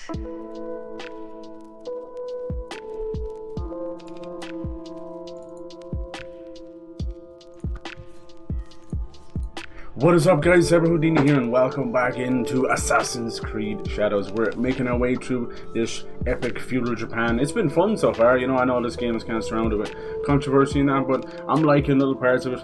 What is up, guys? Houdini here, and welcome back into Assassin's Creed Shadows. We're making our way through this epic feudal Japan. It's been fun so far. You know, I know this game is kind of surrounded with controversy and that, but I'm liking little parts of it.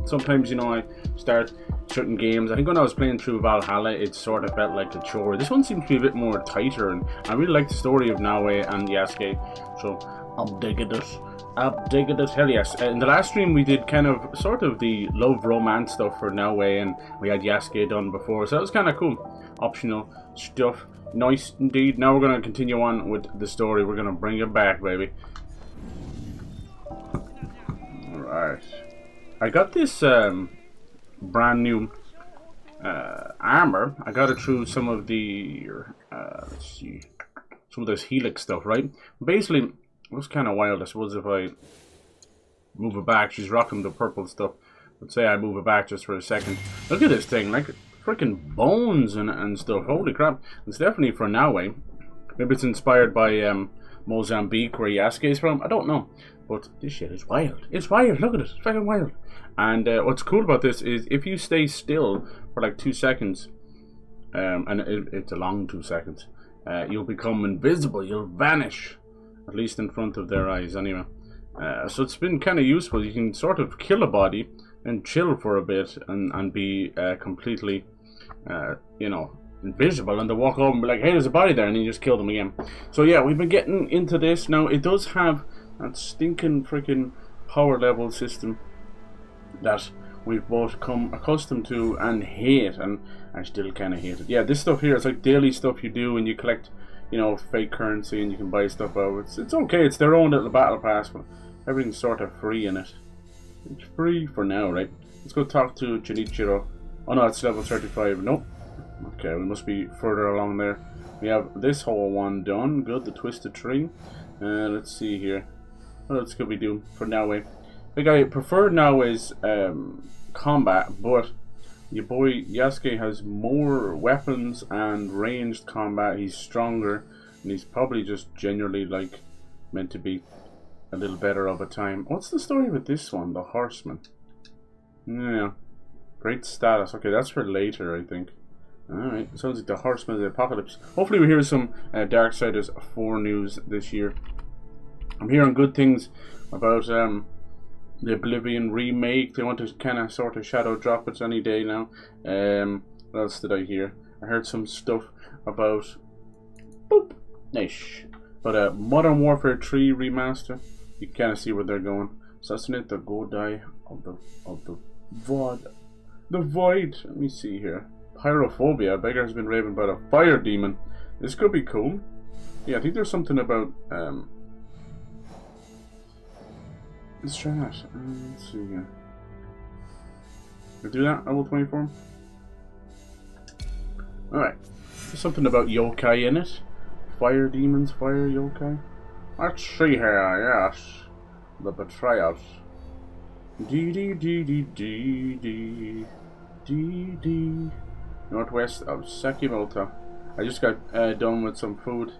Sometimes, you know, I start certain games. I think when I was playing through Valhalla, it sort of felt like a chore. This one seems to be a bit more tighter, and I really like the story of Naoe and Yasuke, so I'm digging it. Hell yes. In the last stream we did kind of sort of the love romance stuff for Naoe, and we had Yasuke done before, so that was kind of cool. Optional stuff. Nice indeed. Now we're going to continue on with the story. We're going to bring it back, baby. Alright. I got this brand new armor. I got it through some of the let's see, some of this helix stuff, right? Basically, it was kind of wild. I suppose if I move it back, she's rocking the purple stuff. Let's say I move it back just for a second. Look at this thing, like freaking bones and stuff. Holy crap! It's definitely for Naoe. Maybe it's inspired by Mozambique, where Yasuke is from. I don't know, but this shit is wild. It's wild. Look at it. It's fucking wild. And what's cool about this is if you stay still for like 2 seconds, and it's a long 2 seconds, you'll become invisible. You'll vanish. At least in front of their eyes, anyway. So it's been kind of useful. You can sort of kill a body and chill for a bit and be completely, you know, invisible. And they walk over and be like, hey, there's a body there. And then you just kill them again. So yeah, we've been getting into this. Now, it does have that stinking freaking power level system that we've both come accustomed to and hate. And I still kind of hate it. Yeah, this stuff here is like daily stuff you do, and you collect, you know, fake currency, and you can buy stuff out. It's okay. It's their own little battle pass, but everything's sort of free in it. It's free for now, right? Let's go talk to Junichiro. Oh no, it's level 35. Nope. Okay, we must be further along there. We have this whole one done. Good, the twisted tree. Let's see here. What else could we do for Naoe? Like, I prefer Naoe's combat, but your boy Yasuke has more weapons and ranged combat. He's stronger, and he's probably just generally like meant to be a little better of a time. What's the story with this one, the horseman? Yeah, great status. Okay, that's for later, I think. Alright, sounds like the horseman of the apocalypse. Hopefully we hear some Darksiders 4 news this year. I'm hearing good things about the Oblivion remake. They want to kind of sort of shadow drop it any day now. What else did I hear? I heard some stuff about nice. But Modern Warfare 3 remaster. You can kind of see where they're going. Assassinate the Godai of the Void. The Void. Let me see here. Pyrophobia. A beggar has been raven about a fire demon. This could be cool. Yeah, I think there's something about let's try that. Let's see here. Can I do that? Level 24? Alright. There's something about yokai in it. Fire demons, fire yokai. Let's see here, yes. The betrayers. Northwest of Sakimoto. I just got done with some food.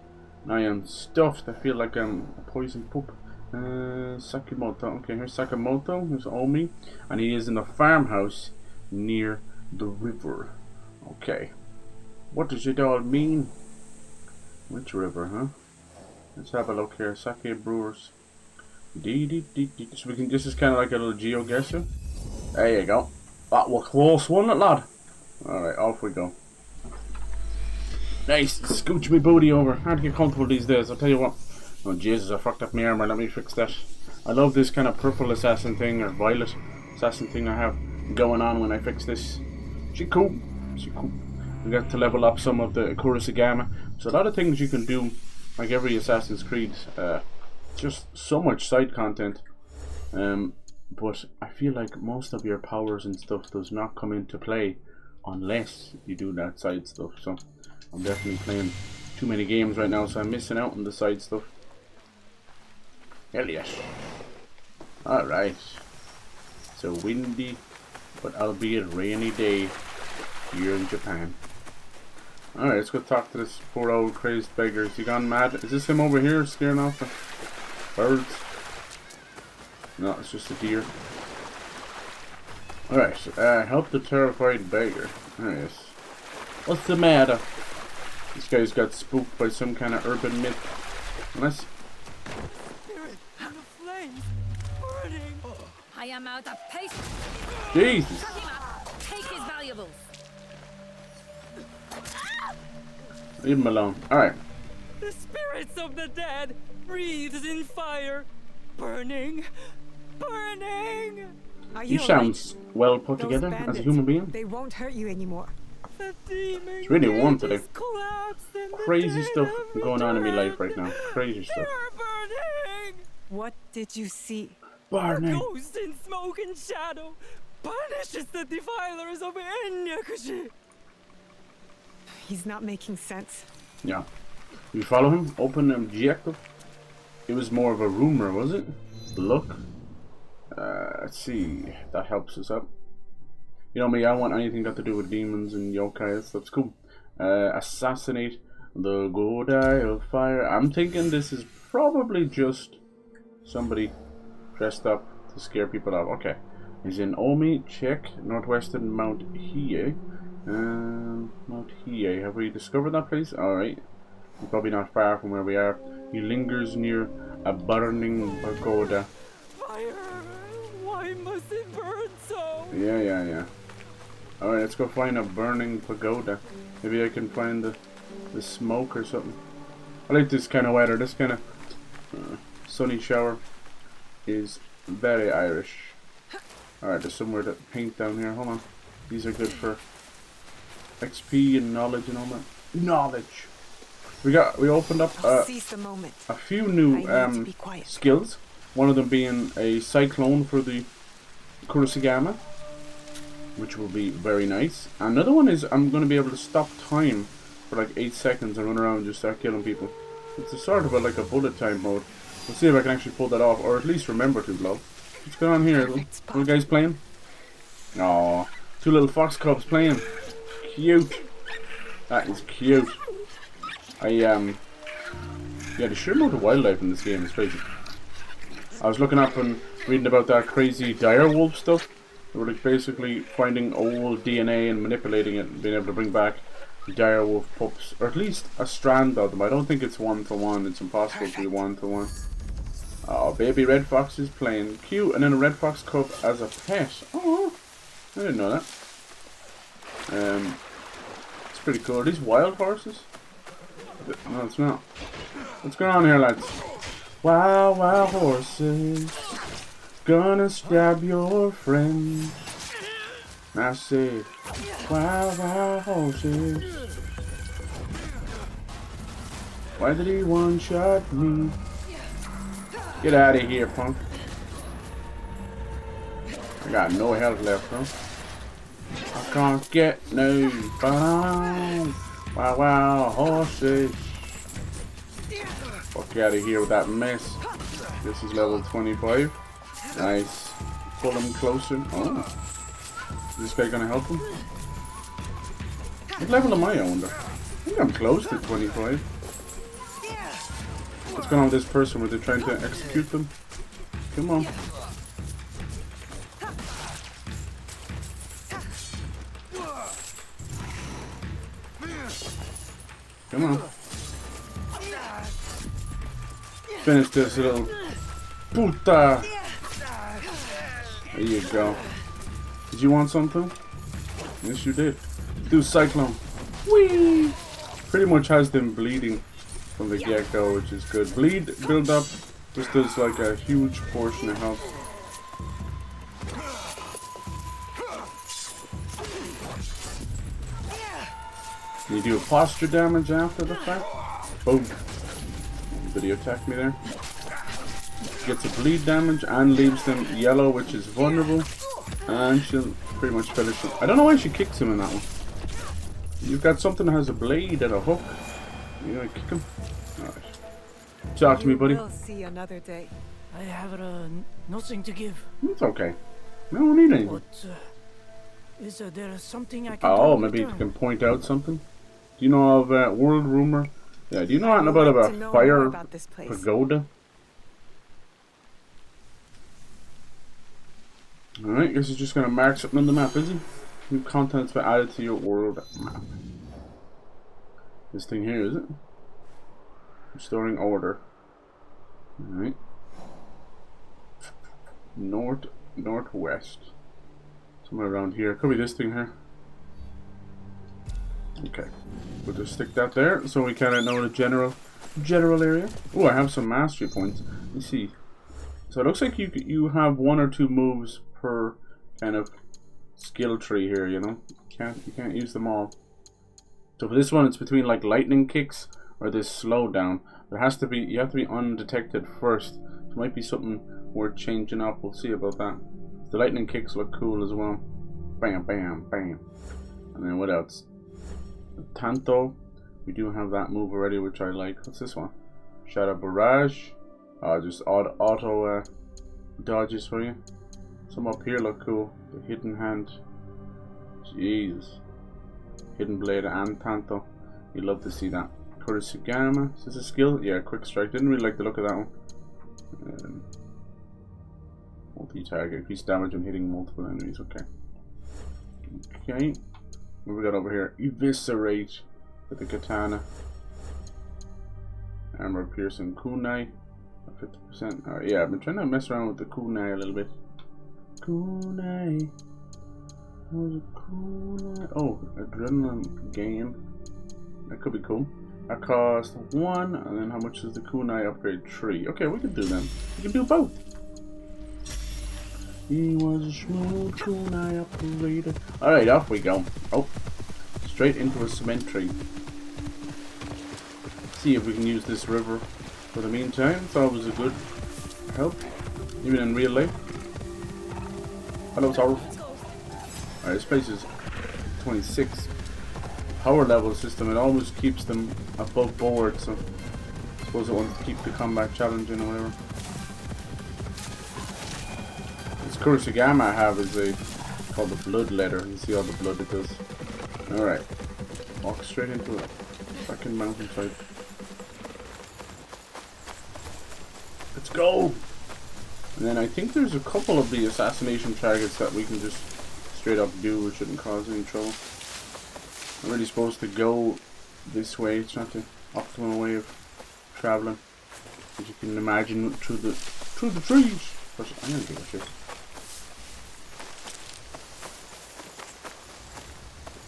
I am stuffed. I feel like I'm a poison poop. Sakimoto. Okay, here's Sakamoto. Here's Omi. And he is in a farmhouse near the river. Okay. What does it all mean? Which river, huh? Let's have a look here. Sake Brewers. So we can, this is kind of like a little GeoGuessr. There you go. That was close, wasn't it, lad? Alright, off we go. Nice. Scooch me booty over. Hard to get comfortable these days, I'll tell you what. Oh Jesus, I fucked up my armor. Let me fix that. I love this kind of purple assassin thing, or violet assassin thing I have going on when I fix this. She cool. She cool. We got to level up some of the Kurosagama. So a lot of things you can do, like every Assassin's Creed. Just so much side content. But I feel like most of your powers and stuff does not come into play unless you do that side stuff. So I'm definitely playing too many games right now, so I'm missing out on the side stuff. Hell yes. Alright. It's a windy but albeit rainy day here in Japan. Alright, let's go talk to this poor old crazed beggar. Is he gone mad? Is this him over here scaring off the birds? No, it's just a deer. Alright, help the terrified beggar. Alright. What's the matter? This guy's got spooked by some kind of urban myth. Unless... Spirit and the flames burning. I am out of patience. Jesus! Shut him up. Take his valuables. Leave him alone. Alright. The spirits of the dead breathes in fire. Burning. Burning. Are You you sound well put Those together as a bandits, human being. They won't hurt you anymore. The demon It's really warm today. cages collapse in the Crazy den stuff of going on in my dead. life right now. Crazy stuff. They're burning. What did you see? A Burning. ghost in smoke and shadow punishes the defilers of Enyakushi. He's not making sense. Yeah. You follow him? Open objective. It was more of a rumor, was it? Look. Let's see. That helps us up. You know me, I want anything got to do with demons and yokai. That's cool. Assassinate the Godai of Fire. I'm thinking this is probably just somebody dressed up to scare people out. Okay. He's in Omi, check. Northwestern Mount Hiei. Mount Hiei. Have we discovered that place? Alright. He's probably not far from where we are. He lingers near a burning pagoda. Fire! Why must it burn so? Yeah. Alright, let's go find a burning pagoda. Maybe I can find the smoke or something. I like this kind of weather. This kind of sunny shower is very Irish. Alright, there's somewhere to paint down here. Hold on. These are good for XP and knowledge and all that. Knowledge! We opened up Seize the moment. a few new I need to be quiet. skills. One of them being a cyclone for the Kurosagama, which will be very nice. Another one is I'm going to be able to stop time for like 8 seconds and run around and just start killing people. It's a sort of like a bullet time mode. We'll see if I can actually pull that off, or at least remember to, love. What's going on here? Little guys playing? Aww, 2 little fox cubs playing. Cute. That is cute. Yeah, the sheer amount of wildlife in this game is crazy. I was looking up and reading about that crazy dire wolf stuff. They were like basically finding old DNA and manipulating it and being able to bring back dire wolf pups, or at least a strand of them. I don't think it's 1-to-1. It's impossible to be 1-to-1. Oh, baby red fox is playing. Cute. And then a red fox cub as a pet. Oh, I didn't know that. It's pretty cool. Are these wild horses? No, it's not. What's going on here, lads? Wild, wild horses, gonna stab your friend. I said, wild, wild horses. Why did he one-shot me? Get out of here, punk. I got no health left, huh? I can't get no fun. Wow, wow, horses. Fuck out of here with that mess. This is level 25. Nice. Pull him closer. Oh. Is this guy gonna help him? What level am I, wonder? I think I'm close to 25. What's going on with this person? Were they trying to execute them? Come on. Come on. Finish this little puta. There you go. Did you want something? Yes, you did. Do cyclone. Whee! Pretty much has them bleeding from the get-go, which is good. Bleed, build up, just does like a huge portion of health. You do a posture damage after the fact. Boom. Did he attack me there? Gets a bleed damage and leaves them yellow, which is vulnerable. And she'll pretty much finish him. I don't know why she kicks him in that one. You've got something that has a blade and a hook. You gonna kick him? Alright. Talk to me, buddy. We'll see another day. I have nothing to give. It's okay. I don't need anything. But is there something I can do Oh, in maybe you return? can point out something. Do Do you know of World Rumor? Yeah, do you know anything about I'd like a to know more fire about this place. pagoda? Alright, guess he's just gonna mark something on the map, is he? New contents were added to your world map. This thing here, is it? Restoring order. Alright. Northwest. Somewhere around here. Could be this thing here. Okay. We'll just stick that there so we kinda know the general area. Oh, I have some mastery points. Let me see. So it looks like you have 1 or 2 moves per kind of skill tree here, you know? You can't use them all. So for this one it's between like lightning kicks or this slowdown. You have to be undetected first. It might be something worth changing up. We'll see about that. The lightning kicks look cool as well. Bam, bam, bam. And then what else? Tanto. We do have that move already, which I like. What's this one? Shadow Barrage. Just auto dodges for you. Some up here look cool. The Hidden Hand. Jesus. Hidden Blade and Tanto. You'd love to see that. Kurosugama. Is this a skill? Yeah, Quick Strike. Didn't really like the look of that one. Multi-target. Increase damage when hitting multiple enemies. Okay. Okay. What we got over here? Eviscerate with the katana. Armor piercing kunai. 50%. Alright, yeah, I've been trying to mess around with the kunai a little bit. Kunai. What was it? Kunai. Oh, adrenaline gain. That could be cool. That cost 1, and then how much is the kunai upgrade? 3. Okay, we can do them. We can do both. He was a smooth kunai operator. Alright, off we go. Oh, straight into a cemetery. See if we can use this river for the meantime. It's always a good help, even in real life. Hello, Sorrow. Alright, this place is 26. Power level system, it always keeps them above board, so I suppose it wants to keep the combat challenging or whatever. This Kurosugama I have is called the Blood Letter. You see all the blood it does. Alright. Walk straight into it. Fucking mountainside. Let's go! And then I think there's a couple of the assassination targets that we can just straight up do, which shouldn't cause any trouble. I'm really supposed to go this way. It's not the optimal way of traveling, as you can imagine, through the trees. But I'm gonna give a shit.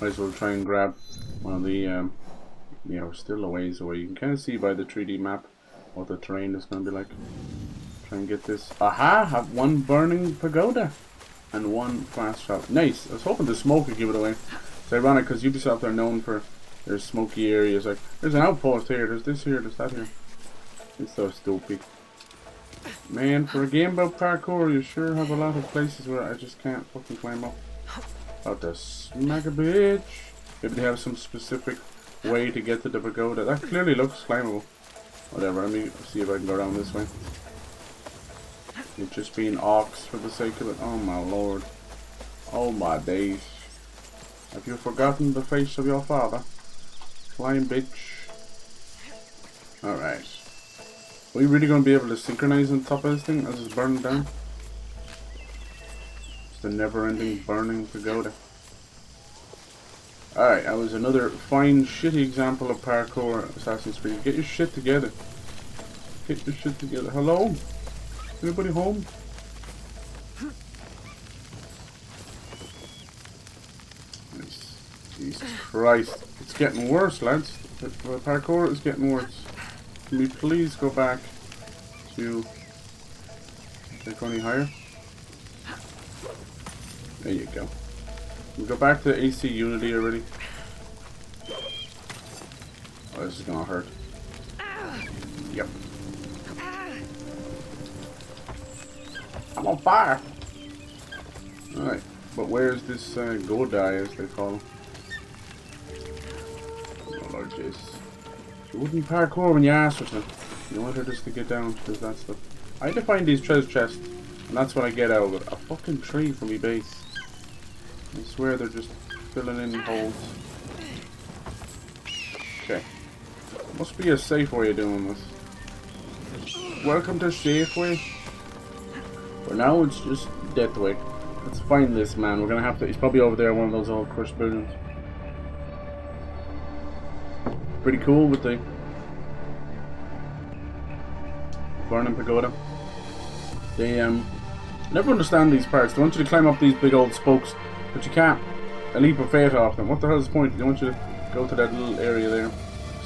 Might as well try and grab one of the. Yeah, we're still a ways away. You can kind of see by the 3D map what the terrain is going to be like. Try and get this. Aha! Have 1 burning pagoda and 1 fast travel. Nice. I was hoping the smoke would give it away. It's ironic because Ubisoft are known for their smoky areas. Like, there's an outpost here, there's this here, there's that here. It's so stupid. Man, for a game about parkour, you sure have a lot of places where I just can't fucking climb up. About to smack a bitch. Maybe they have some specific way to get to the pagoda. That clearly looks climbable. Whatever, let me see if I can go around this way. You're just being ox for the sake of it. Oh my lord. Oh my days. Have you forgotten the face of your father? Climb, bitch. Alright. Are we really going to be able to synchronize on top of this thing as it's burning down? It's the never-ending burning pagoda. Alright, that was another fine, shitty example of parkour Assassin's Creed. Get your shit together. Get your shit together. Hello? Anybody home? Jesus Christ. It's getting worse, lads. The parkour is getting worse. Can we please go back to... Can I go any higher? There you go. We go back to AC Unity already. Oh, this is gonna hurt. Yep. I'm on fire! Alright, but where's this Godai, as they call him? Oh Lord Jesus. You wouldn't parkour when you asked her to. You want her just to get down, because that's the... I had to find these treasure chests, and that's what I get out of it. A fucking tree for me base. I swear they're just filling in holes. Okay. Must be a safe way of doing this. Welcome to Safeway. For now, it's just Deathway. Let's find this man. We're gonna have to. He's probably over there, one of those old crushed buildings. Pretty cool with the burning pagoda. They never understand these parts. They want you to climb up these big old spokes, but you can't. A leap of faith off them. What the hell is the point? They want you to go to that little area there.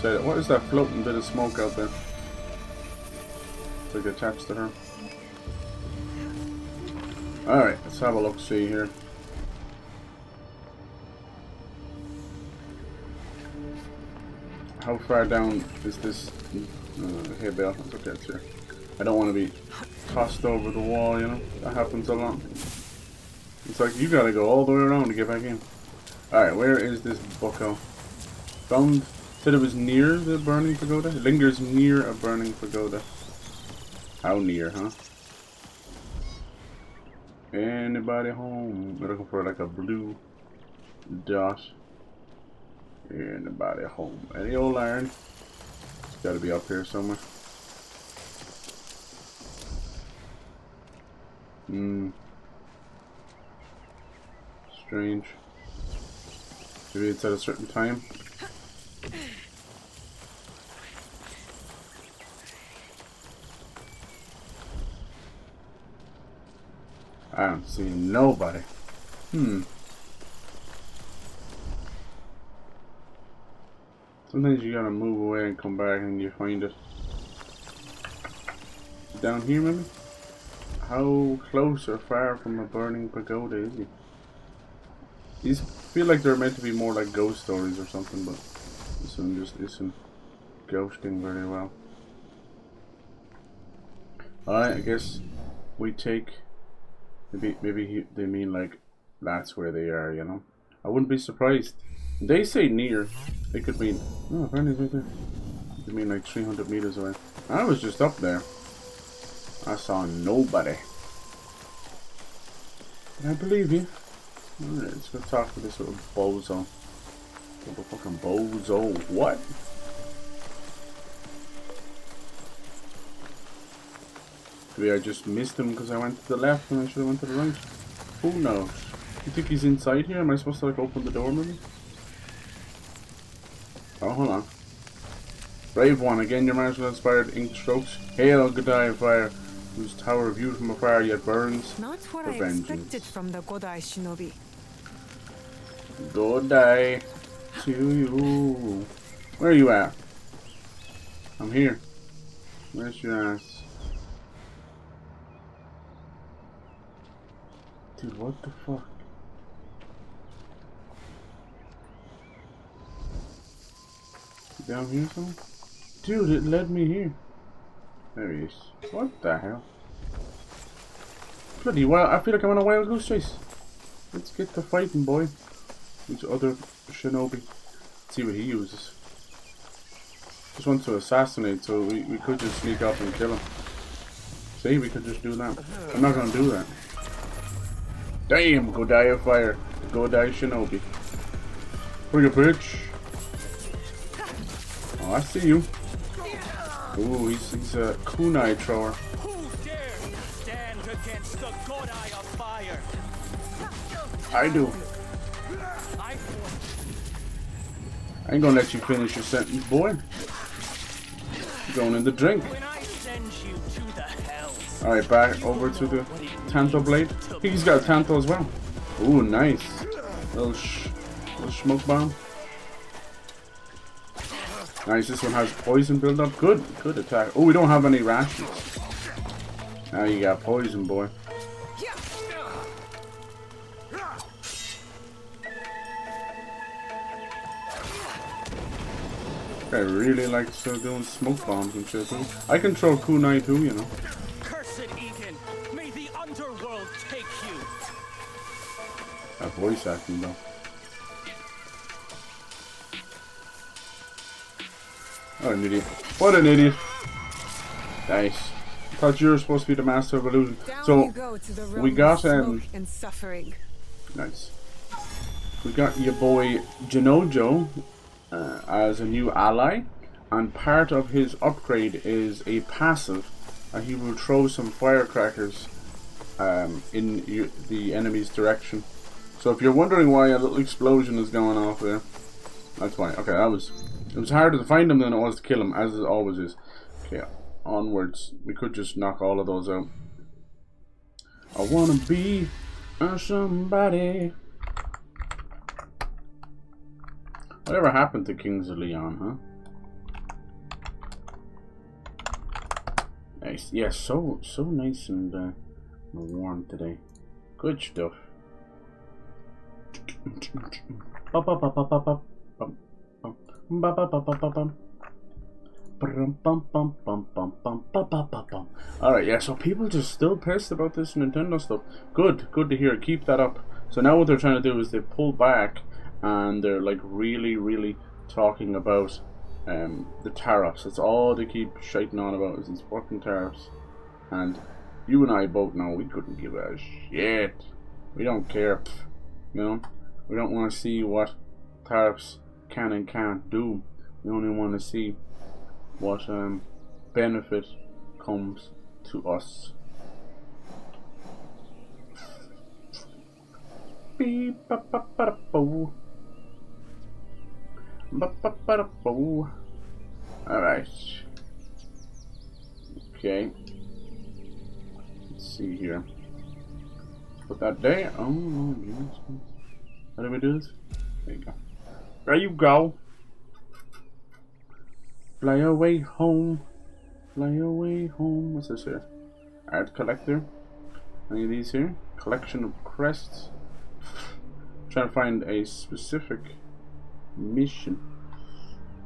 So, what is that floating bit of smoke out there? It's like attached to her. Alright, let's have a look, see here. How far down is this? Hey, Belle, it's okay, it's here. I don't want to be tossed over the wall, you know? That happens a lot. It's like you gotta go all the way around to get back in. Alright, where is this bucko? Found. Said it was near the burning pagoda? It lingers near a burning pagoda. How near, huh? Anybody home? We're looking for like a blue dot. Anybody home? Any old iron? It's gotta be up here somewhere. Strange. Maybe it's at a certain time. I don't see nobody. Sometimes you gotta move away and come back and you find it. Down here maybe? How close or far from a burning pagoda is he? These feel like they're meant to be more like ghost stories or something, but this one just isn't ghosting very well. Alright, I guess we take... Maybe they mean like that's where they are, you know? I wouldn't be surprised. They say near. They could mean... Oh, apparently it's right there. They could mean like 300 meters away. I was just up there. I saw nobody. I believe you. Alright, let's go talk to this little bozo. Little fucking bozo. What? Maybe I just missed him because I went to the left and I should have went to the right. Who knows? You think he's inside here? Am I supposed to like open the door maybe? Oh, hold on. Brave one, again your martial inspired ink strokes. Hail, Godai fire, whose tower viewed from afar yet burns. Not what for I vengeance. expected from the Godai shinobi. Godai to you. Where are you at? I'm here. Where's your ass? Dude, what the fuck? Down here somewhere? Dude, it led me here. There he is. What the hell? Bloody wild. I feel like I'm on a wild goose chase. Let's get to fighting, boy. These other shinobi. Let's see what he uses. Just wants to assassinate, so we could just sneak up and kill him. See, we could just do that. I'm not gonna do that. Damn, Godai of fire. Godai shinobi. Bring a bitch. Oh, I see you. Ooh, he's a kunai thrower. Who dares stand against the Godai of fire? I do. I ain't gonna let you finish your sentence, boy. You're going in the drink. When I send you to the hells. Alright, back over to the Tanto blade. I think he's got a Tanto as well. Ooh, nice. Little smoke bomb. Nice, this one has poison build up. Good attack. Oh, we don't have any rations. Now you got poison, boy. I really like doing smoke bombs and shit too. I can throw kunai too, you know. Cursed Egan, may the underworld take you. That voice acting though. What an idiot. What an idiot. Nice. I thought you were supposed to be the master of illusion. Down So you go to the realm we got of smoke and suffering. nice. We got your boy Janojo as a new ally, and part of his upgrade is a passive, and he will throw some firecrackers in the enemy's direction. So if you're wondering why a little explosion is going off there, that's why. Okay, it was harder to find him than it was to kill him, as it always is. Okay, onwards. We could just knock all of those out. I wanna be somebody. Whatever happened to Kings of Leon, huh? Nice. Yeah, so nice and warm today. Good stuff. Alright, yeah, so people just still pissed about this Nintendo stuff. Good to hear. Keep that up. So now what they're trying to do is they pull back and they're like really talking about the tariffs. That's all they keep shiting on about, is these fucking tariffs. And you and I both know we couldn't give a shit. We don't care. You know? We don't want to see what tariffs can and can't do. We only want to see what benefit comes to us. Alright. Okay. Let's see here. Put that there. Oh, yes. How do we do this? There you go. There you go. Fly away home. Fly away home. What's this here? Art collector. Any of these here? Collection of crests. Trying to find a specific mission.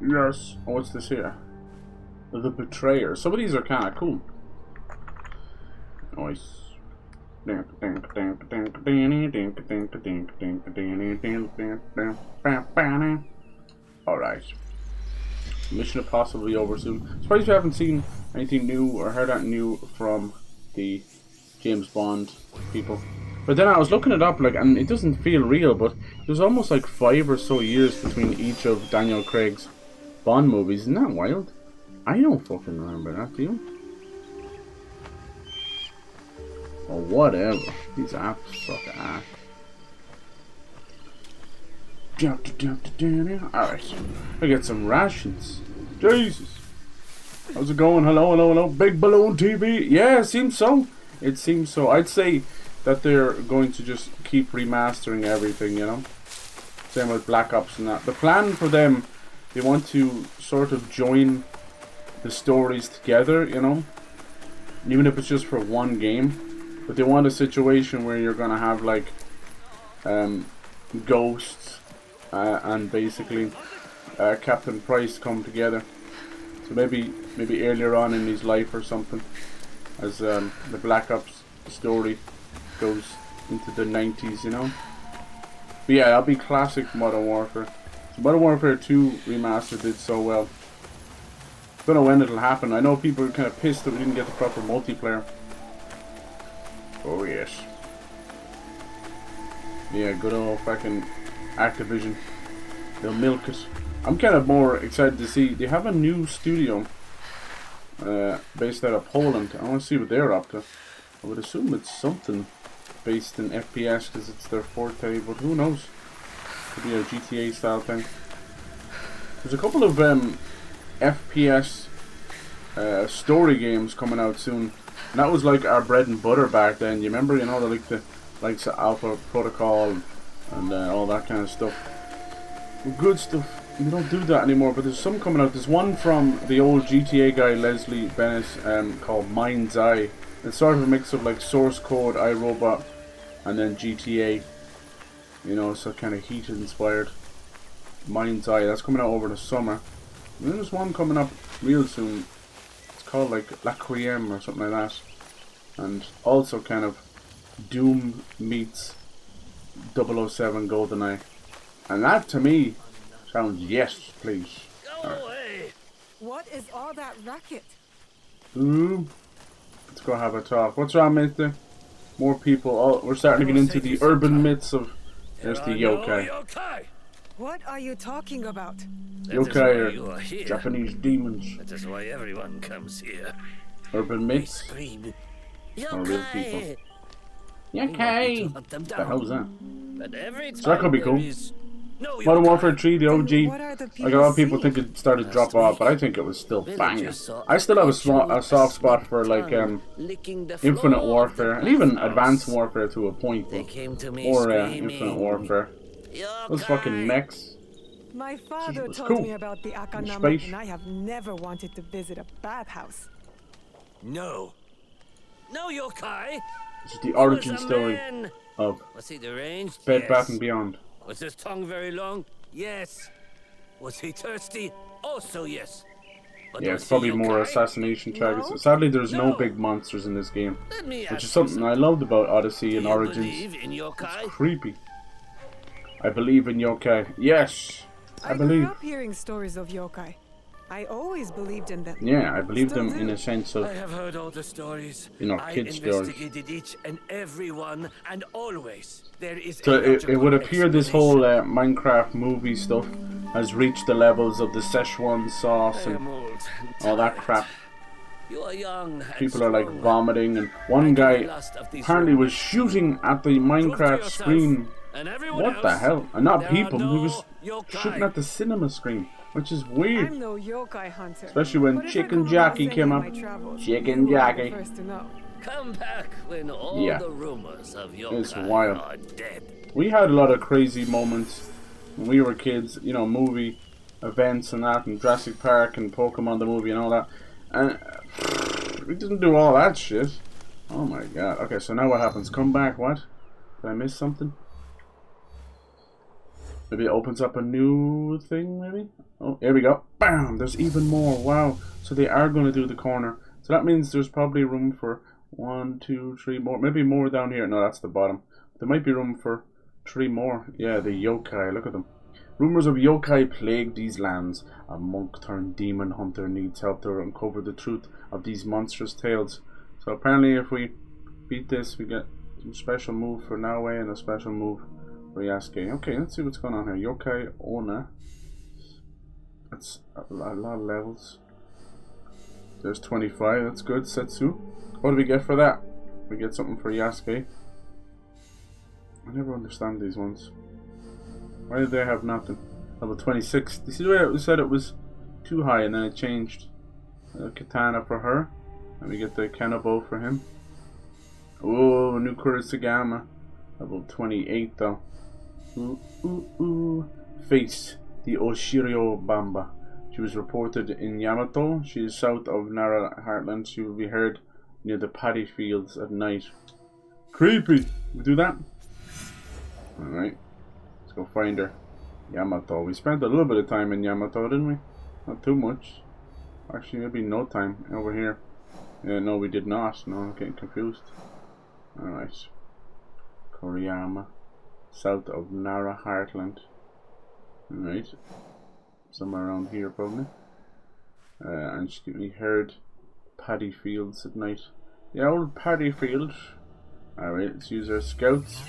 Yes. Oh, what's this here? The Betrayer. Some of these are kind of cool. Nice. Alright. Mission to possibly over soon. Surprised we haven't seen anything new or heard that new from the James Bond people. But then I was looking it up, like, and it doesn't feel real, but there's almost like 5 or so years between each of Daniel Craig's Bond movies. Isn't that wild? I don't fucking remember that, do you? Or whatever. These apps suck ass. Alright. I get some rations. Jesus. How's it going? Hello. Big Balloon TV. Yeah, it seems so. It seems so. I'd say that they're going to just keep remastering everything, you know? Same with Black Ops and that. The plan for them, they want to sort of join the stories together, you know? Even if it's just for one game. But they want a situation where you're gonna have like Ghosts and basically Captain Price come together. So maybe earlier on in his life or something, as the Black Ops story goes into the 90s, you know. But yeah, that'll be classic Modern Warfare. So Modern Warfare 2 Remastered did so well. Don't know when it'll happen. I know people are kind of pissed that we didn't get the proper multiplayer. Oh yes. Yeah, good old fucking Activision. They'll milk it. I'm kind of more excited to see. They have a new studio based out of Poland. I want to see what they're up to. I would assume it's something based in FPS because it's their forte, but who knows? Could be a GTA style thing. There's a couple of FPS story games coming out soon. And that was like our bread and butter back then. You remember, you know, the likes of Alpha Protocol and all that kind of stuff. Good stuff. We don't do that anymore, but there's some coming out. There's one from the old GTA guy, Leslie Bennett, called Mind's Eye. It's sort of a mix of like Source Code, iRobot, and then GTA. You know, so kind of Heat inspired. Mind's Eye. That's coming out over the summer. And then there's one coming up real soon. Called like Laquiem or something like that, and also kind of Doom meets 007 GoldenEye, and that to me sounds yes, please. Go away! What is all that racket? Let's go have a talk. What's wrong, mister? More people. Oh, we're starting to get into the urban myths of. There's the yokai. What are you talking about? That is Yokai why are you are here. Japanese demons. That is why everyone comes here. Urban They myths. scream, Or real people. Yokai! We want you Yokai! to hunt them What the down. hell's that? But every time So that could be there cool. is no Modern yokai. Warfare 3, the Then OG. what are the Like a lot of people seeing? think it started to drop Last off, but I week, think it was still banging. villagers saw I still have creature with a soft spot snake for like tongue licking the Infinite floor of the Warfare and even bathhouse. Advanced Warfare to a point. They But came to me more screaming, Infinite Warfare. Those fucking Yokai! mechs. My father was told cool. me about the Akanama, space. and I have never wanted to visit a bathhouse. No. No, Yokai! This is the He origin was a story man. of Was he deranged? Bed Yes. Bath and Beyond. Was his tongue very long? Yes. Was he thirsty? Also yes. But Yeah, was it's probably he more yokai? assassination targets. No. Sadly, there's no No. big monsters in this game, Let me which ask is something you I loved about Odyssey Do and you Origins. believe in yokai? Creepy. I believe in yokai. Yes, I grew believe. up hearing stories of yokai. I always believed in them. Yeah, I believe them Still in do. a sense of, I have heard all the stories. you know, I kid stories. investigated each and every one, and always there is So a it logical would appear this whole explanation. Minecraft movie stuff has reached the levels of the Szechuan sauce I and am old and all that tired. crap. You are young and People are like strong. vomiting, and I one get the guy lust of these apparently was rumors. shooting at the Prove to Minecraft yourself screen. and everyone What the else hell? And not there people, are he was no yokai. shooting at the cinema screen, which is weird. I'm no yokai hunter. Especially when But if I Chicken come across Jackie any came on up. my travels, Chicken you will be Jackie. the first to know. Come back when all Yeah. the rumors of It's yokai wild. are dead. We had a lot of crazy moments when we were kids, you know, movie events and that, and Jurassic Park and Pokemon the movie and all that. And we didn't do all that shit. Oh my god. Okay, so now what happens? Come back, what? Did I miss something? Maybe it opens up a new thing, maybe? Oh, here we go. Bam! There's even more. Wow. So they are going to do the corner. So that means there's probably room for 1, 2, 3 more. Maybe more down here. No, that's the bottom. There might be room for 3 more. Yeah, the yokai. Look at them. Rumors of yokai plague these lands. A monk-turned-demon hunter needs help to uncover the truth of these monstrous tales. So apparently if we beat this, we get some special move for Naoe and a special move for Yasuke. Okay, let's see what's going on here. Yokai Ona. That's a lot of levels. There's 25, that's good. Setsu. What do we get for that? We get something for Yasuke. I never understand these ones. Why did they have nothing? Level 26. You see the way it said it was too high and then it changed. Katana for her. And we get the Kanabo for him. Oh, new Kurosagama. Level 28 though. Ooh, ooh, ooh. Face. The Oshirio Bamba. She was reported in Yamato. She is south of Nara Heartland. She will be heard near the paddy fields at night. Creepy! We do that? Alright. Let's go find her. Yamato. We spent a little bit of time in Yamato, didn't we? Not too much. Actually, maybe no time over here. Yeah, no, we did not. No, I'm getting confused. Alright. Koriyama. South of Nara Heartland. Alright. Somewhere around here, probably. And she can be heard paddy fields at night. The old paddy fields. Alright, let's use our scouts.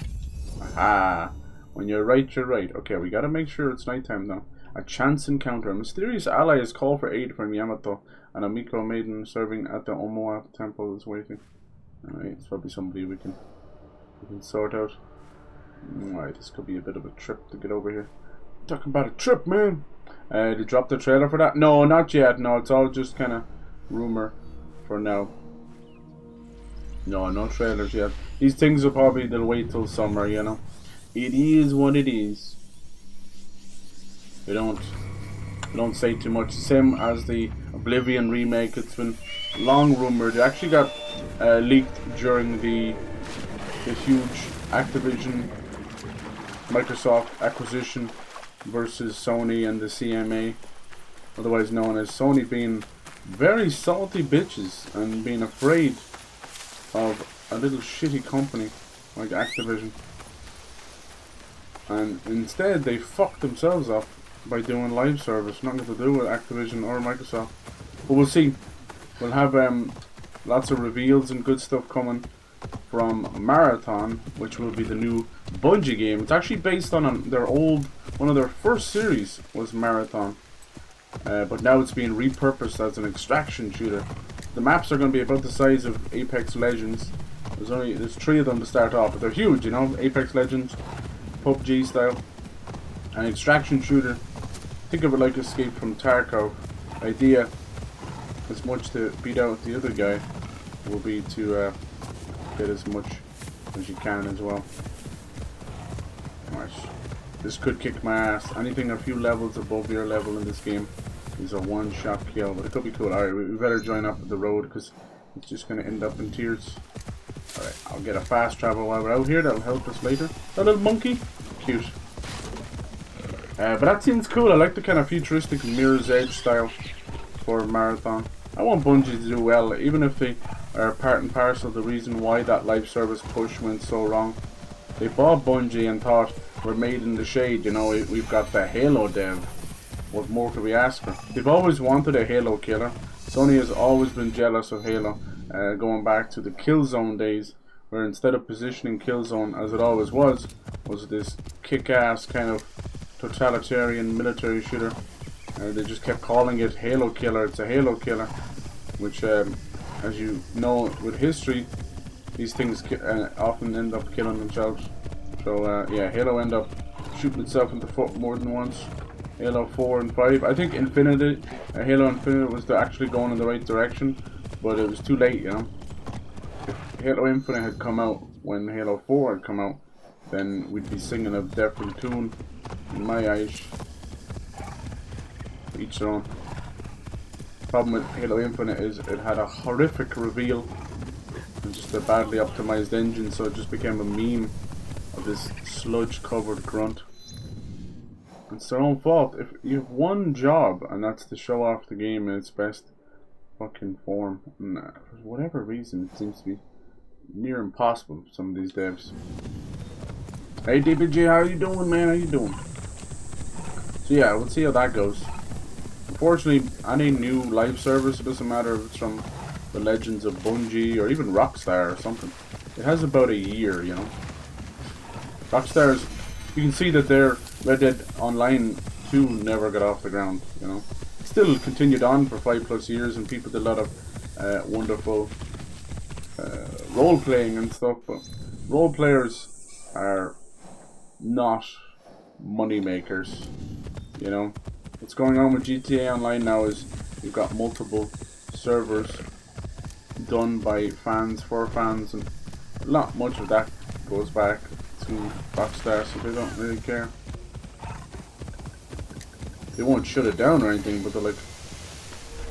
Aha! When you're right, you're right. Okay, we gotta make sure it's nighttime now. A chance encounter. A mysterious ally has called for aid from Yamato. An Amiko maiden serving at the Omoa temple is waiting. Alright, it's probably somebody we can sort out. Alright, this could be a bit of a trip to get over here. Talking about a trip, man! They dropped the trailer for that? No, not yet. No, it's all just kind of rumor for now. No, no trailers yet. These things will probably, they'll wait till summer, you know. It is what it is. They don't say too much. Same as the Oblivion remake. It's been long rumored. It actually got leaked during the huge Activision Microsoft acquisition versus Sony and the CMA, otherwise known as Sony being very salty bitches and being afraid of a little shitty company like Activision, and instead they fucked themselves up by doing live service. Nothing to do with Activision or Microsoft, but we'll see. We'll have lots of reveals and good stuff coming from Marathon, which will be the new Bungie game. It's actually based on their old, one of their first series was Marathon. But now it's being repurposed as an extraction shooter. The maps are going to be about the size of Apex Legends. There's 3 of them to start off, but they're huge, you know. Apex Legends, PUBG style, an extraction shooter. Think of it like Escape from Tarkov. Idea, as much to beat out the other guy, will be to get as much as you can as well. Alright, this could kick my ass. Anything a few levels above your level in this game is a one-shot kill, but it could be cool. Alright, we better join up at the road because it's just going to end up in tears. Alright, I'll get a fast travel while we're out here. That'll help us later. That little monkey? Cute. But that seems cool. I like the kind of futuristic Mirror's Edge style for Marathon. I want Bungie to do well, even if they are part and parcel of the reason why that live service push went so wrong. They bought Bungie and thought, we're made in the shade, you know, we've got the Halo dev. What more could we ask for? They've always wanted a Halo killer. Sony has always been jealous of Halo, going back to the Killzone days, where instead of positioning Killzone as it always was this kick-ass kind of totalitarian military shooter. They just kept calling it Halo Killer. It's a Halo Killer, which, as you know, with history, these things often end up killing themselves. So yeah, Halo ended up shooting itself in the foot more than once. Halo 4 and 5. I think Infinity, Halo Infinite was actually going in the right direction, but it was too late, you know. If Halo Infinite had come out when Halo 4 had come out, then we'd be singing a different tune. In my eyes, each their own. Problem with Halo Infinite is it had a horrific reveal and just a badly optimized engine, so it just became a meme of this sludge-covered grunt. It's their own fault. If you have one job and that's to show off the game in its best fucking form, and for whatever reason, it seems to be near impossible for some of these devs. Hey DPG, how you doing, man? How you doing? So yeah, we'll see how that goes. Unfortunately, any new live service, it doesn't matter if it's from the Legends of Bungie or even Rockstar or something, it has about a year, you know. Rockstar's, you can see that their Red Dead Online 2 never got off the ground, you know. Still continued on for 5+ years, and people did a lot of wonderful role-playing and stuff, but role players are not money makers, you know. What's going on with GTA Online now is you've got multiple servers done by fans for fans, and not much of that goes back to Rockstar, so they don't really care. They won't shut it down or anything, but they're like,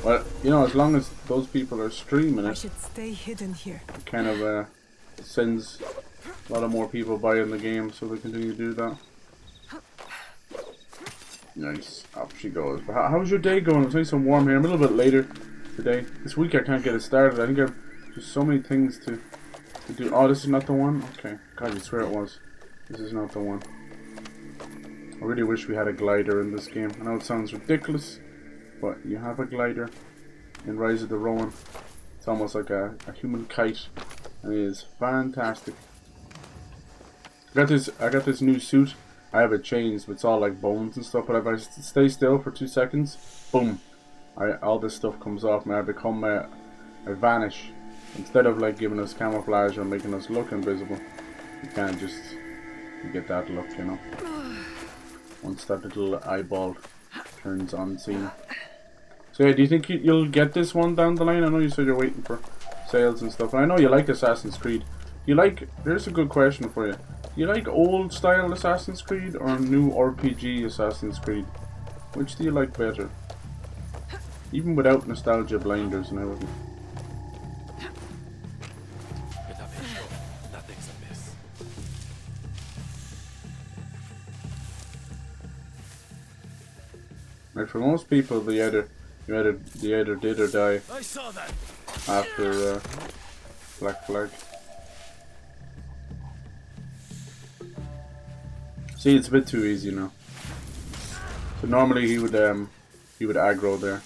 well, you know, as long as those people are streaming it, I should stay hidden here. it kind of sends a lot of more people buying the game, so they continue to do that. Nice, up she goes. But how's your day going? It's nice and warm here. I'm a little bit later today. This week I can't get it started. I think I've just so many things to do. Oh, this is not the one? Okay. God, you swear it was. This is not the one. I really wish we had a glider in this game. I know it sounds ridiculous, but you have a glider in Rise of the Rowan. It's almost like a human kite, and it is fantastic. I got this new suit. I have it changed, but it's all like bones and stuff. But if I stay still for 2 seconds, boom, all this stuff comes off me. I vanish. Instead of like giving us camouflage or making us look invisible, you can't just get that look, you know. Once that little eyeball turns on scene. So yeah, do you think you'll get this one down the line? I know you said you're waiting for sales and stuff, and I know you like Assassin's Creed. Here's a good question for you. Do you like old style Assassin's Creed or new RPG Assassin's Creed? Which do you like better? Even without nostalgia blinders and everything. Nothing's amiss. Like for most people, you either did or die I saw that. after Black Flag. See, it's a bit too easy now. So normally he would aggro there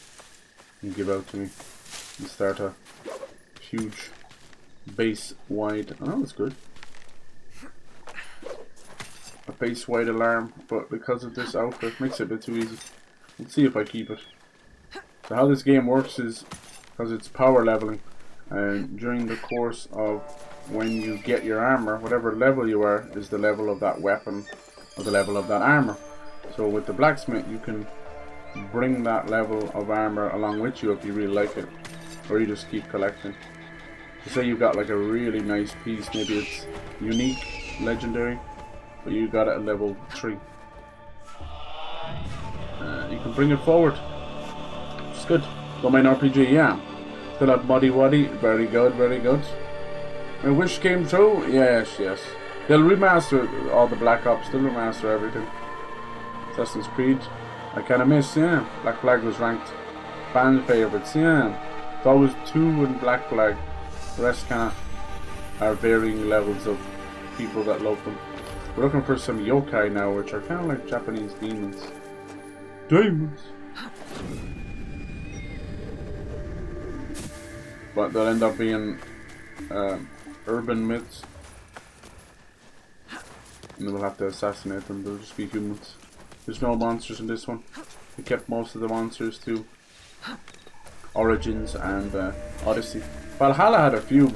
and give out to me and start a huge base wide. Oh, that's good. base wide alarm, but because of this outfit, it makes it a bit too easy. Let's see if I keep it. So how this game works is, because it's power leveling, and during the course of when you get your armor, whatever level you are is the level of that weapon or the level of that armor. So with the blacksmith you can bring that level of armor along with you if you really like it, or you just keep collecting. So say you've got like a really nice piece, maybe it's unique, legendary, but you got it at level 3. You can bring it forward. It's good. Don't mind RPG, yeah. Still have Muddy Waddy, very good, very good. My wish came true? Yes, yes. They'll remaster all the Black Ops, they'll remaster everything. Assassin's Creed, I kinda miss, yeah. Black Flag was ranked fan favourites, yeah. It's always 2 in Black Flag. The rest kinda are varying levels of people that love them. We're looking for some yokai now, which are kinda like Japanese demons. Demons! But they'll end up being urban myths. And then we'll have to assassinate them, they'll just be humans. There's no monsters in this one. We kept most of the monsters to Origins and Odyssey. Valhalla had a few,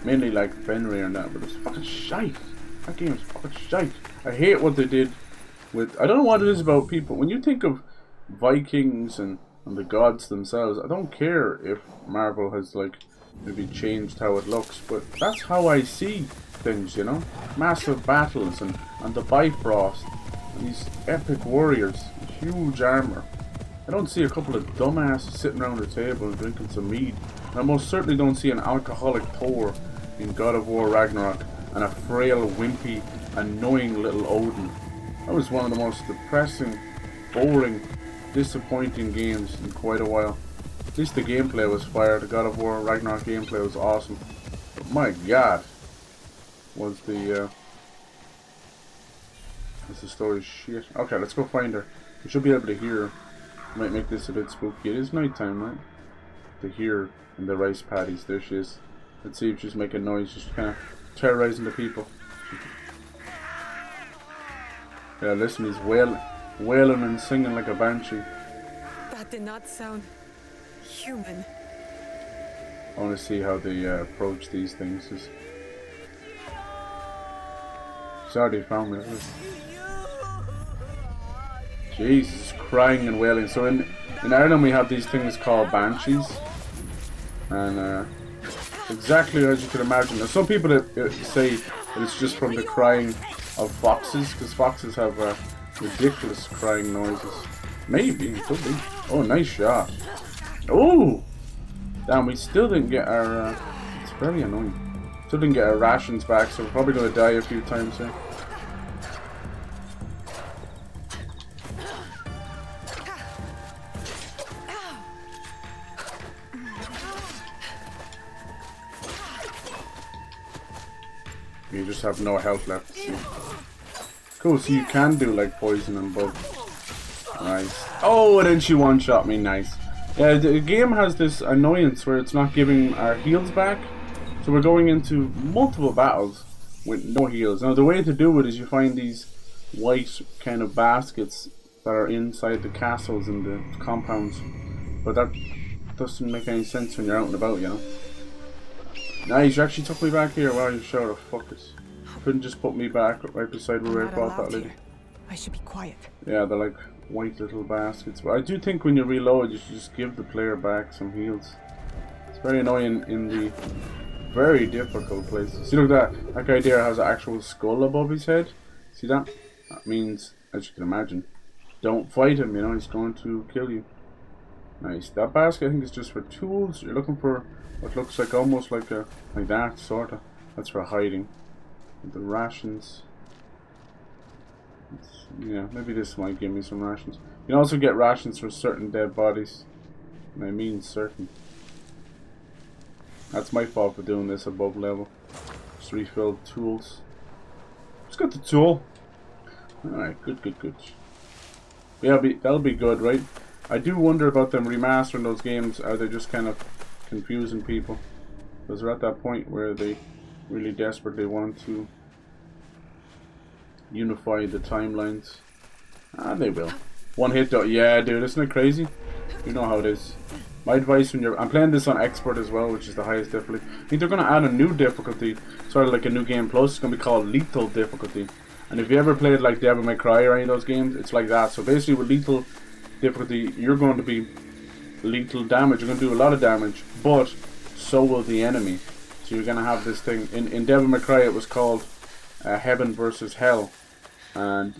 mainly like Fenrir and that, but it's fucking shite. That game is fucking shite. I hate what they did with, I don't know what it is about people. When you think of Vikings and the gods themselves, I don't care if Marvel has like maybe changed how it looks, but that's how I see things, you know? Massive battles and the Bifrost and these epic warriors, huge armor. I don't see a couple of dumbasses sitting around the table and drinking some mead. And I most certainly don't see an alcoholic Thor in God of War Ragnarok and a frail, wimpy, annoying little Odin. That was one of the most depressing, boring, disappointing games in quite a while. At least the gameplay was fire. The God of War Ragnarok gameplay was awesome. But my god, was the story shit. Okay, let's go find her. We should be able to hear her. Might make this a bit spooky. It is nighttime, right? To hear in the rice paddies. There she is. Let's see if she's making noise. She's kind of terrorizing the people. Yeah, listen, he's wailing and singing like a banshee. That did not sound human. I want to see how they approach these things. She's already found me. Jesus, crying and wailing. So in Ireland we have these things called banshees, and exactly as you can imagine. There's some people that say that it's just from the crying of foxes, because foxes have ridiculous crying noises. Maybe, it could be. Oh, nice shot. Oh! Damn, we still didn't get our... it's very annoying. Still didn't get our rations back, so we're probably going to die a few times here. You just have no health left. See. Cool, so you can do like poison and bug. Nice. Oh, and then she one-shot me. Nice. Yeah, the game has this annoyance where it's not giving our heals back. So we're going into multiple battles with no heals. Now the way to do it is you find these white kind of baskets that are inside the castles and the compounds. But that doesn't make any sense when you're out and about, you know. Nice, you actually took me back here. Wow, you sure the fuck it. Couldn't just put me back right beside where I fought that lady. I should be quiet. Yeah, they're like white little baskets. But I do think when you reload, you should just give the player back some heals. It's very annoying in the very difficult places. See, look, that guy there has an actual skull above his head. See that? That means, as you can imagine, don't fight him, you know, he's going to kill you. Nice. That basket, I think, is just for tools. You're looking for what looks like almost like a, like that, sorta. That's for hiding. The rations. Yeah, maybe this might give me some rations. You can also get rations for certain dead bodies. And I mean certain. That's my fault for doing this above level. Just refill tools. Just got the tool. Alright, good, good, good. Yeah, that'll be good, right? I do wonder about them remastering those games. Are they just kind of confusing people? Because they're at that point where they really desperately want to unify the timelines. And they will. One hit though. Yeah, dude, isn't it crazy? You know how it is. My advice when I'm playing this on expert as well, which is the highest difficulty. I think they're gonna add a new difficulty, sort of like a new game plus. It's gonna be called lethal difficulty. And if you ever played like Devil May Cry or any of those games, it's like that. So basically, with lethal difficulty, you're going to be lethal damage. You're going to do a lot of damage, but so will the enemy. So you're going to have this thing. In Devil May Cry, it was called Heaven versus Hell. And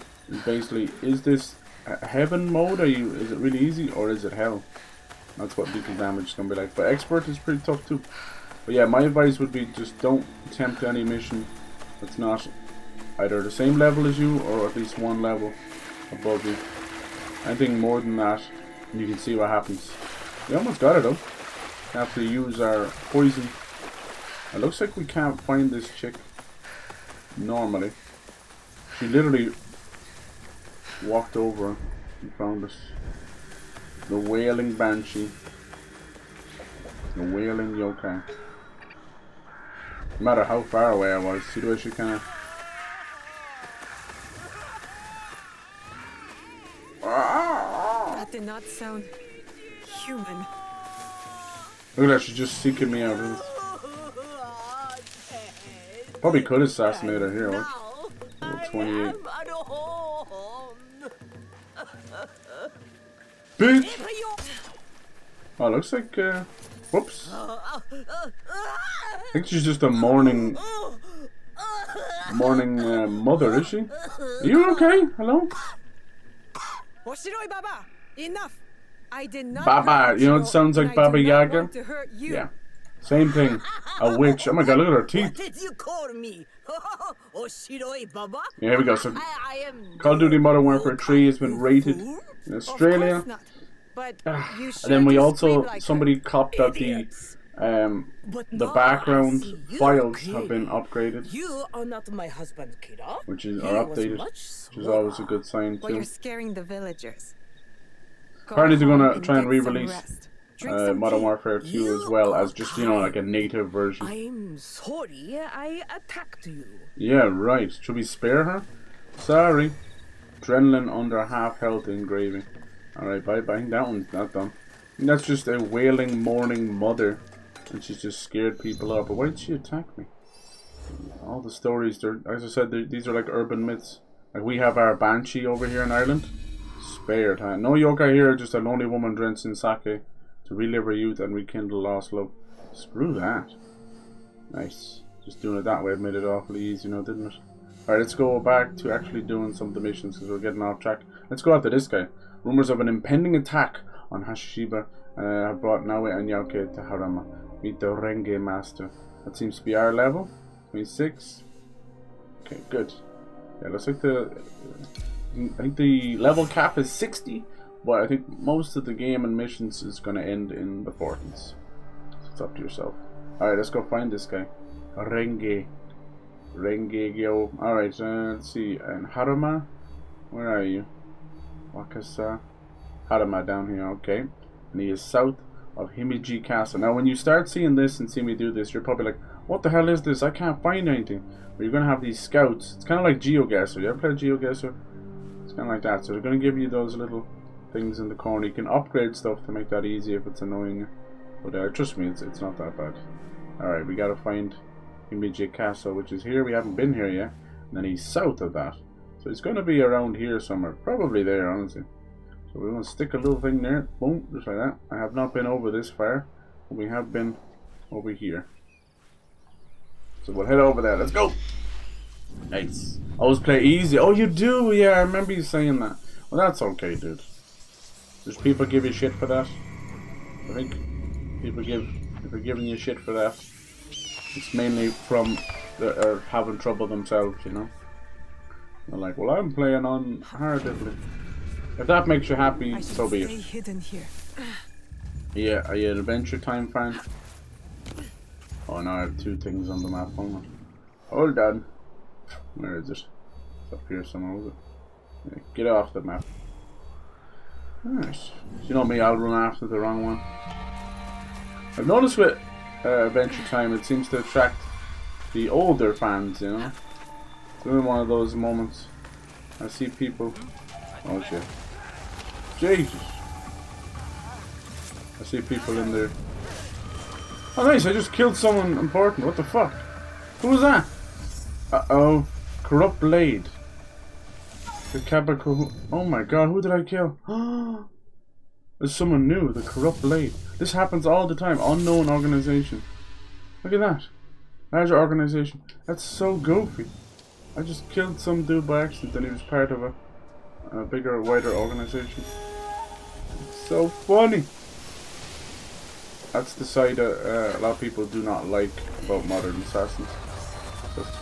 basically, is this Heaven mode? Is it really easy, or is it Hell? That's what lethal damage is going to be like. But expert is pretty tough too. But yeah, my advice would be just don't attempt any mission that's not either the same level as you or at least one level above you. Anything more than that, and you can see what happens. We almost got it though. We have to use our poison. It looks like we can't find this chick normally. She literally walked over and found us. The Wailing Banshee. The Wailing Yokai. No matter how far away I was, see the way she kind of... That did not sound human. Look at that, she's just seeking me out. Probably could assassinate her here, what? 28. Bitch! Oh, looks like, whoops. I think she's just a mourning mother, is she? Are you okay? Hello? Oshiroi Baba, enough. I did not. Baba, you know it sounds like Baba Yaga? Yeah. Same thing. A witch. Oh my god, look at her teeth. What did you call me? Oshiroi Baba? Yeah, here we go. So, I am Call of Duty Modern Warfare 3 has been rated in Australia. Of course not. But you And sure then we do also, scream like somebody copped that the background files have been upgraded, You are not my husband, Kira. which is He are was updated, much which is always a good sign Well, you're too. scaring the villagers. Go Apparently they're home gonna and try and get some re-release rest. Drink some Modern tea. Warfare 2 as well as just, you know, like a native version. I'm sorry I attacked you. Yeah, right. Should we spare her? Sorry. Adrenaline under half health engraving. Alright, bye bye. That one's not done. And that's just a wailing, mourning mother. And she's just scared people up. But why did she attack me? All the stories, as I said, these are like urban myths. Like we have our Banshee over here in Ireland. Spared, huh? No yokai here, just a lonely woman drenched in sake to relive her youth and rekindle lost love. Screw that. Nice. Just doing it that way made it awfully easy, you know, didn't it? Alright, let's go back to actually doing some of the missions because we're getting off track. Let's go after this guy. Rumors of an impending attack on Hashiba have brought Naoe and Yasuke to Harama. Meet the Renge Master. That seems to be our level. 26. Okay, good. Yeah, looks like I think the level cap is 60, but I think most of the game and missions is going to end in the 40s. So it's up to yourself. Alright, let's go find this guy. Renge Gyo. Alright, let's see. And Harama? Where are you? Wakasa. Harama down here, okay. And he is south of Himeji Castle. Now when you start seeing this and see me do this, you're probably like, what the hell is this? I can't find anything. But you're going to have these scouts. It's kind of like GeoGuessr. You ever played GeoGuessr? It's kind of like that. So they're going to give you those little things in the corner. You can upgrade stuff to make that easy if it's annoying you. But trust me, it's not that bad. Alright, we got to find Himeji Castle, which is here. We haven't been here yet. And then he's south of that. So he's going to be around here somewhere. Probably there, honestly. So we're going to stick a little thing there. Boom, just like that. I have not been over this far. But we have been over here. So we'll head over there. Let's go! Nice. Always play easy. Oh, you do? Yeah, I remember you saying that. Well, that's okay, dude. Does people give you shit for that? I think people if they're giving you shit for that, it's mainly from they're having trouble themselves, you know? They're like, well, I'm playing on hard difficulty. If that makes you happy, I should so be stay it. hidden here. Yeah, are you an Adventure Time fan? Oh, now I have two things on the map. Hold on. Where is it? It's up here somewhere, was it? Yeah, get off the map. Nice. You know me, I'll run after the wrong one. I've noticed with Adventure Time, it seems to attract the older fans, you know? It's really one of those moments. I see people. Oh shit. Jesus. I see people in there. Oh nice, I just killed someone important. What the fuck? Who was that? Uh-oh. Corrupt Blade. The Kabako. Oh my god, who did I kill? There's someone new, the Corrupt Blade. This happens all the time. Unknown organization. Look at that. Larger organization. That's so goofy. I just killed some dude by accident and he was part of a bigger, wider organization. It's so funny. That's the side that a lot of people do not like about modern assassins.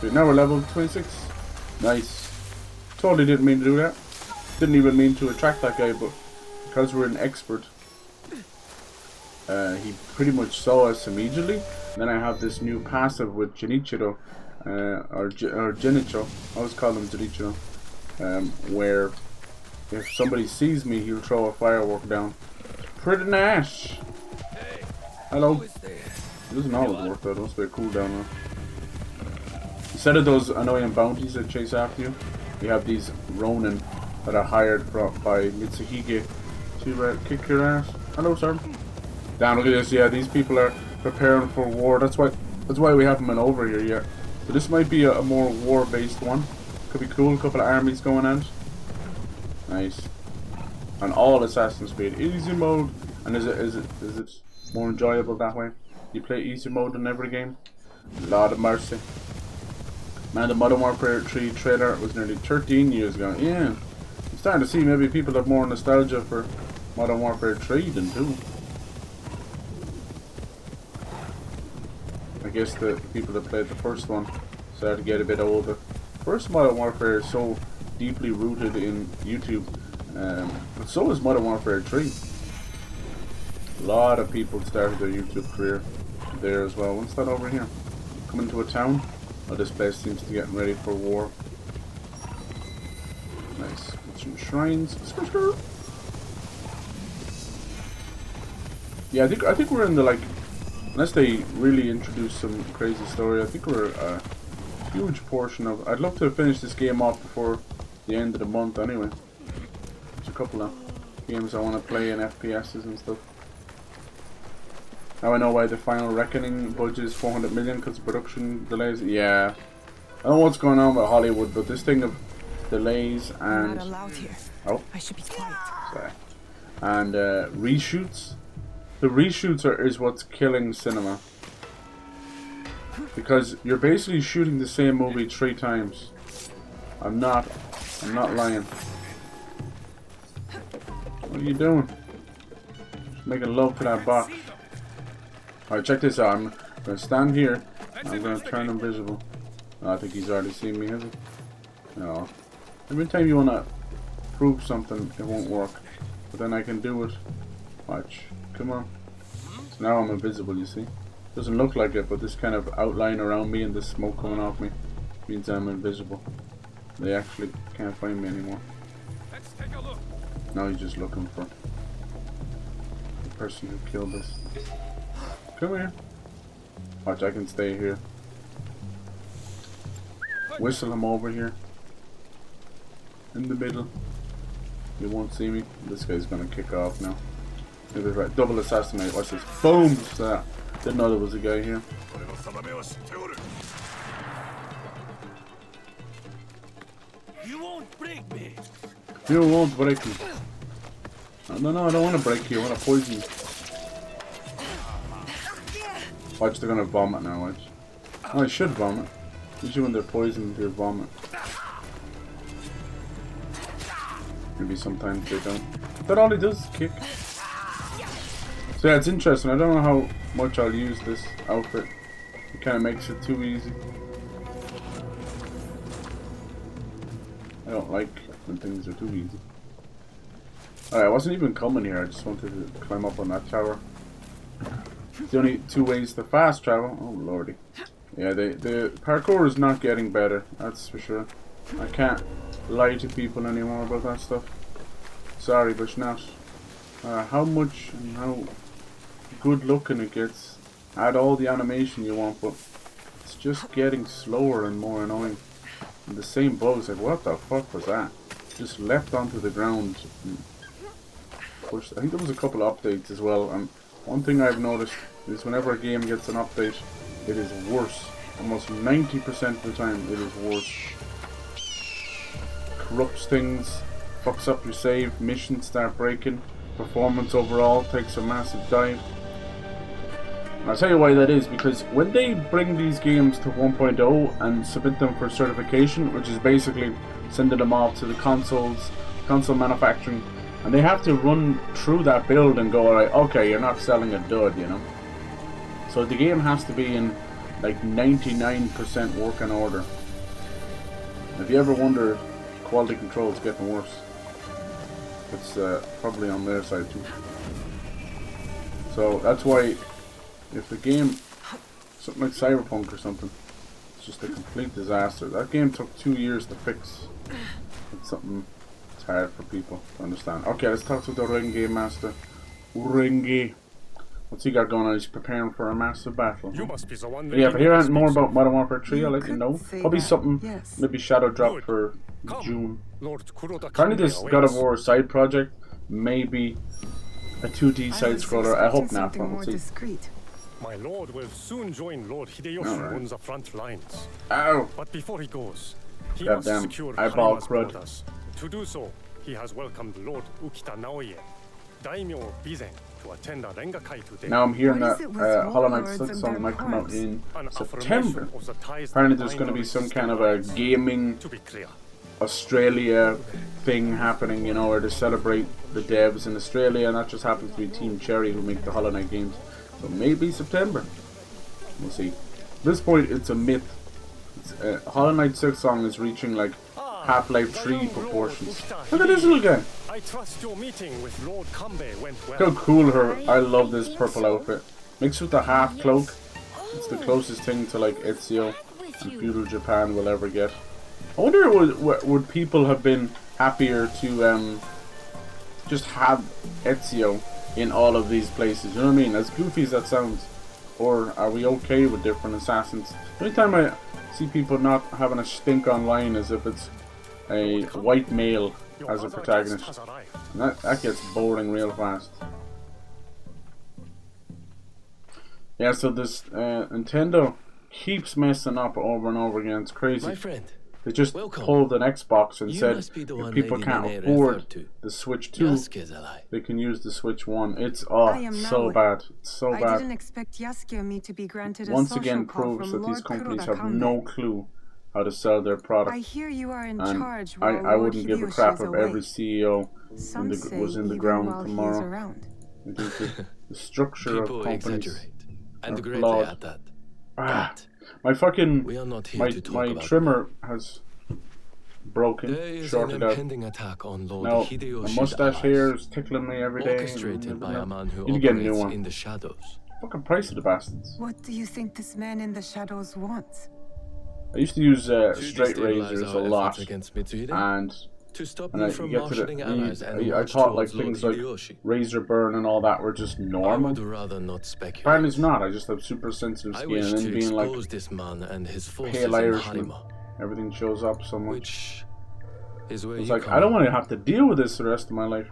So now we're level 26. Nice. Totally didn't mean to do that. Didn't even mean to attract that guy, but because we're an expert, he pretty much saw us immediately. And then I have this new passive with Genichiro, or Genicho. I always call him Genichiro, where if somebody sees me, he'll throw a firework down. Pretty nice. Hello. It doesn't always work though. It must be a cooldown though. Instead of those annoying bounties that chase after you, we have these Ronin that are hired by Mitsuhige to kick your ass. Hello, sir. Damn, look at this. Yeah, these people are preparing for war. That's why we haven't been over here yet. So this might be a more war-based one. Could be cool. A couple of armies going out. Nice. And all Assassin's Creed easy mode. And is it more enjoyable that way? You play easy mode in every game. Lord of mercy. Man, the Modern Warfare 3 trailer was nearly 13 years ago. Yeah. I'm starting to see maybe people have more nostalgia for Modern Warfare 3 than 2. I guess the people that played the first one started to get a bit older. First Modern Warfare is so deeply rooted in YouTube, but so is Modern Warfare 3. A lot of people started their YouTube career there as well. What's that over here? Coming to a town? Oh, this place seems to be getting ready for war. Nice. Get some shrines. Yeah, I think we're in the, like, unless they really introduce some crazy story, I think we're a huge portion of. I'd love to finish this game off before the end of the month anyway. There's a couple of games I want to play in FPSs and stuff. Now I know why the Final Reckoning budget is 400 million because of production delays. Yeah, I don't know what's going on with Hollywood, but this thing of delays and Not allowed here. oh, I should be quiet. sorry, and reshoots. The reshoots is what's killing cinema because you're basically shooting the same movie 3 times. I'm not lying. What are you doing? Just making love to that box. Alright, check this out. I'm gonna stand here and I'm gonna turn invisible. Oh, I think he's already seen me, has he? No. Every time you wanna prove something, it won't work. But then I can do it. Watch. Come on. So now I'm invisible, you see? Doesn't look like it, but this kind of outline around me and the smoke coming off me means I'm invisible. They actually can't find me anymore. Let's take a look. Now he's just looking for the person who killed us. Come here. Watch, I can stay here. Whistle him over here. In the middle. You won't see me. This guy's gonna kick off now. Maybe right. Double assassinate. Watch this. Boom! So, didn't know there was a guy here. You won't break me. You won't break me. No, I don't want to break you. I want to poison you. Watch, they're gonna vomit now, watch. Oh, I should vomit. Usually when they're poisoned, they vomit. Maybe sometimes they don't. That all he does is kick. So yeah, it's interesting. I don't know how much I'll use this outfit. It kind of makes it too easy. I don't like when things are too easy. Alright, I wasn't even coming here. I just wanted to climb up on that tower. The only 2 ways to fast travel. Oh lordy. Yeah, the parkour is not getting better. That's for sure. I can't lie to people anymore about that stuff. Sorry, but it's not. How much and how good looking it gets. Add all the animation you want, but it's just getting slower and more annoying. And the same bugs. Like, what the fuck was that? just leapt onto the ground and pushed. I think there was a couple of updates as well, and one thing I've noticed is whenever a game gets an update, it is worse. Almost 90% of the time, it is worse. Corrupts things, fucks up your save, missions start breaking, performance overall takes a massive dive. And I'll tell you why that is, because when they bring these games to 1.0 and submit them for certification, which is basically sending them off to the console manufacturing, and they have to run through that build and go, alright, okay, you're not selling a dud, you know. So the game has to be in like 99% working order. If you ever wonder if quality control is getting worse, it's probably on their side too. So that's why if the game, something like Cyberpunk or something, it's just a complete disaster. That game took 2 years to fix. It's something that's hard for people to understand. Okay, let's talk to the Renge Master. Renge. What's he got going on? He's preparing for a massive battle. You must be the one. Yeah, but here ain't more about Modern Warfare 3, I'll let you could know. say Probably that, something, yes. maybe Shadow drop Good. for Come. June. Lord Kuroda Apparently this Kande God of awaits. War side project may be a 2D I side was scroller. I hope expecting not, something but more we'll see. discreet. My lord will soon join Lord Hideyoshi Alright. on the front lines. Ow! But before he goes, he Goddamn must secure eyeball Harima's crud. borders. To do so, he has welcomed Lord Ukita Naoe, Daimyo Bizen, to attend a Rengakai today. Now I'm hearing What that is it with Hollow Knight warlords Silk and Song their might come out horns? in An September. affirmation of the ties Apparently that there's going to be bind some our kind of a resistant gaming lines. To be clear, Australia thing happening, you know, where they celebrate the devs in Australia, and that just happens to be Team Cherry who make the Hollow Knight games. So maybe September. We'll see. At this point, it's a myth. Hollow Knight Silk Song is reaching like Half-Life 3 proportions. Look at this little guy. I trust your meeting with Lord Kambe went well. Look how cool her. I love this purple outfit. Mixed with the half cloak. It's the closest thing to like Ezio and feudal Japan will ever get. I wonder would people have been happier to just have Ezio in all of these places, you know what I mean? As goofy as that sounds. Or are we okay with different assassins? The only time I see people not having a stink online is if it's a white male Your as a other guest protagonist. has arrived. And that gets boring real fast. Yeah, so this Nintendo keeps messing up over and over again. It's crazy. My friend, They just welcome. pulled an Xbox and You said must be the if one people Lady can't Naoe afford referred to. the Switch 2, Yasuke's ally. they can use the Switch 1. It's I am so Naoe. bad. It's so I bad. didn't expect Yasuke or me to be granted a Once social again call proves from that these Lord companies Kuroda have Kande. no clue how to sell their I product. hear you are in And charge I while wouldn't Lord give a Hideyoshi crap is if away. every CEO Some say was in the even ground while he is tomorrow. around. I think the structure People of companies exaggerate, and are greatly flawed. at that. Ah, But my fucking we are not here to talk my about trimmer has broken, There is an shorted out. impending attack on Lord Now, my Hideyoshi's mustache allies, hair is tickling me every day. orchestrated by a man who You need to get a new operates one. in the shadows. Fucking price of the bastards. What do you think this man in the shadows wants? I used to use To straight destabilize razors our a lot, efforts against Mitsuhide, and to stop and you you from get to marshalling allies and I march thought like towards Lord things like Hideyoshi. razor burn and all that were just I normal. would rather not speculate. Apparently it's not. I just have super sensitive I skin, wish and to then being like expose this man and his forces pale in Irishman, Harima, everything shows up so much. which is where It's you like come I don't in. want to have to deal with this the rest of my life.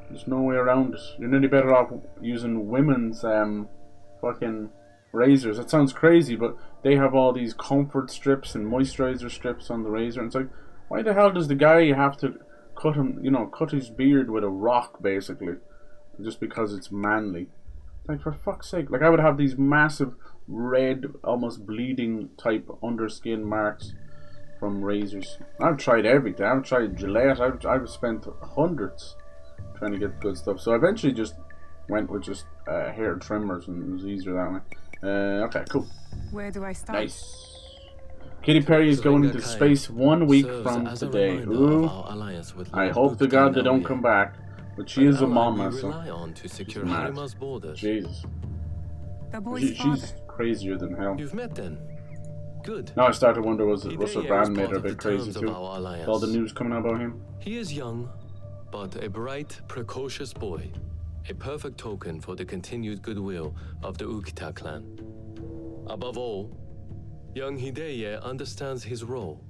There's no way around it. You're nearly better off using women's fucking razors. That sounds crazy, but they have all these comfort strips and moisturizer strips on the razor. And it's like, why the hell does the guy have to cut him? You know, cut his beard with a rock, basically, just because it's manly. Like, for fuck's sake! Like, I would have these massive red, almost bleeding type underskin marks from razors. I've tried everything. I've tried Gillette. I've spent hundreds trying to get good stuff. So I eventually just went with just hair trimmers, and it was easier that way. Okay, cool. Where do I start? Nice. Katy Perry is going into space 1 week serves from as a today. reminder of Ooh. our alliance with I Lord hope to Ukita God they don't Naoe, come back. But she an is a ally mama, we so rely on to secure she's mad. Harima's borders. Jesus. The boy's father. She's crazier than hell. You've met then. Good. Now I start to wonder, was Russell Hideye Brand was made part her a of the bit crazy terms of too? our alliance. All the news coming out about him? He is young, but a bright, precocious boy. A perfect token for the continued goodwill of the Ukita clan. Above all, young Hideye understands his role.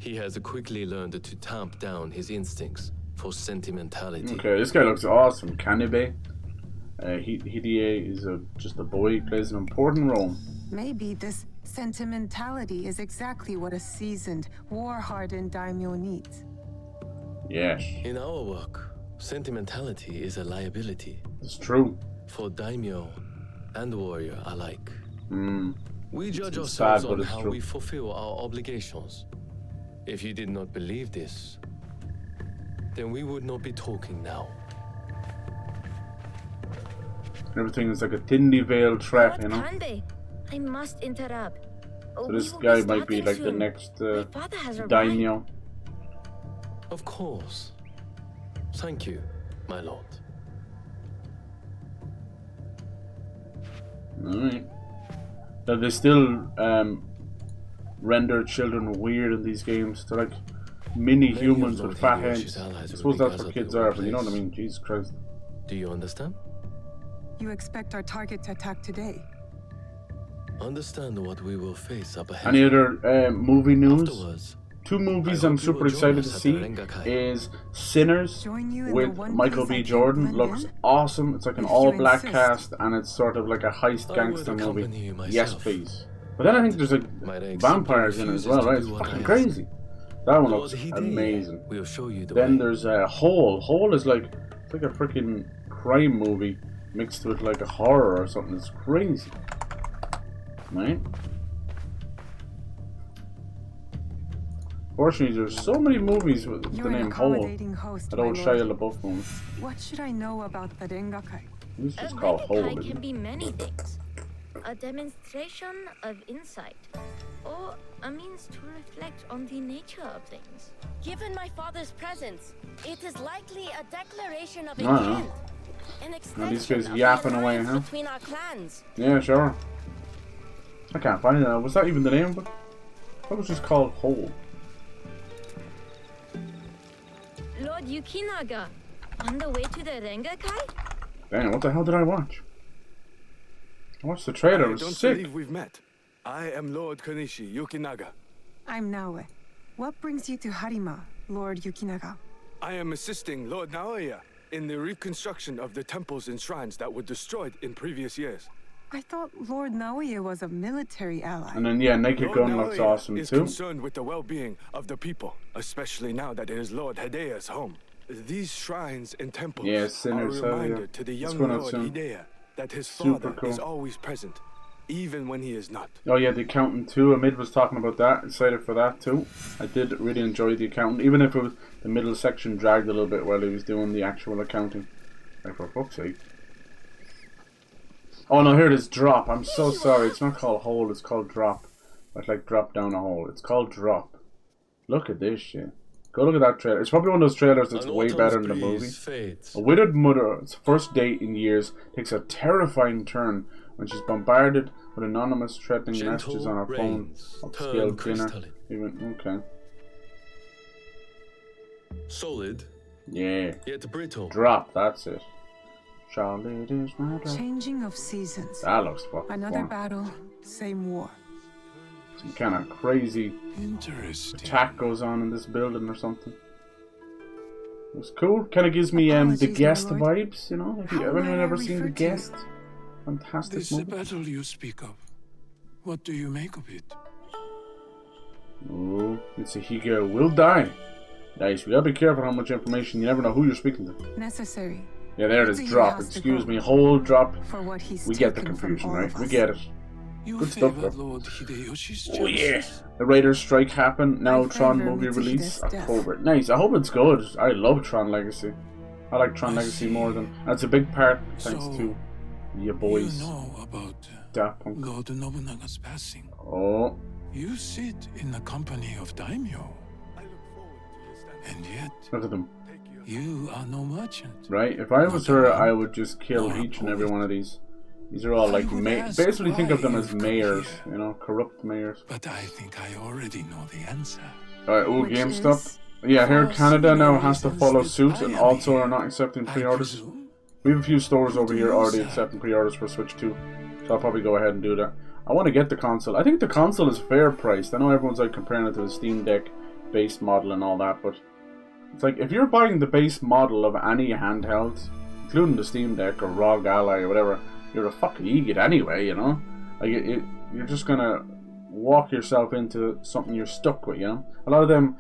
He has quickly learned to tamp down his instincts for sentimentality. Okay, this guy looks awesome. Kanebe. Hidie is just a boy. He plays an important role. Maybe this sentimentality is exactly what a seasoned, war-hardened daimyo needs. Yes. In our work, sentimentality is a liability. It's true. For daimyo and warrior alike. We judge It's ourselves sad, but on it's how true. we fulfill our obligations. If you did not believe this, then we would not be talking now. Everything is like a thinly veiled threat, you know? Kanbei, I must interrupt. So this guy might be like the next father has arrived. daimyo. Of course. Thank you, my lord. Alright. Now they still render children weird in these games. They're like mini Many of humans Lord with fat Hideyoshi's heads. allies I will suppose be that's what gathered kids at are, one but you know what I place. mean? Jesus Christ. Do you understand? You expect our target to attack today? Understand what we will face up ahead. Any other movie news? Afterwards, Two movies I I'm hope you super will join excited to us at see the Rengakai. is Sinners Join you in the with one Michael place I B. can't Jordan. blend Looks in? awesome. It's like an If you all-black insist. cast, and it's sort of like a heist I gangster would movie. accompany you Yes, myself. please. But then I think there's like Might I vampires in it as well, right? It's refuses to do what fucking I crazy. That one Lord looks Hideye amazing. will show you the Then way. there's Hole. Hole is like it's like a freaking crime movie mixed with like a horror or something. It's crazy, right? Fortunately, there's so many movies with You're the an name Hole. accommodating host, That my old lord. Shia LaBeouf movie. What should I know about the Rengakai? This A is called Hole. Rengakai Isn't can it? be many things. A demonstration of insight, or a means to reflect on the nature of things. Given my father's presence, it is likely a declaration of I don't know. intent. An Now these extension guys of the yapping away, alliance huh? between our clans. Yeah, sure. I can't find it now. Was that even the name of it? That was just called Hole. Lord Yukinaga, on the way to the Rengakai? Damn, what the hell did I watch? I watched the trailer. It I was don't sick. believe we've met. I am Lord Kanishi Yukinaga. I'm Naoe. What brings you to Harima, Lord Yukinaga? I am assisting Lord Naoe in the reconstruction of the temples and shrines that were destroyed in previous years. I thought Lord Naoe was a military ally. And then, yeah, Naked Lord Gun looks Naoe awesome is too. concerned with the well-being of the people, especially now that it is Lord Hideya's home. These shrines and temples Yeah, are a Sinners, reminder yeah. to the It's young going out Lord soon. Hidea that his Super father is cool. always present, even when he is not. Oh yeah, The Accountant too. Amid was talking about that. Excited for that too. I did really enjoy The Accountant, even if it was the middle section dragged a little bit while he was doing the actual accounting. Like, for fuck's sake. Oh no, here it is, Drop. I'm so sorry. It's not called Hole, it's called Drop. Like drop down a hole. It's called Drop. Look at this shit. Go look at that trailer. It's probably one of those trailers that's An way autumn's better than the breeze movie. fades. A widowed mother's first date in years takes a terrifying turn when she's bombarded with anonymous threatening Gentle messages on her phone. rains Upscale turn dinner. crystalline. Even okay. Solid, Yeah. yet brittle. Drop. That's it. Charlotte is my love. Changing of seasons. That looks fucking Another fun. battle, same war. Some kind of crazy Interesting. attack goes on in this building or something. It's cool. Kind of gives me the Apologies, my Guest lord. vibes. You know, have you How ever might I ever seen the refer to you? Guest? Fantastic This movie. battle you speak of, what do you make of it? Oh, it's a Higa will die. Nice. We gotta be careful how much information. You never know who you're speaking to. Necessary Yeah, there it is. He Drop. has to Excuse go. me. Hold. Drop. for what he's We get the taken from confusion, all right? of We us. get it. You Good stuff, favored though. Lord Hideyoshi's Oh yeah. choices. The Raiders strike happened. Now I Tron favor movie Mitsuhide's release death. October. Nice. I hope it's good. I love Tron Legacy. I like Tron I Legacy see. more than. That's a big part thanks So, to your boys. You know about Daft Punk. Lord Nobunaga's passing. Oh. You sit in the company of daimyo, I look forward to his stand. and yet Look at them. Take your you are no merchant. Right? If I was her, I would just kill each and every one of these. These are all I like would ask basically think of why them as you've come mayors, here. you know, corrupt mayors. But I think I already know the answer. Alright, ooh, Which GameStop. is Yeah, here for Canada now similar has to reasons follow that suit I and am also here. are not accepting I pre-orders. presume. We have a few stores over Do here you, already sir? accepting pre-orders for Switch 2. So I'll probably go ahead and do that. I want to get the console. I think the console is fair priced. I know everyone's like comparing it to the Steam Deck base model and all that, but it's like if you're buying the base model of any handheld, including the Steam Deck or ROG Ally or whatever, you're a fucking idiot anyway, you know? Like, you're just gonna walk yourself into something you're stuck with, you know? A lot of them,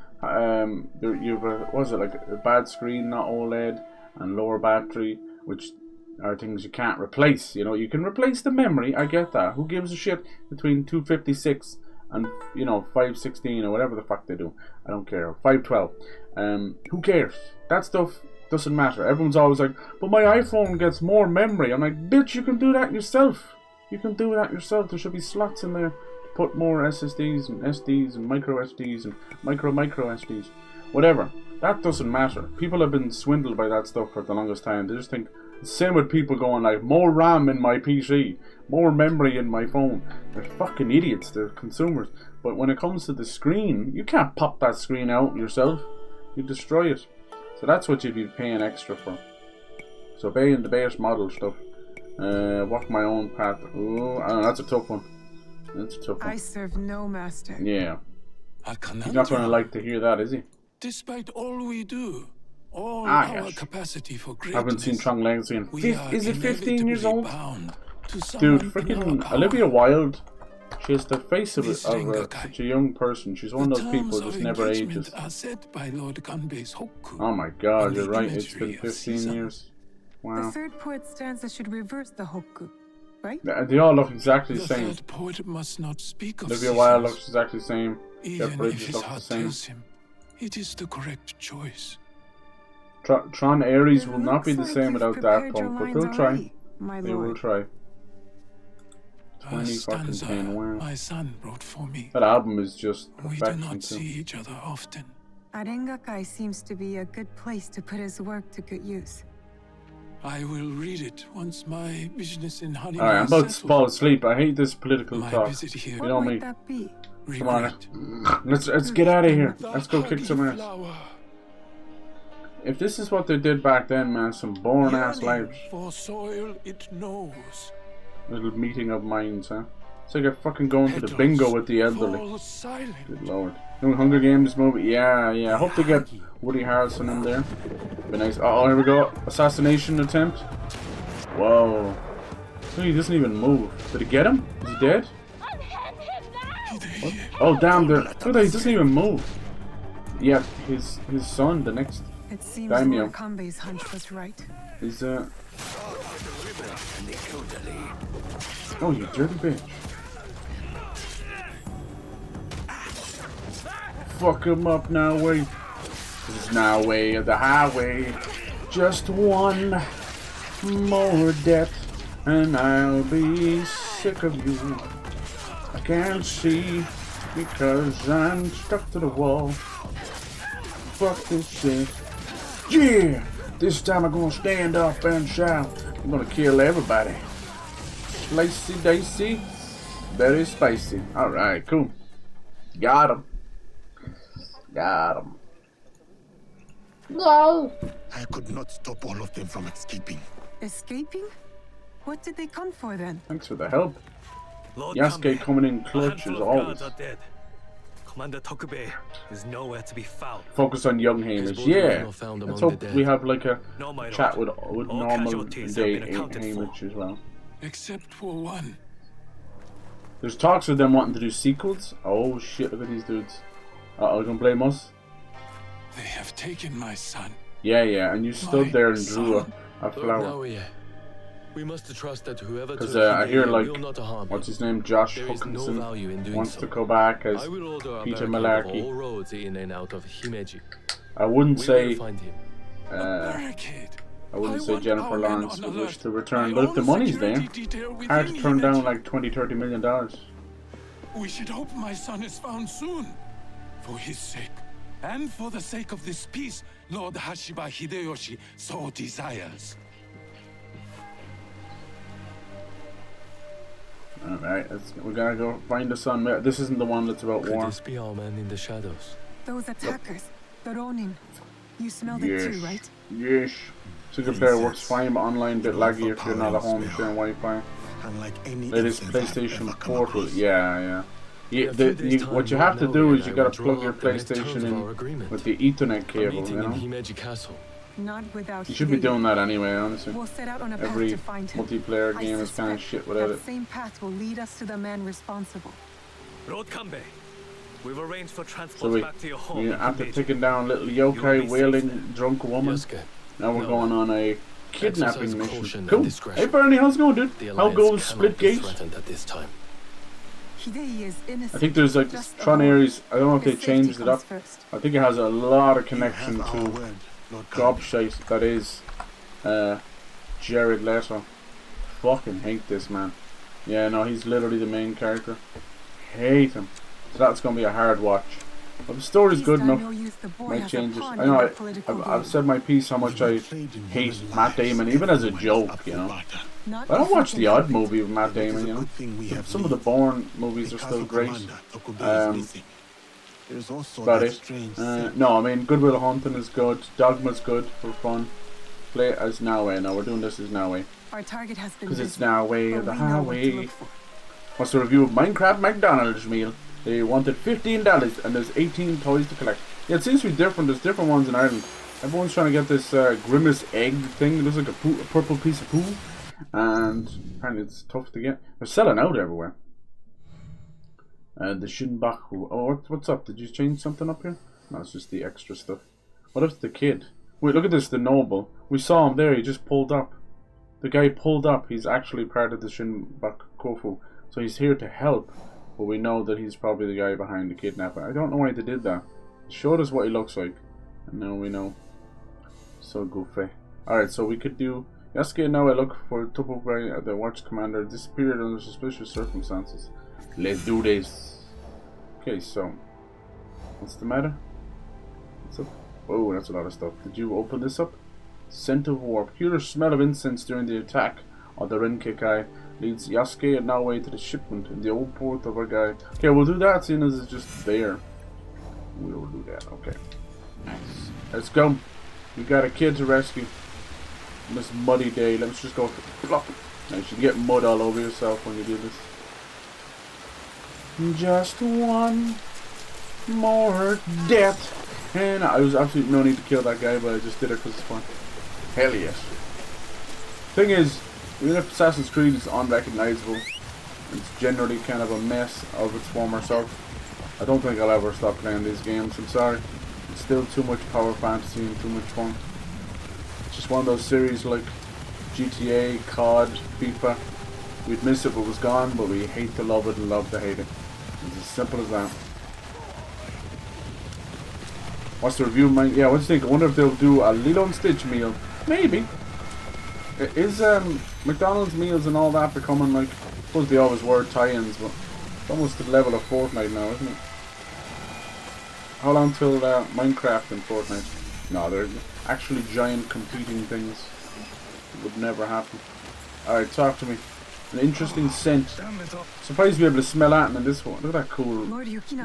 you've what was it, like a bad screen, not OLED, and lower battery, which are things you can't replace, you know? You can replace the memory, I get that. Who gives a shit between 256 and, you know, 516 or whatever the fuck they do? I don't care. 512. Who cares? That stuff doesn't matter. Everyone's always like, but my iPhone gets more memory. I'm like, bitch, you can do that yourself. You can do that yourself. There should be slots in there to put more SSDs and SDs and micro SDs and micro SDs. Whatever. That doesn't matter. People have been swindled by that stuff for the longest time. They just think, same with people going like, more RAM in my PC, more memory in my phone. They're fucking idiots. They're consumers. But when it comes to the screen, you can't pop that screen out yourself. You destroy it. So that's what you'd be paying extra for. So paying the base model stuff. Walk my own path. Ooh, I don't know, that's a tough one. That's a tough one. I serve no master. Yeah. He's not going to like to hear that, is he? Despite all we do, all our yes. capacity for greatness, I haven't seen Tron Legacy in is it 15 years old? Dude, freaking Olivia Wilde. She has the face of such a young person. She's one of those people who just never ages. Oh my god, you're right. It's been 15 years. Wow. The third poet stanza should reverse the hokku, right? They all look exactly the same. Third poet must not speak of Olivia Wilde looks exactly the same. Jeff Bridges looks the same. It is the correct choice. Tron Ares will not be the same without Daft Punk, but they'll try. They will try. 20 fucking 10, wow. My son wrote for me. That album is just perfection. We do not see each other often. Arengakai seems to be a good place to put his work to good use. I will read it once my business in Honey. Alright, I'm about to fall asleep. I hate this political talk. You know me. Come on, let's get out of here. Let's go kick some ass. If this is what they did back then, man, some boring ass lives. For soil it knows. Little meeting of minds, huh? It's like a fucking going to the bingo with the elderly. Good lord. New Hunger Games movie? Yeah. I hope they get Woody Harrelson in there. Be nice. Oh, here we go. Assassination attempt. Whoa. Oh, he doesn't even move. Did he get him? Is he dead? What? Oh, damn. Look at that. He doesn't even move. Yeah, his son, the next it seems daimyo. Kambe's hunch was right. Is oh, you dirty bitch. Fuck him up, Naoe. This is Naoe of the highway. Just one more death, and I'll be sick of you. I can't see because I'm stuck to the wall. Fuck this shit. Yeah! This time I'm gonna stand up and shout. I'm gonna kill everybody. Slicey dicey. Very spicy. Alright, cool. Got him. No! I could not stop all of them from escaping. Escaping? What did they come for then? Thanks for the help. Yasuke coming in clutch as always. Commander Tokube is nowhere to be found. Focus on young Hamish. Yeah. Let's hope we have like a chat with normal day Hamish as well. Except for one. There's talks of them wanting to do sequels. Oh shit, look at these dudes. Uh-oh, gonna blame us? They have taken my son. Yeah, and you stood there and drew a flower. We must trust that whoever because I hear like, what's his name, Josh Hutchinson wants to go back as Peter Malarkey. I wouldn't say Jennifer Lawrence would wish to return, but if the money's there, hard to turn down like $20-30 million. We should hope my son is found soon, for his sake, and for the sake of this peace Lord Hashiba Hideyoshi so desires. Alright, we gotta go find the sun. This isn't the one that's about war. Could this be our man in the shadows? Those attackers, the Ronin. You smelled it too, right? Yes. Single player works fine, but online a bit laggy if you're not at home sharing Wi-Fi. Latest PlayStation Portal. Yeah. What you have to do is you gotta plug your PlayStation in with the Ethernet cable, you know? Himeji Castle. Not without You should be Hideo. doing that anyway, honestly. We'll set out on a path Every to find him. multiplayer I game is kind of suspect shit without that it. same path will lead us to the man responsible. Lord Kanbei, we've arranged for So transport back to your home. we after taking down little yokai wailing drunk woman, Yasuke. now we're going on a kidnapping Exercise caution mission. and Cool. discretion. Hey Bernie, how's it going, dude? The How alliance goes cannot Split be Gate? threatened at this time. Hideo is innocent. I think there's like Just Tron a Ares. I don't know if they His safety changed it up. comes first. I think it has a lot of You connection have our to word, Lord job Kanbei. shite that is Jared Leto. Fucking hate this man. Yeah, no, he's literally the main character. Hate him. So that's gonna be a hard watch. But the story's These good enough. daimyo use the boy Might as a change it. pawn I in know their political I've game. said my piece how much I hate Matt Damon, even as a joke, you know. Not I don't if we watch can the help odd it. movie with Matt Damon, you know. Some of the Bourne movies are still great. About it. No, I mean, Good Will Hunting is good. Dogma's good for fun. Play it as Naoe. No, we're doing this as Naoe. Our target has been Because it's busy, Naoe but of the we know what to highway. look for. What's the review of Minecraft McDonald's meal? They wanted $15 and there's 18 toys to collect. Yeah, it seems to be different. There's different ones in Ireland. Everyone's trying to get this Grimace egg thing. It looks like a purple piece of poo. And apparently it's tough to get. They're selling out everywhere. The Shinbaku. Oh, what's up? Did you change something up here? No, it's just the extra stuff. What if the kid? Wait, look at this, the noble. We saw him there, he just pulled up. The guy pulled up. He's actually part of the Shinbaku. So he's here to help. But we know that he's probably the guy behind the kidnapping. I don't know why they did that. They showed us what he looks like. And now we know. So goofy. Alright, so we could do Yasuke and Naoe look for Topograi, the watch commander, disappeared under suspicious circumstances. Let's do this. Okay, so what's the matter? What's up? Oh, that's a lot of stuff. Did you open this up? Scent of war. Peculiar smell of incense during the attack of the Renkekai leads Yasuke and Naoe to the shipment in the old port of our guy. Okay, we'll do that seeing as it's just there. We'll do that. Okay. Nice. Let's go. We got a kid to rescue. On this muddy day. Let's just go plop. Now you should get mud all over yourself when you do this. Just one more death. And I was absolutely no need to kill that guy, but I just did it because it's fun. Hell yes. Thing is, even if Assassin's Creed is unrecognizable, it's generally kind of a mess of its former self. I don't think I'll ever stop playing these games. I'm sorry. It's still too much power fantasy and too much fun. It's just one of those series like GTA, COD, FIFA. We'd miss it if it was gone, but we hate to love it and love to hate it. It's as simple as that. What's the review, Mike? Yeah, what do you think? I wonder if they'll do a Lilo and Stitch meal. Maybe. Is McDonald's meals and all that becoming like, I suppose they always were tie-ins, but it's almost to the level of Fortnite now, isn't it? How long till Minecraft and Fortnite? No, they're actually giant competing things. It would never happen. Alright, talk to me. An interesting scent. Surprised to be able to smell that in this one. Look at that cool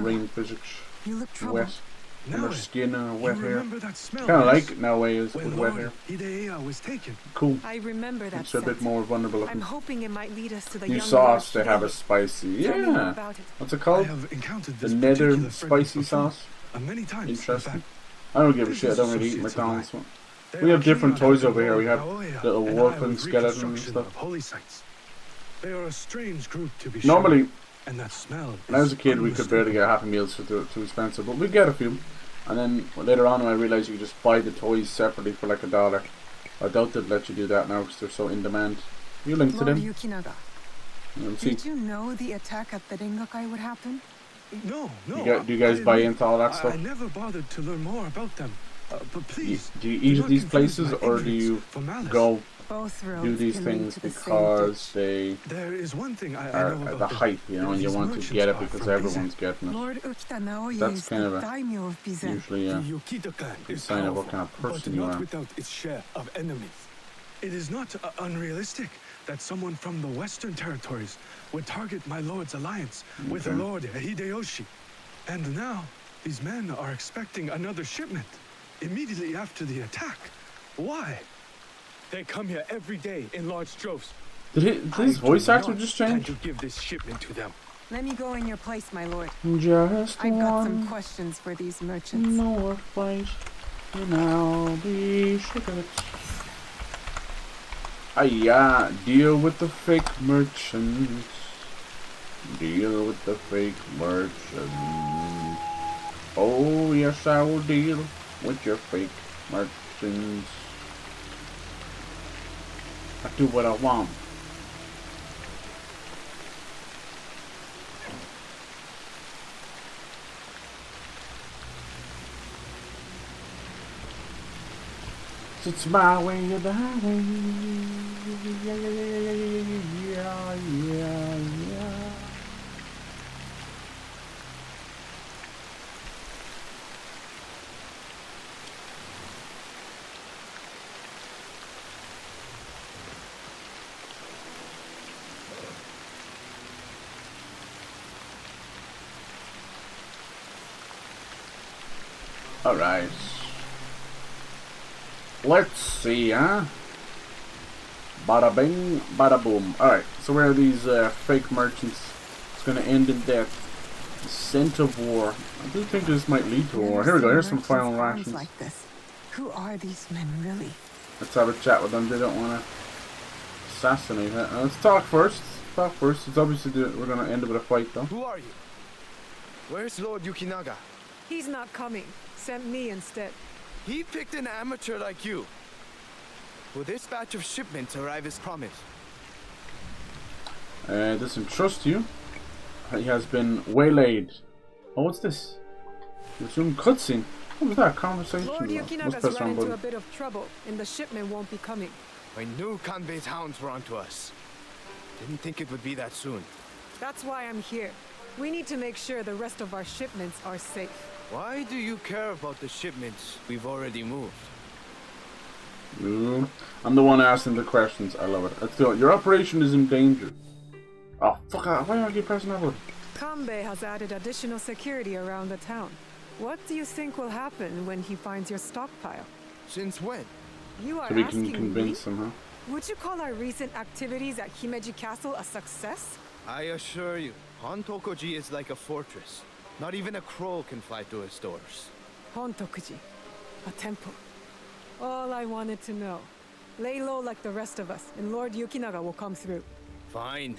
rain physics. You look troubled. Wet. And her skin and wet hair. Remember that smell? Kind of like Naoe is with when wet Lord hair. Hideo was taken. Cool. I remember that It's a bit scent. more vulnerable I'm looking. hoping it might lead us to the New young sauce, Lord they have a Hideo. spicy. Tell me more Yeah. about it. What's it I called? have encountered The this nether particular fragrance spicy before, sauce. many times. in Interesting. fact. I don't give a This shit. I is don't really eat associates of McDonald's. mine. They We are have different keen on toys over here. We have Naoe little and I wolfen with skeleton and reconstruction stuff. of holy sites. They are a strange group to be Normally, sure, and that smell when I was a is kid, we could barely get Happy Meals for too expensive, but we get a few. And then later on, I realized you could just buy the toys separately for like $1. I doubt they'd let you do that now because they're so in demand. You link to Lord them. Yukinaga, And see. did you know the attack at the Rengakai would happen? No. Do you guys buy into all that I stuff? never bothered to learn more about them. But please, Do you eat at not these confuse places, my or do ignorance you for malice. go Both roads do these can lead things to the same because ditch. they There is one thing I are know about the them. hype, you know, and you These want to merchants get it are because from everyone's getting it? Lord Ukita Naoe That's is kind of the a daimyo of Bizen. usually The a Yukita clan is sign of what powerful, kind of person but you not are. without its share of enemies. It is not unrealistic that someone from the Western territories would target my lord's alliance with Okay. Lord Hideyoshi. And now, these men are expecting another shipment immediately after the attack. Why? They come here every day in large droves. Did his voice actor just change? To give this shipment to them. Let me go in your place, my lord. Just I've got some one questions for these merchants. more fight, and I'll be sugar. Yeah, deal with the fake merchants. Deal with the fake merchants. Oh yes, I will deal with your fake merchants. I do what I want. It's my way or the highway. Yeah. All right. Let's see, huh? Bada bing, bada boom. Alright, so where are these fake merchants? It's gonna end in death. The scent of war. I do think this might lead to war. Here we go, here's some final rations. Like this. Who are these men really? Let's have a chat with them. They don't want to assassinate her. Let's talk first. It's obviously we're gonna end up with a fight though. Who are you? Where's Lord Yukinaga? He's not coming. Sent me instead. He picked an amateur like you. Will this batch of shipments arrive as promised? Doesn't trust you. He has been waylaid. Oh, what's this? Resume cutscene. What was that conversation? Lord Yukinaga's run into a bit of trouble, and the shipment won't be coming. I knew Kanbei's hounds were onto us. Didn't think it would be that soon. That's why I'm here. We need to make sure the rest of our shipments are safe. Why do you care about the shipments we've already moved? I'm the one asking the questions. I love it. Let's do it. Your operation is in danger. Oh, fuck. Why are you pressing that button? Kanbei has added additional security around the town. What do you think will happen when he finds your stockpile? Since when? You are so we asking can convince me? him, huh? Would you call our recent activities at Himeji Castle a success? I assure you, Hontokoji is like a fortress. Not even a crow can fly through its doors. Hontokuji, a temple. All I wanted to know. Lay low like the rest of us, and Lord Yukinaga will come through. Fine.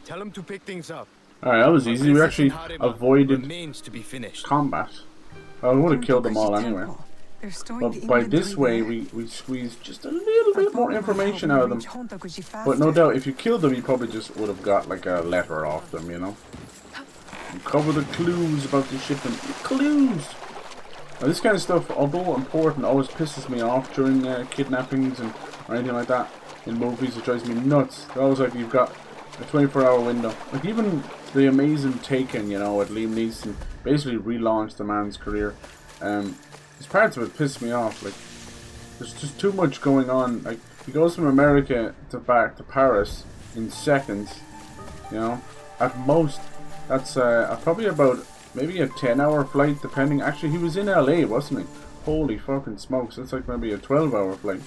Tell him to pick things up. Alright, that was easy. We actually avoided remains to be finished. combat. I would have killed them all anyway. But by this way, we squeezed just a little bit more information out of them. But no doubt, if you killed them, you probably just would have got like a letter off them, you know? Cover the clues about the shipment. Clues! Now, this kind of stuff, although important, always pisses me off during kidnappings and or anything like that in movies. It drives me nuts. They're always like you've got a 24-hour window. Like even the amazing Taken, you know, with Liam Neeson, basically relaunched the man's career. There's parts of it piss me off. Like there's just too much going on. Like he goes from America to back to Paris in seconds. You know, at most. That's probably about maybe a 10-hour flight, depending. Actually, he was in LA, wasn't he? Holy fucking smokes! That's like maybe a 12-hour flight.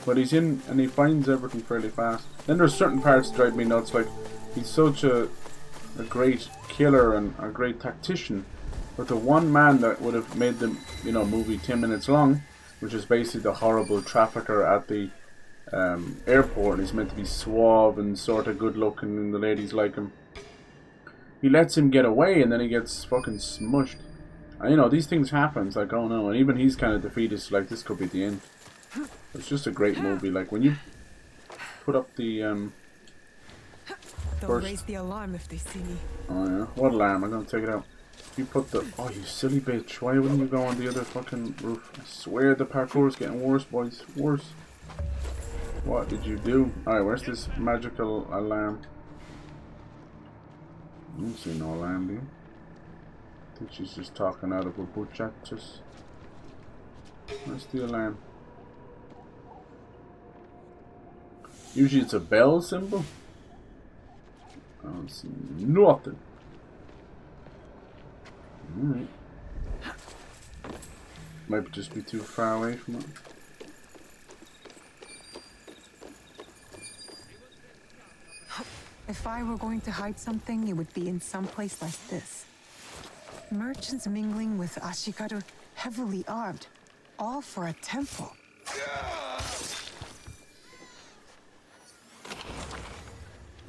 But he's in, and he finds everything fairly fast. Then there's certain parts that drive me nuts. Like he's such a great killer and a great tactician, but the one man that would have made the movie 10 minutes long, which is basically the horrible trafficker at the airport. He's meant to be suave and sort of good looking, and the ladies like him. He lets him get away, and then he gets fucking smushed. And, you know, these things happen. It's like, oh no. And even he's kind of defeated. Like, this could be the end. It's just a great movie. Like, when you put up the They'll raise the alarm if they see me. Oh yeah, what alarm? I'm gonna take it out. You put the... Oh, you silly bitch. Why wouldn't you go on the other fucking roof? I swear the parkour is getting worse, boys. Worse. What did you do? Alright, where's this magical alarm? I don't see no alarm, do you? I think she's just talking out of her butt chatches. Where's the alarm? Usually it's a bell symbol. I don't see nothing. Alright. Might just be too far away from it. If I were going to hide something, it would be in some place like this. Merchants mingling with Ashikaru, heavily armed, all for a temple.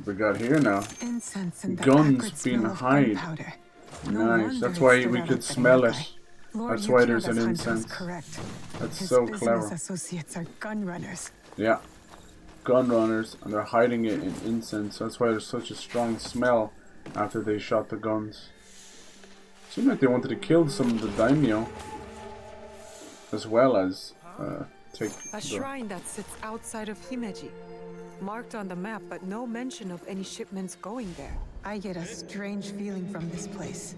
We got here now. Incense and the Guns being hide. Nice. That's why we could smell it. That's why there's an incense. That's so clever. His associates are gun runners. Yeah. Gun runners, and they're hiding it in incense. That's why there's such a strong smell after they shot the guns. Seemed like they wanted to kill some of the daimyo as well as take a shrine that sits outside of Himeji. Marked on the map, but no mention of any shipments going there. I get a strange feeling from this place.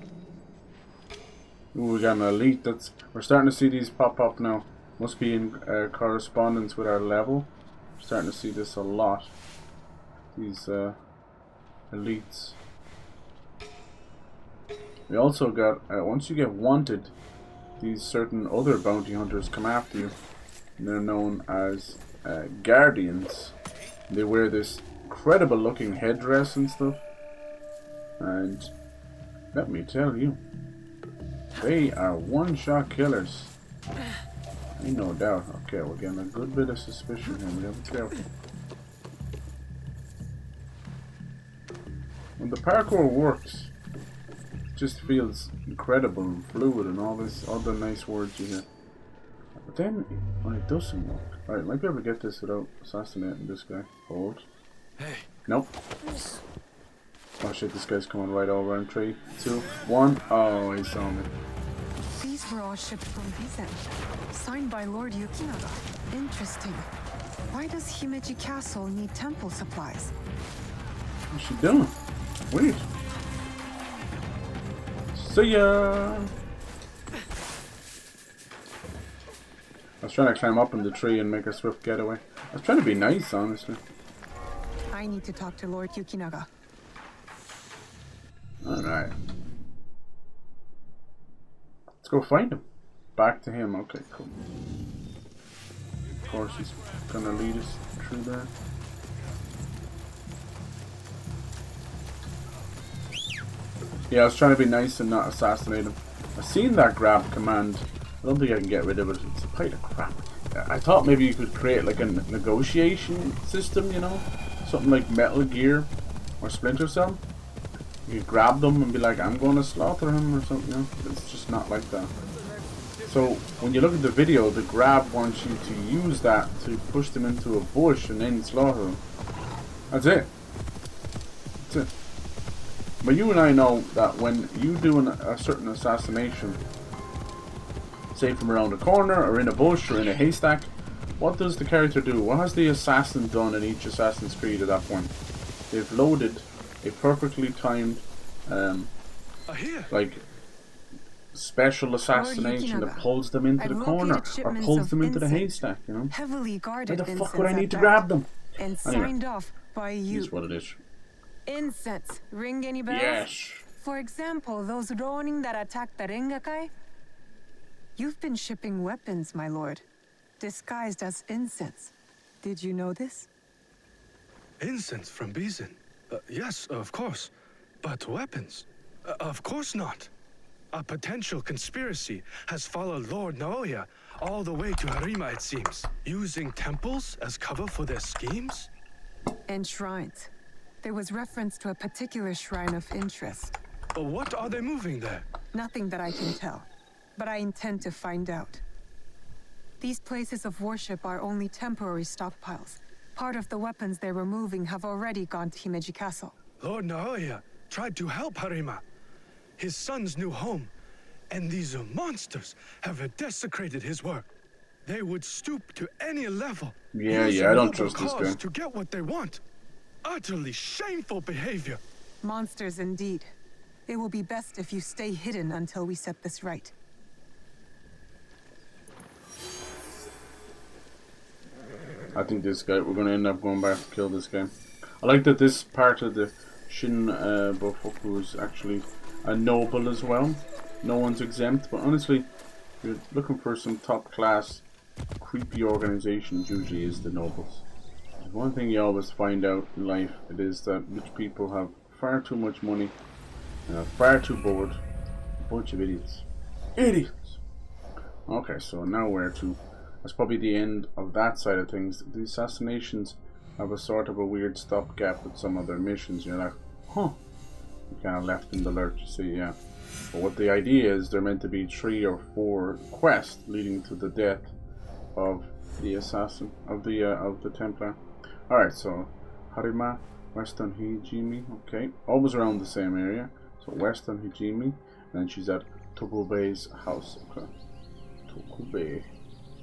Ooh, we got an elite. We're starting to see these pop up now. Must be in correspondence with our level. We're starting to see this a lot. These elites. We also got, once you get wanted, these certain other bounty hunters come after you. And they're known as guardians. They wear this incredible looking headdress and stuff. And let me tell you, they are one-shot killers. Ain't no doubt. Okay, we're getting a good bit of suspicion here. We have to be careful. When the parkour works, it just feels incredible and fluid and all the nice words you hear. But then when it doesn't work, alright, might be able to get this without assassinating this guy. Hold. Hey. Nope. Oh shit, this guy's coming right over in 3, 2, 1. Oh, he saw me. These were all shipped from Bizen, signed by Lord Yukinaga. Interesting. Why does Himeji Castle need temple supplies? What's she doing? Weird. See ya! I was trying to climb up in the tree and make a swift getaway. I was trying to be nice, honestly. I need to talk to Lord Yukinaga. Alright. Let's go find him. Back to him. Okay, cool. Of course, he's gonna lead us through there. Yeah, I was trying to be nice and not assassinate him. I've seen that grab command. I don't think I can get rid of it. It's a pile of crap. I thought maybe you could create like a negotiation system, you know? Something like Metal Gear or Splinter Cell. You could grab them and be like, I'm going to slaughter him or something, you know? It's just not like that. So, when you look at the video, the grab wants you to use that to push them into a bush and then slaughter them. That's it. That's it. But you and I know that when you do a certain assassination, say from around a corner or in a bush or in a haystack, what does the character do? What has the assassin done in each Assassin's Creed at that point? They've loaded a perfectly timed like special assassination that pulls them into the corner or pulls them into the haystack, you know? Heavily guarded. Why the fuck would I need to grab them? And Anyway, signed off by you. here's what it is. Incense. Ring any bells? Yes. For example, those Ronin that attacked the Rengakai? You've been shipping weapons, my lord. Disguised as incense. Did you know this? Incense from Bizen? Yes, of course. But weapons? Of course not. A potential conspiracy has followed Lord Naoe all the way to Harima, it seems. Using temples as cover for their schemes? And shrines. There was reference to a particular shrine of interest. What are they moving there? Nothing that I can tell. But I intend to find out. These places of worship are only temporary stockpiles. Part of the weapons they're removing have already gone to Himeji Castle. Lord Naoe tried to help Harima, his son's new home, and these monsters have desecrated his work. They would stoop to any level. Yeah, I don't trust this guy. To get what they want. Utterly shameful behavior. Monsters indeed. It will be best if you stay hidden until we set this right. I think this guy, we're going to end up going back to kill this guy. I like that this part of the Shin Bofuku is actually a noble as well. No one's exempt, but honestly, if you're looking for some top class creepy organizations, usually is the nobles. one thing you always find out in life, it is that rich people have far too much money and are far too bored. A bunch of idiots. Idiots! Okay, so now where to? That's probably the end of that side of things. The assassinations have a sort of a weird stopgap with some of their missions. You're like, huh. You kind of left in the lurch, you see, yeah. But what the idea is, they're meant to be 3 or 4 quests leading to the death of the assassin, of the Templar. Alright, so Harima, Western Hijimi, okay. Always around the same area. So Western Hijimi, and then she's at Tokube's house. Okay.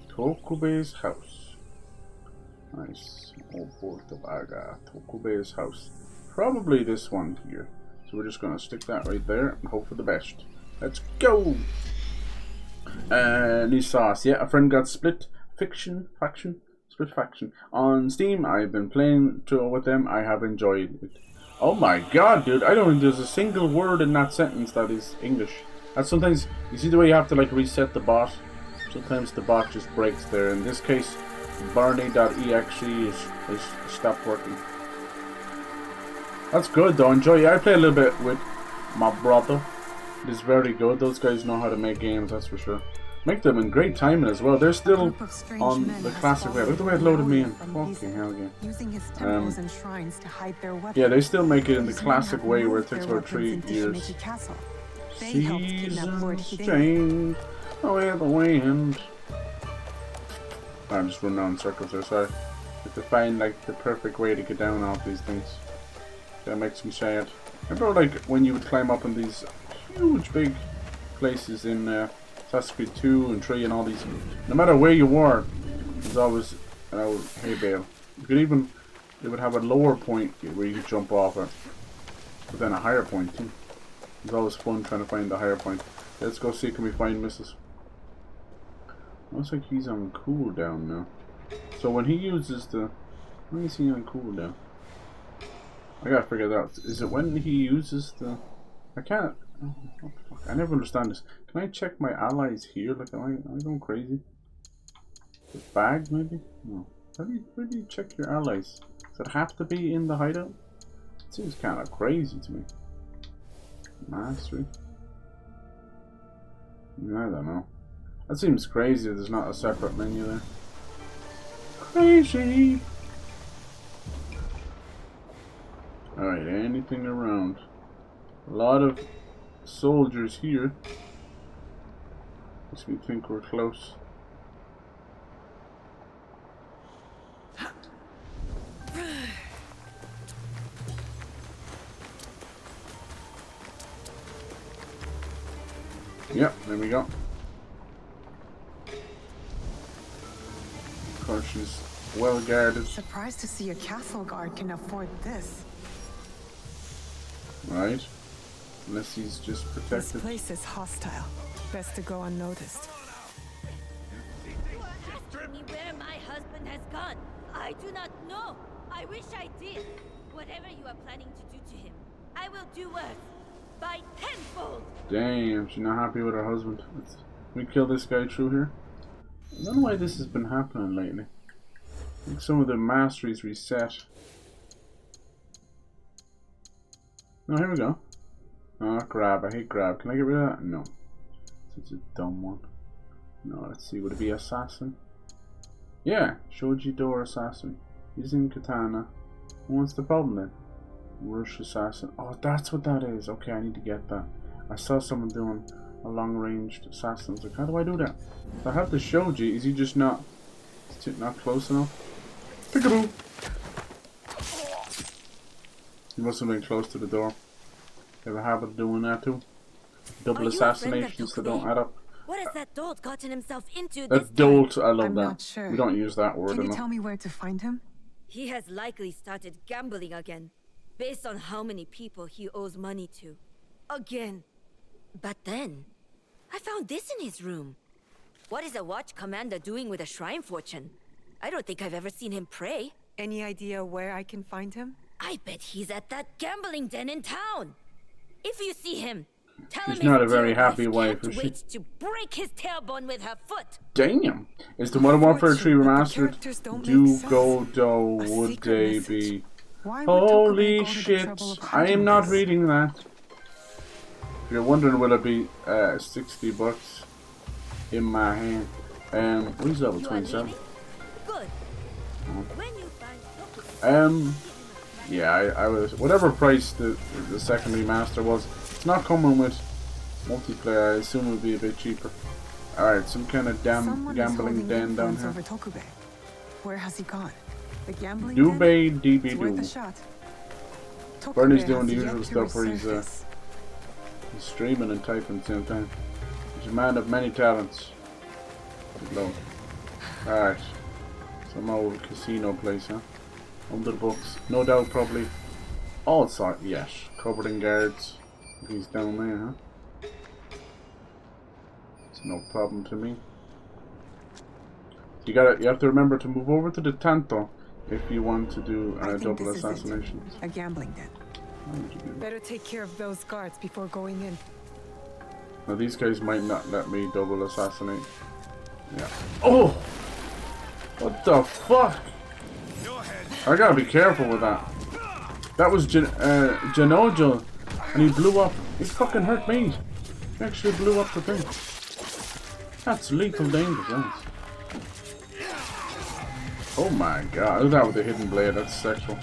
Tokube's house. Nice. Oh, Portabaga. Tokube's house. Probably this one here. So we're just gonna stick that right there and hope for the best. Let's go! New sauce. Yeah, a friend got split faction on Steam. I've been playing with them. I have enjoyed it. Oh my god, dude! I don't think there's a single word in that sentence that is English. And sometimes you see the way you have to like reset the bot. Sometimes the bot just breaks there. In this case, Barney.exe is stopped working. That's good though. Enjoy it. I play a little bit with my brother. It is very good. Those guys know how to make games, that's for sure. Make them in great timing as well. They're still on the classic way. Look at the way it loaded me in. Fucking hell again. Using his temples and shrines to hide their weapons. Yeah, they still make it in the classic way where it takes about 3 years. Seasons change away the wind. I'm just running around in circles there, sorry. I have to find like the perfect way to get down off these things. That makes me sad. Remember like when you would climb up in these huge big places in Assassin's Creed 2 and 3 and all these, no matter where you were, there's always an old hay bale. You could even, they would have a lower point where you could jump off it, but then a higher point too. It's always fun trying to find the higher point. Let's go see, can we find Mrs. Looks like he's on cooldown now. So when he uses the, when is he on cooldown? I gotta figure that out. Is it when he uses the, I can't, oh, fuck, I never understand this. Can I check my allies here? Like, am I going crazy? The bag, maybe? No. Where do you check your allies? Does it have to be in the hideout? It seems kind of crazy to me. Mastery? I don't know. That seems crazy if there's not a separate menu there. Crazy! Alright, anything around? A lot of soldiers here. Makes me think we're close. Yep, there we go. Of course, she's well guarded. Surprised to see a castle guard can afford this. Right. Unless he's just protected. This place is hostile. Best to go unnoticed. You are asking me where my husband has gone. I do not know. I wish I did. Whatever you are planning to do to him, I will do worse. By tenfold. Damn, she's not happy with her husband. Can we kill this guy through here? I don't know why this has been happening lately. I think some of the masteries reset. No, here we go. Oh, grab. I hate grab. Can I get rid of that? No. Such a dumb one. No, let's see. Would it be assassin? Yeah. Shoji door assassin. Using katana. What's the problem then? Rush assassin. Oh, that's what that is. Okay, I need to get that. I saw someone doing a long-ranged assassin. Like, how do I do that? If I have the Shoji, is he just not close enough? Peekaboo! He must have been close to the door. They have a habit of doing that too. Double assassinations that don't add up. What has that dolt gotten himself into? That dolt, I love I'm that. not sure. We don't use that word Can you enough. tell me where to find him? He has likely started gambling again, based on how many people he owes money to. Again. But then, I found this in his room. What is a watch commander doing with a shrine fortune? I don't think I've ever seen him pray. Any idea where I can find him? I bet he's at that gambling den in town. If you see him, Tell She's him not a his very dear happy wife, can't is she? wait to break his tailbone with her foot. Damn! Is the Modern Warfare 3 remastered? characters don't Do make sense. go do A would secret they message. be? Why would Tokugawa Holy go to the shit! trouble of I am hunting not this? reading that. If you're wondering, will it be $60 in my hand? Who's level You are 27? leaving? Good. When you find Yeah, I was whatever price the second remaster was. It's not coming with multiplayer. I assume it would be a bit cheaper. All right, some kind of Someone is gambling holding den down influence here. over Tokube. Where has he gone? The gambling Dube den? DB It's worth a Doo. shot. Bernie's Tokube doing has the yet usual to stuff where he's resurface. streaming and typing at the same time. He's a man of many talents. Good lord. Alright. Some old casino place, huh? Under the books. No doubt, probably. All sort, yes. Covered in guards. He's down there, huh? It's no problem to me. You have to remember to move over to the Tanto if you want to do I think double this is it. assassinations. A gambling den. Better take care of those guards before going in. Now these guys might not let me double assassinate. Yeah. Oh! What the fuck? I gotta be careful with that. That was Janojo, and he blew up. He fucking hurt me. He actually blew up the thing. That's lethal danger, guys. Oh my god, look at that with the hidden blade, that's sexual.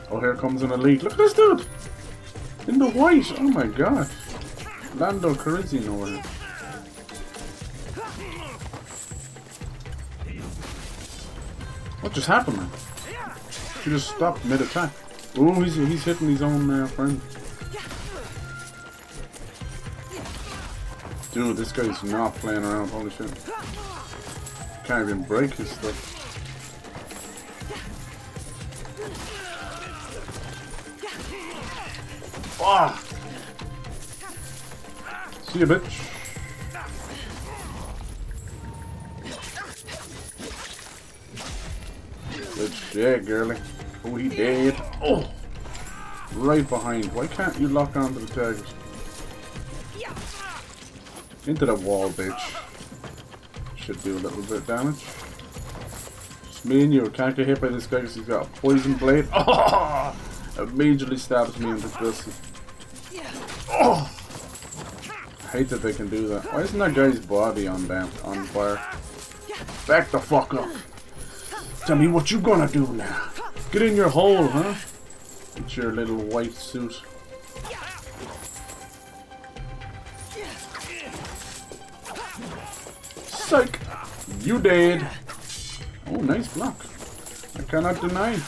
Oh, here comes an elite. Look at this dude! In the white, oh my god. Lando Calrissian over here. What just happened, man? He just stopped mid-attack. Oh, he's hitting his own friend. Dude, this guy's not playing around, holy shit. Can't even break his stuff. Oh! See ya, bitch. Good shit, girly. Oh, he dead. Oh! Right behind. Why can't you lock onto the target? Into the wall, bitch. Should do a little bit of damage. Just me and you can't get hit by this guy because he's got a poison blade. Oh! Immediately stabs me in the pussy. Oh! I hate that they can do that. Why isn't that guy's body on fire? Back the fuck up. Tell me what you gonna do now. Get in your hole, huh? Get your little white suit. Psych! You dead. Oh, nice block. I cannot deny.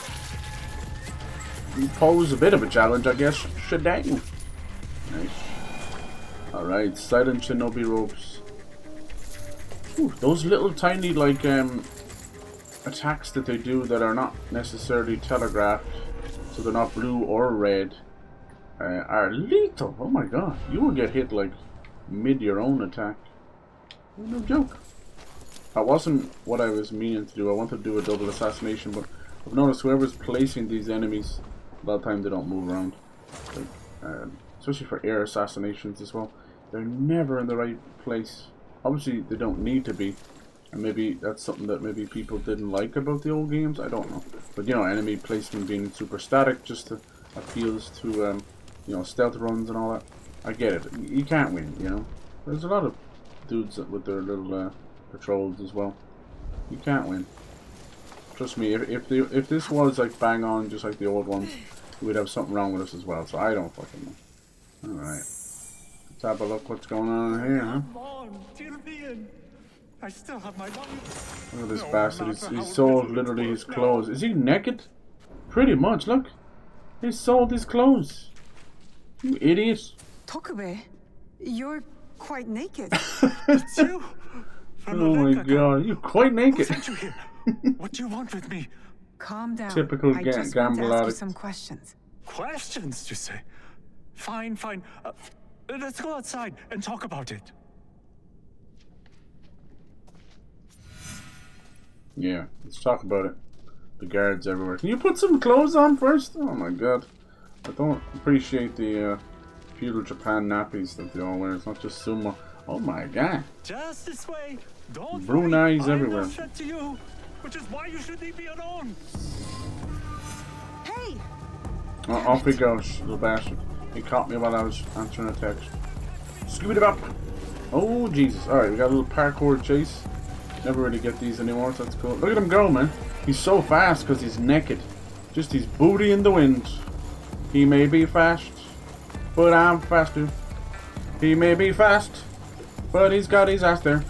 You pose a bit of a challenge, I guess. Shadang. Nice. Alright, silent shinobi ropes. Ooh, those little tiny, like, attacks that they do that are not necessarily telegraphed, so they're not blue or red, are lethal. Oh my god. You will get hit, like, mid your own attack. No joke. That wasn't what I was meaning to do. I wanted to do a double assassination, but I've noticed whoever's placing these enemies, a lot of time they don't move around. Like, especially for air assassinations as well. They're never in the right place. Obviously, they don't need to be. And maybe that's something that maybe people didn't like about the old games. I don't know. But, you know, enemy placement being super static just to appeals to, you know, stealth runs and all that. I get it. You can't win, you know. There's a lot of dudes with their little patrols as well. You can't win. Trust me, if this was like bang on just like the old ones, we'd have something wrong with us as well. So I don't fucking know. Alright. Let's have a look what's going on here, huh? I still have my money. Look at this bastard. He's sold literally his clothes. Is he naked? Pretty much, look. He sold his clothes. You idiot. Tokube, you're quite naked. It's you. Oh my god, you're quite naked. What do you want with me? Calm down. Typical I just want to gamble ask you addict. some questions. Questions, you say? Fine, fine. Let's go outside and talk about it. Yeah, let's talk about it. The guards everywhere. Can you put some clothes on first? Oh my god. I don't appreciate the feudal Japan nappies that they all wear. It's not just sumo. Oh my god. Just this way. Don't Brunei's worry, everywhere. I'm no threat to you, which is why you should leave me alone. Hey! Oh, off he goes, little bastard. He caught me while I was answering a text. Scooby up. Oh Jesus! All right, we got a little parkour chase. Never really get these anymore, so that's cool. Look at him go, man. He's so fast because he's naked. Just his booty in the wind. He may be fast, but I'm faster. He may be fast, but he's got his ass there.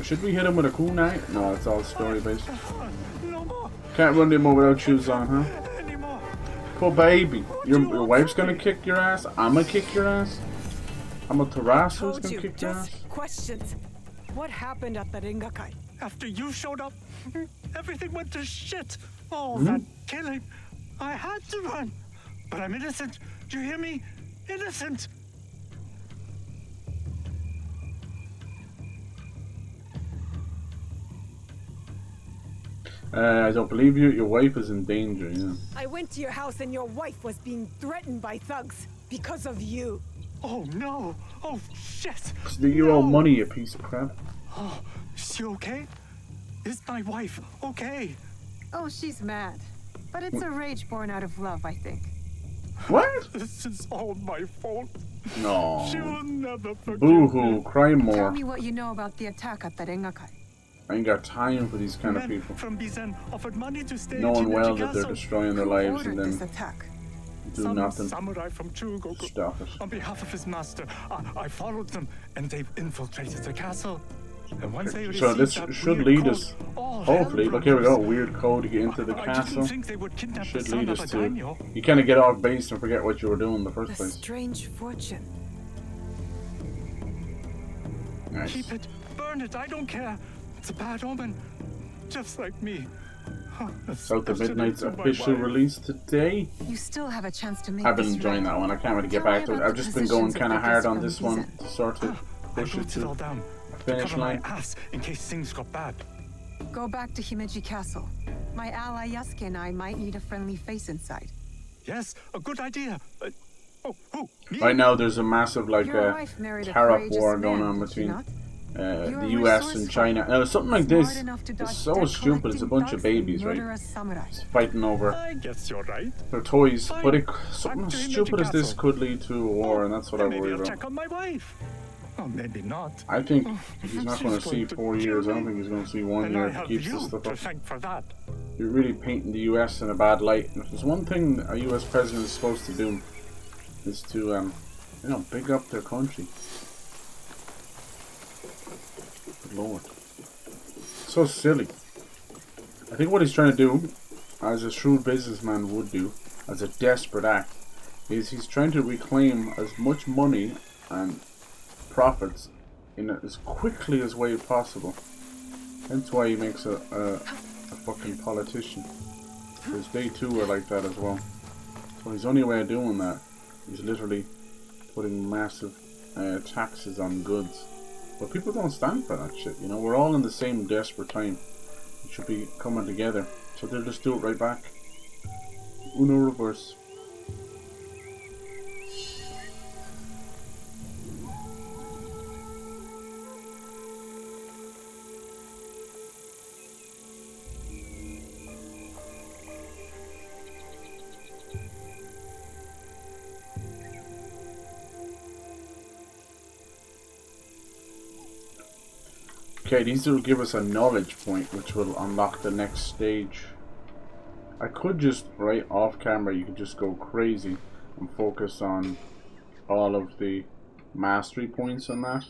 Should we hit him with a kunai? No, it's all story based. Can't run anymore without shoes on, huh? Poor baby. Your wife's gonna kick your ass? I'm gonna kick your ass? I'm a Tarasu who's gonna kick your ass? Questions. What happened at the Ringakai? After you showed up, everything went to shit. Oh, that killing. I had to run. But I'm innocent. Do you hear me? Innocent. I don't believe you. Your wife is in danger, yeah. I went to your house and your wife was being threatened by thugs because of you. Oh no! Oh shit! Do you owe money, you piece of crap? Oh, is she okay? Is my wife okay? Oh, she's mad. But it's a rage born out of love, I think. What? This is all my fault. No. She will never forgive Boo-hoo, me. cry Tell more. me what you know about the attack at the Rengakai. I ain't got time for these kind of Men people. from Bizen offered money to stay Knowing in well Himeji that they're Castle. destroying their lives and This then attack. do Some nothing. samurai from Chugoku. Stop it. On behalf of his master, I followed them, and they've infiltrated the castle. And once they So received this that should weird lead code, us, all hopefully, hell look here we go, broke loose. weird code to get into the I castle. didn't think they would kidnap the Should son lead of us a to, daimyo. you kind of get off base and forget what you were doing in the first The place. strange fortune. Nice. Keep it, burn it, I don't care. It's a bad omen, just like me. South of Midnight's to my official wife. release today. You still have a chance to make I've been this enjoying right. that one. I can't really get Tell me back to it. about I've the just been going positions of kind of the hard guests on from this one Bizen. to sort of I push it wrote it all to down. finish Cover my line. ass in case things got bad. Go back to Himeji Castle. My ally Yasuke and I might need a friendly face inside. Yes, a good idea. Oh, who? Me? Right now there's a massive like Your wife married a tariff courageous war going man, on did she between not? the US and China. Something like Smart this. enough to It's dodge so debt stupid. It's a collecting bunch of thugs and babies, right? murderous samurai. Fighting over I guess you're right. their toys. Fine. But something Back to as stupid Himeji as this Castle. could lead to a war, and that's what I Maybe worry I'll about. check on my wife. Oh, maybe not. I think he's not She's going to see going to 4 kill years. I don't me. think he's going to see 1 And year I if have he keeps you this stuff to up. thank for that. You're really painting the US in a bad light. And if there's one thing a US president is supposed to do, is to, you know, big up their country. Good Lord. So silly. I think what he's trying to do, as a shrewd businessman would do, as a desperate act, is he's trying to reclaim as much money and profits in as quickly as way possible. That's why he makes a fucking politician. Because they too are like that as well. So his only way of doing that is literally putting massive taxes on goods. But people don't stand for that shit, you know. We're all in the same desperate time. We should be coming together. So they'll just do it right back. Uno reverse. Okay, these will give us a knowledge point, which will unlock the next stage. I could just, right off camera, you could just go crazy and focus on all of the mastery points on that.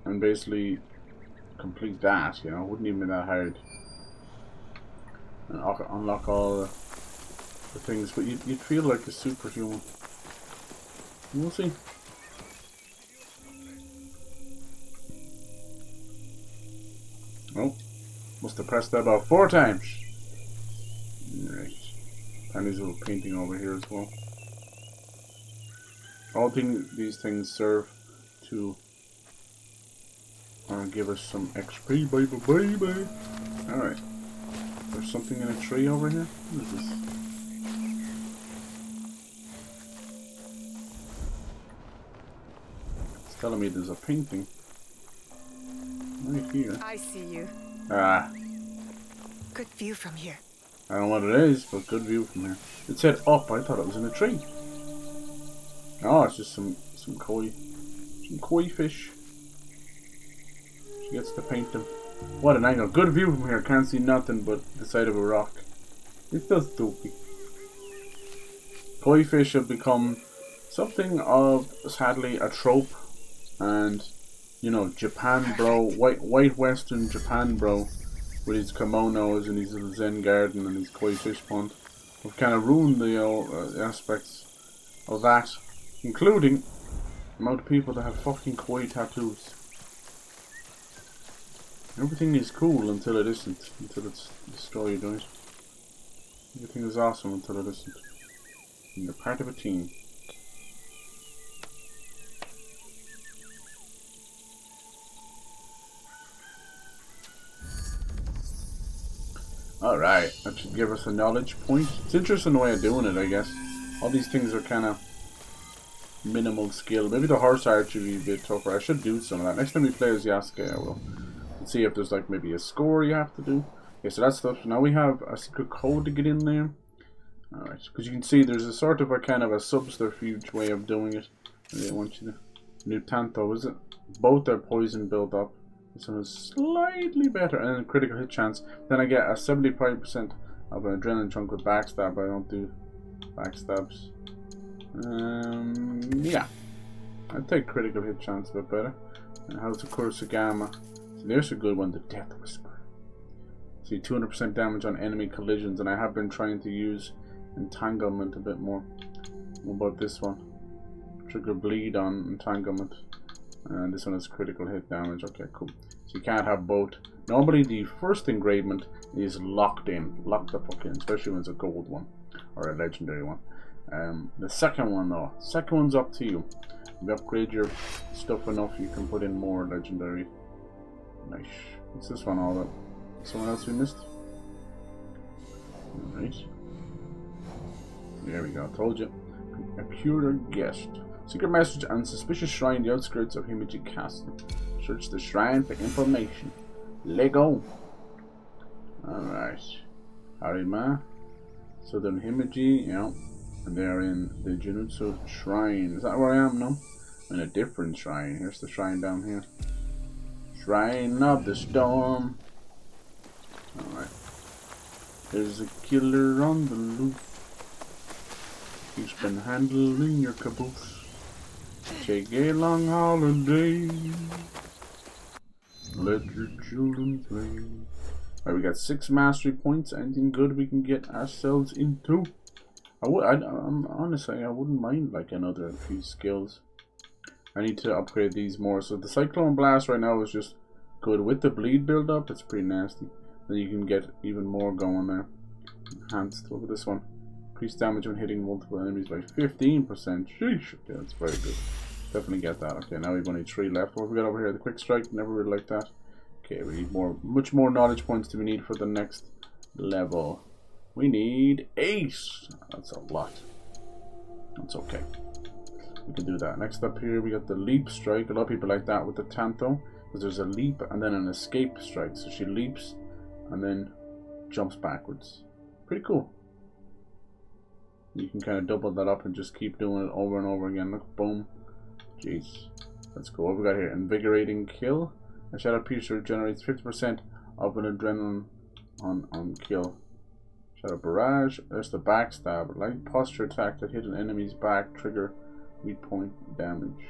And basically complete that, you know, it wouldn't even be that hard. And unlock all the things, but you'd feel like a superhuman. We'll see. Oh, must have pressed that about 4 times. Right. And there's a little painting over here as well. All these things serve to give us some XP, baby. Alright. There's something in a tree over here? What is this? telling me there's a painting right here. I see you. Ah, Good view from here. I don't know what it is, but good view from here. It said up. I thought it was in a tree. Oh, it's just some koi fish. She gets to paint them. What an angle! Good view from here. Can't see nothing but the side of a rock. It's so stupid. Koi fish have become something of, sadly, a trope, and you know, Japan bro, white Western Japan bro, with his kimonos and his little Zen garden and his koi fish pond, have kind of ruined the aspects of that, including the amount of people that have fucking koi tattoos. Everything is cool until it isn't, until it's destroyed, right? Everything is awesome until it isn't. And you're part of a team. Alright, that should give us a knowledge point. It's interesting the way of doing it, I guess. All these things are kind of minimal skill. Maybe the horse archery would be a bit tougher. I should do some of that. Next time we play as Yasuke, I will. Let's see if there's like maybe a score you have to do. Okay, so that's stuff. Now we have a secret code to get in there. Alright, because you can see there's a sort of a kind of a subterfuge way of doing it. Maybe I want you to... New Tanto, is it? Both are poison built up. This one is slightly better, and then critical hit chance. Then I get a 75% of an adrenaline chunk with backstab. I don't do backstabs. Yeah. I'd take critical hit chance a bit better. And House of Kurosagama. So there's a good one, the Death Whisper. See, 200% damage on enemy collisions, and I have been trying to use entanglement a bit more. What about this one? Trigger bleed on entanglement. And this one is critical hit damage. Okay, cool. So you can't have both. Normally the first engravement is locked in. Locked the fuck in, especially when it's a gold one. Or a legendary one. The second one though. Second one's up to you. If you upgrade your stuff enough, you can put in more legendary. Nice. What's this one all about? Someone else we missed? Alright. There we go, told you. A curious guest. Secret message and suspicious shrine in the outskirts of Himeji Castle. Search the shrine for information. Lego. Alright. Harima. Southern Himeji, yeah. And they're in the Junutsu Shrine. Is that where I am? No? I'm in a different shrine. Here's the shrine down here. Shrine of the Storm. Alright. There's a killer on the loose. He's been handling your caboose. Take a long holiday. Let your children play. Alright, we got 6 mastery points. Anything good we can get ourselves into? Honestly, I wouldn't mind like another few skills. I need to upgrade these more. So the Cyclone Blast right now is just good with the bleed build up. It's pretty nasty. Then you can get even more going there. Enhanced. Look at this one. Increase damage when hitting multiple enemies by 15%. Sheesh. Okay, that's very good. Definitely get that. Okay, now we've only 3 left. What have we got over here? The quick strike. Never really liked that. Okay, we need much more knowledge points do we need for the next level. We need 8. That's a lot. That's okay. We can do that. Next up here, we got the leap strike. A lot of people like that with the Tanto, because there's a leap and then an escape strike. So she leaps and then jumps backwards. Pretty cool. You can kind of double that up and just keep doing it over and over again. Look, boom. Jeez. Let's go. What we got here? Invigorating kill. A Shadow Piercer generates 50% of an adrenaline on kill. Shadow Barrage. There's the backstab. Light posture attack that hit an enemy's back. Trigger weak point damage.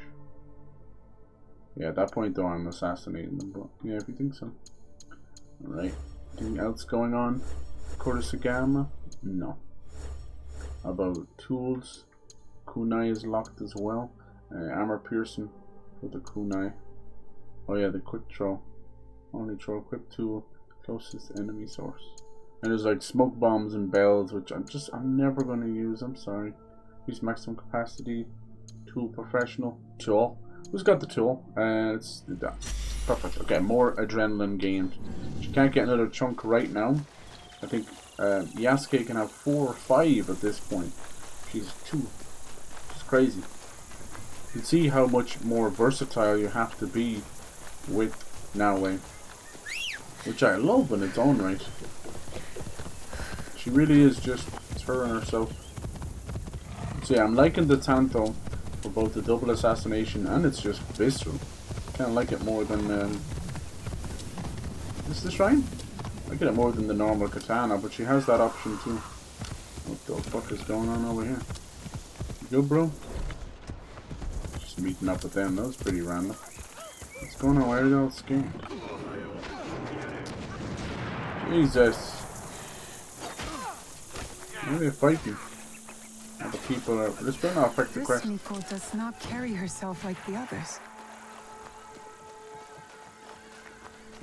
Yeah, at that point though I'm assassinating them. But yeah, if you think so. Alright. Anything else going on? Kurosagama? No. How about tools? Kunai is locked as well. Armor piercing for the kunai. Oh yeah, the quick throw. Only throw equipped to closest enemy source. And there's like smoke bombs and bells, which I'm never gonna use. I'm sorry. Use maximum capacity. Tool professional. Tool. Who's got the tool? It's that. Perfect. Okay, more adrenaline gained. She can't get another chunk right now. I think Yasuke can have 4 or 5 at this point. She's 2. She's crazy. You see how much more versatile you have to be with Naoe, which I love in its own right. She really is just her and herself. So yeah, I'm liking the Tanto for both the double assassination and it's just visceral. Kind of like it more than is the shrine? I like it more than the normal katana, but she has that option too. What the fuck is going on over here? You good, bro? Just meeting up with them. That was pretty random. What's going on? Why are they all scared? Jesus. Why are they fighting? The people are. This better not affect the This quest. Miko does not carry herself like the others.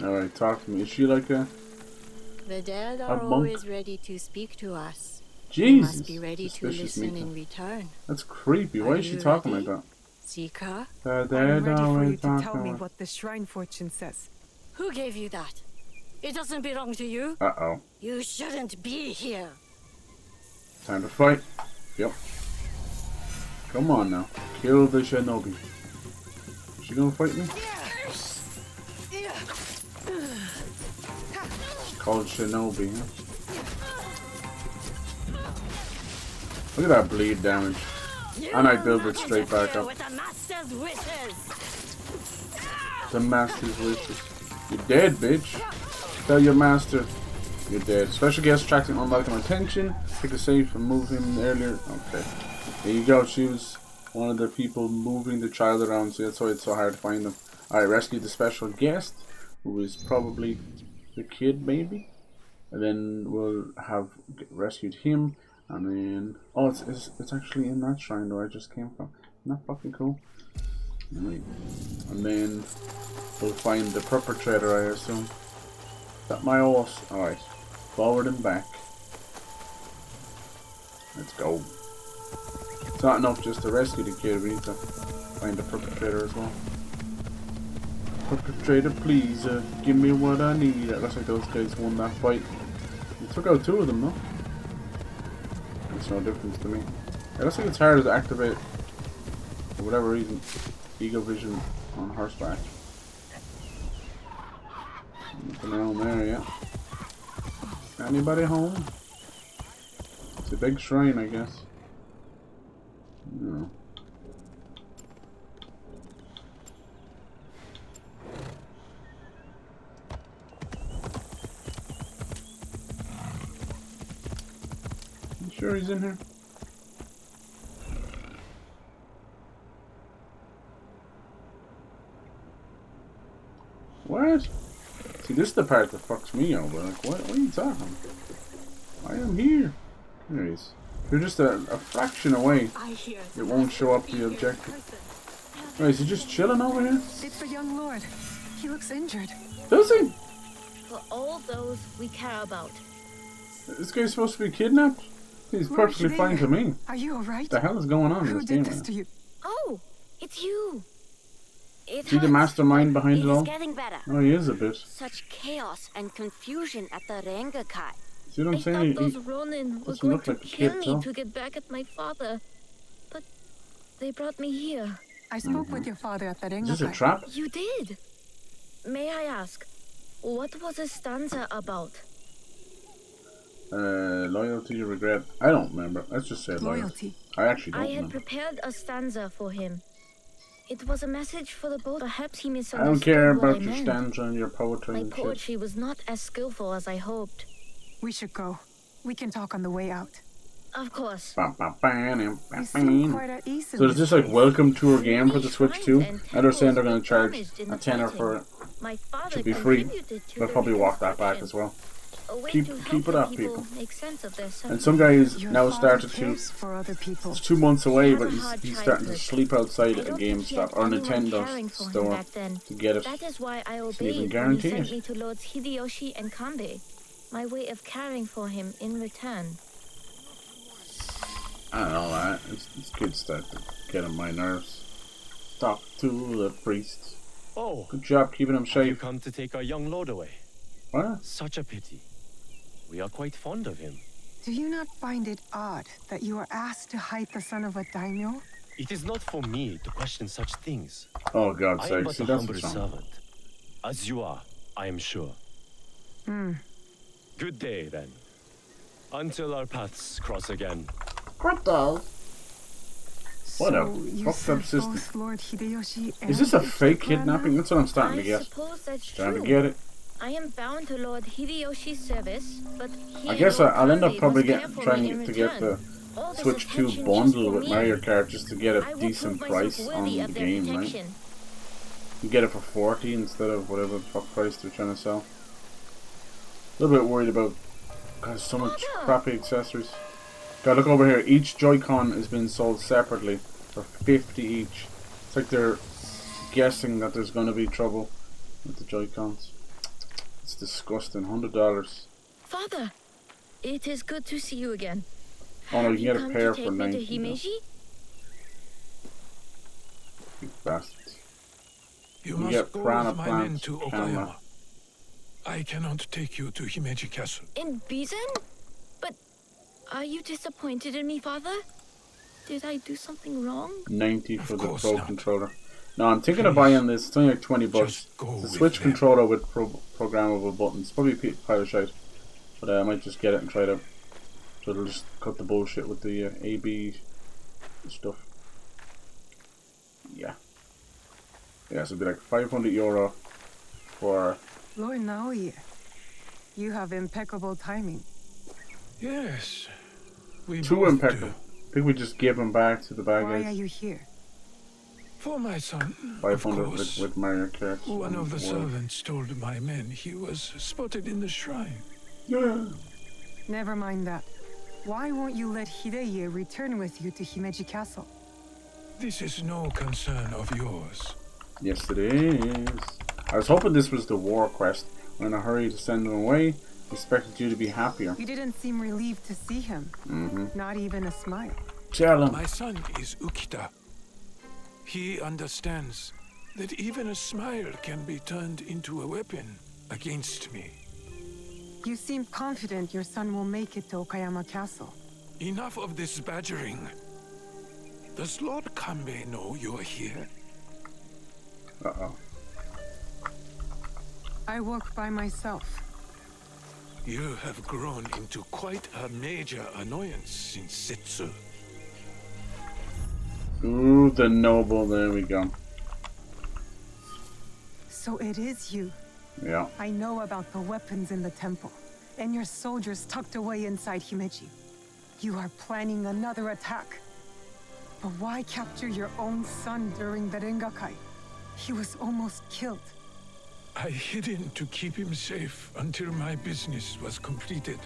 Alright, talk to me. Is she like a. The dead A are monk? always ready to speak to us. We Jesus! must be ready to Suspicious listen Miko. in return. That's creepy. Why Are is she you talking ready? like that? Sika? The I'm dead ready for always you to tell talking me like- what the shrine fortune says. Who gave you that? It doesn't belong to you. Uh-oh. You shouldn't be here. Time to fight. Yep. Come on now. Kill the shinobi. Is she gonna fight me? It's called shinobi, huh? Look at that bleed damage. And I build it straight back up. With the master's wishes. The master's wishes. You're dead, bitch. Tell your master you're dead. Special guest attracting unlocking attention. Pick a safe and move him earlier. Okay. There you go. She was one of the people moving the child around, so that's why it's so hard to find them. Alright, rescue the special guest, who is probably the kid, maybe. And then we'll have rescued him. And then... Oh, it's actually in that shrine where I just came from. Isn't that fucking cool? Right. And then we'll find the perpetrator, I assume. Is that my horse? Alright. Forward and back. Let's go. It's not enough just to rescue the kid, we need to find the perpetrator as well. Perpetrator, please, give me what I need. It looks like those guys won that fight. We took out two of them, though. Makes no difference to me. It looks like it's harder to activate, for whatever reason, Eagle Vision on horseback. Nothing around there yet. Anybody home? It's a big shrine, I guess. No. You sure he's in here? What? See, this is the part that fucks me over. Like, what are you talking? I am here. There he is. You're just a fraction away. It won't show up the objective. Oh, is he just chilling over here? It's the young lord. He looks injured. Does he? For all those we care about. This guy's supposed to be kidnapped? He's Lord perfectly fine to me. Are you alright? What the hell is going on in Who this did game this right to you? Oh, it's you. It See the hurts, mastermind but behind it all? is getting better. Oh, he is a bit. Such chaos and confusion at the Rengakai. See what I'm I saying? thought those Ronin were doesn't going look to like a kill kid, me though. to get back at my father. But they brought me here. I spoke with your father at the Rengakai. Is this a trap? You did? May I ask, what was the stanza about? Loyalty, regret. I don't remember. Let's just say loyalty. I actually don't I had remember. prepared a stanza for him. It was a message for the boat. Perhaps he I misunderstood don't care what I about your meant. stanza and your poetry My and shit. poetry was not as skillful as I hoped. We should go. We can talk on the way out. Of course. You seem quite at ease in So is this like place. welcome to a game for the Switch 2? I don't saying they're going to charge a tenner for it. My father Should be free. contributed to They'll the probably walk that back reconstruction. as well. A way Keep to it help up, people people. make sense of their And suffering. some guys Your now father started to. cares for other people. It's 2 months away, Had but a he's hard starting to childhood. sleep outside I a don't think he had GameStop or anyone caring Nintendo for him store back then. to get it. That is why I even obeyed when he guarantee sent it. me to Lords Hideyoshi and Kanbei. My way of caring for him in return. I don't know, this kid starts to get on my nerves. Talk to the priest. Oh, Good job keeping him have you safe. come to take our young lord away? What? Such a pity. We are quite fond of him. Do you not find it odd that you are asked to hide the son of a daimyo? It is not for me to question such things. Oh, God's I am sake. but See, a that's humble what's wrong. servant. As you are, I am sure. Good day, then. Until our paths cross again. What the? What a you fucked up serve system. both Lord Hideyoshi and Is this a his fake grandma? kidnapping? That's what I'm starting I to guess. suppose that's Trying true. to get it. I am bound to Lord Hideyoshi's service, but he I guess Lord I'll end up Kanbei probably must care for me trying in to get return. the All this Switch 2 attention just bundle for with me. Mario Kart just to get a I will decent prove myself price on worthy the of their game, right? protection. You get it for 40 instead of whatever the fuck price they're trying to sell. A little bit worried about because so much crappy accessories. Gotta look over here. Each Joy-Con is being sold separately for 50 each. It's like they're guessing that there's gonna be trouble with the Joy-Cons. It's disgusting. $100. Father, it is good to see you again. Oh no, Have you can get a come pair to for take me 90. to Himeji? You bastards. You You must get go piranha with my men plants, to camera. Okayama. I cannot take you to Himeji Castle. In Bizen? But are you disappointed in me, Father? Did I do something wrong? 90 for the course Pro not. controller. No, I'm thinking of Please, buying this. It's only like 20 bucks. just go It's a with Switch them. controller with programmable buttons. Probably a pile of shite. But I might just get it and try it out. So it'll just cut the bullshit with the AB stuff. Yeah. Yeah, so it'll be like €500 for... Lord Naoe, you have impeccable timing. Yes. We Too both impeccable. do. I think we just give them back to the bad Why are guys. you here? For my son, of 500 course. with Mario Kart. One of the World. servants told my men he was spotted in the shrine. Yeah. Never mind that. Why won't you let Hideye return with you to Himeji Castle? This is no concern of yours. Yes, it is. I was hoping this was the war quest. I'm in a hurry to send him away. Expected you to be happier. You didn't seem relieved to see him. Not even a smile. Tell him. My son is Ukita. He understands that even a smile can be turned into a weapon against me. You seem confident your son will make it to Okayama Castle. Enough of this badgering. Does Lord Kanbei know you're here? Uh-oh. I work by myself. You have grown into quite a major annoyance since Setsu. Ooh, the noble. There we go. So it is you. Yeah. I know about the weapons in the temple, and your soldiers tucked away inside Himeji. You are planning another attack. But why capture your own son during the Rengakai? He was almost killed. I hid him to keep him safe until my business was completed.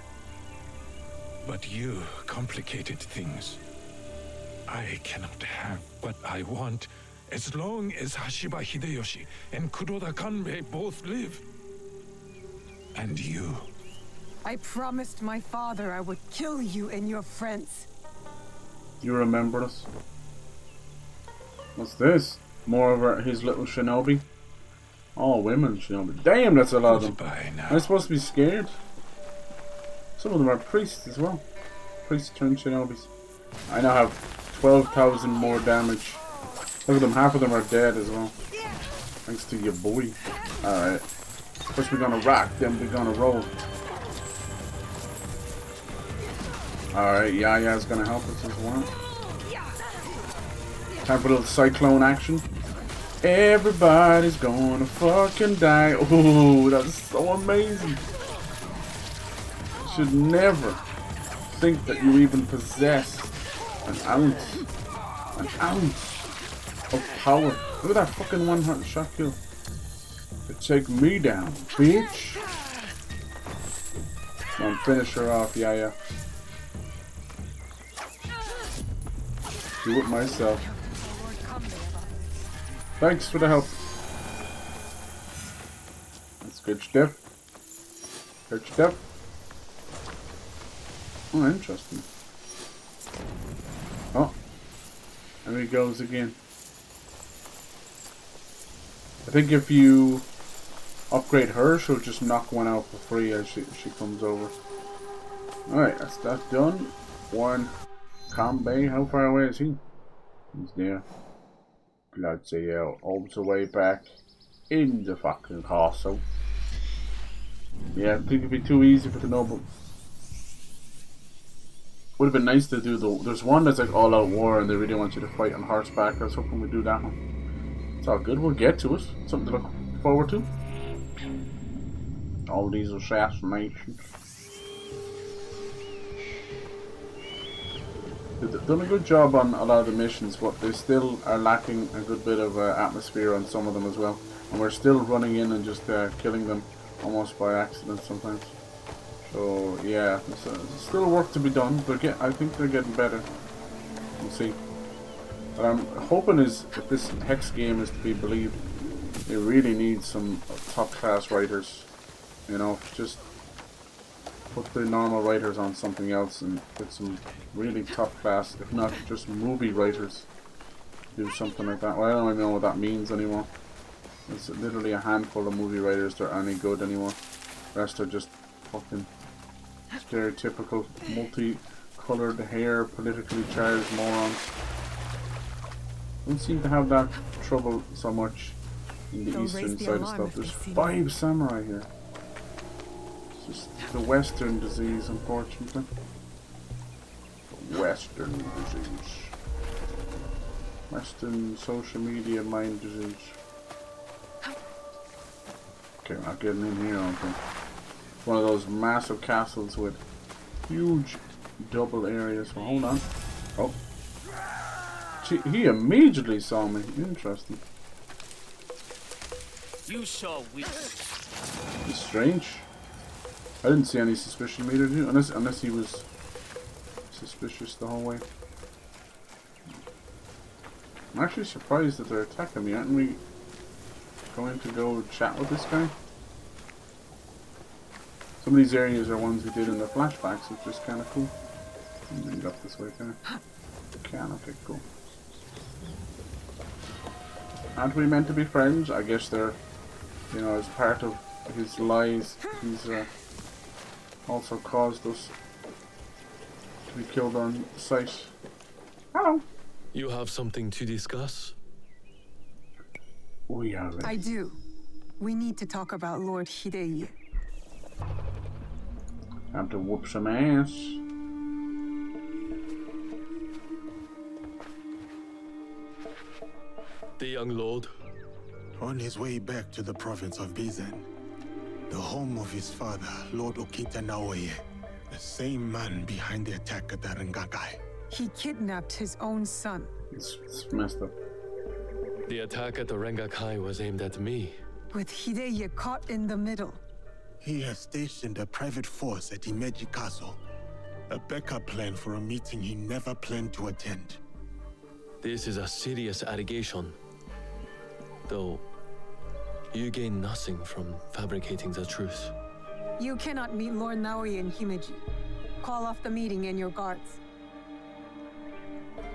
But you complicated things. I cannot have what I want as long as Hashiba Hideyoshi and Kuroda Kanbei both live. And you. I promised my father I would kill you and your friends. You remember us? What's this? More of his little shinobi? All women shinobi. Damn, that's a lot of them. Goodbye now. Am I supposed to be scared? Some of them are priests as well. Priests turned shinobis. I now have 12,000 more damage. Look at them, half of them are dead as well. Thanks to your boy. Alright. First we're gonna rock, then we're gonna roll. Alright, Yaya's gonna help us as well. Time for a little cyclone action. Everybody's gonna fucking die. Oh, that's so amazing. Should never think that you even possess an ounce of power. Look at that fucking one shot kill. To take me down, bitch. Come on, finish her off, Yaya. Do it myself. Thanks for the help. That's good stuff. Good stuff. Oh, interesting. Oh. There he goes again. I think if you upgrade her, she'll just knock one out for free as she comes over. Alright, that's that done. One Kanbei, how far away is he? He's there. Bloody hell. All the way back in the fucking castle. Yeah, I think it'd be too easy for the noble. Would have been nice to do there's one that's like all out war and they really want you to fight on horseback. I was hoping we'd do that one. It's all good, we'll get to it. Something to look forward to. All these assassinations. They've done a good job on a lot of the missions, but they still are lacking a good bit of atmosphere on some of them as well. And we're still running in and just killing them almost by accident sometimes. So yeah, there's still work to be done. I think they're getting better. We'll see. What I'm hoping is, if this Hex game is to be believed, they really need some top class writers. You know, just put the normal writers on something else and get some really top class, if not just movie writers, do something like that. Well, I don't even know what that means anymore. It's literally a handful of movie writers that are any good anymore. The rest are just fucking stereotypical, multi-coloured hair, politically charged morons. Don't seem to have that trouble so much in the eastern side of stuff. There's 5 samurai here. It's just the Western disease, unfortunately. The Western disease. Western social media mind disease. Okay, we're not getting in here, I don't think. It's one of those massive castles with huge double areas. So hold on. Oh. He immediately saw me. Interesting. You saw we. It's strange. I didn't see any suspicion meter, did you? Unless he was suspicious the whole way. I'm actually surprised that they're attacking me. Aren't we going to go chat with this guy? Some of these areas are ones we did in the flashbacks, which is kind of cool. Bring it up this way, can I? Can, okay, cool. Aren't we meant to be friends? I guess they're, you know, as part of his lies, he's also caused us to be killed on sight. Hello. You have something to discuss? We are ready. I do. We need to talk about Lord Hidei. Have to whoop some ass. The young lord? On his way back to the province of Bizen, the home of his father, Lord Okita Naoe, the same man behind the attack at the Rengakai. He kidnapped his own son. It's messed up. The attack at the Rengakai was aimed at me. With Hidei caught in the middle. He has stationed a private force at Himeji Castle. A backup plan for a meeting he never planned to attend. This is a serious allegation. Though, you gain nothing from fabricating the truth. You cannot meet Lord Naoe in Himeji. Call off the meeting and your guards.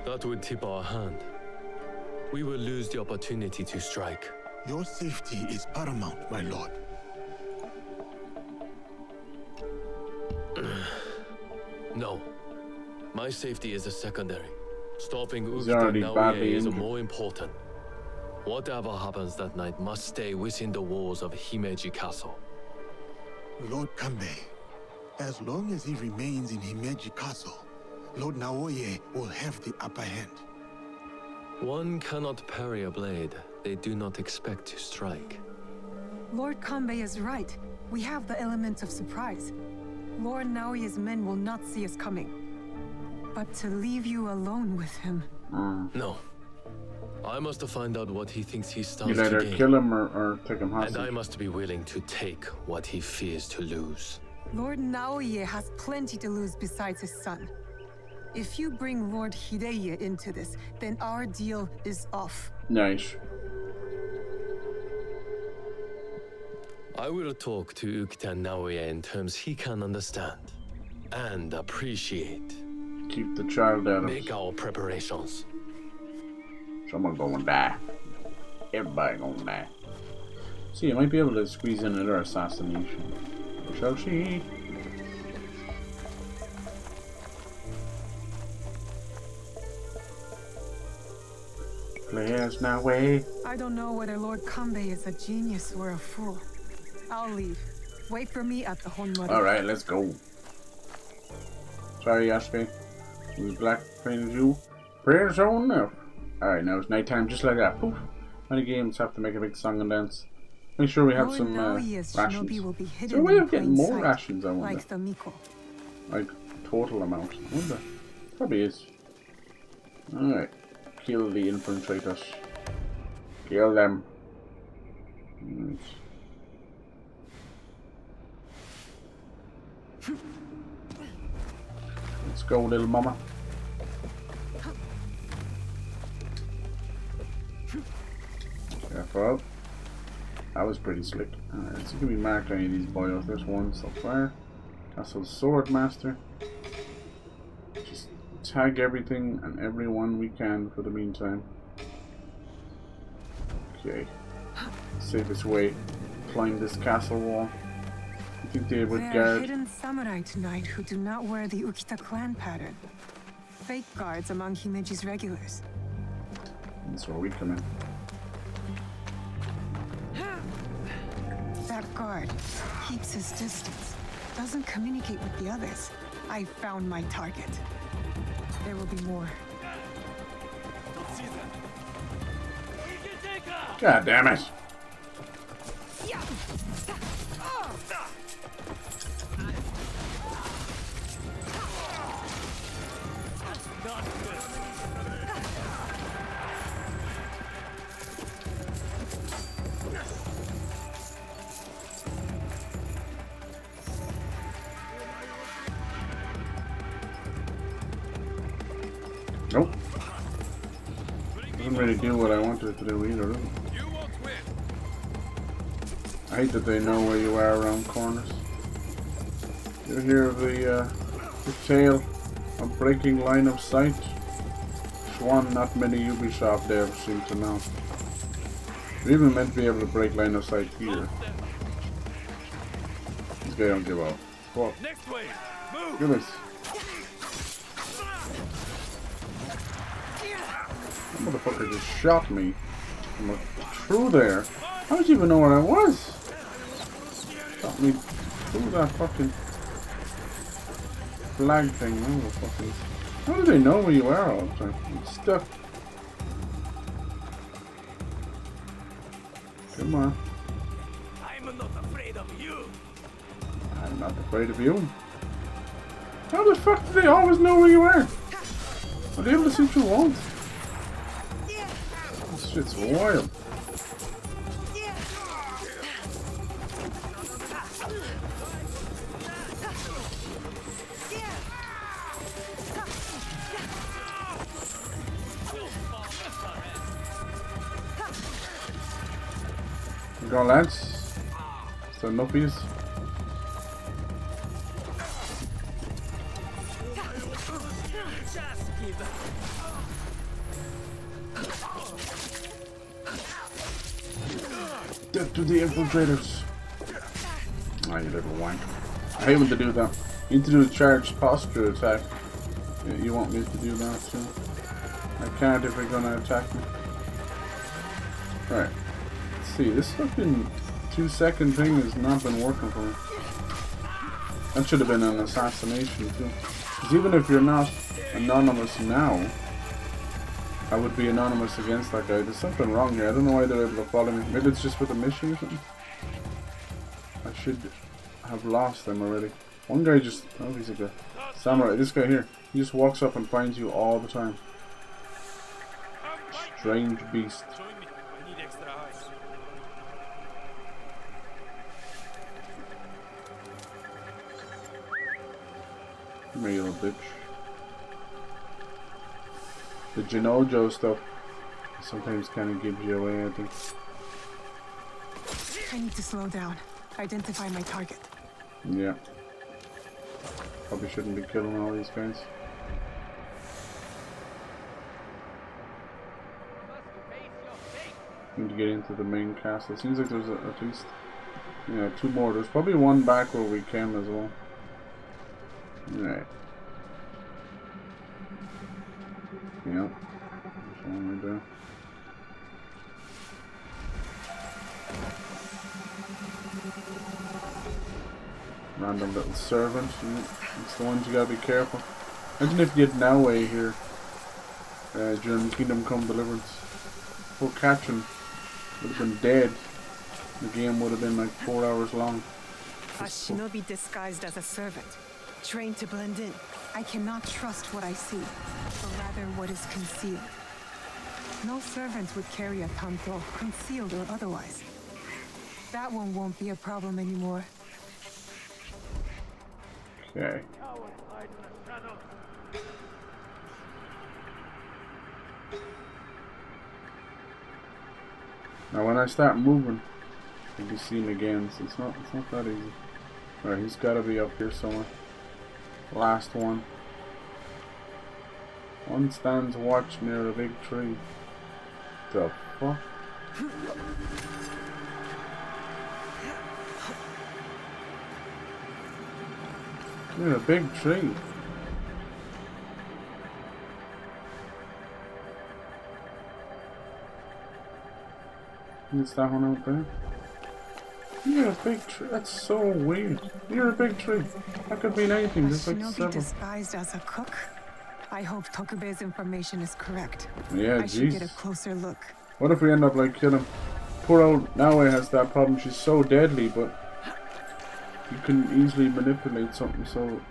That would tip our hand. We will lose the opportunity to strike. Your safety is paramount, my lord. No. My safety is a secondary. Stopping He's Ukita already Naoe badly is injured. more important. Whatever happens that night must stay within the walls of Himeji Castle. Lord Kanbei, as long as he remains in Himeji Castle, Lord Naoe will have the upper hand. One cannot parry a blade they do not expect to strike. Lord Kanbei is right. We have the element of surprise. Lord Naoye's men will not see us coming. But to leave you alone with him... No. I must find out what he thinks he You stands to either gain. kill him or take him hostage. And I must be willing to take what he fears to lose. Lord Naoye has plenty to lose besides his son. If you bring Lord Hidei into this, then our deal is off. Nice. I will talk to Ukita Naoe in terms he can understand and appreciate. Keep the child out of Make our preparations. Someone gonna die. Everybody gonna die. See, you might be able to squeeze in another assassination. Shall she? Players now way. I don't know whether Lord Kanbei is a genius or a fool. I'll leave. Wait for me at the Honmori. Alright, let's go. Sorry, Yasuke. We black painted you. Prayers are enough. Alright, now it's nighttime just like that. Poof. Many games have to make a big song and dance. Make sure we have Lord some Naoe's rations. shinobi will be Is hidden there a way in of getting plain more sight, rations, I wonder? like the Miko. Like, total amount. I wonder. Probably is. Alright. Kill the infiltrators. Kill them. Right. Let's go, little mama. Careful. That was pretty slick. Alright, so can we mark any of these boys? There's one so far. Castle Sword Master. Just tag everything and everyone we can for the meantime. Okay. Safest way. Climb this castle wall. I think they would There are guard. hidden samurai tonight who do not wear the Ukita clan pattern. Fake guards among Himeji's regulars. That's where we come in. That guard keeps his distance, doesn't communicate with the others. I found my target. There will be more. God damn it! Nope. Doesn't really do what I wanted it to do either, does it? I hate that they know where you are around corners. You hear of the tale of breaking line of sight? It's one not many Ubisoft devs seem to know. You're even meant to be able to break line of sight here. This guy don't give up. Fuck. Next wave. Move. Look at this. That motherfucker just shot me from through there. How did you even know where I was? Shot me through that fucking flag thing. Motherfuckers. How do they know where you are all the time? I'm stuck. Come on. I'm not afraid of you. I'm not afraid of you. How the fuck do they always know where you are? Are they able to see through walls? This shit's wild. Go on, lads. So nuppies. Death to the infiltrators. Ah, you little wank. I hate when they do that. You need to do a charged posture attack. Yeah, you want me to do that too? I can't if they're gonna attack me. Alright. Let's see, this fucking 2-second thing has not been working for me. That should have been an assassination too. Because even if you're not anonymous now, I would be anonymous against that guy. There's something wrong here. I don't know why they're able to follow me. Maybe it's just for the mission or something. I should have lost them already. One guy just... oh, he's like a samurai. This guy here. He just walks up and finds you all the time. Strange beast. Come here, you little bitch. The Jinojo stuff sometimes kind of gives you away, I think. I need to slow down. Identify my target. Yeah. Probably shouldn't be killing all these guys. Need to get into the main castle. Seems like there's at least, yeah, 2 more. There's probably one back where we came as well. Alright. Yep. There's one right there. Random little servant. It's the ones you gotta be careful. Imagine if you had Naoe here during Kingdom Come Deliverance. Poor Catherine would have been dead. The game would have been like 4 hours long. A shinobi disguised as a servant, trained to blend in. I cannot trust what I see, or rather what is concealed. No servant would carry a tanto, concealed or otherwise. That one won't be a problem anymore. Okay. Now when I start moving, you'll be seen again, so it's not that easy. Alright, he's gotta be up here somewhere. Last one. One stands watch near a big tree. The fuck? Near a big tree. Is that one out there? Near a big tree. That's so weird. Near a big tree. That could mean anything. There's like Shinobi several. disguised as a cook? I hope Tokube's information is correct. Yeah, I should get a Jesus. closer look. What if we end up like killing? Poor old Naoe has that problem. She's so deadly, but you can easily manipulate something so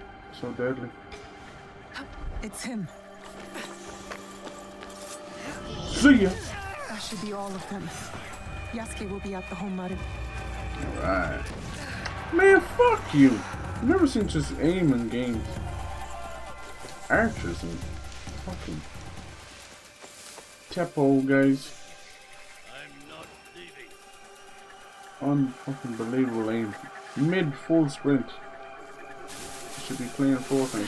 deadly. It's him. See ya. That should be all of them. Yasuke will be at the home maru. Alright. Man, fuck you. I've never seen just aim in games. Archers and fucking Tepo guys. Unfucking believable aim. Mid full sprint. You should be playing Fortnite.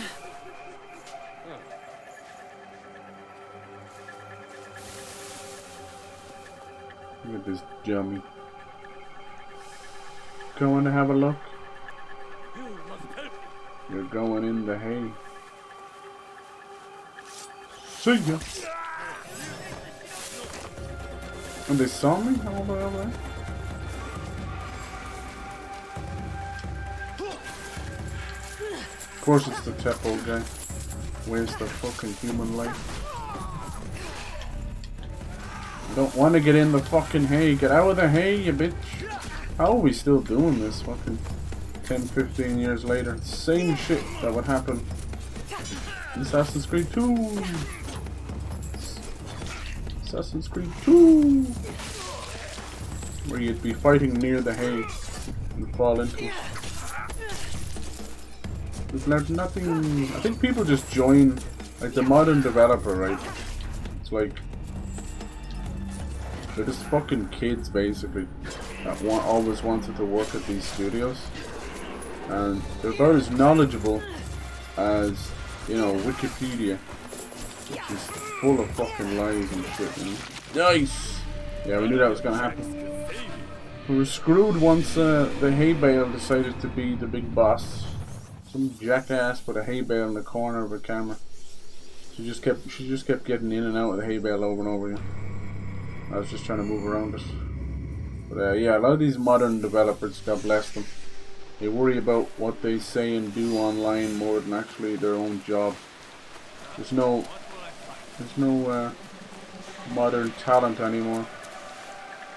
Look at this dummy. Going to have a look? You're going in the hay. See ya! And they saw me? How about over there? Of course it's the Tepo guy. Where's the fucking human life? Don't want to get in the fucking hay. Get out of the hay, you bitch. How are we still doing this fucking 10-15 years later? Same shit that would happen in Assassin's Creed 2. Assassin's Creed 2. Where you'd be fighting near the hay and fall into it. We've learned nothing. I think people just join, like the modern developer, right? It's like they're just fucking kids basically that always wanted to work at these studios, and they're about as knowledgeable as, you know, Wikipedia, which is full of fucking lies and shit. You know? Nice. Yeah, we knew that was gonna happen. We were screwed once the hay bale decided to be the big boss. Some jackass put a hay bale in the corner of a camera. She just kept getting in and out of the hay bale over and over again. I was just trying to move around it. But yeah, a lot of these modern developers, God bless them, they worry about what they say and do online more than actually their own job. There's no modern talent anymore.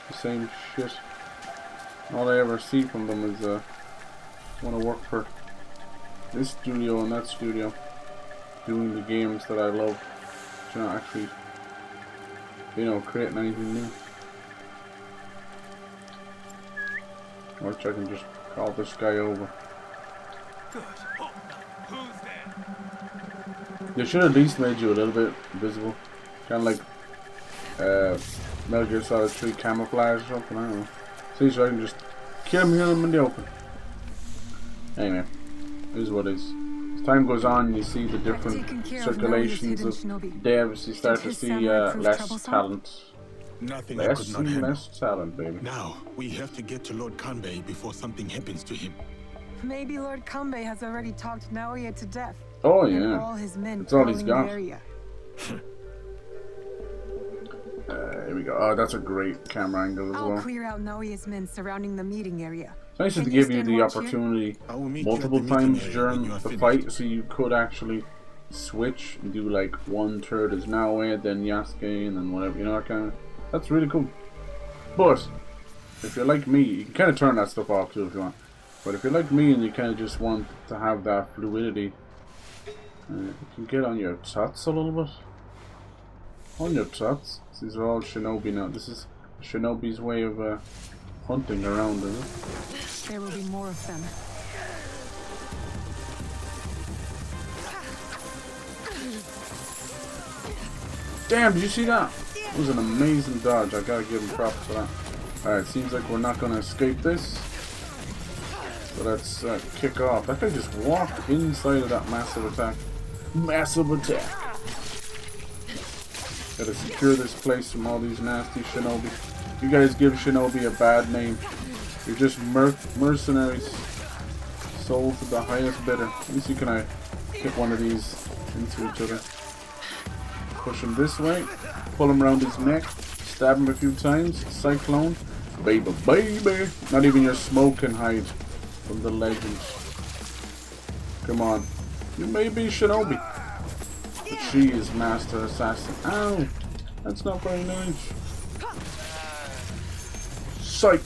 The same shit. All I ever see from them is want to work for this studio and that studio, doing the games that I love, but not actually, you know, creating anything new. Or I can just call this guy over. They should at least made you a little bit visible, kind of like Metal Gear Solid 3 camouflage or something. I don't know. See, so I can just kill him in the open. Anyway. Is what is. As time goes on, you see the different circulations of devs. You start to see less talent. Nothing Less could not and handle. less talent, baby. Now we have to get to Lord Kanbei before something happens to him. Maybe Lord Kanbei has already talked Naoe to death. Oh And yeah, all his men that's all he's prowling got. the area. Here we go. Oh, that's a great camera angle as I'll well. clear out Naoe's men surrounding the meeting area. It's nice to Can give you you stand the watch here? opportunity I will meet you multiple at the meeting times area during when you are the finished. fight, so you could actually switch and do like 1/3 is Naoe, then Yasuke, and then whatever, you know, that kind of. That's really cool. But if you're like me, you can kind of turn that stuff off too if you want. But if you're like me and you kind of just want to have that fluidity, you can get on your tuts a little bit. On your tuts. These are all shinobi now. This is shinobi's way of hunting around, is it? There will be more of them. Damn, did you see that? It was an amazing dodge. I gotta give him props for that. Alright, seems like we're not gonna escape this. So let's kick off. That guy just walked inside of that massive attack. Massive attack! Gotta secure this place from all these nasty shinobi. You guys give shinobi a bad name. You're just mercenaries. Sold to the highest bidder. Let me see, can I hit one of these into each other? Push him this way. Pull him around his neck. Stab him a few times. Cyclone. Baby, baby. Not even your smoke can hide from the legends. Come on. You may be shinobi, but she is master assassin. Ow! That's not very nice. Psych!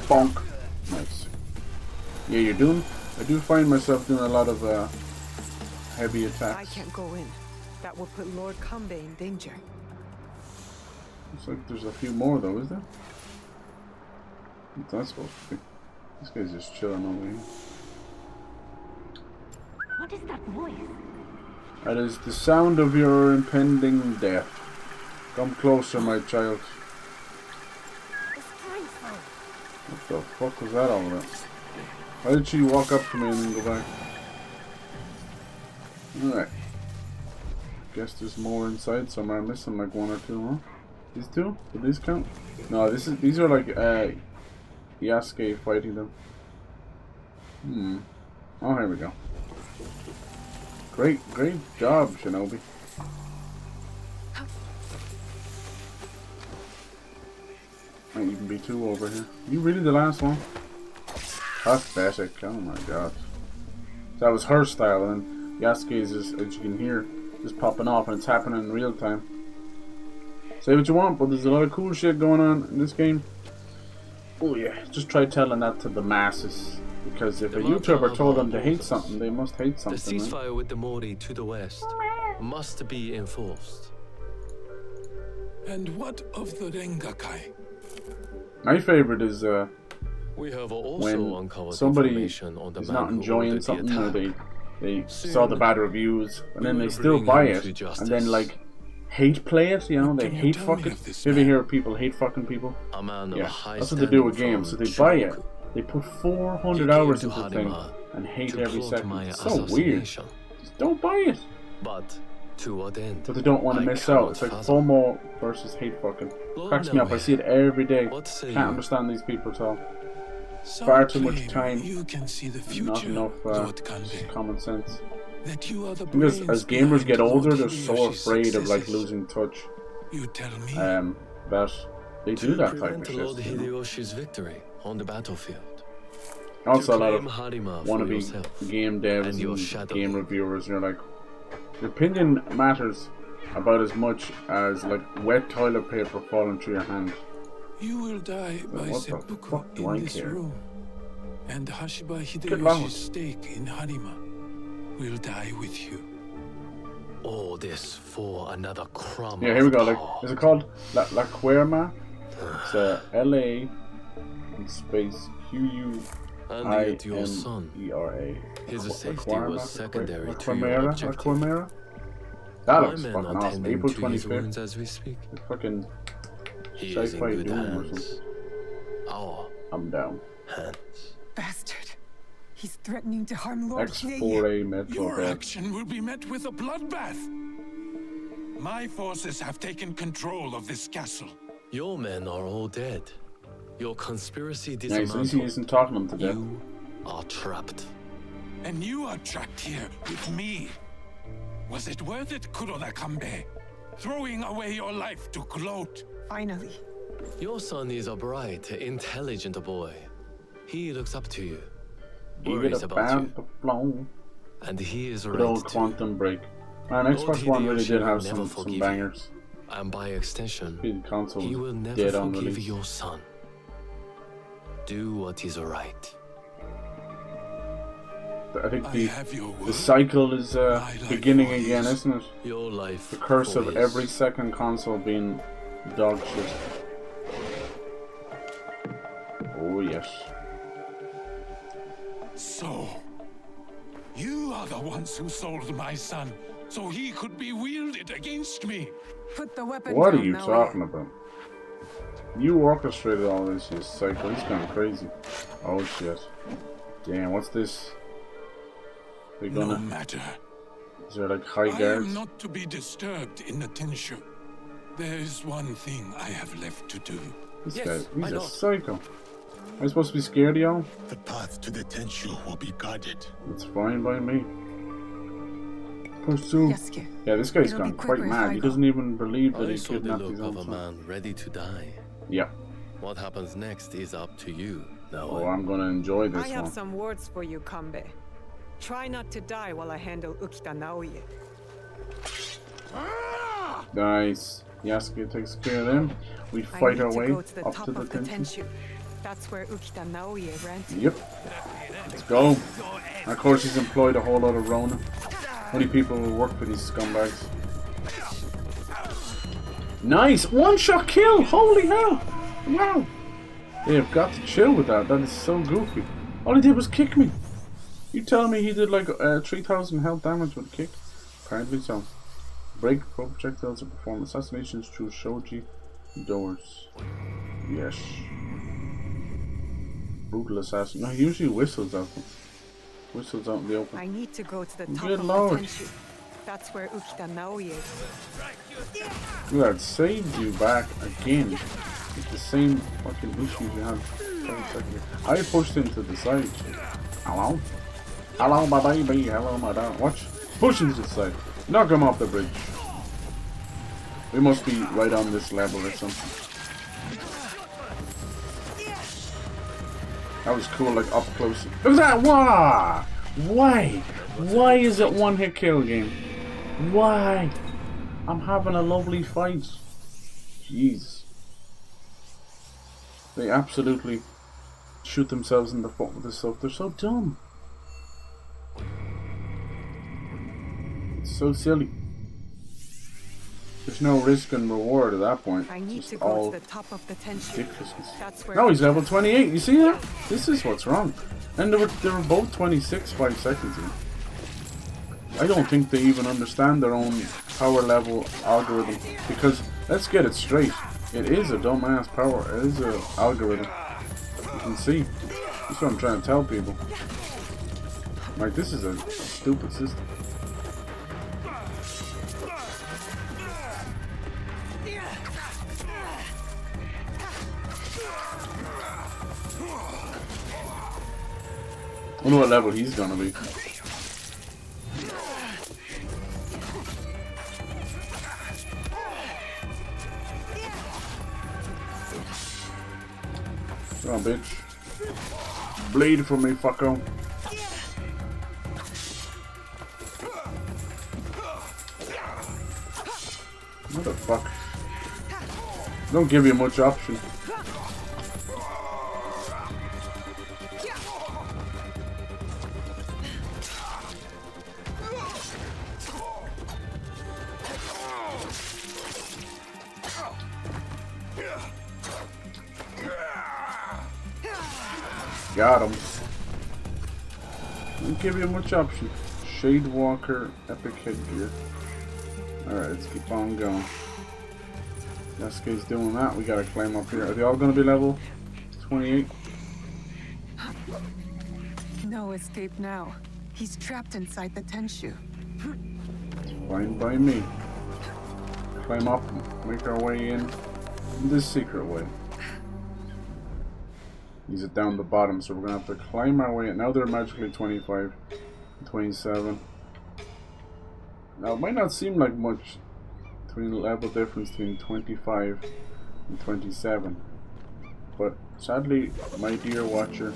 Bonk. Nice. Yeah, you're doing. I do find myself doing a lot of heavy attacks. I can't go in. That will put Lord Kambe in danger. Looks like there's a few more though, is there? What's that supposed to be? This guy's just chilling over here. What is that voice? That is the sound of your impending death. Come closer, my child. What the fuck was that all about? Why did she walk up to me and then go back? Alright. Guess there's more inside somewhere. I'm missing like one or two, huh? These two? Do these count? No, these are like Yasuke fighting them. Oh, here we go. Great job, Shinobi. Might even be two over here. You really the last one? Pathetic. Oh my god. That was her style, and Yasuke's is, as you can hear, just popping off, and it's happening in real time. Say what you want, but there's a lot of cool shit going on in this game. Oh yeah, just try telling that to the masses. Because if a YouTuber told them to hate something, they must hate something. The ceasefire with the Mori to the west must be enforced. And what of the Rengakai? My favorite is we have also when uncovered somebody information on the is man not who enjoying ordered the something, or attack. they saw the bad reviews, and then they still bring buy him it, to justice. and then like hate play it, you know, they hate fucking. You ever hear people hate fucking people? A man of Yeah, high that's what they do with standing games. So from they buy it, Shinoku. they put 400 He hours came into to the thing, Harima and hate to every plot second. my It's so weird. assassination. Just don't buy it. But to what end? But they don't want to I miss out. cannot It's like fathom. FOMO versus hate fucking. Lord Cracks me up. I Naoe, see it every day. what say Can't you? understand these people at all. Some Far too much claim time. You can see the Not future, enough Lord Kanbe. common sense. That you are the Because brains as gamers behind get older, Lord they're so Hideyoshi's afraid of like successes. losing touch. You tell me. That they do To that type prevent of Lord shit. You know? Hideyoshi's victory on the battlefield. Also, a lot of claim Harima for wannabe yourself game devs and your and shadow. game reviewers. You're like, your opinion matters about as much as like wet toilet paper falling through your hand. You will die by what the seppuku fuck do I in this care? room. And Hashiba Good lord. Hideyoshi's stake in Harima will die with you. All this for another crumb. Yeah, here we of go. Like, power. is it called La Querma? It's LA in space And yet your son, QUIMERA. his La safety Querma, was secondary La to your Querma, La objective. Querma. That My looks men fucking are awesome. tending April to his 25th. wounds as we speak. It's fucking He is in sci-fi good doom or hands. something. Our I'm down. hands. Bastard. He's threatening to harm Lord Hideye. X4A Metro Your Bed. action will be met with a bloodbath. My forces have taken control of this castle. Your men are all dead. Your conspiracy Yeah, he's dismantled. isn't talking them to death. You are trapped. And you are trapped here with me. Was it worth it, Kurona Kambe? Throwing away your life to gloat? Finally. Your son is a bright, intelligent boy. He looks up to you, Give worries it a about you, band to flow. and he is Good right old too. Quantum Break. Man, Xbox One really did have some forgive bangers. you. And by extension, The console he was will never dead on forgive release. your son. Do what is right. I think I have your the word. cycle is beginning for again, isn't it? Your life. The curse of for every his. second console being dog shit. Oh yes. So, you are the ones who sold my son, so he could be wielded against me. Put the weapon What down, are you Naoe. talking about? You orchestrated all this, you cycle. He's gone crazy. Oh shit. Damn, what's this? They're gonna. No matter. Is there like high I guards? am not to be disturbed in the Tenshu. There is one thing I have left to do. This Yes, guy, my he's a lord. psycho. Am I supposed to be scared of y'all? The path to the Tenshu will be guarded. It's fine by me. Pursue. Yasuke, Yeah, this guy's it'll be gone quite quicker if mad. I He go. doesn't even believe that I he saw the kidnapped look his of own a son. man ready to die. Yeah. What happens next is up to you. Now, Oh, I'm gonna enjoy I this have one. some words for you, Kanbei. Try not to die while I handle Ukita Naoe. Nice. Yasuke takes care of them. We I fight need our to way go to the up top to the of the tension. Tenshu. That's where Ukita Naoe ran to. Yep. Let's go. And of course, he's employed a whole lot of Ronin. How many people will work for these scumbags? Nice! One-shot kill! Holy hell! Wow! They have got to chill with that. That is so goofy. All he did was kick me. You telling me he did like 3,000 health damage with a kick? Apparently so. Break pro projectiles to perform assassinations through shoji doors. Yes. Brutal assassin. No, he usually whistles at them. Whistles out in the open. I need to go to the top Good of lord. the Tenshu. That's where Ukita Naoe is. Look at that, saved you back again. It's the same fucking issues you had 5 seconds. I pushed him to the side. Hello? Hello, my baby. Hello, my dad. Watch. Push him to the side. Knock him off the bridge. We must be right on this level or something. That was cool, like up close. Look at that! Why? Why? Why is it one hit kill game? Why? I'm having a lovely fight. Jeez. They absolutely shoot themselves in the foot with this stuff. They're so dumb. It's so silly. There's no risk and reward at that point. I need Just to go all to the top of the Tenshu. ridiculousness. That's where No, he's level 28. You see that? This is what's wrong. And they were both 26 5 seconds in. I don't think they even understand their own power level algorithm. Because, let's get it straight. It is a dumbass power. It is an algorithm. You can see. That's what I'm trying to tell people. Like, this is a stupid system. I wonder what level he's gonna be. Come on, bitch. Bleed for me, fucko. What the fuck? Don't give you much option. Got him. Don't give you much option. Shade Walker, epic headgear. Alright, let's keep on going. Yasuke's doing that. We gotta climb up here. Are they all gonna be level 28? No escape now. He's trapped inside the Tenshu. Fine by me. Climb up, make our way in this secret way. He's it down the bottom, so we're gonna have to climb our way in. Now they're magically 25, 27. Now it might not seem like much between the level difference between 25 and 27. But sadly, my dear watcher,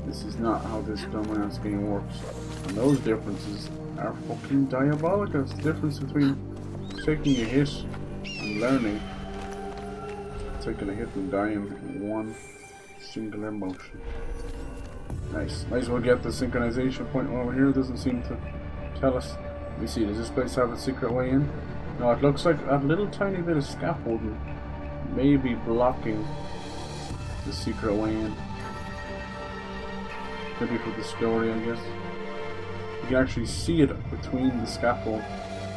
this is not how this dumbass game works. And those differences are fucking diabolical. It's the difference between taking a hit and learning, taking a hit and dying in one single emotion. Nice. Might as well get the synchronization point over here. It doesn't seem to tell us. Let me see, does this place have a secret way in? No, it looks like a little tiny bit of scaffolding may be blocking the secret way in. Maybe for the story, I guess. You can actually see it between the scaffold,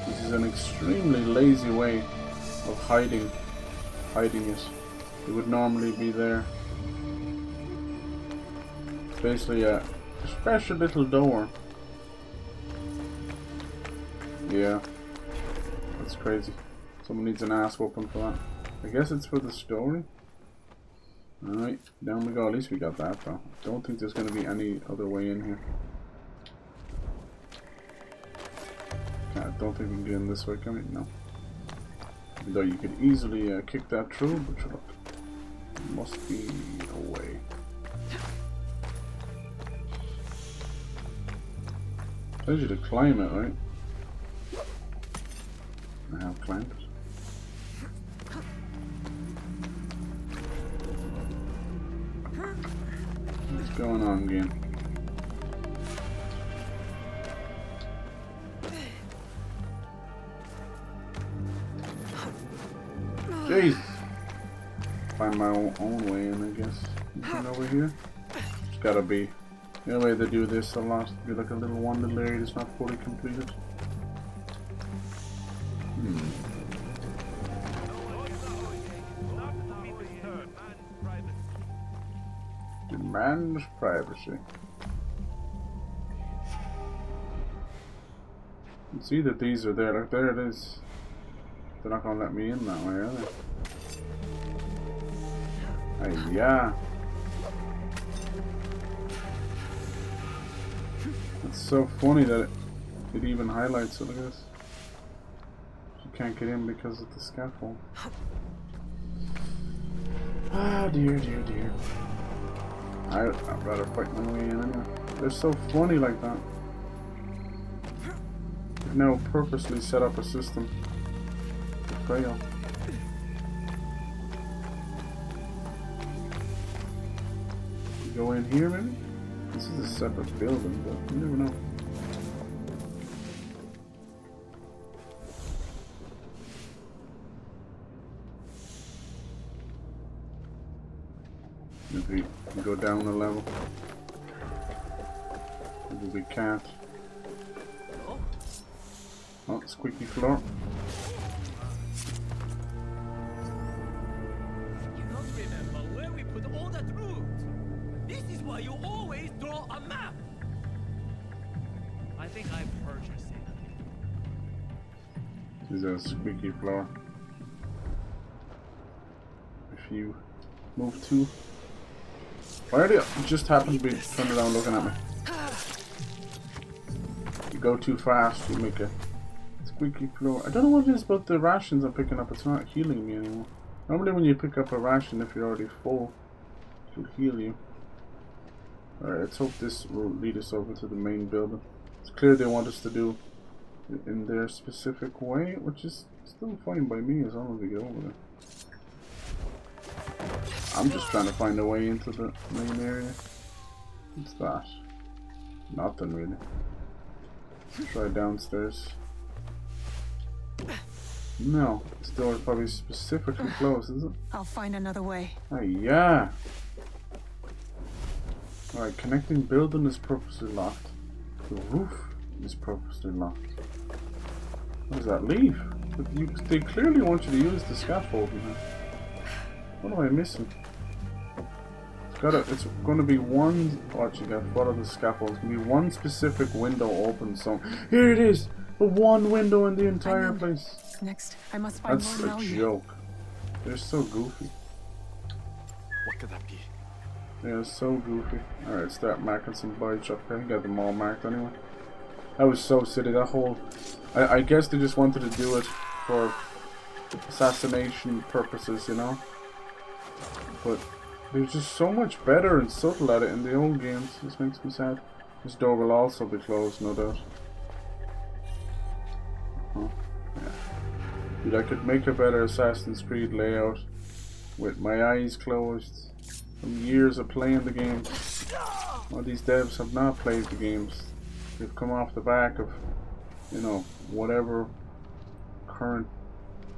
which is an extremely lazy way of hiding it. It would normally be there. It's basically a special little door. Yeah, that's crazy. Someone needs an ass whooping for that. I guess it's for the story. Alright, down we go. At least we got that though. Don't think there's going to be any other way in here. I don't think we can get in this way, can we? No. Even though you could easily kick that through, but look, there must be a way. Tells you to climb it, right? I have climbed it. What's going on again? Jesus! Find my own way in, I guess. Anything over here? It's gotta be. The only way they do this a lot be like a little one little area that's not fully completed. Demands privacy. You can see that these are there. Like, there it is. They're not gonna let me in that way, are they? Hey, yeah. It's so funny that it even highlights it like this. You can't get in because of the scaffold. Ah, dear, dear, dear. I'd rather fight my way in anyway. They're so funny like that. They've now purposely set up a system to fail. You go in here maybe? This is a separate building, but you never know. Maybe we go down a level. Maybe we can't. Oh, squeaky floor. You don't remember where we put all that root. This is why you always draw a map. I think I've heard you say that. This is a squeaky floor. If you move too. Why do you just happen to be turning around looking at me? You go too fast, you make a squeaky floor. I don't know what it is about the rations I'm picking up. It's not healing me anymore. Normally when you pick up a ration, if you're already full, it'll heal you. Alright, let's hope this will lead us over to the main building. It's clear they want us to do it in their specific way, which is still fine by me as long as we get over there. I'm just trying to find a way into the main area. What's that? Nothing really. Let's try downstairs. No, this door is probably specifically closed, is it? I'll find another way. Oh yeah. Alright, connecting building is purposely locked. The roof is purposely locked. What does that leave? They clearly want you to use the scaffolding here. What am I missing? It's gonna be one. Watch, you gotta follow the scaffold. It's gonna be one specific window open. So here it is, the one window in the entire place. Next, I must find That's more a Naoe. joke. They're so goofy. What could that be? Yeah, so goofy. Alright, start marking some bites up here. Got them all marked anyway. That was so silly. That whole. I guess they just wanted to do it for assassination purposes, you know. But they're just so much better and subtle at it in the old games. This makes me sad. This door will also be closed, no doubt. Yeah. Dude, I could make a better Assassin's Creed layout with my eyes closed from years of playing the games. Well, these devs have not played the games. They've come off the back of, you know, whatever current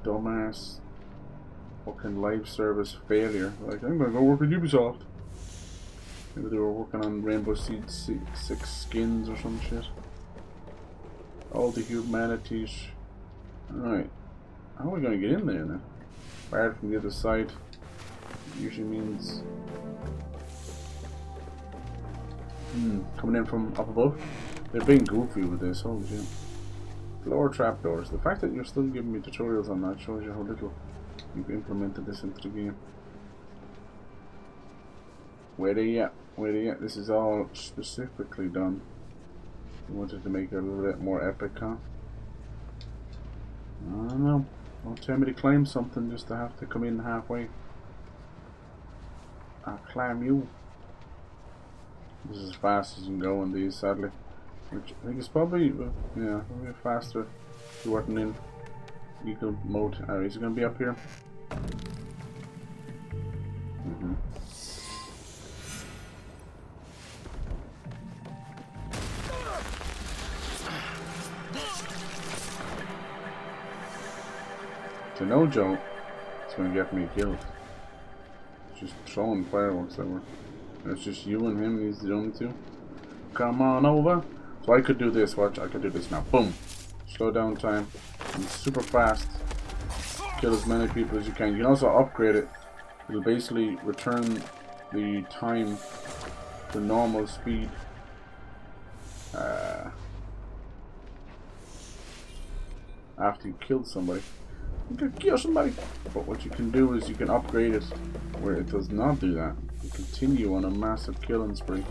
dumbass fucking live service failure. Like, I'm gonna go work with Ubisoft. Maybe they were working on Rainbow Six skins or some shit. All the humanities. Alright. How are we gonna get in there now? Fired from the other side. Usually means coming in from up above. They're being goofy with this, holy shit. Floor trapdoors. The fact that you're still giving me tutorials on that shows you how little you've implemented this into the game. Where they at? Where they at? This is all specifically done. I wanted to make it a little bit more epic, huh? I don't know. Don't tell me to climb something just to have to come in halfway. I'll climb you. This is as fast as you can go on these, sadly. Which I think is probably, yeah, probably faster if you weren't in eagle mode. Is it going to be up here? So no joke, it's going to get me killed. Just throwing fireworks everywhere. It's just you and him, he's the only two. Come on over. So I could do this, watch, I could do this now. Boom. Slow down time. And super fast. Kill as many people as you can. You can also upgrade it. It'll basically return the time to normal speed. After you killed somebody. You can kill somebody. But what you can do is you can upgrade it where it does not do that. You continue on a massive killing spree.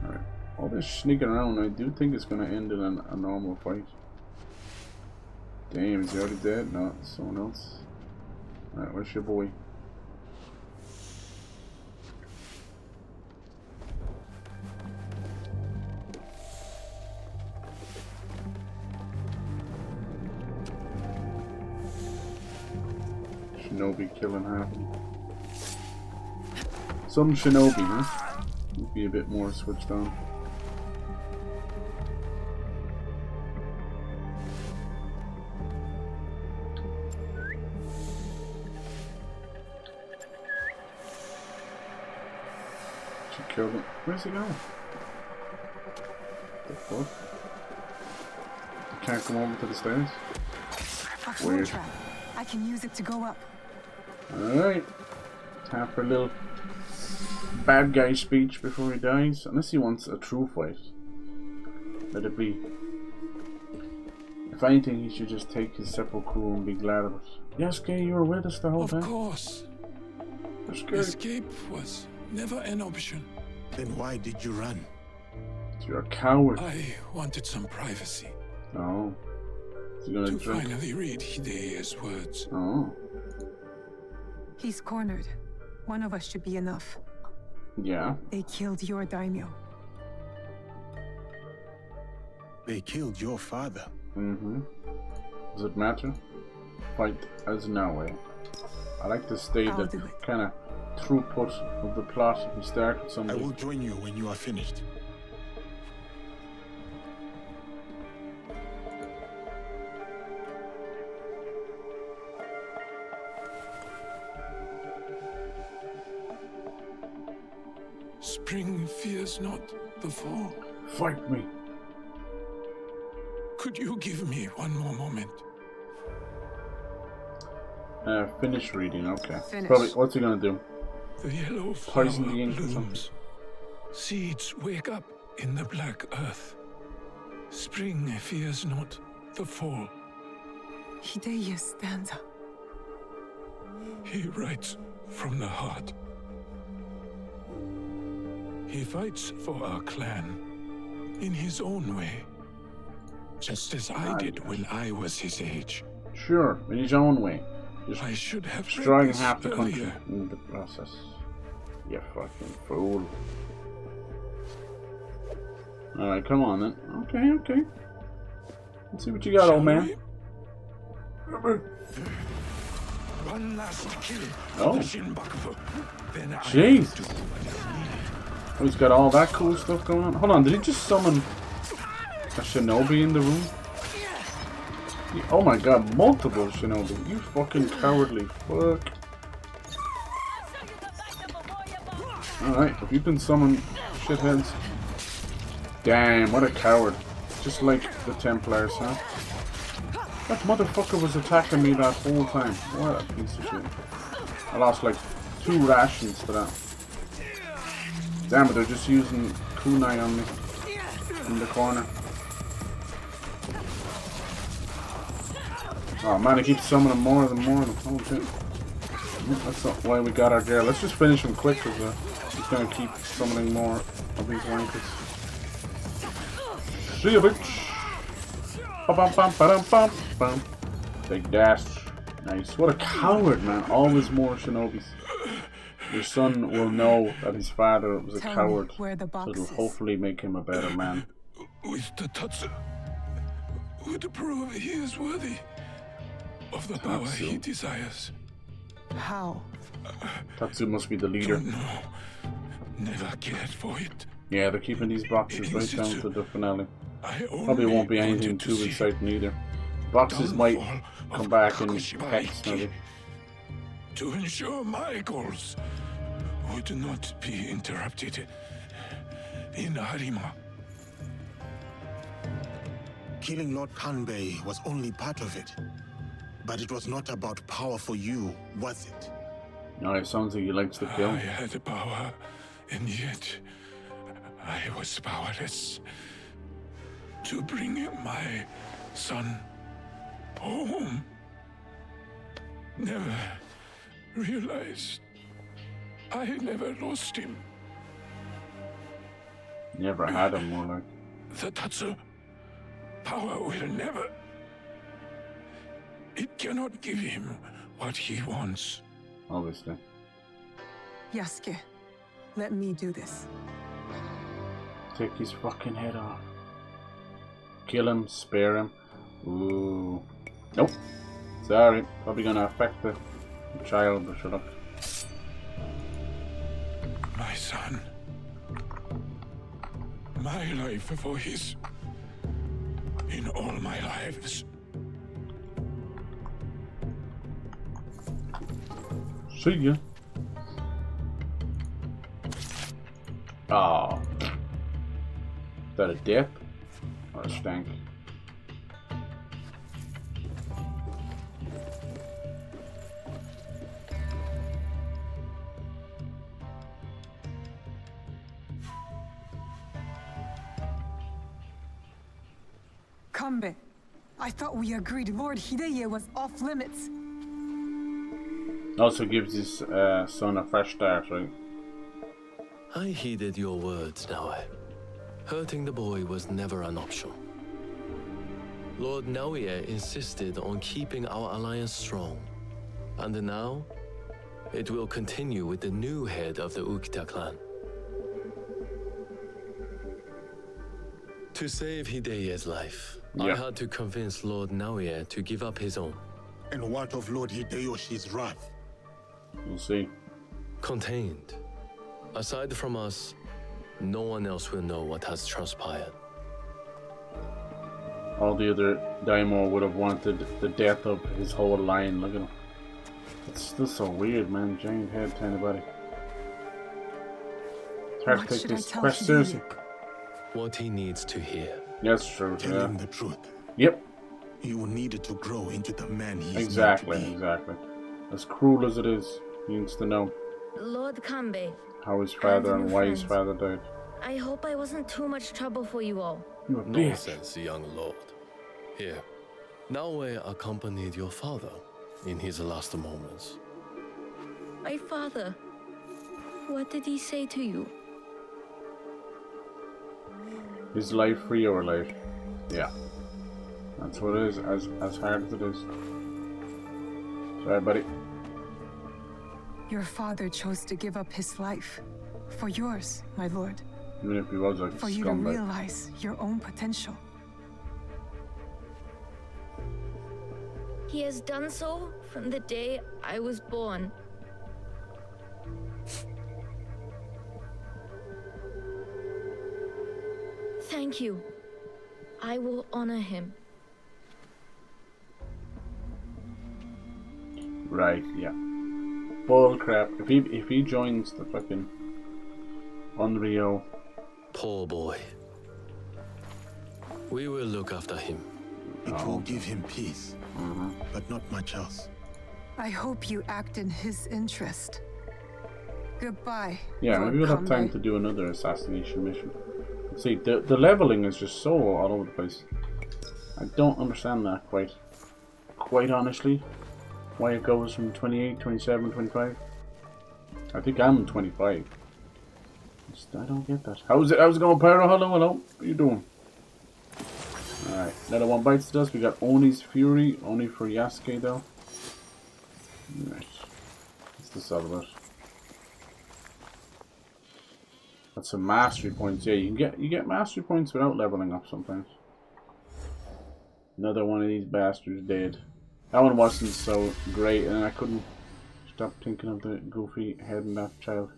Alright. All this sneaking around, I do think it's going to end in a normal fight. Damn, is he already dead? No, it's someone else. Alright, where's your boy? Shinobi killing happening. Some shinobi, huh? Would be a bit more switched on. She killed him. Where's he going? The fuck? You can't come over to the stairs? A floor trap. I can use it to go up. Alright. Time for a little bad guy speech before he dies. Unless he wants a true fight. Let it be. If anything, he should just take his seppuku and be glad of it. Yasuke, you were with us the whole time. Of course. Escape was never an option. Then why did you run? You're a coward. I wanted some privacy. Oh. To finally read Hideya's words. Oh. He's cornered. One of us should be enough. Yeah. They killed your daimyo. They killed your father. Mm-hmm. Does it matter? Fight as Naoe. I like to stay the kind of throughput of the plot if we start with something. I will join you when you are finished. Spring fears not the fall. Fight me. Could you give me one more moment? Finish reading, okay. Finish. Probably, what's he gonna do? The yellow flower Poison the ink or blooms. Seeds wake up in the black earth. Spring fears not the fall. Hideya's stanza. He writes from the heart. He fights for our clan in his own way. Just as I did when I was his age. Sure, in his own way. I should have read destroying this half the country earlier. in the process. You fucking fool. Alright, come on then. Okay, okay. Let's see what you got, old man. One last kill Oh. for the Shinbaku. Then Jeez. Oh, he's got all that cool stuff going on. Hold on, did he just summon a shinobi in the room? Oh my god, multiple shinobi. You fucking cowardly fuck. Alright, if you can summon shitheads. Damn, what a coward. Just like the Templars, huh? That motherfucker was attacking me that whole time. What a piece of shit. I lost like 2 rations to that. Damn it, they're just using kunai on me. In the corner. Oh man, I keep summoning more and more of them. Oh shit. That's not why we got our gear. Let's just finish him quick because he's gonna keep summoning more of these wankers. See ya, bitch! Bum. Big dash. Nice. What a coward, man. Always more shinobis. Your son will know that his father was a coward. Where the box It'll is. hopefully make him a better man. With the Tatsu would prove he is worthy of the power he desires. How? Tatsu must be the leader. Don't know. Never cared for it. Yeah, they're keeping these boxes right down to the finale. I Probably won't be anything wanted to too see exciting either. Boxes might come back in Kagoshima text maybe. to ensure my goals would not be interrupted in Harima. Killing Lord Kanbei was only part of it. But it was not about power for you, was it? No, it sounds like he likes to kill. I had the power, and yet I was powerless to bring my son home. Never realized I never lost him. Never had him, more like. The Tatsu power will never. It cannot give him what he wants. Obviously. Yasuke, let me do this. Take his fucking head off. Kill him, spare him. Ooh. Nope. Sorry. Probably gonna affect the child, but shut up. My son. My life for his. In all my lives. See ya. Oh. Is that a dip? Or a stank? Kanbei, I thought we agreed Lord Hideye was off limits. Also gives his son a fresh start, right? I heeded your words, Naoe. Hurting the boy was never an option. Lord Naoe insisted on keeping our alliance strong. And now, it will continue with the new head of the Ukita clan. To save Hideye's life, I had to convince Lord Naoe to give up his own. And what of Lord Hideyoshi's wrath? We'll see. Contained. Aside from us, no one else will know what has transpired. All the other Daimyo would have wanted the death of his whole line. Look at him. It's still so weird, man. Giant head, tiny body. It's hard to take this quest seriously. What he needs to hear. That's true. Tell him the truth. Yep. You needed to grow into the man he is Exactly, meant to be. exactly. As cruel as it is, he needs to know Lord Kanbei, how his father and why his friends. father died. I hope I wasn't too much trouble for you all. You a bitch. Nonsense, young lord. Here, Naoe accompanied your father in his last moments. My father, what did he say to you? His life for your life. Yeah. That's what it is, as hard as it is. Sorry, buddy. Your father chose to give up his life. For yours, my lord. Even if he was like For a you to scumbag. realize your own potential. He has done so from the day I was born. Thank you. I will honor him. Right, yeah. Bull crap. If he joins the fucking Unreal. Poor boy. We will look after him. It will give him peace, but not much else. I hope you act in his interest. Goodbye. Yeah, Lord maybe we'll have Conway. time to do another assassination mission. See, the leveling is just so all over the place. I don't understand that quite honestly. Why it goes from 28, 27, 25. I think I'm 25. I don't get that. How's it going, Pyro? Hello. What are you doing? Alright, another one bites the dust. We got Oni's Fury, only for Yasuke though. Right. What's this all about? That's some mastery points. Yeah, you get mastery points without leveling up sometimes. Another one of these bastards dead. That one wasn't so great, and I couldn't stop thinking of the goofy head in that child.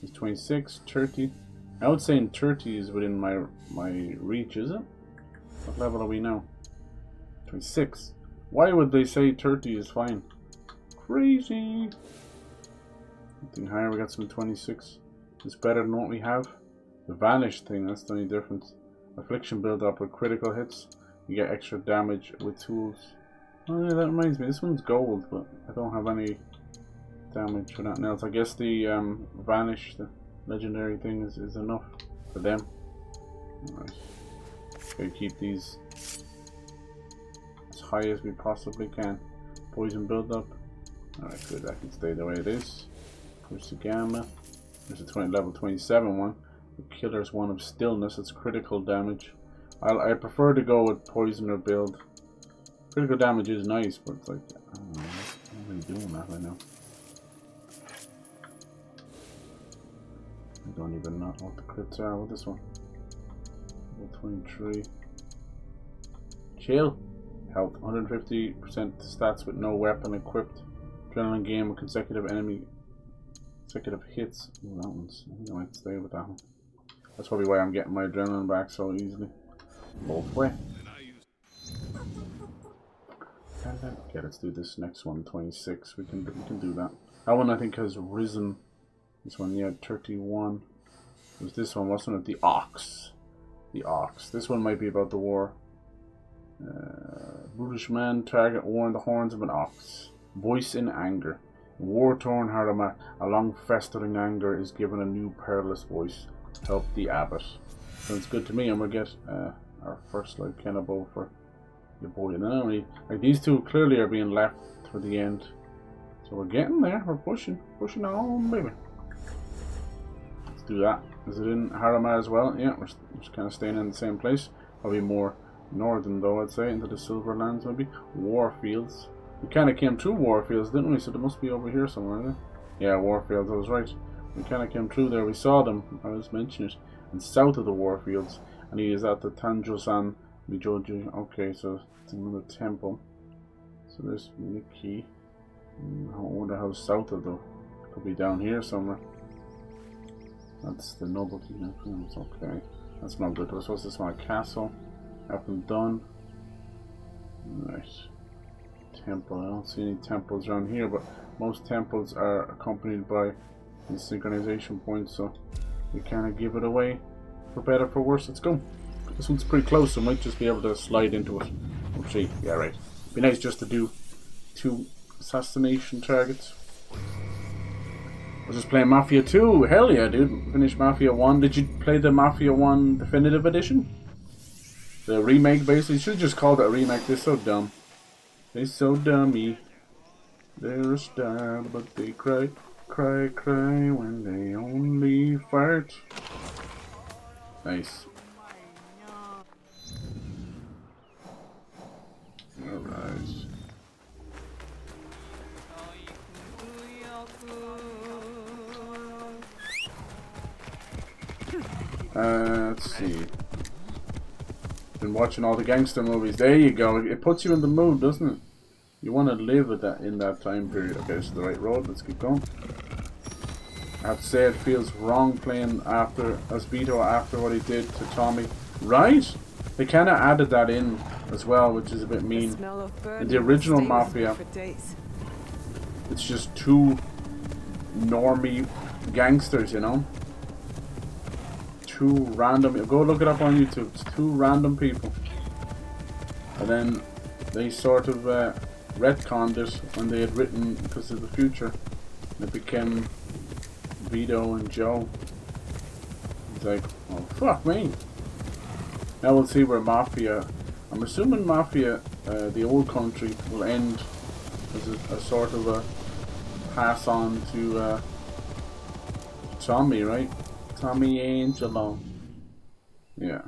It's 26, 30. I would say 30 is within my reach, is it? What level are we now? 26. Why would they say 30 is fine? Crazy. Something higher, we got some 26. It's better than what we have. The vanish thing, that's the only difference. Affliction build up with critical hits. You get extra damage with tools. Oh yeah, that reminds me, this one's gold, but I don't have any damage for nothing else. I guess the vanish, the legendary thing is enough for them. Alright. Okay, keep these as high as we possibly can. Poison build up. Alright, good, that can stay the way it is. Push the gamma. There's a level 27 one. The killer's one of stillness, it's critical damage. I prefer to go with poisoner build. Critical damage is nice, but it's like, I don't know, I'm really doing that right now. I don't even know what the crits are with this one. Level 23. Chill. Health, 150% stats with no weapon equipped. Adrenaline gain with consecutive hits. Ooh, that one's, I think I might stay with that one. That's probably why I'm getting my adrenaline back so easily. Both way. Okay, let's do this next one, 26. We can do that. That one I think has risen. This one, yeah, 31. It was this one, wasn't it? The Ox. The Ox. This one might be about the war. Brutish man, target worn the horns of an ox. Voice in anger. War-torn Harama, a long festering anger is given a new perilous voice. Help the abbot. Sounds good to me, and we'll get our first like cannibal for your boy. And then only like these two clearly are being left for the end. So we're getting there, we're pushing on, baby. Let's do that. Is it in Harama as well? Yeah, we're just kind of staying in the same place. Probably more northern though, I'd say, into the Silverlands maybe. Warfields. We kind of came through Warfields, didn't we? So they must be over here somewhere, isn't it? Yeah, Warfields, I was right. We kind of came through there, we saw them, I was mentioning it. And south of the Warfields. And he is at the Tanjo-san Mijoji. Okay, so it's another temple. So there's Nikki. I wonder how south of the... Could be down here somewhere. That's the nobility. It's okay. That's not good. What's this one? A castle. Up and done. Right. Temple. I don't see any temples around here, but most temples are accompanied by these synchronization points, so we kind of give it away. For better, for worse. Let's go. This one's pretty close, so I might just be able to slide into it. We'll see. Yeah, right. Be nice just to do 2 assassination targets. I was just playing Mafia 2. Hell yeah, dude. Finished Mafia 1. Did you play the Mafia 1 Definitive Edition? The remake, basically. You should have just called it a remake. They're so dumb. They're so dummy. They're a star, but they cry when they only fart. Nice. Alright. Let's see. Been watching all the gangster movies. There you go. It puts you in the mood, doesn't it? You want to live at that in that time period. Okay, this is the right road. Let's keep going. I have to say it feels wrong playing as Vito after what he did to Tommy. Right? They kind of added that in as well, which is a bit mean. In the original Mafia, it's just two normie gangsters, you know? Two random... Go look it up on YouTube. It's two random people. And then they sort of retconned it when they had written because of the future. And it became Vito and Joe. It's like, oh fuck me. Now we'll see where Mafia... I'm assuming Mafia, the old country, will end as a sort of a pass on to Tommy, right? Tommy Angelo. Yeah.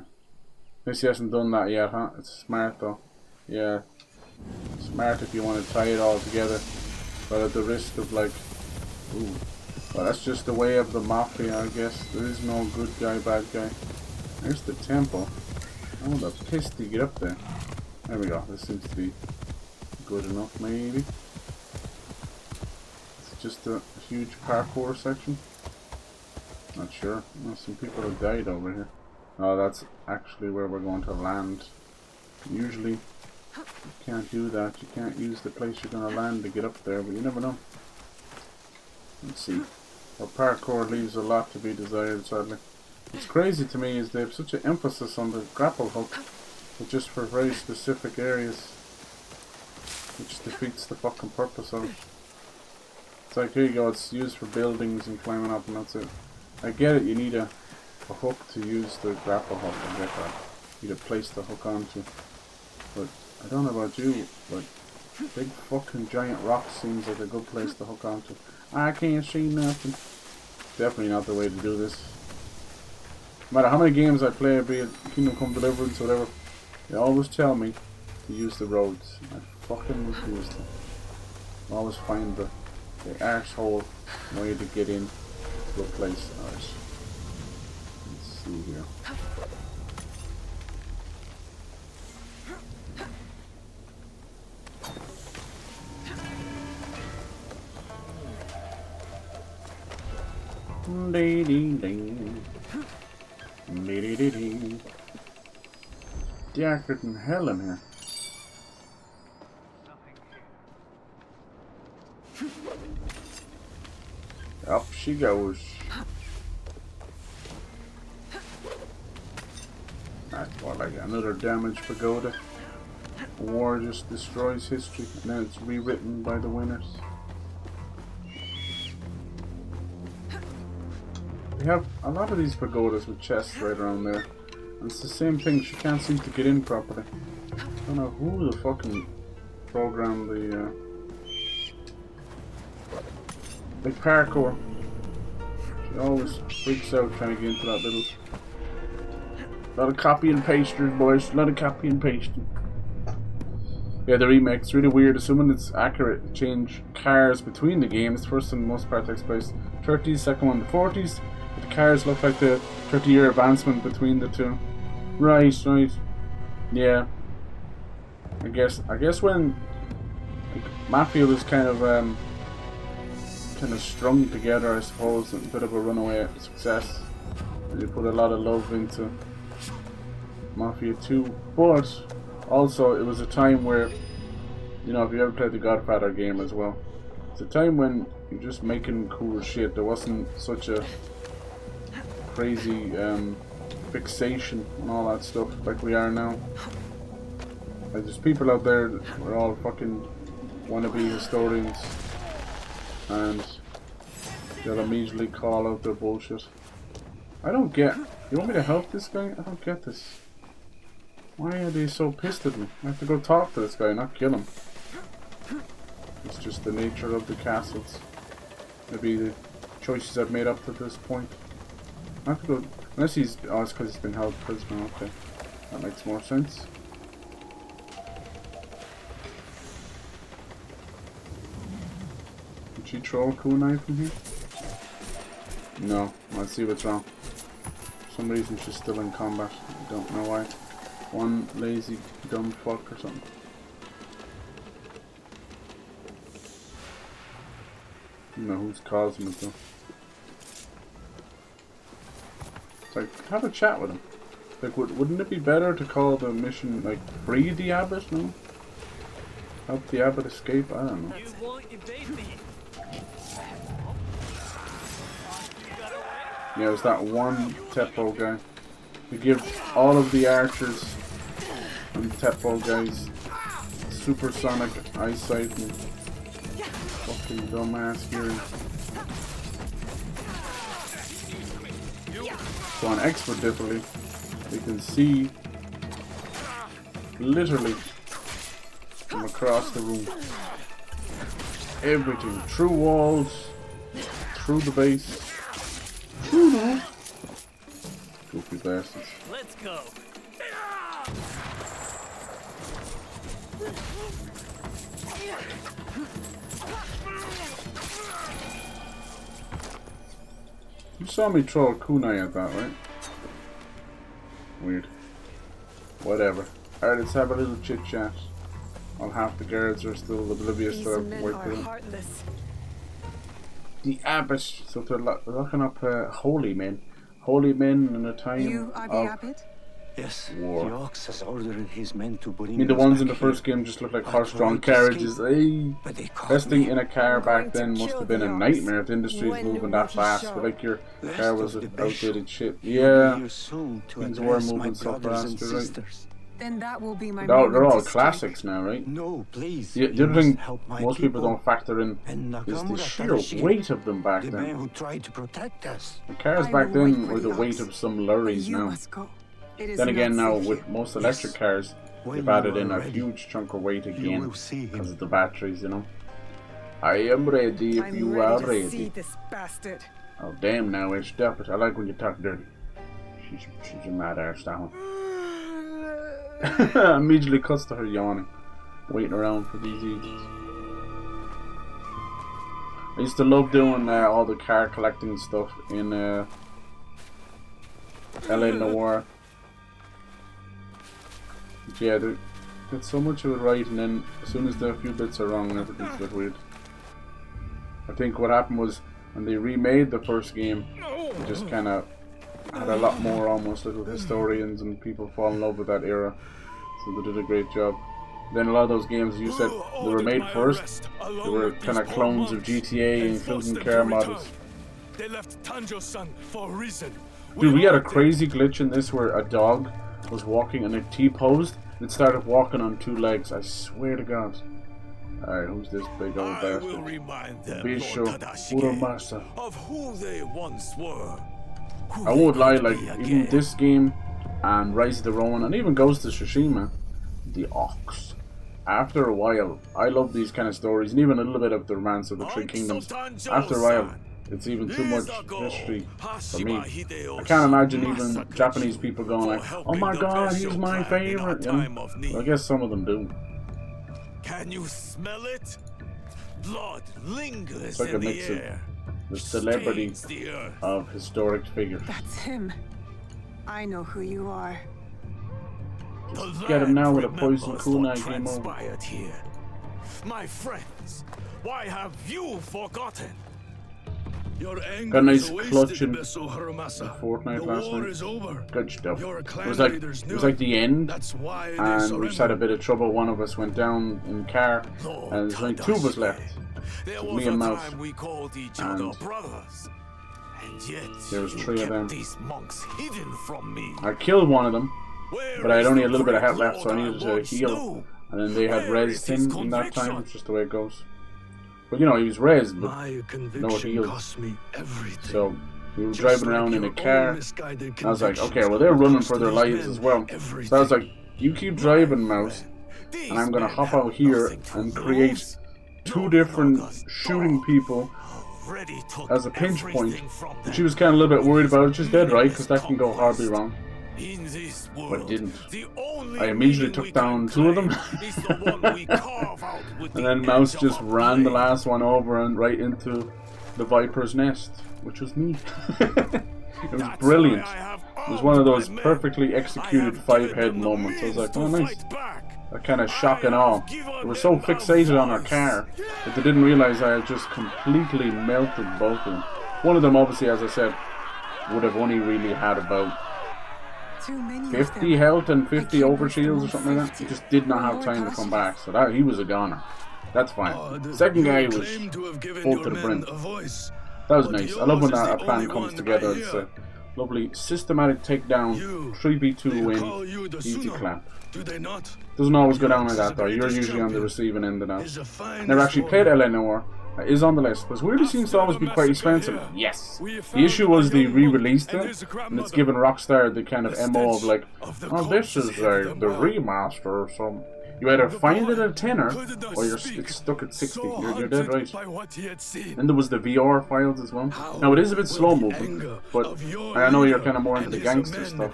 Guess he hasn't done that yet, huh? It's smart though. Yeah. Smart if you want to tie it all together. But at the risk of like... Ooh. Well, that's just the way of the Mafia, I guess. There is no good guy, bad guy. There's the temple. Oh, the piss to get up there. There we go. This seems to be good enough, maybe. It's just a huge parkour section. Not sure. Oh, some people have died over here. Oh, that's actually where we're going to land. Usually, you can't do that. You can't use the place you're going to land to get up there, but you never know. Let's see. Well, parkour leaves a lot to be desired, sadly. What's crazy to me is they have such an emphasis on the grapple hook, but just for very specific areas, which defeats the fucking purpose of it. It's like, here you go, it's used for buildings and climbing up and that's it. I get it, you need a hook to use the grapple hook, I get that. You need to place the hook onto. But I don't know about you, but big fucking giant rock seems like a good place to hook onto. I can't see nothing. Definitely not the way to do this. No matter how many games I play, be it Kingdom Come Deliverance or whatever, they always tell me to use the roads. I fucking refuse to. I always find the arsehole way to get in to a place. Let's see here. Darker than hell in here. Up she goes. That's what, like another damaged pagoda. War just destroys history and then it's rewritten by the winners. We have a lot of these pagodas with chests right around there. And it's the same thing, she can't seem to get in properly. I don't know who the fucking programmed the parkour. She always freaks out trying to get into that little... lot of copy and pasters, boys. A lot of copy and pasting. Yeah, the remake's really weird. Assuming it's accurate to change cars between the games. First and most part takes place 30s, second one the 40s. But the cars look like the 30-year advancement between the two. Right. Yeah. I guess when like, Mafia was kind of strung together, I suppose, a bit of a runaway success. And they put a lot of love into Mafia 2, but also it was a time where, you know, if you ever played the Godfather game as well, it's a time when you're just making cool shit. There wasn't such a crazy fixation and all that stuff like we are now. Like, there's people out there that were all fucking wannabe historians and they'll immediately call out their bullshit. I don't get... You want me to help this guy? I don't get this. Why are they so pissed at me? I have to go talk to this guy, not kill him. It's just the nature of the castles. Maybe the choices I've made up to this point. I have to go... Unless he's... Oh, it's because he's been held prisoner. Okay. That makes more sense. Did she throw a kunai from here? No. Let's see what's wrong. For some reason she's still in combat. I don't know why. One lazy dumb fuck or something. I don't know who's causing it though. It's like, have a chat with him. Like, wouldn't it be better to call the mission, like, free the abbot, no? Help the abbot escape? I don't know. Yeah, it was that one Teppo guy. We give all of the archers and Teppo guys supersonic eyesight and fucking dumbass hearing. So on expert difficulty, we can see literally from across the room everything, through walls, through the base. Goofy bastards. Let's go. You saw me throw a kunai at that, right? Weird. Whatever. Alright, let's have a little chit chat. While half the guards are still oblivious to men white are heartless. The abbot. So they're looking up holy men. Holy men in a time You are the of abbot? Yes, war. the Ox has ordered his men to I bring mean, the us ones in back the first here. game just look like I horse-drawn tried to carriages. escape, Hey, but they caught investing me. in a car back then must kill have been a the ox. nightmare if the industry is When moving will that he fast. show? But like your Last car was of the outdated bishop. shit. He'll be Yeah, here soon to things were address my moving so brothers fast. and You're right. sisters. Then that will be my They're moment all to classics strike. now, right? No, please. The you other thing must help my most people don't factor in and is the Nakamura sheer Tadashige, weight of them back the man then. who tried to protect us. The cars I back will wait then for were the the weight ox. of some lorries You now. must go. It is Then again, not now safe with here. most electric cars, When they've you added are in a ready, huge chunk of weight you again will see because him. of the batteries, you know. I am ready if I'm you ready are to ready. see this bastard. Oh damn! Now it's stop it. I like when you talk dirty. She's a mad ass, that one. Immediately cuts to her yawning, waiting around for these evenings. I used to love doing all the car collecting stuff in LA Noire. But yeah, they get so much of it right, and then as soon as the few bits are wrong, everything's a bit weird. I think what happened was when they remade the first game, they just kind of had a lot more almost little historians and people fall in love with that era, so they did a great job. Then a lot of those games, you said they were made first, they were kind of clones of GTA, including car models. They left Tanjo-san for a reason. Dude, we had a crazy glitch in this where a dog was walking and it T-posed and it started walking on two legs. I swear to God. Alright, who's this big old I will bastard? remind them, Bisho Lord Tadashige, Uromasa. of who they once were. I won't lie, like, even this game and Rise of the Ronin and even Ghost of Tsushima, the Ox. After a while, I love these kind of stories and even a little bit of the Romance of the Three Kingdoms. After a while, it's even too much history for me. I can't imagine even Japanese people going like, oh my god, he's my favorite, you know? Well, I guess some of them do. Can you smell it? Blood lingers It's like a in the mix of air. the celebrity Stains the earth. of historic figures. That's him. I know who you are. Just get him now with a poison kunai, game over. Transpired here. My friends, why have you forgotten? Your anger Got a nice is wasted, clutch in Beso Harumasa. Fortnite The last war night. is over. Good stuff. Your It clan was like leaders it knew was like the end, That's why they and we just had a surrendered. bit of trouble. One of us went down in the car, and there's only two of us left. There So was me and a Mouse. time we called each other And brothers. And yet there was you three of kept them. these monks hidden from me. I killed one of them, Where but I had is only the a little bit of great health left, so I Lord needed I to once heal. knew? And then they had Where rezzed is his him in that time. conviction? It's just the way it goes. But you know, he was rezzed, but My no, it conviction healed. cost me everything. So we were Just driving like around in a your own car. misguided And I was like, convictions okay, well they're running cost for their these lives men as well. everything. So I was like, you keep driving, Mouse, and I'm gonna hop out here and create two different shooting people as a pinch point. And she was kind of a little bit worried about it. She's dead, right? Because that can go horribly wrong. In this But it world, didn't. the only I immediately meaning took we down can two of them. claim is the one we carve out with And the then Mouse edge just of our ran the blade. last one over and right into the Viper's nest, which was me. It was That's brilliant. why I have It was one of those perfectly executed 5-head moments. I was like, oh nice. That kind of shock and awe. They were so fixated on our car that they didn't realize I had just completely melted both of them. One of them, obviously, as I said, would have only really had about 50 health and 50 overshields or something like that. He just did not have time to come back, so that he was a goner. That's fine. Second guy was full to the brim. That was nice. I love when a plan comes together. It's a lovely systematic takedown, 3v2 win, easy clap. Doesn't always go down like that though. You're usually on the receiving end of that. Never actually played Eleanor. Is on the list, but weirdly seems to always be quite expensive. Yes. The issue was they re-released it, and it's given Rockstar the kind of MO of like, oh, this is the remaster, so you either find it at a tenner, or it's stuck at 60. You're dead right. And there was the VR files as well. Now it is a bit slow moving, but I know you're kind of more into the gangster stuff,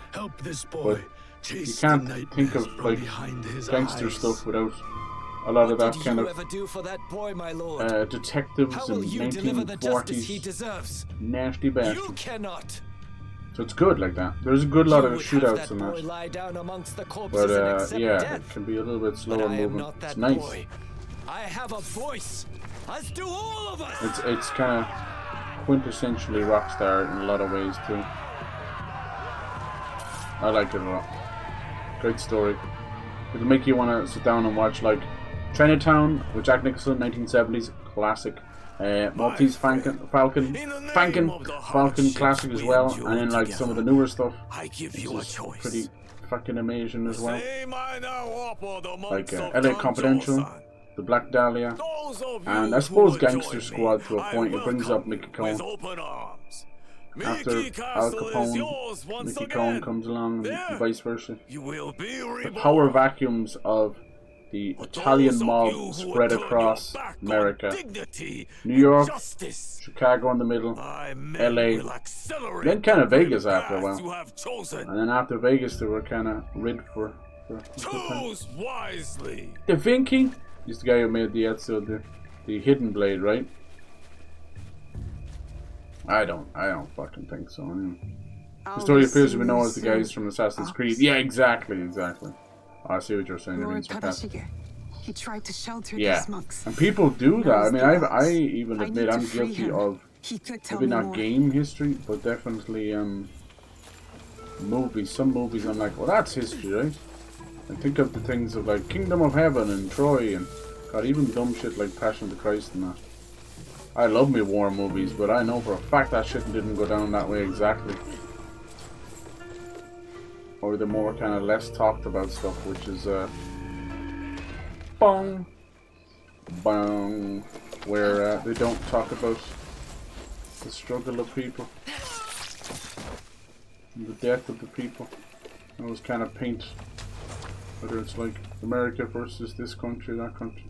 but you can't think of like gangster stuff without a lot of that kind of detectives and 1940s nasty bastards. So it's good like that. There's a good lot of shootouts in that. But yeah, it can be a little bit slower moving. It's nice. I have a voice, as do all of us. It's kind of quintessentially Rockstar in a lot of ways too. I like it a lot. Great story. It'll make you want to sit down and watch like Chinatown with Jack Nicholson, 1970s classic. Maltese Falcon classic as well, and then like some of the newer stuff, which is pretty fucking amazing as well. Like LA Confidential, The Black Dahlia, and I suppose Gangster Squad to a point. It brings up Mickey Cohen. After Al Capone, Mickey Cohen comes along, and vice versa. The power vacuums of the Italian mob spread across America. New York, Chicago in the middle, LA, then kind of Vegas after a while. And then after Vegas they were kind of rid for choose wisely. Da Vinci? He's the guy who made the Ezio, the Hidden Blade, right? I don't fucking think so. Anyway. The story appears to be known as the guys from Assassin's Creed. Yeah, exactly. I see what you're saying. Lord Tadashige, he tried to shelter these monks. And people do that. I mean, I even admit I'm guilty of maybe not game history, but definitely movies. Some movies I'm like, well, that's history, right? And think of the things of like Kingdom of Heaven and Troy and God, even dumb shit like Passion of the Christ and that. I love me war movies, but I know for a fact that shit didn't go down that way exactly. Or the more kind of less talked about stuff, which is bong, where they don't talk about the struggle of people and the death of the people. It was kind of paint whether it's like America versus this country, that country.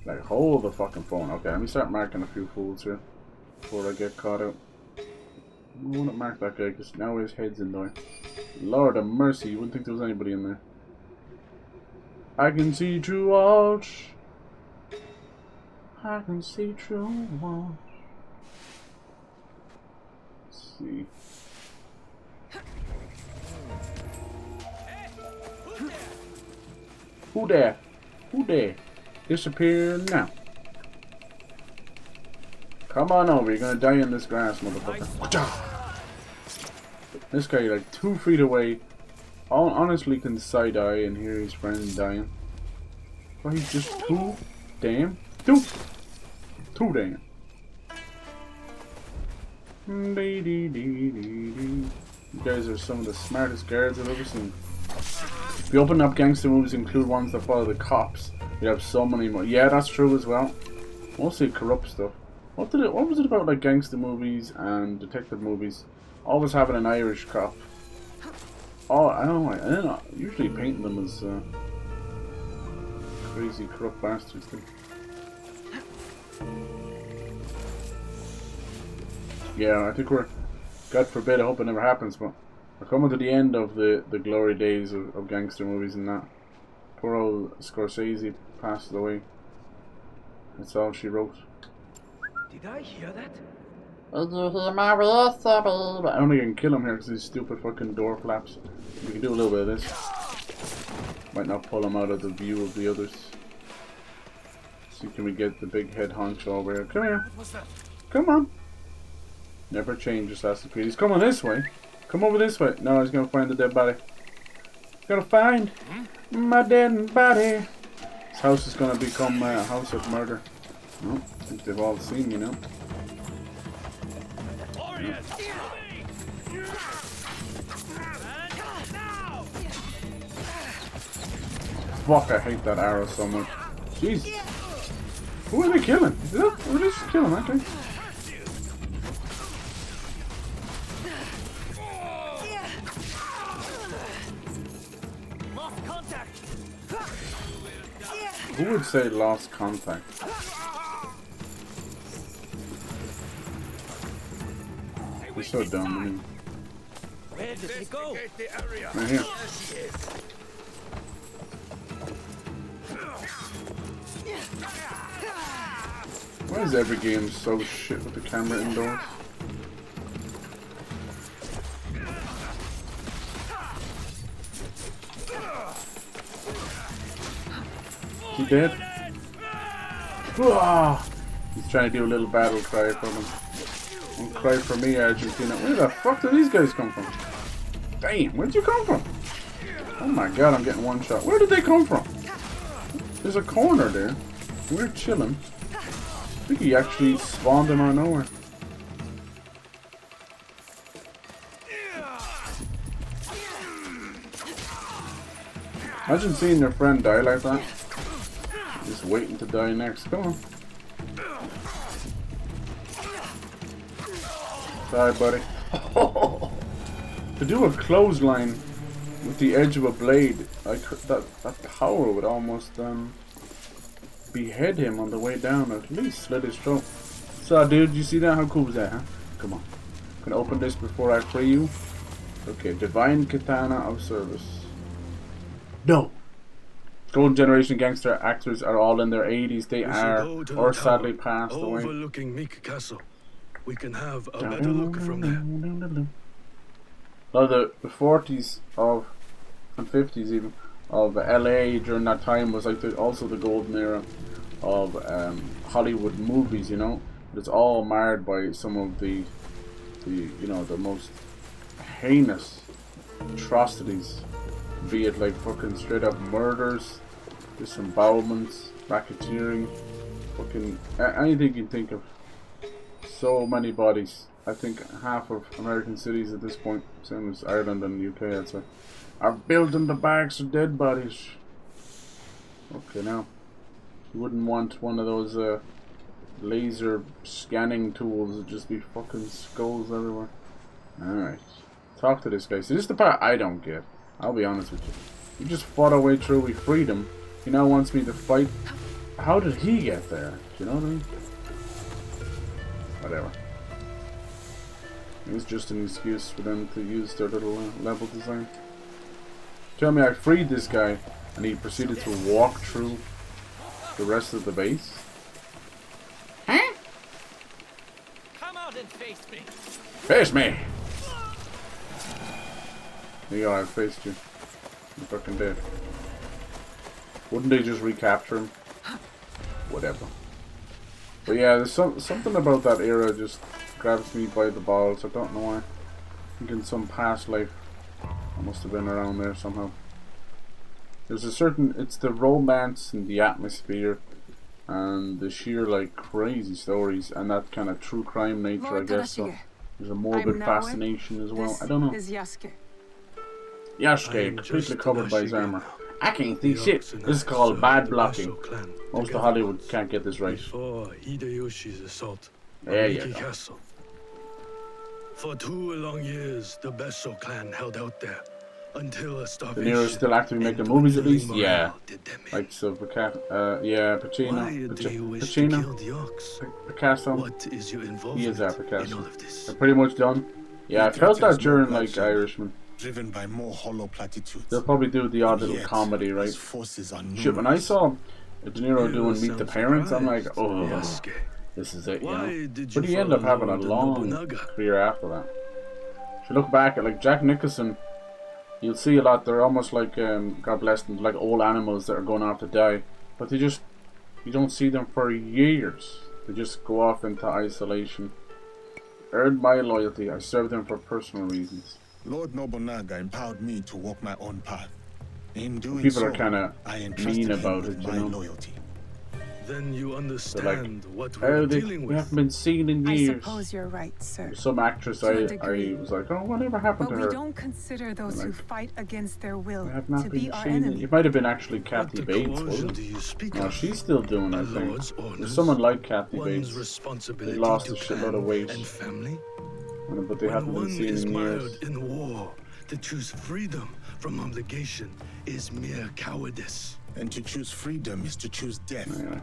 Like, hold the fucking phone. Okay, let me start marking a few fools here before I get caught out. I don't want to mark that guy because now his head's in there. Lord of mercy, you wouldn't think there was anybody in there. I can see through walls. I can see through walls. Let's see. Who there? Who there? Disappear now. Come on over, you're gonna die in this grass, motherfucker. This guy like 2 feet away, honestly can side-eye and hear his friend dying. But he's just too damn. Too damn. You guys are some of the smartest guards I've ever seen. If you open up gangster movies, include ones that follow the cops, you have so many more. Yeah, that's true as well. Mostly corrupt stuff. What was it about like gangster movies and detective movies? Always having an Irish cop. Oh, I don't know. Usually painting them as crazy corrupt bastards. Yeah, I think we're, God forbid, I hope it never happens, but we're coming to the end of the glory days of gangster movies and that. Poor old Scorsese passed away. That's all she wrote. Did I hear that? Did you hear my whistle, baby? I only can kill him here because these stupid fucking door flaps. We can do a little bit of this. Might not pull him out of the view of the others. See, can we get the big head honcho over here? Come here. Come on. Never changes, Yasuke. He's coming this way. Come over this way. No, he's gonna find the dead body. He's gonna find my dead body. This house is gonna become a house of murder. No, I think they've all seen me now. Fuck, I hate that arrow so much. Jesus. Who are they killing? Is that, who are they just killing? Okay. Who would say lost contact? We're so dumb, I mean. Where did he go? Right here. Why is every game so shit with the camera indoors? He dead? Ah! He's trying to do a little battle cry for him. Don't cry for me, Argentina. Where the fuck do these guys come from? Damn, where'd you come from? Oh my god, I'm getting one shot. Where did they come from? There's a corner there. We're chilling. I think he actually spawned him out of nowhere. Imagine seeing your friend die like that. Just waiting to die next. Come on. Die, buddy. To do a clothesline with the edge of a blade, that power would almost behead him on the way down, or at least slit his throat. So, dude, you see that? How cool was that, huh? Come on. Can I open this before I free you? Okay, Divine Katana of Service. No! Golden Generation gangster actors are all in their 80s. They are, or sadly passed away. Overlooking Meek Castle. We can have a better look from there. Well, the 40s of, and 50s even, of LA during that time was like also the golden era of Hollywood movies, you know. But it's all marred by some of the you know, the most heinous atrocities, be it like fucking straight up murders, disembowelments, racketeering, fucking anything you can think of. So many bodies. I think half of American cities at this point, same as Ireland and the UK, I'd say, are built in the backs of dead bodies. Okay, now you wouldn't want one of those laser scanning tools to just be fucking skulls everywhere. Alright, talk to this guy. So this is the part I don't get. I'll be honest with you. We just fought our way through, we freed him. He now wants me to fight. How did he get there? Do you know what I mean? Whatever. It was just an excuse for them to use their little level design. Tell me I freed this guy and he proceeded to walk through the rest of the base? Huh? Come out and face me. Face me! There you go, I faced you. You're fucking dead. Wouldn't they just recapture him? Whatever. But yeah, there's something about that era just grabs me by the balls. I don't know why. I think in some past life I must have been around there somehow. There's a certain, it's the romance and the atmosphere and the sheer like crazy stories and that kind of true crime nature, I guess. So there's a morbid fascination as well. I don't know. This is Yasuke. Yasuke, completely covered by his armor. I can't see shit. This is called bad blocking. Most of Hollywood can't get this right. Before Hideyoshi's assault There on you Miki go. Castle. For 2 long years, the Besso clan held out there until a De starvation. Niro's still actively making movies at least? Yeah. Like so, yeah, Pacino. Why do you wish to Pacino? kill the ox? Picasso. What is your He is involvement our in Picasso. all of this? They're pretty much done. Yeah, I felt that during like Irishman. Driven by more hollow platitudes. They'll probably do the odd And little yet, comedy, right? his forces are Shit, when I numerous. saw De Niro doing Meet the sound Parents, I'm like, surprised, oh. Yasuke. this is it, you Why know. did But you he ended up follow having a Lord long Nobunaga? career after that. If you look back at like Jack Nicholson, you'll see a lot. They're almost like God bless them, like old animals that are going off to die. But they just, you don't see them for years. They just go off into isolation. Earned my loyalty. I served them for personal reasons. Lord Nobunaga empowered me to walk my own path. In doing People so, are kind of I mean entrusted him about with it, you my know. loyalty. Then you They're understand like, what oh, we're they dealing haven't with. been seen in I years. suppose you're right, sir. Some actress, To a I degree. was like, oh, whatever happened But to we her? don't consider those who Like, fight against their will I have not to been be our seen. enemy. It might have been actually What Kathy the Bates, coercion wasn't do it? you speak No, of? she's still doing A her thing. lord's There's orders, someone like Kathy one's Bates. They responsibility lost to a shitload of clan weight, and family. but they haven't When been one seen is in mired years. in war, to choose freedom from obligation is mere cowardice. And to choose freedom is to choose death. Yeah.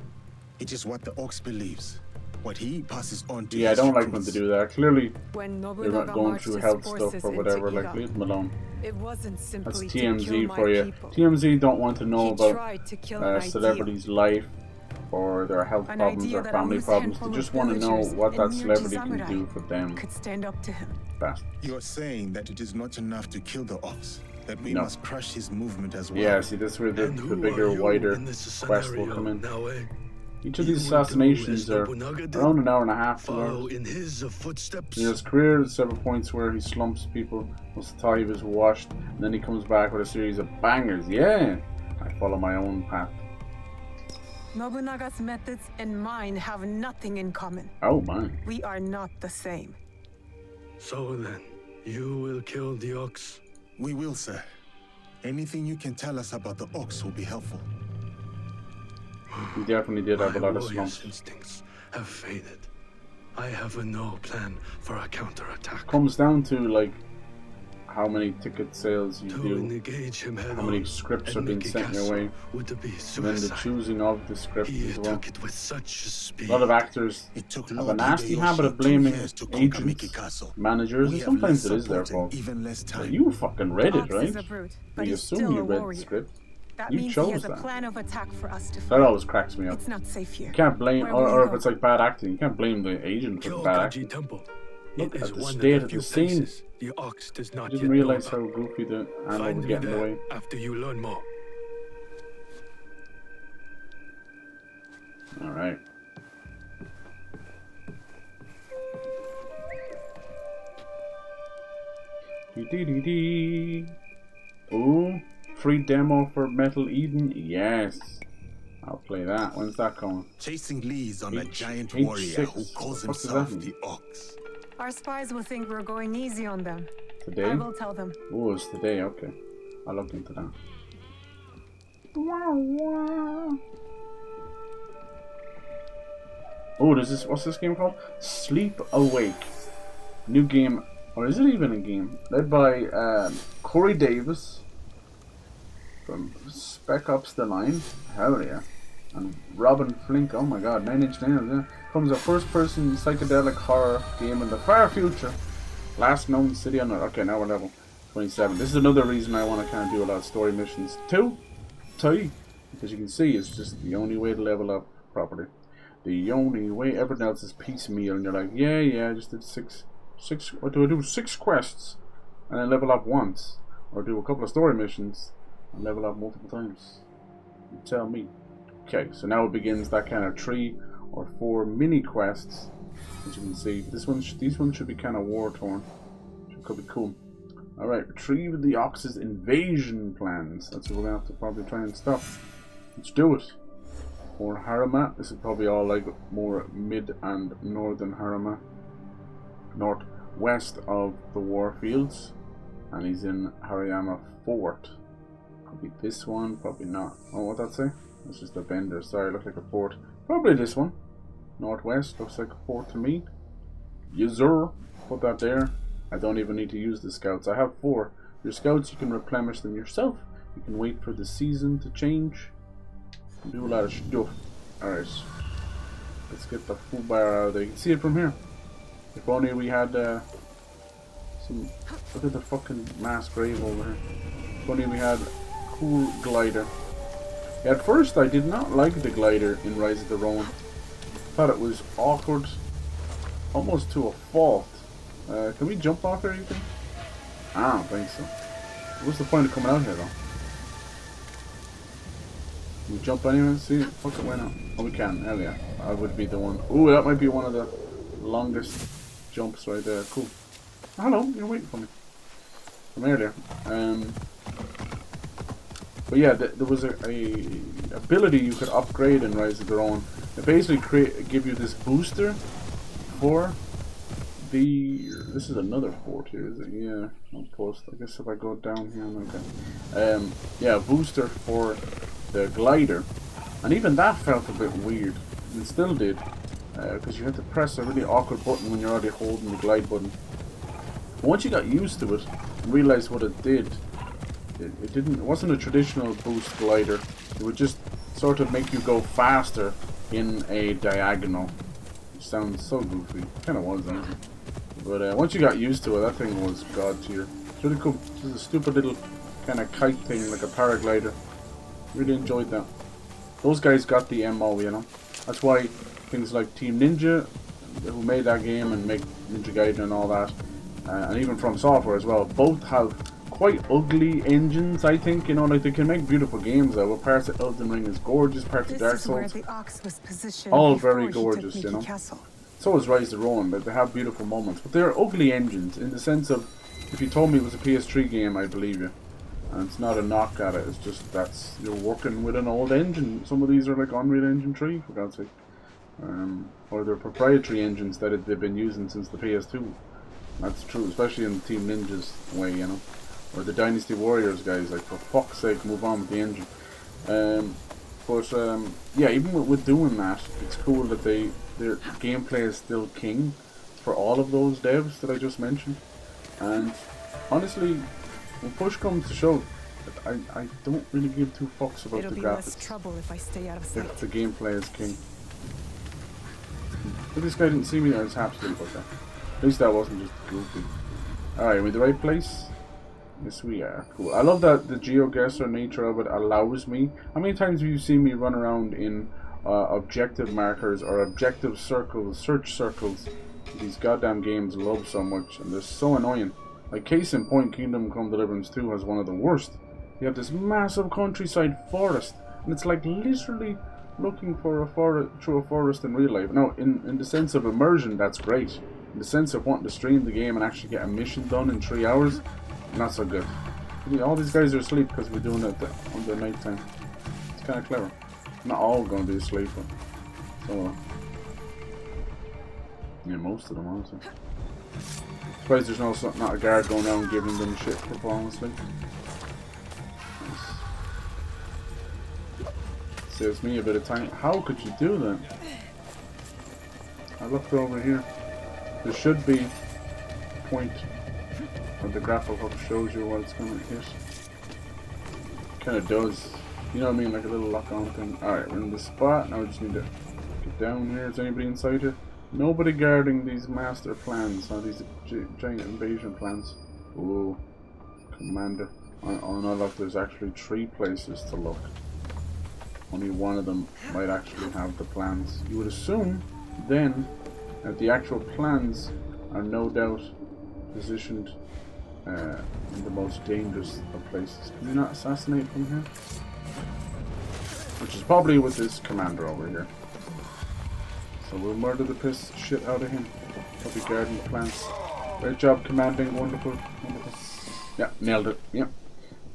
It is what the Ox believes. What he passes on to Yeah, I his don't like when recruits. they do that. Clearly, When they're Nobunaga not going marched through his health forces stuff or into whatever. Like, Iga, leave them alone. it wasn't That's simply to TMZ kill my for you. people. TMZ don't want to know He about tried to kill an celebrities' life or their health An problems idea or that a family loose problems. They handful just of want to know villagers what that and celebrity Miyuki can do for them. could stand up to him. Bastards. You're saying that it is not enough to kill the Ox, that we No. must crush his movement as well. Yeah, see, that's where the And who bigger, are you wider in this quest will scenario, come in. Naoe? Each of You these will do assassinations as are Nobunaga did? around an hour and a half, 2 Follow hours. in his footsteps. In his career, there's several points where he slumps people, most of the time he was washed, and then he comes back with a series of bangers. Yeah, I follow my own path. Nobunaga's methods and mine have nothing in common. Oh, mine. We are not the same. So then, you will kill the Ox? We will, sir. Anything you can tell us about the Ox will be helpful. He definitely did have a My lot of warrior's slumps. instincts have faded. I have no plan for a counterattack. Comes down to like how many ticket sales you To do, engage him head how many on scripts are and being make a sent your castle way, would be and then the suicide. choosing of the script He as well. took it with such speed. A lot of actors took have a Lord nasty Hideyoshi habit of 2 blaming years to conquer agents, Mikikazo. managers, We and have sometimes less it is their support and fault. even less But time. you fucking read it, Ox right? is a brute, but We he's assume still you a read the warrior. script. That You means chose he has a that. plan of attack for us to That fight. always cracks me up. It's not safe here. You can't blame, Where will or you if go? it's like bad acting, you can't blame the agent for the bad Kyokaji acting. Temple. Look It is at the one state of the of few the scene. places the Ox does not I didn't yet realize know how about. goofy the animal Find would me get in the there way. after you learn more. Alright. Dee. Ooh, free demo for Metal Eden? Yes. I'll play that. When's that coming? Chasing leads on a giant H6. warrior who calls What the fuck does himself that mean? the Ox. Our spies will think we're going easy on them. Today? I will tell them. Oh, it's today, okay. I'll look into that. Oh, there's this, what's this game called? Sleep Awake. New game, or is it even a game? Led by Corey Davis from Spec Ops The Line. Hell yeah. And Robin Flink, oh my god, 9 Inch Nails, yeah. Comes a first-person psychedelic horror game in the far future. Last known city on Earth. Okay, now we're level 27. This is another reason I want to kind of do a lot of story missions. 2, as you can see, it's just the only way to level up properly. The only way. Everything else is piecemeal, and you're like, yeah, I just did six. What do I do? 6 quests, and then level up once, or do a couple of story missions and level up multiple times. You tell me. Okay, so now it begins that kind of 3 or 4 mini quests. As you can see, these ones should be kind of war torn. Could be cool. All right, retrieve the Ox's invasion plans. That's what we're gonna have to probably try and stop. Let's do it. Or Harima. This is probably all like more mid and northern Harima, northwest of the war fields, and he's in Hariyama Fort. Could be this one, probably not. Oh, what'd that say? It's just a bender. Sorry, it looks like a fort. Probably this one. Northwest looks like a fort to me. User, put that there. I don't even need to use the scouts. I have 4. Your scouts, you can replenish them yourself. You can wait for the season to change. Do a lot of stuff. Alright. Let's get the full bar out of there. You can see it from here. If only we had some... Look at the fucking mass grave over here. If only we had a cool glider. At first I did not like the glider in Rise of the Ronin. thought it was awkward, almost to a fault. Can we jump off here, you think? I don't think so. What's the point of coming out here, though? Can we jump anywhere? See? Fuck it, why not? Oh, we can. Hell yeah. I would be the one. Ooh, that might be one of the longest jumps right there. Cool. Hello, you're waiting for me. From earlier. But yeah, there was a ability you could upgrade in Rise of the Dawn. It basically give you this booster for the... This is another fort here, is it? Yeah, outpost. I guess if I go down here, okay. Yeah, a booster for the glider. And even that felt a bit weird. It still did. Because you had to press a really awkward button when you're already holding the glide button. But once you got used to it and realized what it did, it wasn't a traditional boost glider. It would just sort of make you go faster in a diagonal. Which sounds so goofy. Kind of was, honestly. But once you got used to it, that thing was god tier. It's really cool. Just a stupid little kind of kite thing, like a paraglider. Really enjoyed that. Those guys got the MO, you know. That's why things like Team Ninja, who made that game and make Ninja Gaiden and all that, and even From Software as well, both have quite ugly engines, I think. You know, like they can make beautiful games though. Parts of Elden Ring is gorgeous, parts of Dark Souls, all very gorgeous, you know. So is Rise of the Dawn, but they have beautiful moments. But they're ugly engines in the sense of, if you told me it was a PS3 game, I'd believe you. And it's not a knock at it, it's just that's, you're working with an old engine. Some of these are like Unreal Engine 3, for God's sake. Or they're proprietary engines that they've been using since the PS2. That's true, especially in Team Ninja's way, you know. Or the Dynasty Warriors guys, like, for fuck's sake, move on with the engine. Yeah, even with doing that, it's cool that their gameplay is still king for all of those devs that I just mentioned. And honestly, when push comes to shove, I don't really give two fucks about the graphics. Trouble if I stay out of sight. If the gameplay is king. But this guy didn't see me, I was happy about that. At least that wasn't just goofy. Alright, are we in the right place? Yes, we are. Cool. I love that the GeoGuessr nature of it allows me. How many times have you seen me run around in objective markers or objective circles, search circles? These goddamn games love so much, and they're so annoying. Like, case in point, Kingdom Come Deliverance 2 has one of the worst. You have this massive countryside forest, and it's like literally looking for a forest through a forest in real life. Now, in the sense of immersion, that's great. In the sense of wanting to stream the game and actually get a mission done in 3 hours, not so good. All these guys are asleep because we're doing it on the night time. It's kind of clever. Not all going to be asleep, but so yeah, most of them, honestly. Surprised there's not a guard going around giving them shit for falling asleep. Saves me a bit of time. How could you do that? I looked over here. There should be a point where the grapple hook shows you what it's going to hit. Kind of does. You know what I mean? Like a little lock-on thing. Alright, we're in the spot. Now we just need to get down here. Is anybody inside here? Nobody guarding these master plans. These giant invasion plans. Ooh. Commander. Oh no, look, there's actually 3 places to look. Only one of them might actually have the plans. You would assume then that the actual plans are no doubt positioned in the most dangerous of places. Can you not assassinate from here? Which is probably with this commander over here. So we'll murder the piss shit out of him. Probably guarding the plans. Great job, commanding. Wonderful. Wonderful. Yeah, nailed it. Yeah.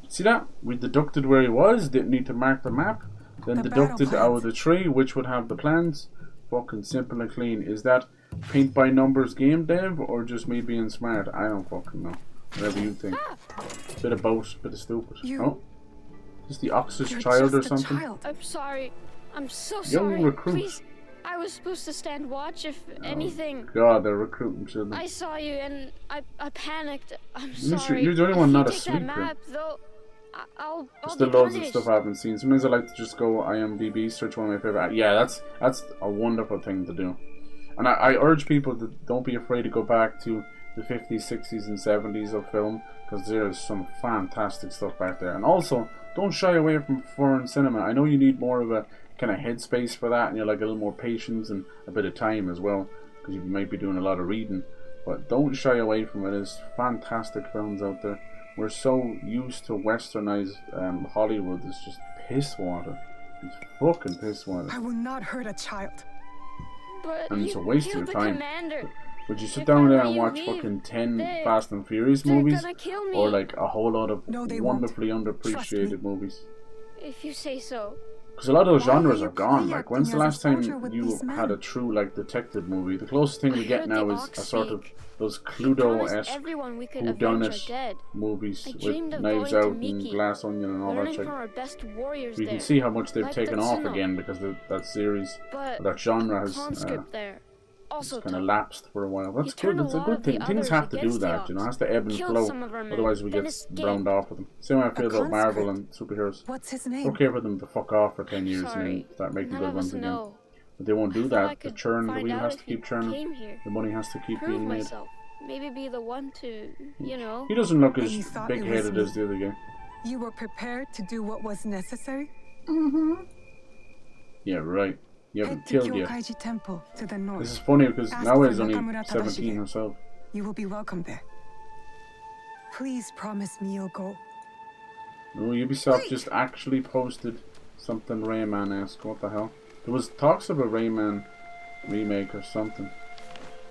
See that? We deducted where he was. Didn't need to mark the map. Then deducted out of the tree which would have the plans. Fucking simple and clean. Is that paint by numbers game dev or just me being smart? I don't fucking know. Whatever you think. Bit of both, bit of stupid. Oh. Is the Ox's child or something? I'm sorry. I'm so Young sorry. recruit. Please. I was supposed to stand watch if anything. God, they're recruiting children. I saw you and I panicked. I'm sorry. You're the only one If not you take asleep. that map, though, I'll Still be loads of punished. stuff I haven't seen. Sometimes I like to just go IMDb, search one of my favorite. Yeah, that's a wonderful thing to do. And I urge people to don't be afraid to go back to the 50s, 60s, and 70s of film, because there's some fantastic stuff back there. And also, don't shy away from foreign cinema. I know you need more of a kind of headspace for that, and you're like a little more patience and a bit of time as well, because you might be doing a lot of reading. But don't shy away from it. There's fantastic films out there. We're so used to westernized Hollywood. It's just piss water. It's fucking piss water. I will not hurt a child. But And it's a waste of your time. Commander. Would you sit If down I there were and you, watch Eve, fucking 10 they're- Fast and Furious they're movies? gonna kill me. Or like a whole lot of No, they wonderfully Trust underappreciated movies? If you say so. Because a lot of those Why are genres you are gone. play Like, when's the acting as a last time soldier with you these had men? a true, like, detective movie? The closest thing we get heard now the is Ox a sort of speak. those Promised Cluedo-esque everyone we could avenge our whodunit dead. movies I with dreamed of Knives going to Out and Miki, Glass Onion and all that learning shit. from our best warriors You there. can see how much they've like taken off Tatsuno. again because that series, But that genre has conscript there. Also kind of tough. lapsed for a while. That's He good. turned a It's a lot good of the thing. Things others have to do against the that, you know. It Ox. has to ebb and Killed flow. some of our men, Otherwise, we then get escaped. browned off with them. Same way I feel about Marvel and superheroes. What's his It's name? okay for them to fuck off for 10 years and Sorry. then start making None good of ones us again. know. But they won't do I thought I that. The could churn, the find wheel out has if to keep he churning. came here. The money has to keep Prove being made. myself. Maybe be the one to, you know. He doesn't look And as you thought it was big-headed me? as the other guy. You were prepared to do what was necessary? Yeah, right. You haven't Head to killed yet. Kyokaiji Temple to the north. This is funny because Ask Naoe is for only Nakamura 17 Tadashige. herself. You will be welcome there. Please promise me you'll go. No, Ubisoft just actually posted something Rayman-esque. What the hell? There was talks of a Rayman remake or something.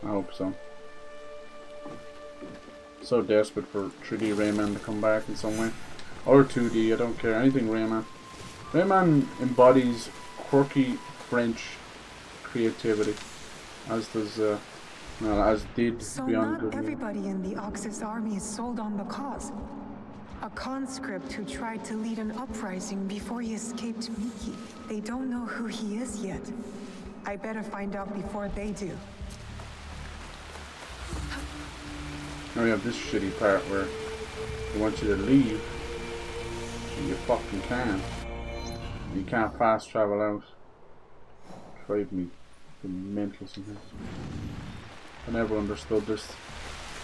I hope so. So desperate for 3D Rayman to come back in some way. Or 2D, I don't care. Anything Rayman. Rayman embodies quirky French creativity. As does, well, as did So Beyond not Good and Evil. everybody in the Ox's army is sold on the cause. A conscript who tried to lead an uprising before he escaped Miki. They don't know who he is yet. I better find out before they do. Now we have this shitty part where they want you to leave and you fucking can't. You can't fast travel out. Drive me mental sometimes. I never understood this.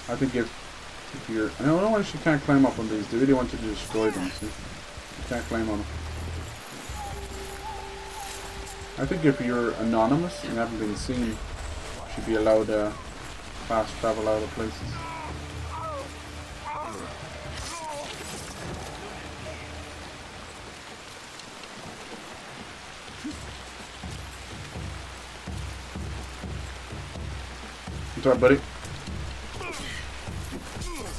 I think if you're... I don't know why you can't climb up on these. They really want you to destroy them, see? You can't climb on them. I think if you're anonymous and haven't been seen, you should be allowed to fast travel out of places. What's up, buddy?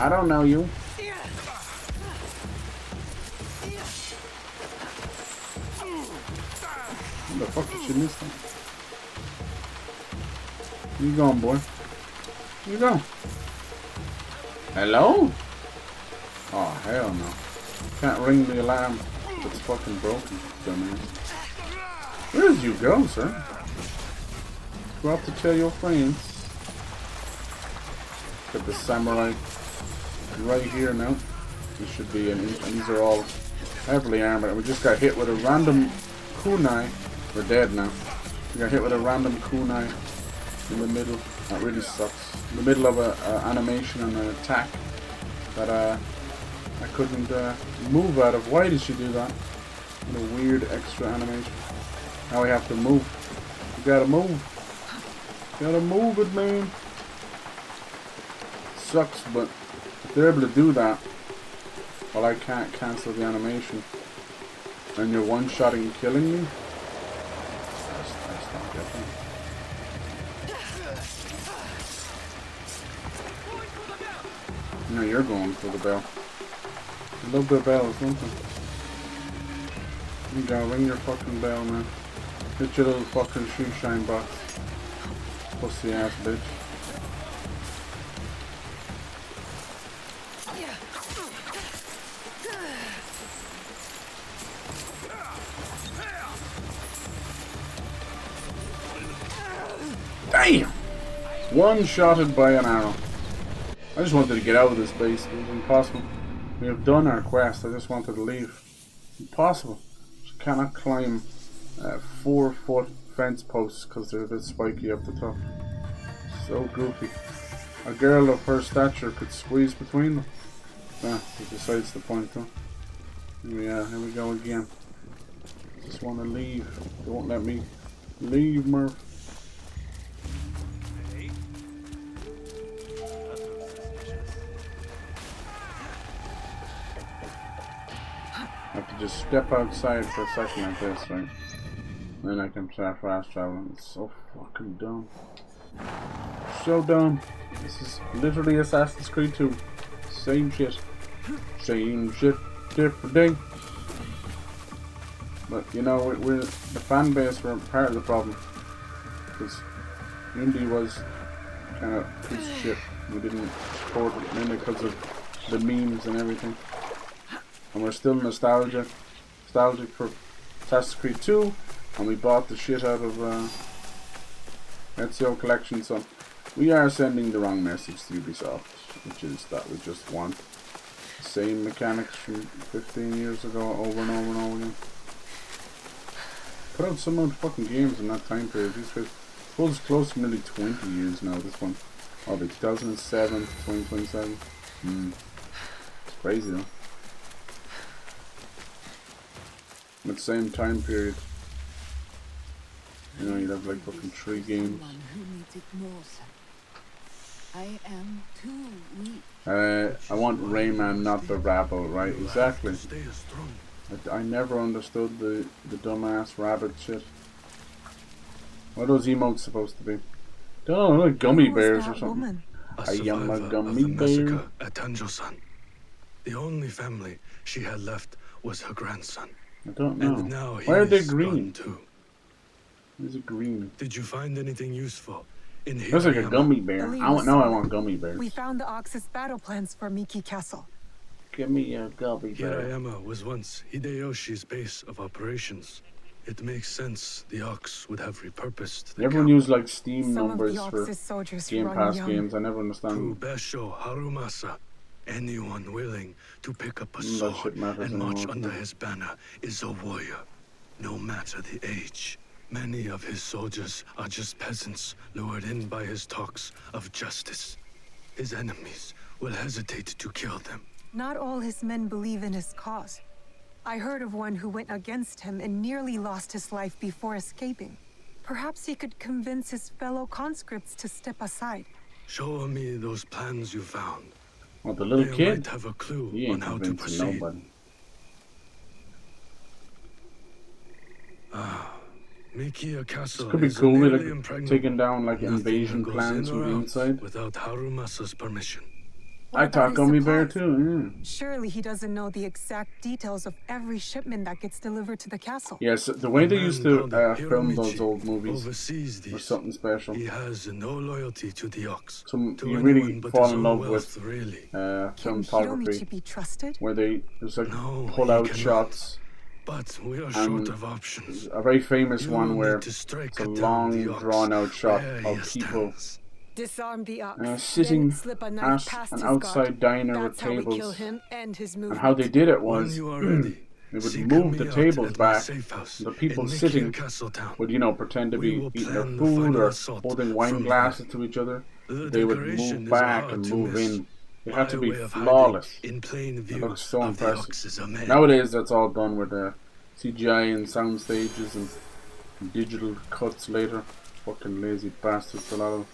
I don't know you. What the fuck did you miss that? Where you going, boy? Where you going? Hello? Oh, hell no. Can't ring the alarm. It's fucking broken, dumbass. Where did you go, sir? Go out to tell your friends. Got the samurai right here now. This should be an inch, and these are all heavily armored. We just got hit with a random kunai. We're dead now. We got hit with a random kunai in the middle. That really sucks. In the middle of a animation and an attack that I couldn't move out of. Why did she do that? What a weird extra animation. Now we have to move. You gotta move. You gotta move it, man. Sucks, but if they're able to do that, well, I can't cancel the animation, and you're one-shotting killing me. That's not good. No, you're going for the bell. I love the bells, don't you? You gotta ring your fucking bell, man. Get your little fucking shoe shine box. Pussy ass bitch. Damn! One-shotted by an arrow. I just wanted to get out of this base. It was impossible. We have done our quest. I just wanted to leave. Impossible. Just cannot climb 4-foot fence posts because they're a bit spiky up the top. So goofy. A girl of her stature could squeeze between them. Besides the point though. Here we go again. Just want to leave. Don't let me leave, Murph. I have to just step outside for a second like this, right? Then I can start fast traveling. It's so fucking dumb. So dumb. This is literally Assassin's Creed 2. Same shit. Same shit, different day. But you know, we're the fan base. We're part of the problem because Indie was kind of piece of shit. We didn't support it mainly because of the memes and everything. And we're still nostalgic for Assassin's Creed 2, and we bought the shit out of Ezio Collection. So we are sending the wrong message to Ubisoft, which is that we just want the same mechanics from 15 years ago over and over and over again. Put out some of the fucking games in that time period. These guys, I suppose it's close to nearly 20 years now, this one. Oh, the 2007 to 2027. It's crazy though. At the same time period, you know, you'd have like fucking 3 games. I am too weak. I want Rayman, not the rabble, right? Exactly. I never understood the dumbass rabbit shit. What are those emotes supposed to be? Don't know, like gummy bears or something. I am a gummy bear. At Tanjo-san. The only family she had left was her grandson. I don't know. And now Why are they he's green? gone too. Why is it green? Did you find anything useful in here? Looks like a gummy bear. I want gummy bears. We found the Ox's battle plans for Miki Castle. Give me a gummy bear. Hirayama was once Hideyoshi's base of operations. It makes sense the Ox would have repurposed the Everyone used like Steam Some numbers of the for Ox's soldiers Game run Pass young. games. I never understand. To Besho Harumasa, anyone willing to pick up a That sword shit matters and march anymore, under doesn't it? his banner is a warrior, no matter the age. Many of his soldiers are just peasants lured in by his talks of justice. His enemies will hesitate to kill them. Not all his men believe in his cause. I heard of one who went against him and nearly lost his life before escaping. Perhaps he could convince his fellow conscripts to step aside. Show me those plans you found. Well, the little They kid, might have a clue he on ain't how to convincing proceed. nobody. Mikia Castle This could be is cool, nearly like impregnable. taking down like Nothing invasion goes plans in from or the out inside. without Harumasa's permission. I thought gummy bear too. Surely he doesn't know the exact details of every shipment that gets delivered to the castle. Yes, the way they man used to called film Hiromichi those old movies oversees was these. something special. He has no loyalty to the Ox. So to you really anyone but fall his in own love wealth, with really. Can cinematography, Hiromichi be trusted? where they there's like No, pull he out cannot. shots. But we are And short of options. a very famous You one where need to strike it's a down long, the Ox drawn-out shot where he of people stands. Disarm the Ox. sitting then slip a knife at past an his outside guard. diner That's with how we kill tables. him and his And movement. how they did it When was you are ready, they would seek move me the out tables at my back. safe house The people in Mikia sitting Castle Town. would, you know, pretend to We be will eating their plan the food final or assault holding wine from glasses to each other. The They would decoration move is back hard and to move miss. in. It had to My be way of flawless. hiding in plain It view looks so of the impressive. Ox's men. Nowadays, that's all done with CGI and sound stages and digital cuts later. Fucking lazy bastards, a lot of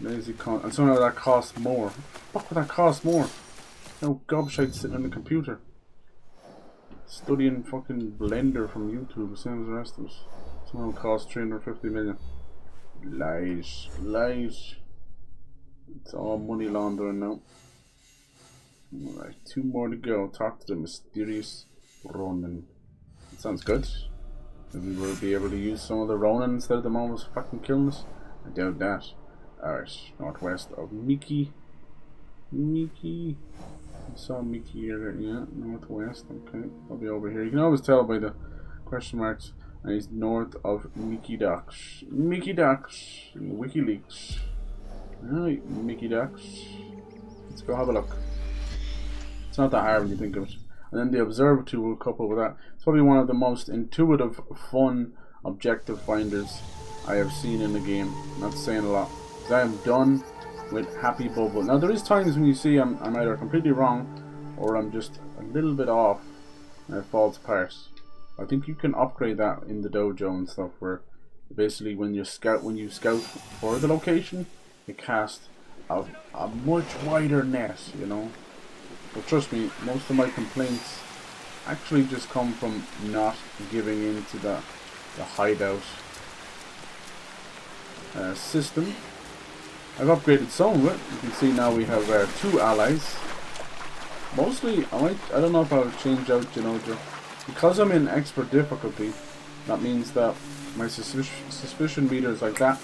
lazy and somehow that costs more. Fuck would that cost more? No gobshite sitting on the computer. Studying fucking Blender from YouTube, the same as the rest of us. Somehow it costs 350 million. Lies. Lies. It's all money laundering now. Alright, 2 more to go. Talk to the mysterious Ronin. That sounds good. Maybe we'll be able to use some of the Ronin instead of them almost fucking killing us. I doubt that. Alright, northwest of Miki. Miki. I saw Miki earlier, yeah, northwest, okay. Probably over here. You can always tell by the question marks. And he's north of Mickey Ducks. Mickey Ducks. WikiLeaks. Alright, Mickey Ducks. Let's go have a look. It's not that hard when you think of it. And then the observe tool will couple with that. It's probably one of the most intuitive, fun, objective finders I have seen in the game. Not saying a lot. Because I am done with Happy Bubble. Now there is times when you see I'm either completely wrong or I'm just a little bit off and it falls apart. I think you can upgrade that in the dojo and stuff, where basically when you scout for the location, you cast a much wider net, you know. But trust me, most of my complaints actually just come from not giving in to the hideout system. I've upgraded some of it. You can see now we have 2 allies. Mostly, I don't know if I would change out Jinojo. Because I'm in expert difficulty, that means that my suspicion meter is like that.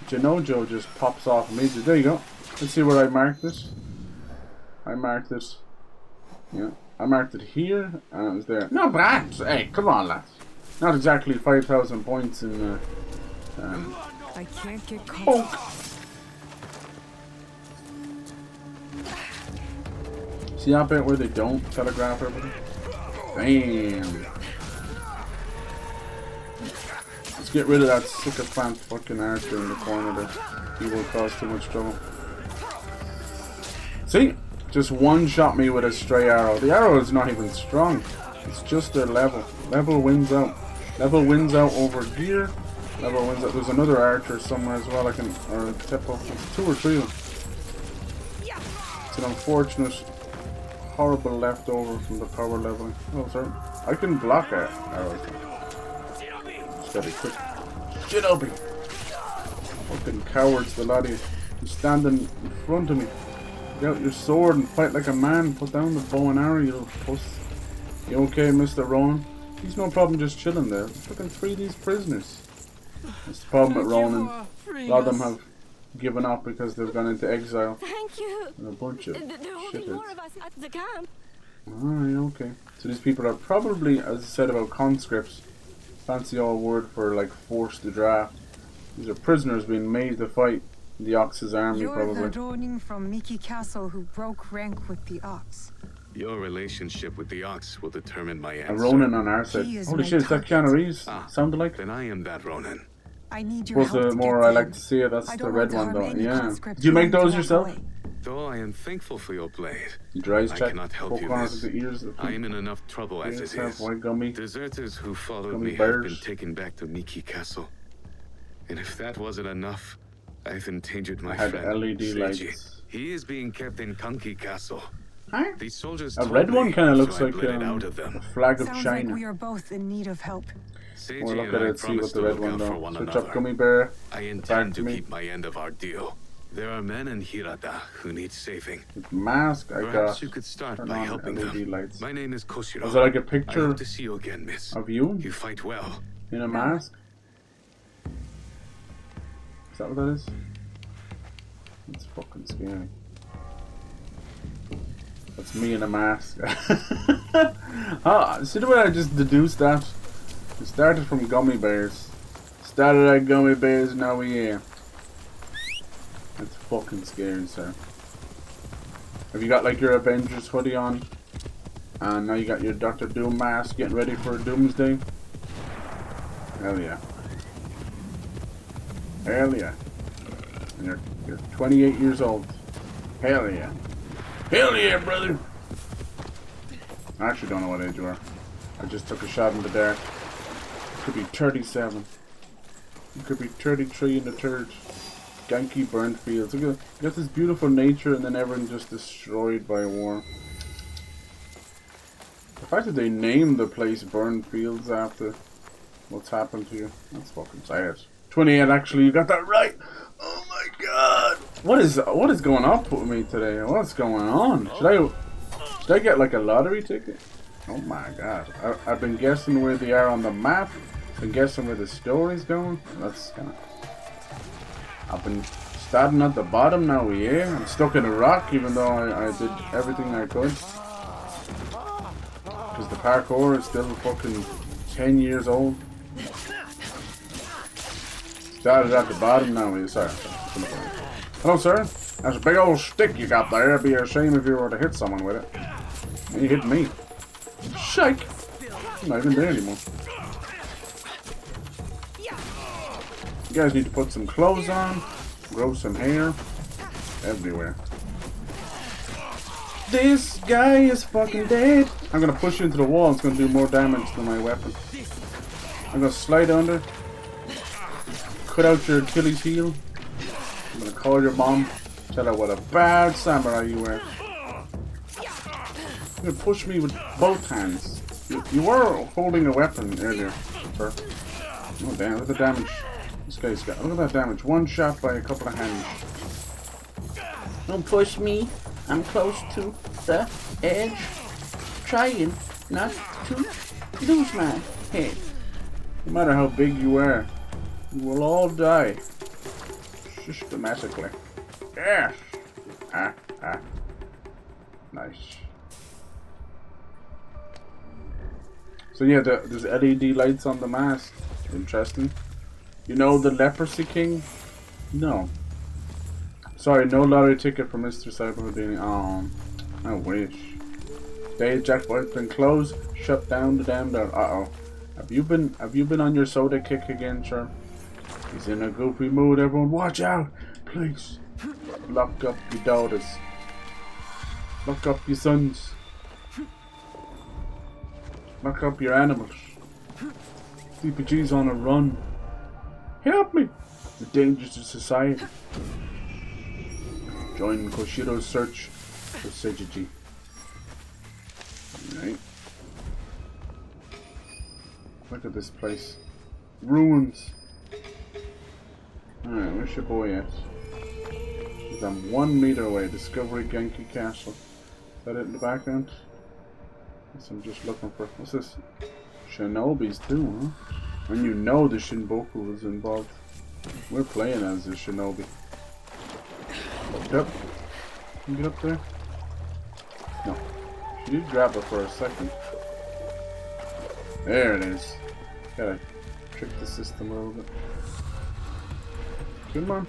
Jinojo just pops off immediately. There you go. Let's see where I marked this. I marked it. Yeah, I marked it here, and it was there. No, but hey, come on, lads. Not exactly 5,000 points in. I can't get caught. See that bit where they don't telegraph everything? Bam! Let's get rid of that sycophant fucking archer in the corner there. He will cause too much trouble. See? Just one-shot me with a stray arrow. The arrow is not even strong. It's just their level. Level wins out. Level wins out over here. Level wins out. There's another archer somewhere as well. I can tip off. There's 2 or 3 of them. It's an unfortunate, horrible leftover from the power leveling. Oh, sorry. I can block it. Arrows. Just gotta be quick. Shinobi! Fucking cowards, the laddie. You're standing in front of me. Get out your sword and fight like a man. Put down the bow and arrow, you little puss. You okay, Mr. Ronan? He's no problem just chilling there. Fucking free these prisoners. That's the problem with Ronan. A lot of them have given up because they've gone into exile. Thank you. And a bunch of There will be more of us at the camp. Alright, okay. So these people are probably, as I said about conscripts, fancy old word for like forced to draft. These are prisoners being made to fight the Ox's army. You're probably. the Ronin from Miki Castle who broke rank with the Ox. Your relationship with the Ox will determine my answer. A Ronin on our side. Holy shit, is that Keanu Reeves? Sounded like? Then I am that Ronin. I need your help. The more I like to see it, that's the red one though. Yeah. Do you make those yourself? Though I am thankful for your blade, I cannot help you, miss. I am in enough trouble as it is. Gummy. Deserters who followed me bears. have been taken back to Miki Castle. And if that wasn't enough, I've endangered my friend, LED Seiji. lights. He is being kept in Kanki Castle. Huh? These soldiers A red one kind of looks so like a a flag of Sounds China. like we are both in need of help. We'll look at it, see what the red one does. Switch another. up Gummy Bear. I intend to keep my end of our deal. There are men in Hirata who need saving. Mask, I Perhaps got. you could start Turn by on helping LED them. lights. My name is Koshiro. Was it like a I picture hope to see you again, miss. of you? You fight well. In a mask? Is that what that is? It's fucking scary. That's me in a mask. See the way I just deduced that? It started from gummy bears. Started at gummy bears, now we're here. That's fucking scary, sir. Have you got like your Avengers hoodie on? And now you got your Dr. Doom mask, getting ready for Doomsday? Hell yeah. Hell yeah. And you're 28 years old. Hell yeah. Hell yeah, brother! I actually don't know what age you are. I just took a shot in the dark. It could be 37. It could be 33 in the third. Ganky burnt fields. Look at, you got this beautiful nature and then everyone just destroyed by war. The fact that they named the place Burned Fields after what's happened to you, that's fucking sad. 28 actually, you got that right! Oh my god! What is going on with me today? What's going on? Should I get like a lottery ticket? Oh my god. I've been guessing where they are on the map. Been guessing where the story's going. That's kinda... I've been starting at the bottom, now we're here. I'm stuck in a rock even though I did everything I could. Because the parkour is still fucking 10 years old. Started at the bottom, now we're... Sorry. Hello, sir. That's a big old stick you got there. It'd be a shame if you were to hit someone with it. And you hit me. Shake! I'm not even there anymore. You guys need to put some clothes on, grow some hair, everywhere. This guy is fucking dead. I'm gonna push you into the wall. It's gonna do more damage than my weapon. I'm gonna slide under. Cut out your Achilles heel. I'm gonna call your mom. Tell her what a bad samurai you were. You're gonna push me with both hands. You were holding a weapon earlier, sir. Oh damn, look at the damage. This guy's got. Look at that damage. One shot by a couple of hands. Don't push me. I'm close to the edge. Trying not to lose my head. No matter how big you are, you will all die. Systematically. Yes! Nice. So yeah, there's LED lights on the mask. Interesting. You know the Leprosy King? No. Sorry, no lottery ticket for Mr. Cyber Houdini. I wish. Day jackpot's been closed. Shut down the damn door. Uh oh. Have you been on your soda kick again, sir? He's in a goofy mood. Everyone, watch out, please. Lock up your daughters. Lock up your sons. Lock up your animals. CPG's on a run. Help me! The dangers to society. Join Koshiro's search for Seijiji. Alright. Look at this place. Ruins. Alright, where's your boy at? He's 1 meter away. Discovery Genki Castle. Is that it in the background? Guess I'm just looking for. What's this? Shinobis too, huh? And you know the Shinboku was involved. We're playing as a shinobi. Up. Can you get up there? No. She did grab her for a second. There it is. Gotta trick the system a little bit. Come on.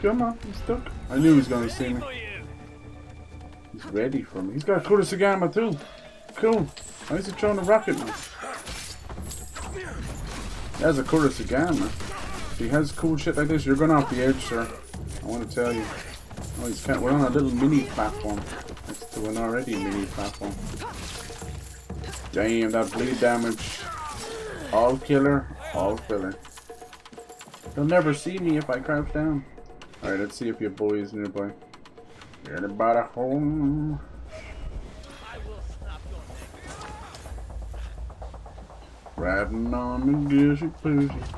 Come on. He's stuck. I knew he was gonna see me. He's ready for me. He's got a Kurosagama too. Cool. Why is he throwing a rocket now? He has a Kurosagama. If he has cool shit like this, you're going off the edge, sir. I want to tell you. Oh, he's kind of, we're on a little mini platform next to an already mini platform. Damn, that bleed damage. All killer, all filler. They'll never see me if I crouch down. Alright, let's see if your boy is nearby. Anybody home? Riding on the gushy pushy.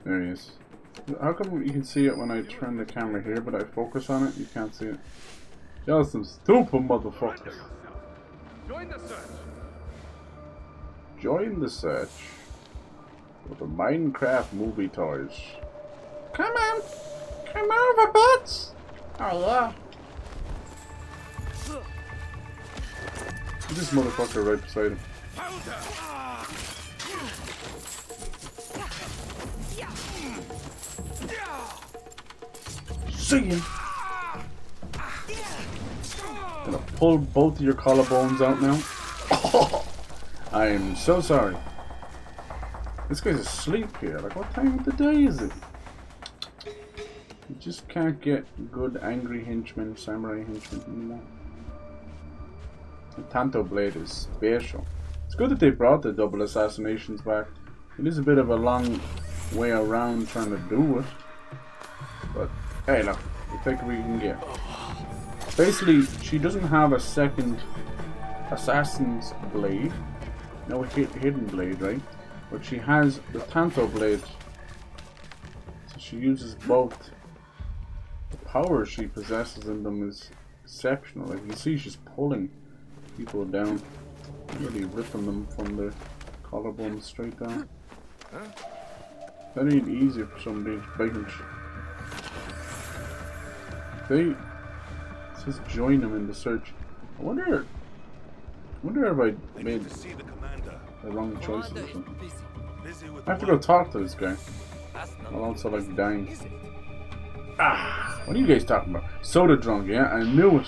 There he is. How come you can see it when I turn the camera here, but I focus on it, you can't see it? Y'all some stupid motherfuckers. Join the search. Join the search for the Minecraft movie toys. Come on! Come over, bitch! Oh yeah. This motherfucker right beside him. See him. Gonna pull both of your collarbones out now. Oh, I am so sorry. This guy's asleep here. Like, what time of the day is it? You just can't get good angry henchmen, samurai henchmen anymore. The Tanto blade is special. It's good that they brought the double assassinations back. It is a bit of a long way around trying to do it. But hey, look, we'll take what we can get. Basically, she doesn't have a second assassin's blade. No hidden blade, right? But she has the Tanto blade. So she uses both. The power she possesses in them is exceptional. Like you see, she's pulling people down, really ripping them from the collarbones straight down. That ain't easy for some of these beggars. They says join them in the search. I wonder if I made the wrong choices or something. I have to go talk to this guy. I'm also like dying. Ah, what are you guys talking about? Soda drunk, yeah, I knew it.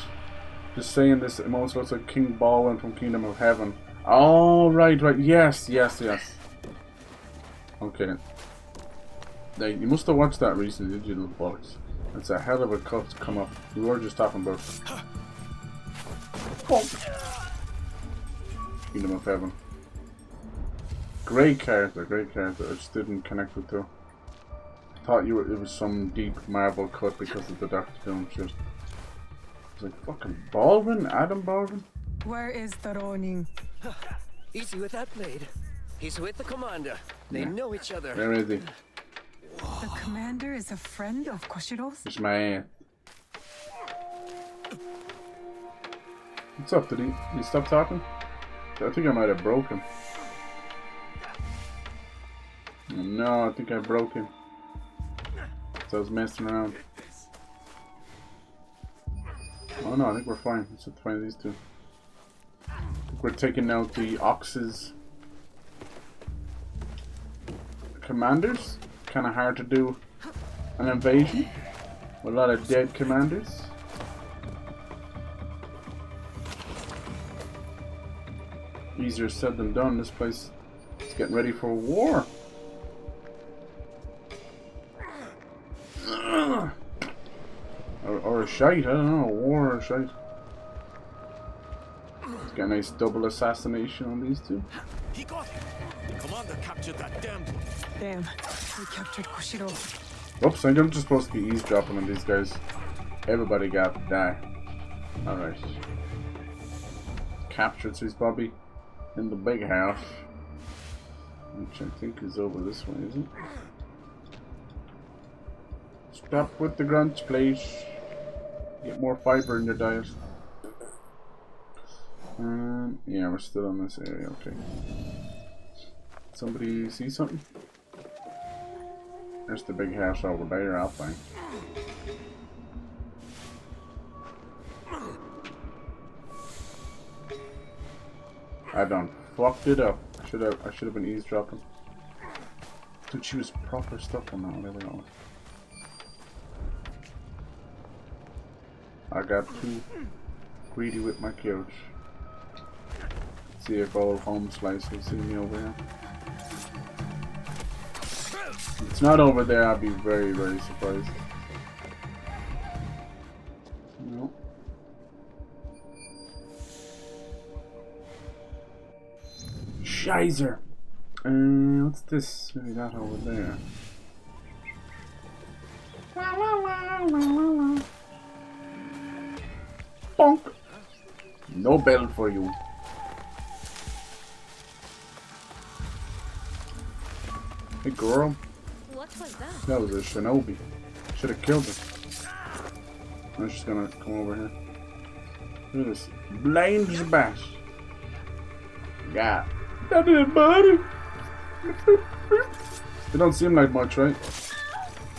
Just saying this, it almost looks like King Baldwin from Kingdom of Heaven. Oh, right, yes. Okay. Now, you must have watched that recently, did you, little bollocks? It's a hell of a cut to come up. We were just talking about Kingdom of Heaven. Great character, great character. I just didn't connect with her. I thought it was some deep Marvel cut because of the Doctor Doom shit. It's like fucking Baldwin, Adam Baldwin. Where is the Ronin? Easy with that blade. He's with the commander. They know each other. Where is he? The commander is a friend of Koshiro's? It's my aunt. What's up? Did he stop talking? I think I might have broke him. Oh, no, I think I broke him. So I was messing around. Oh no, I think we're fine. Let's just find these two. I think we're taking out the Ox's commanders. Kind of hard to do an invasion with a lot of dead commanders. Easier said than done. This place is getting ready for a war. Or a shite, I don't know, a war or a shite. Let's get a nice double assassination on these two. He got him. The commander captured that damn. Damn, we captured Koshiro. Oops, I'm just supposed to be eavesdropping on these guys. Everybody got to die. Alright. Captured, so he's probably in the big house. Which I think is over this way, isn't it? Stop with the grunts, please. Get more fiber in your diet. Yeah, we're still in this area, okay. Somebody see something? There's the big house over there, I'll find. I done fucked it up. I should have been eavesdropping. To choose proper stuff on that, whatever that was. I got too greedy with my kills. See if old home slice will see me over here. If it's not over there, I'll be very, very surprised. No. Shizer! What's this? Maybe that over there. Bonk! No bell for you. Hey girl. What was that? That was a shinobi. Should have killed her. I'm just gonna come over here. Look at this. Blind bash. Yeah. That didn't matter. They don't seem like much, right?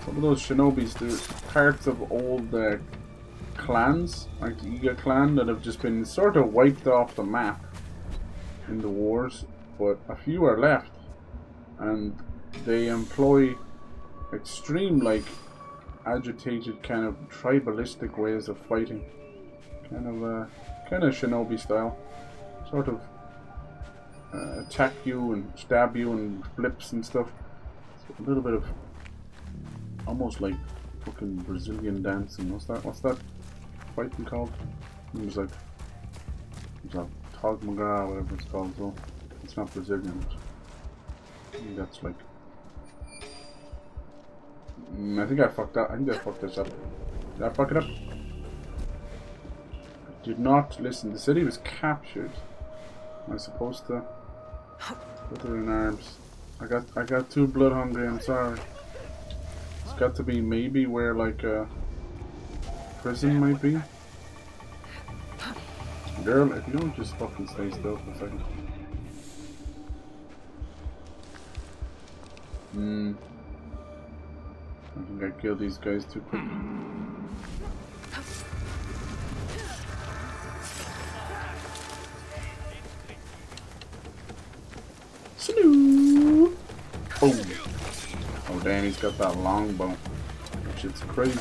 Some of those shinobis, they're parts of old clans, like the Iga clan, that have just been sort of wiped off the map in the wars, but a few are left, and they employ extreme, like, agitated, kind of tribalistic ways of fighting, kind of shinobi style, sort of attack you and stab you and flips and stuff. It's a little bit of almost like fucking Brazilian dancing. What's that fighting called? It was like Tog Maga, whatever it's called. So it's not Brazilian. I think that's like. I think I fucked up. I think I fucked this up. Did I fuck it up? I did not listen. The city was captured. Am I supposed to put her in arms? I got too blood hungry. I'm sorry. It's got to be maybe where like a prison might be. Girl, if you don't just fucking stay still for a second. I think I killed these guys too quick. Snoo! Boom! Oh damn, he's got that long bow. That shit's crazy.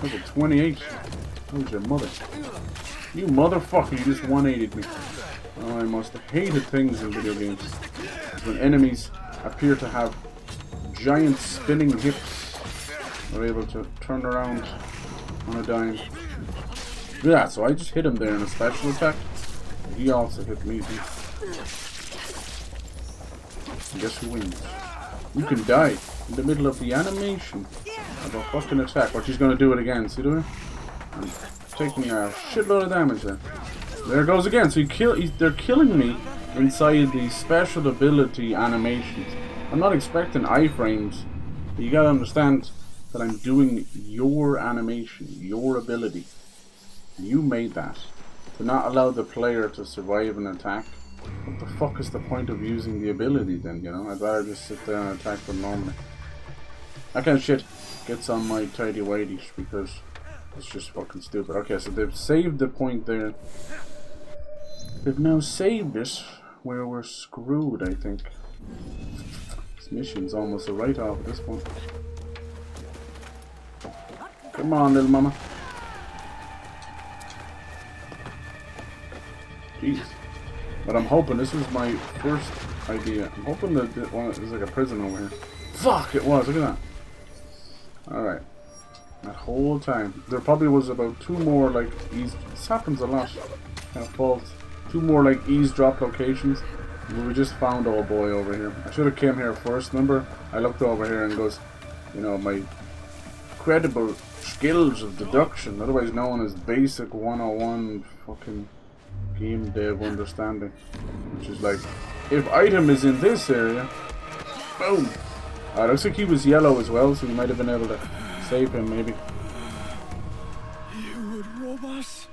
Look at 28. Who's your mother? You motherfucker, you just 180'd me. Oh, I must have hated things in video games. When enemies appear to have giant spinning hips are able to turn around on a dime. Yeah, so I just hit him there in a special attack. He also hit me. And guess who wins? You can die in the middle of the animation of a fucking attack. But she's gonna do it again, see the way? And take me a shitload of damage there. There it goes again. So they're killing me inside the special ability animations. I'm not expecting iframes, but you gotta understand that I'm doing your animation, your ability. You made that. To not allow the player to survive an attack. What the fuck is the point of using the ability then, you know? I'd rather just sit there and attack them normally. That kind of shit gets on my tidy whities because it's just fucking stupid. Okay, so they've saved the point there. They've now saved it where we're screwed, I think. This mission's almost a write-off at this point. Come on, little mama. Jeez. But I'm hoping, this was my first idea. I'm hoping that there's like a prison over here. Fuck, it was, look at that. Alright. That whole time. There probably was about 2 more like this happens a lot. Kind of fault. 2 more like eavesdrop locations. We just found old boy over here. I should have came here first, remember? I looked over here and goes, you know, my credible skills of deduction, otherwise known as basic 101 fucking game dev understanding. Which is like, if item is in this area, boom! Looks like he was yellow as well, so we might have been able to save him maybe. You would rob us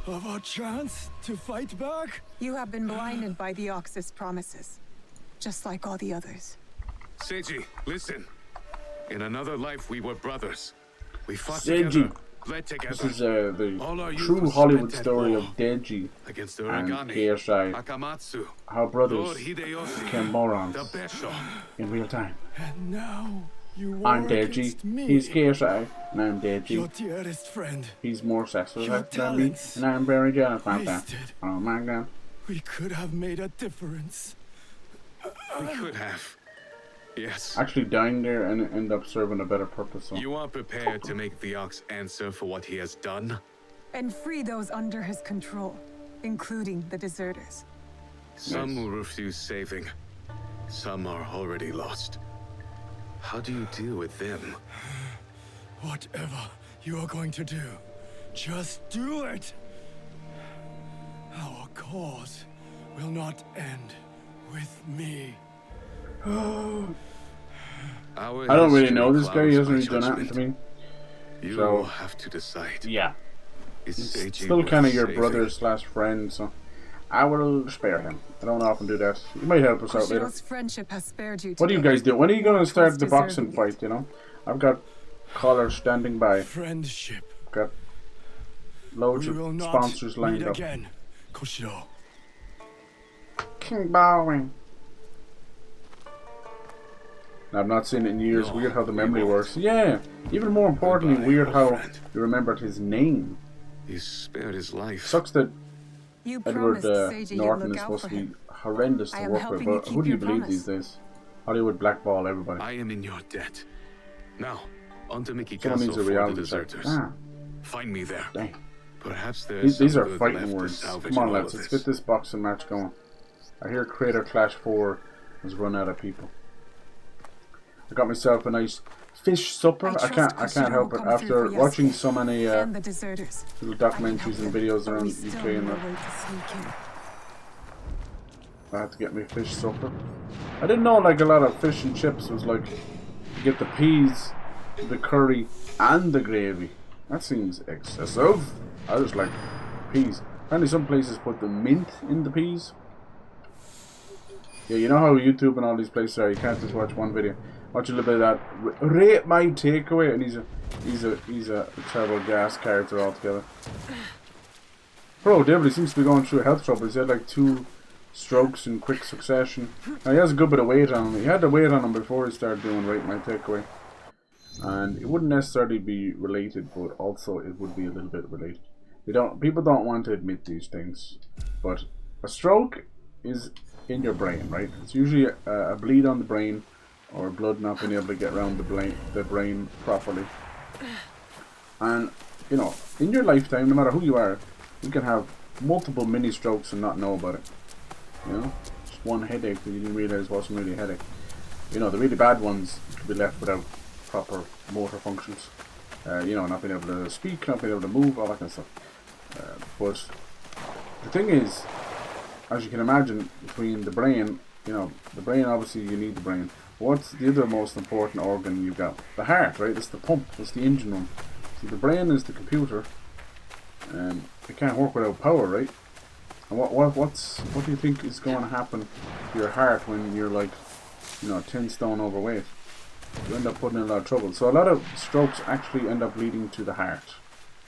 of our chance to fight back? You have been blinded by the Ox's promises, just like all the others. Seiji, listen. In another life, we were brothers. We fought Seiji. together, bled together. This is the All our youth true was Hollywood spent at story war of Deji against the and Uragami, KSI. Akamatsu, How brothers Lord Hideyoshi, became morons the Besho. in real time. And now you war I'm against Deji, me. he's KSI, and I'm Your Deji. dearest friend. He's more sexual Your than me, talents and I'm very jealous about that. wasted. Oh my god. We could have made a difference. We could have. Yes. Actually dying there and end up serving a better purpose. So. You are prepared to make the Ox answer for what he has done? And free those under his control, including the deserters. Some will refuse saving. Some are already lost. How do you deal with them? Whatever you are going to do, just do it. Our cause will not end with me. I don't really know this guy, he hasn't really done anything to me. You So, will have to decide. yeah. Is He's Seiji still kind of worth your saving? brother slash friend, so I will spare him. I don't often do that. He might help us out later. Koshiro's friendship has spared you. What do you today. guys do? When are you going to start Was the boxing deserving fight, you know? I've got callers standing by. Friendship. Got loads We will of not sponsors lined meet up. again, Koshiro. King Bowing. I've not seen it in years. Weird how the memory works. Yeah. Even more importantly, weird how you remembered his name. You spared his life. Sucks that You Edward promised Seiji you'd Norton look is out supposed for to be him. horrendous I to am work with, helping you but keep who do you your believe promise. these days? Hollywood blackball everybody. I am in your debt. Now, on to Miki Someone Castle needs a for the reality check. deserters. Ah. Find me there. Dang. Perhaps there's These some are good fighting left to words. salvage Come on, in all lads, of let's this. get this boxing match going. I hear Crater Clash 4 has run out of people. I got myself a nice fish supper. I can't help it. After watching so many and the deserters. little documentaries and videos But around we UK still and need a that, way to sneak in. I had to get me fish supper. I didn't know like a lot of fish and chips was like you get the peas, the curry, and the gravy. That seems excessive. I just like peas. Apparently some places put the mint in the peas. Yeah, you know how YouTube and all these places are. You can't just watch one video. Watch a little bit of that. Rate my takeaway, and he's a terrible gas character altogether. Bro, David seems to be going through health trouble. He's had like 2 strokes in quick succession. Now, he has a good bit of weight on him. He had the weight on him before he started doing Rate My Takeaway. And it wouldn't necessarily be related, but also it would be a little bit related. People don't want to admit these things. But a stroke is in your brain, right? It's usually a bleed on the brain or blood not being able to get around the brain properly. And, you know, in your lifetime, no matter who you are, you can have multiple mini strokes and not know about it. You know, just one headache that you didn't realize wasn't really a headache. You know, the really bad ones could be left without proper motor functions. You know, not being able to speak, not being able to move, all that kind of stuff. But the thing is, as you can imagine, between the brain, you know, the brain, obviously you need the brain. What's the other most important organ you've got? The heart, right? It's the pump, it's the engine room. So the brain is the computer, and it can't work without power, right? And what do you think is going to happen to your heart when you're like, you know, 10 stone overweight? You end up putting in a lot of trouble. So a lot of strokes actually end up leading to the heart,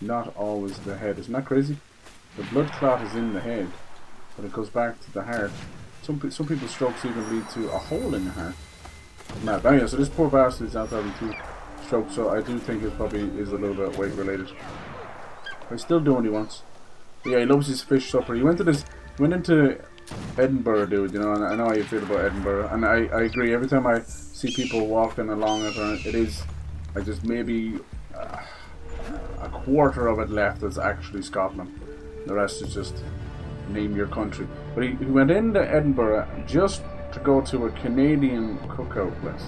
not always the head. Isn't that crazy? The blood clot is in the head, but it goes back to the heart. Some people's strokes even lead to a hole in the heart. Mad. But anyway, so this poor bastard is out having 2 strokes, so I do think it probably is a little bit weight related. But he's still doing what he wants. But yeah, he loves his fish supper. He went into Edinburgh, dude, you know, and I know how you feel about Edinburgh, and I agree. Every time I see people walking along it is like just maybe a quarter of it left is actually Scotland. The rest is just name your country. But he went into Edinburgh just to go to a Canadian cookout place.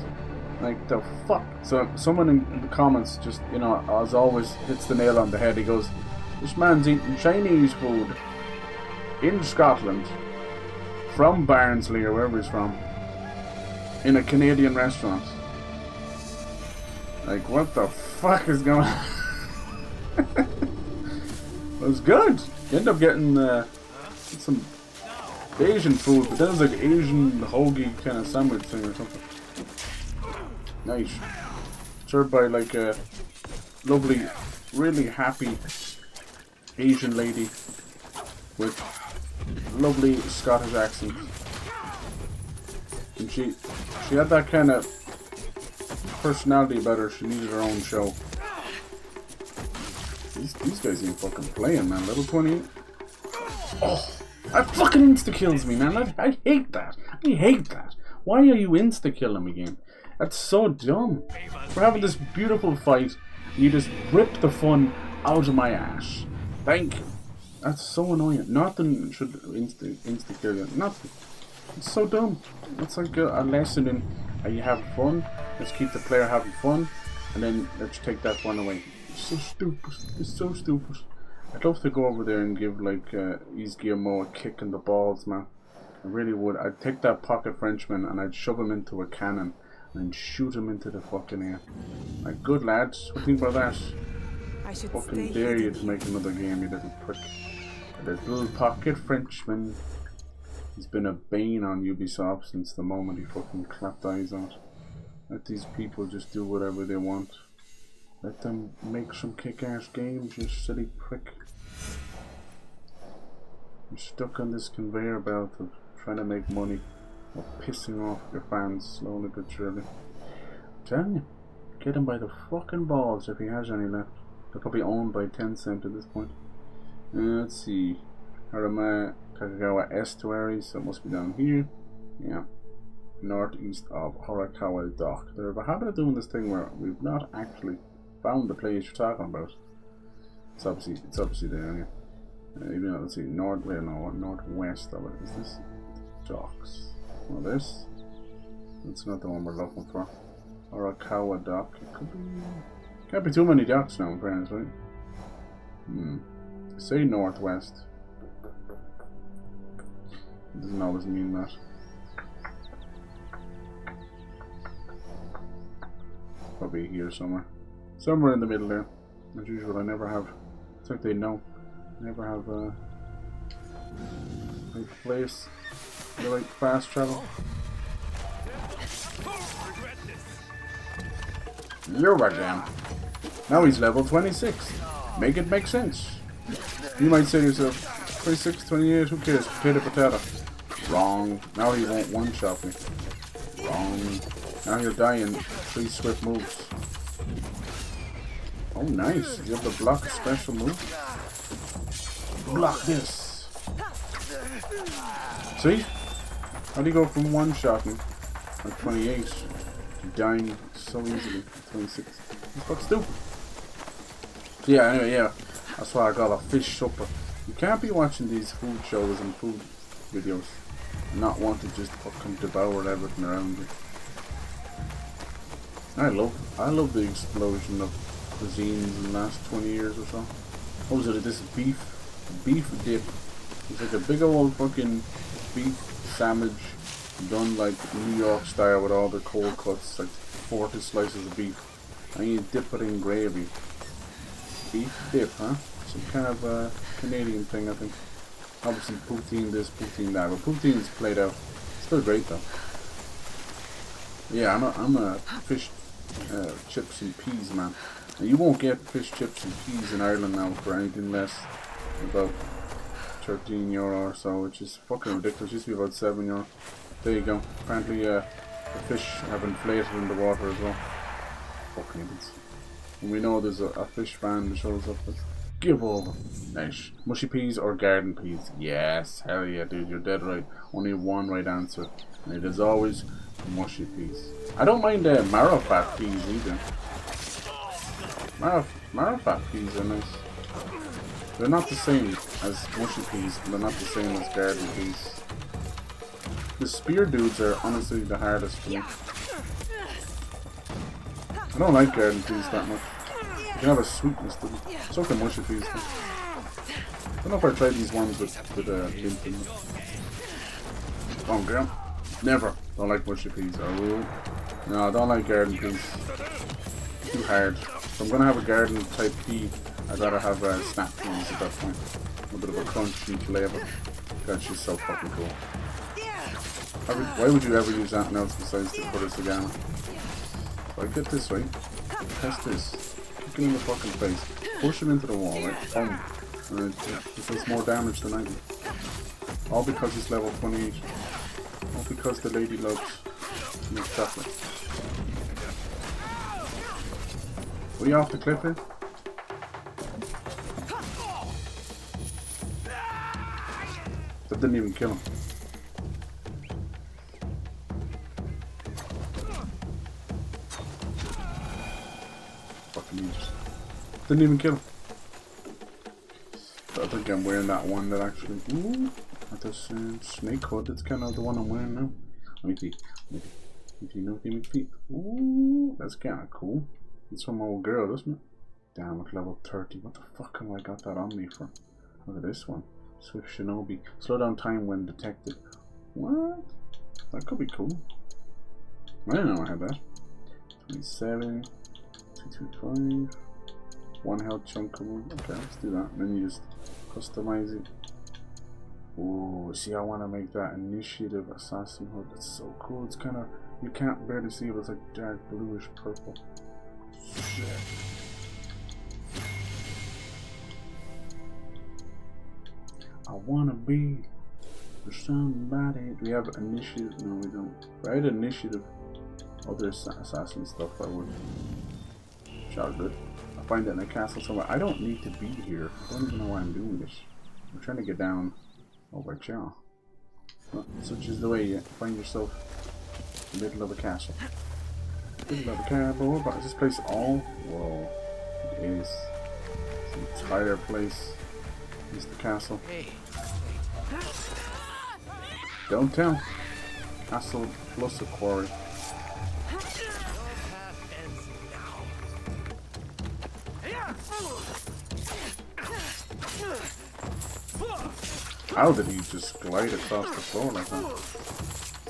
Like, the fuck? So someone in the comments just, you know, as always, hits the nail on the head. He goes, this man's eating Chinese food in Scotland, from Barnsley or wherever he's from, in a Canadian restaurant. Like, what the fuck is going on? It was good. You end up getting some Asian food, but then it was like Asian hoagie kind of sandwich thing or something. Nice. Served by like a lovely, really happy Asian lady with lovely Scottish accent. And she had that kind of personality about her. She needed her own show. These guys ain't fucking playing, man. Level 28. Oh, that fucking insta-kills me, man. I hate that. I hate that. Why are you insta-killing me, game? That's so dumb. We're having this beautiful fight. You just rip the fun out of my ass. Thank you. That's so annoying. Nothing should insta-kill you. Nothing. It's so dumb. It's like a lesson in you have fun. Let's keep the player having fun. And then let's take that fun away. It's so stupid. It's so stupid. I'd love to go over there and give like Izguillermo a kick in the balls, man. I really would. I'd take that pocket Frenchman and I'd shove him into a cannon and shoot him into the fucking air. Like, good lads. What do you think about that? I should fucking dare you to make another game, you little prick. A little pocket Frenchman. He's been a bane on Ubisoft since the moment he fucking clapped eyes on it. Let these people just do whatever they want. Let them make some kick-ass games, you silly prick. You're stuck on this conveyor belt of trying to make money or pissing off your fans slowly but surely. I'm telling you, get him by the fucking balls if he has any left. They're probably owned by Tencent at this point. Let's see. Harama Kagagawa Estuary, so it must be down here. Yeah. Northeast of Horikawa Dock. They're a habit of doing this thing where we've not actually found the place you're talking about. It's obviously there, yeah. Even though, let's see, northwest of it. Is this docks? Well, this? That's not the one we're looking for. Horikawa Dock. It could be. Can't be too many docks now, friends, right? Say northwest. It doesn't always mean that. Probably here somewhere. Somewhere in the middle there. As usual, I never have. It's like they know. I never have a right place. I like fast travel. You're right down. Now he's level 26. Make it make sense. You might say to yourself, 26, 28, who cares? Potato, potato. Wrong. Now he won't one-shot me. Wrong. Now he'll die in 3 swift moves. Oh, nice. You have to block a special move. Block this. See? How do you go from one-shotting at 28 Dying so easily. 26. It's fucking stupid. So yeah, anyway, yeah. That's why I got a fish supper. You can't be watching these food shows and food videos and not want to just fucking devour everything around you. I love the explosion of cuisines in the last 20 years or so. What was it? This beef dip. It's like a big old fucking beef sandwich done like New York style with all the cold cuts, like 40 slices of beef. And you dip it in gravy. Beef dip, huh? Some kind of Canadian thing, I think. Obviously poutine this, poutine that, but poutine's played out. Still great though. Yeah, I'm a fish chips and peas man. And you won't get fish chips and peas in Ireland now for anything less than about €13 or so, which is fucking ridiculous. It used to be about €7. There you go. Apparently the fish have inflated in the water as well. Fucking idiots. And we know there's a fish fan that shows up. Give over. Nice. Mushy peas or garden peas? Yes. Hell yeah, dude. You're dead right. Only one right answer. And it is always mushy peas. I don't mind marrow fat peas either. Marrow fat peas are nice. They're not the same as mushy peas. They're not the same as garden peas. The spear dudes are honestly the hardest for me. I don't like garden peas that much. They have a sweetness to them. So can mushy peas. I don't know if I tried these ones with mint in them. Oh, girl. Never. Don't like mushy peas. Oh, no, I don't like garden peas. Too hard. If I'm gonna have a garden type pea, I gotta have snap peas at that point. A bit of a crunchy flavour. God, she's so fucking cool. Why would you ever use anything else besides the Butter Sagana? So I get this right. Test this. Kick him in the fucking face. Push him into the wall, right? Boom. And it does more damage than I do. All because he's level 28. All because the lady loves to make chocolate. Were you off the cliff here? That didn't even kill him. Fucking users. Didn't even kill him. I think I'm wearing that one that actually. Ooh, that's snake hood. That's kind of the one I'm wearing now. Let me see. Ooh, that's kind of cool. It's from my old girl, isn't it? Damn, at level 30. What the fuck have I got that on me for? Look at this one. Swift Shinobi. Slow down time when detected. What? That could be cool. I didn't know I had that. 27. 225. One health chunk of wood. Okay, let's do that. And then you just customize it. Oh, see, I want to make that initiative assassin hood. That's so cool. It's kind of, you can't barely see it, but it's like dark bluish purple. Shit. I want to be for somebody. Do we have initiative? No, we don't. If I had initiative, other assassin stuff, I would. Shot good. I find it in a castle somewhere. I don't need to be here. I don't even know why I'm doing this. I'm trying to get down over Chow. Well, such is the way you find yourself in the middle of a castle. Middle of a cardboard, but is this place all? Whoa. It is. This entire place is the castle. Don't tell. Castle plus a quarry. How did he just glide across the floor like that?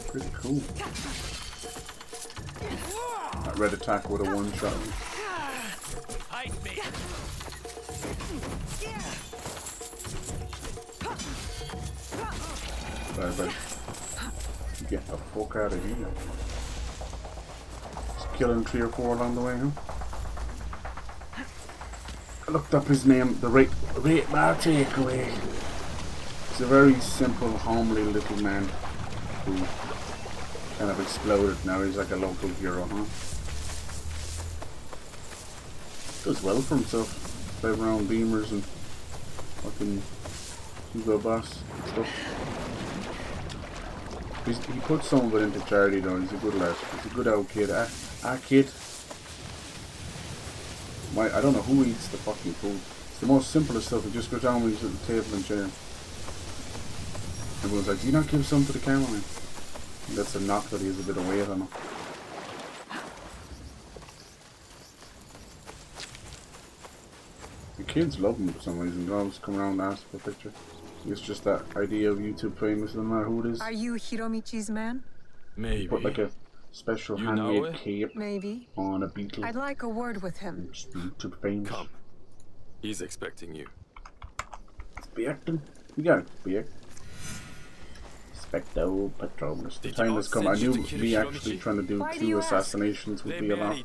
Pretty cool. That red attack would have one shot me. Sorry, buddy. Get the fuck out of here. Just killing 3 or 4 along the way, huh? I looked up his name, the rate my takeaway. He's a very simple, homely little man who kind of exploded. Now he's like a local hero, huh? Does well for himself. Drive around beamers and fucking Hugo Boss and stuff. He put some of it into charity though. He's a good lad. He's a good old kid. Kid. I don't know who eats the fucking food. It's the most simplest stuff. It just goes down when he's at the table and chair. Everyone's like, do you not give some to the cameraman? And that's a knock that he has a bit of weight on him. The kids love him for some reason. They always come around and ask for a picture. It's just that idea of YouTube famous, no matter who it is. Are you Hiromichi's man? Maybe. Put like a special handmade cape Maybe. on a beetle. I'd like a word with him. YouTube famous. Come. He's expecting you. Expecting? You gotta expect. Specto Patronus. The time has come. I knew me actually trying to do 2 assassinations would be a lot.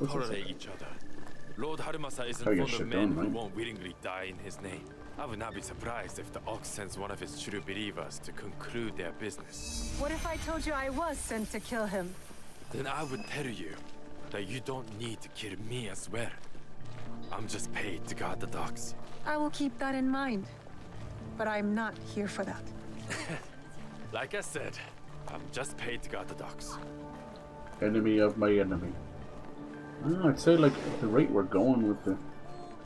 Lord Harumasa isn't fond of men who won't willingly die in his name. I would not be surprised if the Ox sends one of his true believers to conclude their business. What if I told you I was sent to kill him? Then I would tell you that you don't need to kill me as well. I'm just paid to guard the docks. I will keep that in mind. But I'm not here for that. Like I said, I'm just paid to guard the docks. Enemy of my enemy. I'd say like at the rate we're going with the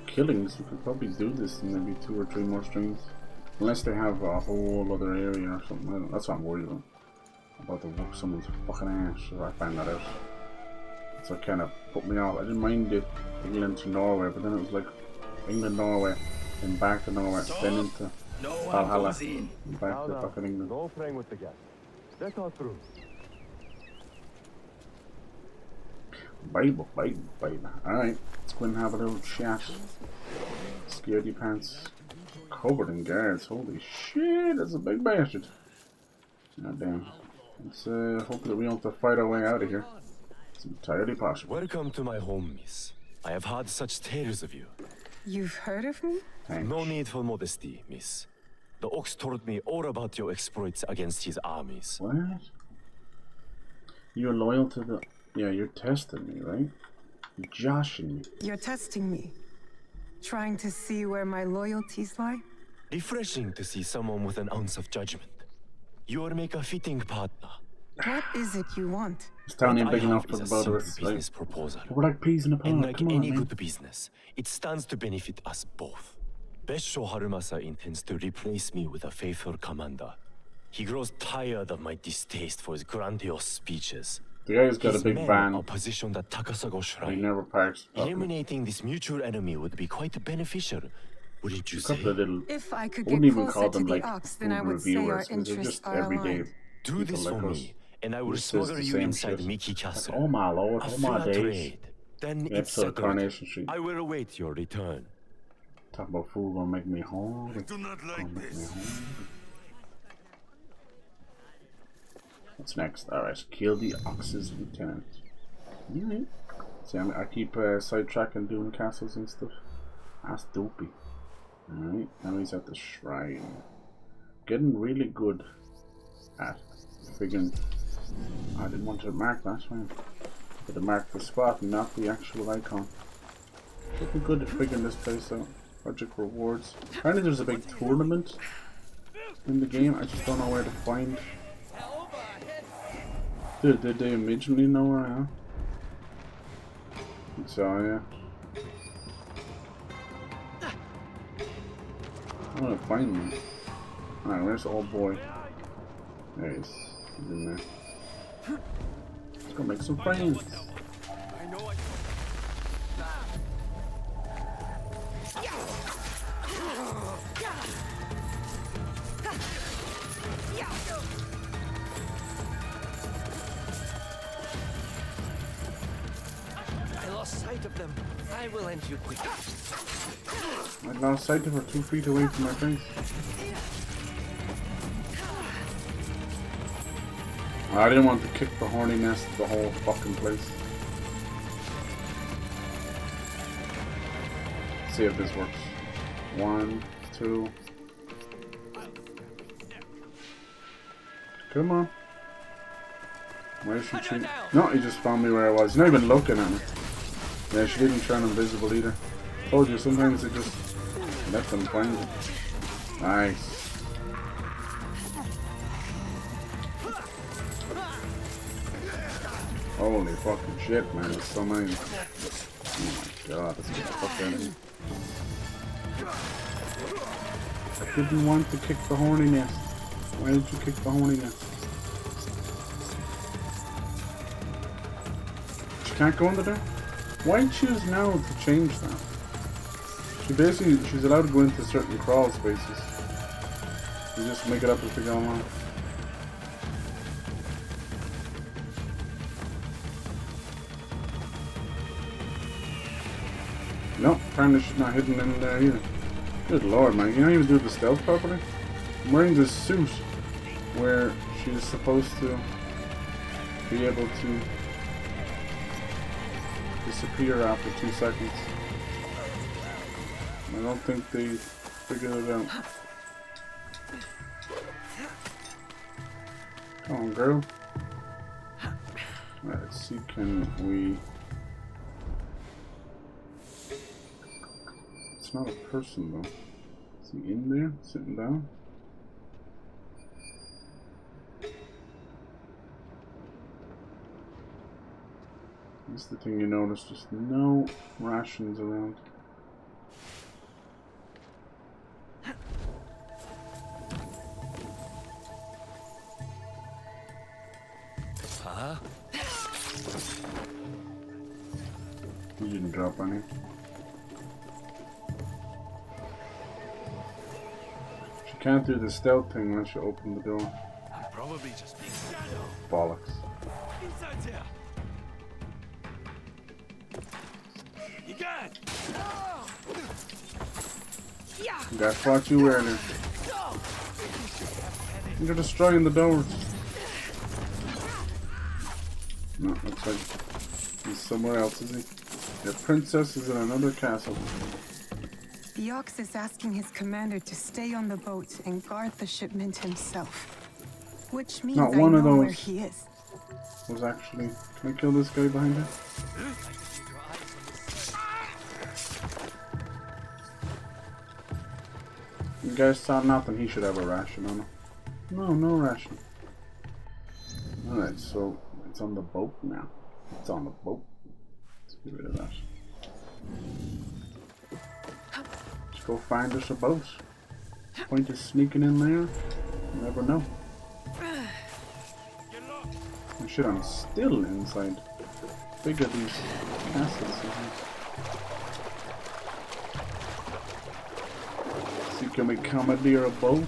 killings, we could probably do this in maybe 2 or 3 more streams. Unless they have a whole other area or something. That's what I'm worried about. About to whoop someone's fucking ass if I find that out. So it kind of put me off. I didn't mind it England to Norway, but then it was like England, Norway, then back to Norway, then into Valhalla, and back to fucking England. No playing with the gas. Let's go through. Bible. Alright, let's go and have a little chat. Scaredy pants. Covered in guards. Holy shit, that's a big bastard. God damn. Let's hope that we don't have to fight our way out of here. It's entirely possible. Welcome to my home, miss. I have heard such tales of you. You've heard of me? Thanks. No need for modesty, miss. The Ox told me all about your exploits against his armies. What? You're loyal to the... Yeah, you're testing me, right? You're joshing me. You're testing me. Trying to see where my loyalties lie? Refreshing to see someone with an ounce of judgment. You will make a fitting partner. What is it you want? This town ain't big enough for the both of us. Business proposal. We're like peas in a pod. And like Come on, any man. good business, it stands to benefit us both. Besho Harumasa intends to replace me with a faithful commander. He grows tired of my distaste for his grandiose speeches. The guy's got His a big men van. are positioned at Takasago He Shrine. never parks. Eliminating this mutual enemy would be quite beneficial, wouldn't you A say? couple of little... If I could wouldn't get even call closer to them the like Ox, then food I would say our reviewers. They're interests just are everyday aligned. Do people this like for us. me, and I Who will says smuggle the you same inside shit. Miki Castle. Oh my lord, A oh my fair days. trade. Then The it's episode of settled. Coronation Street. I will await your return. Talk about food gonna make me hungry. I do not like this. What's next? Alright, kill the Ox's lieutenant. Alright. See, I keep sidetracking doing castles and stuff. That's dopey. Alright, now he's at the shrine. Getting really good at figuring. I didn't want to mark that, right? But to mark the spot, not the actual icon. Getting good at figuring this place out. Project rewards. Apparently there's a big tournament in the game. I just don't know where to find. Did they originally know where I am? So yeah. I'm gonna find him. Alright, where's the old boy? There he is. He's in there. Let's go make some friends. I lost sight of them. I will end you quickly. I lost sight of her 2 feet away from my face. I didn't want to kick the horny nest of the whole fucking place. Let's see if this works. 1, 2. Come on. Where's she shooting? No, he just found me where I was. He's not even looking at me. Yeah, she didn't turn invisible either. Told you, sometimes it just let them find it. Nice. Holy fucking shit, man. There's so many. Oh my god, let's get the fuck out of here. I didn't want to kick the horny nest. Why did you kick the horny nest? She can't go under there? Why choose now to change that? She's allowed to go into certain crawl spaces. You just make it up as we go along. Nope, apparently she's not hidden in there either. Good lord, man, you don't even do the stealth properly? I'm wearing this suit where she's supposed to be able to disappear after 2 seconds. I don't think they figured it out. Come on, girl. Alright, let's see, can we... It's not a person though. Is he in there, sitting down? That's the thing you notice, just no rations around. Huh? You didn't drop any. She can't do the stealth thing once you open the door. I'm probably just being shadow. Bollocks. Inside here. You got it. I fought you earlier. You're destroying the doors. No, looks like he's somewhere else, is he? Your princess is in another castle. The Ox is asking his commander to stay on the boat and guard the shipment himself. Which means Not I one know of where those he is. was actually... Can I kill this guy behind her? You guys saw nothing. He should have a ration on him. No, no ration. Alright, so it's on the boat now. It's on the boat. Let's get rid of that. Let's go find us a boat. Point is sneaking in there. You never know. Oh shit, I'm still inside. Big of these castles. See, can we commandeer a boat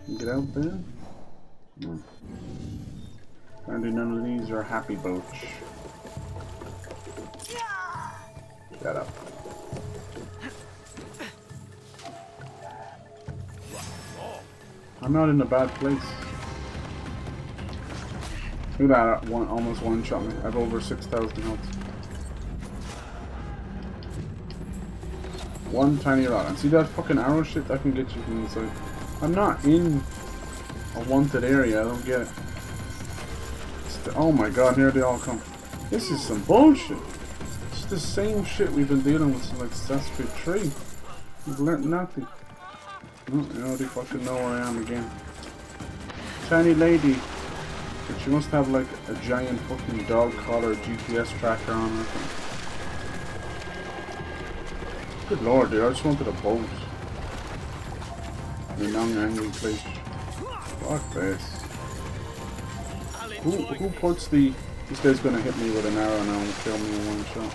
and get out there? No. Apparently none of these are happy boats. Shut up. I'm not in a bad place. Look at that, almost one shot me. I have over 6,000 health. One tiny rod. And see that fucking arrow shit? That can get you from inside. I'm not in a wanted area. I don't get it. Oh my god, here they all come. This is some bullshit. It's the same shit we've been dealing with since like Assassin's Creed 3. We've learnt nothing. Oh, you know, they fucking know where I am again. Tiny lady. But she must have like a giant fucking dog collar GPS tracker on her. Good lord, dude, I just wanted a boat. In a non-angry place. Fuck this. Who puts the... This guy's gonna hit me with an arrow now and kill me in one shot.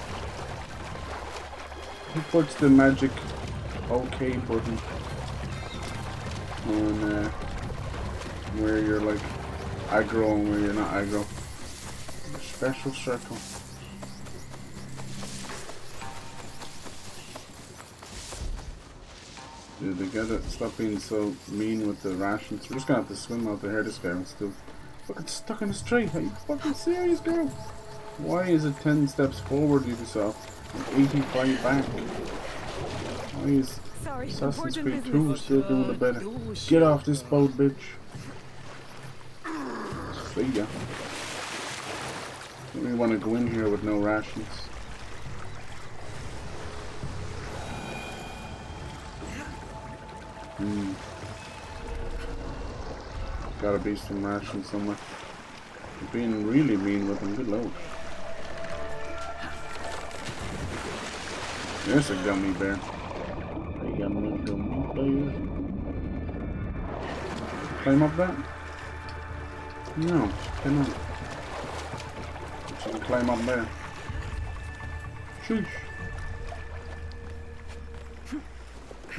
Who puts the magic OK button on where you're like aggro and where you're not aggro? Special circle. Dude, they gotta stop being so mean with the rations. We're just gonna have to swim out there. This guy is still fucking stuck in the street. Are you fucking serious, girl? Why is it 10 steps forward, Ubisoft, and 85 back? Why is Assassin's Creed 2 still doing it better? Get off this boat, bitch. See ya. Don't really want to go in here with no rations. Gotta be some rations somewhere. You're being really mean with him. Good lord. There's a gummy bear. A gummy bear. Climb up that? No, cannot. She can climb up there. Sheesh.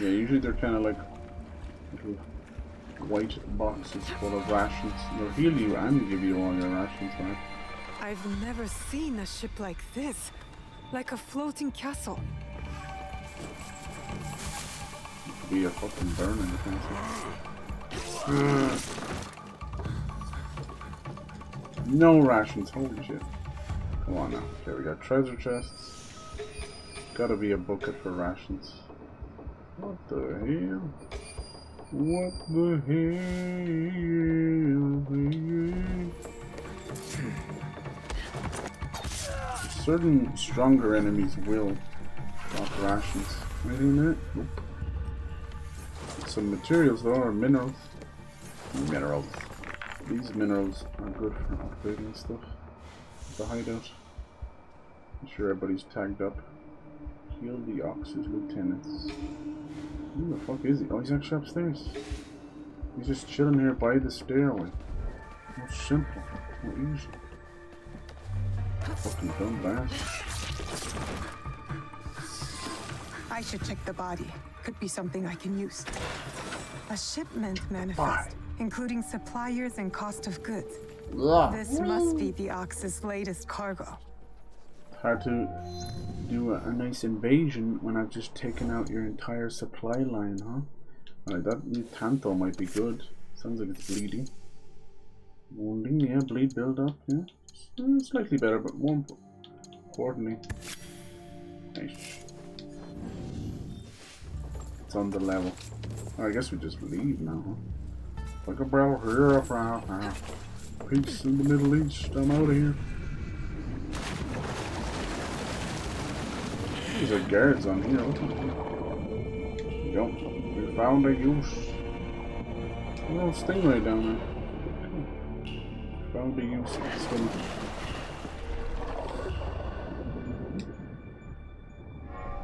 Yeah, usually they're kind of like little white boxes full of rations. They'll heal you and give you all your rations back. I've never seen a ship like this. Like a floating castle. It could be a fucking burning castle. No rations, holy shit. Come on now. Okay, we got treasure chests. Gotta be a bucket for rations. What the hell? What the hell? Certain stronger enemies will drop rations. Anything in there? Nope. Some materials though, or minerals. Minerals. These minerals are good for upgrading stuff. The hideout. I'm sure everybody's tagged up. Kill the Ox's lieutenants. Who the fuck is he? Oh, he's actually upstairs. He's just chilling here by the stairway. How simple. How easy. Fucking dumb bastard. I should check the body. Could be something I can use. A shipment manifest, including suppliers and cost of goods. Yeah. This must be the Ox's latest cargo. Hard to do a nice invasion when I've just taken out your entire supply line, huh? Alright, that new Tanto might be good. Sounds like it's bleeding. Wounding, yeah, bleed build up, yeah. Slightly better, but more importantly. Nice. It's on the level. I guess we just leave now, huh? Like a barrel here, peace in the Middle East, I'm out of here. There's a guards on here. Yep, we found a use. A little stingray down there. Found a use of the sting.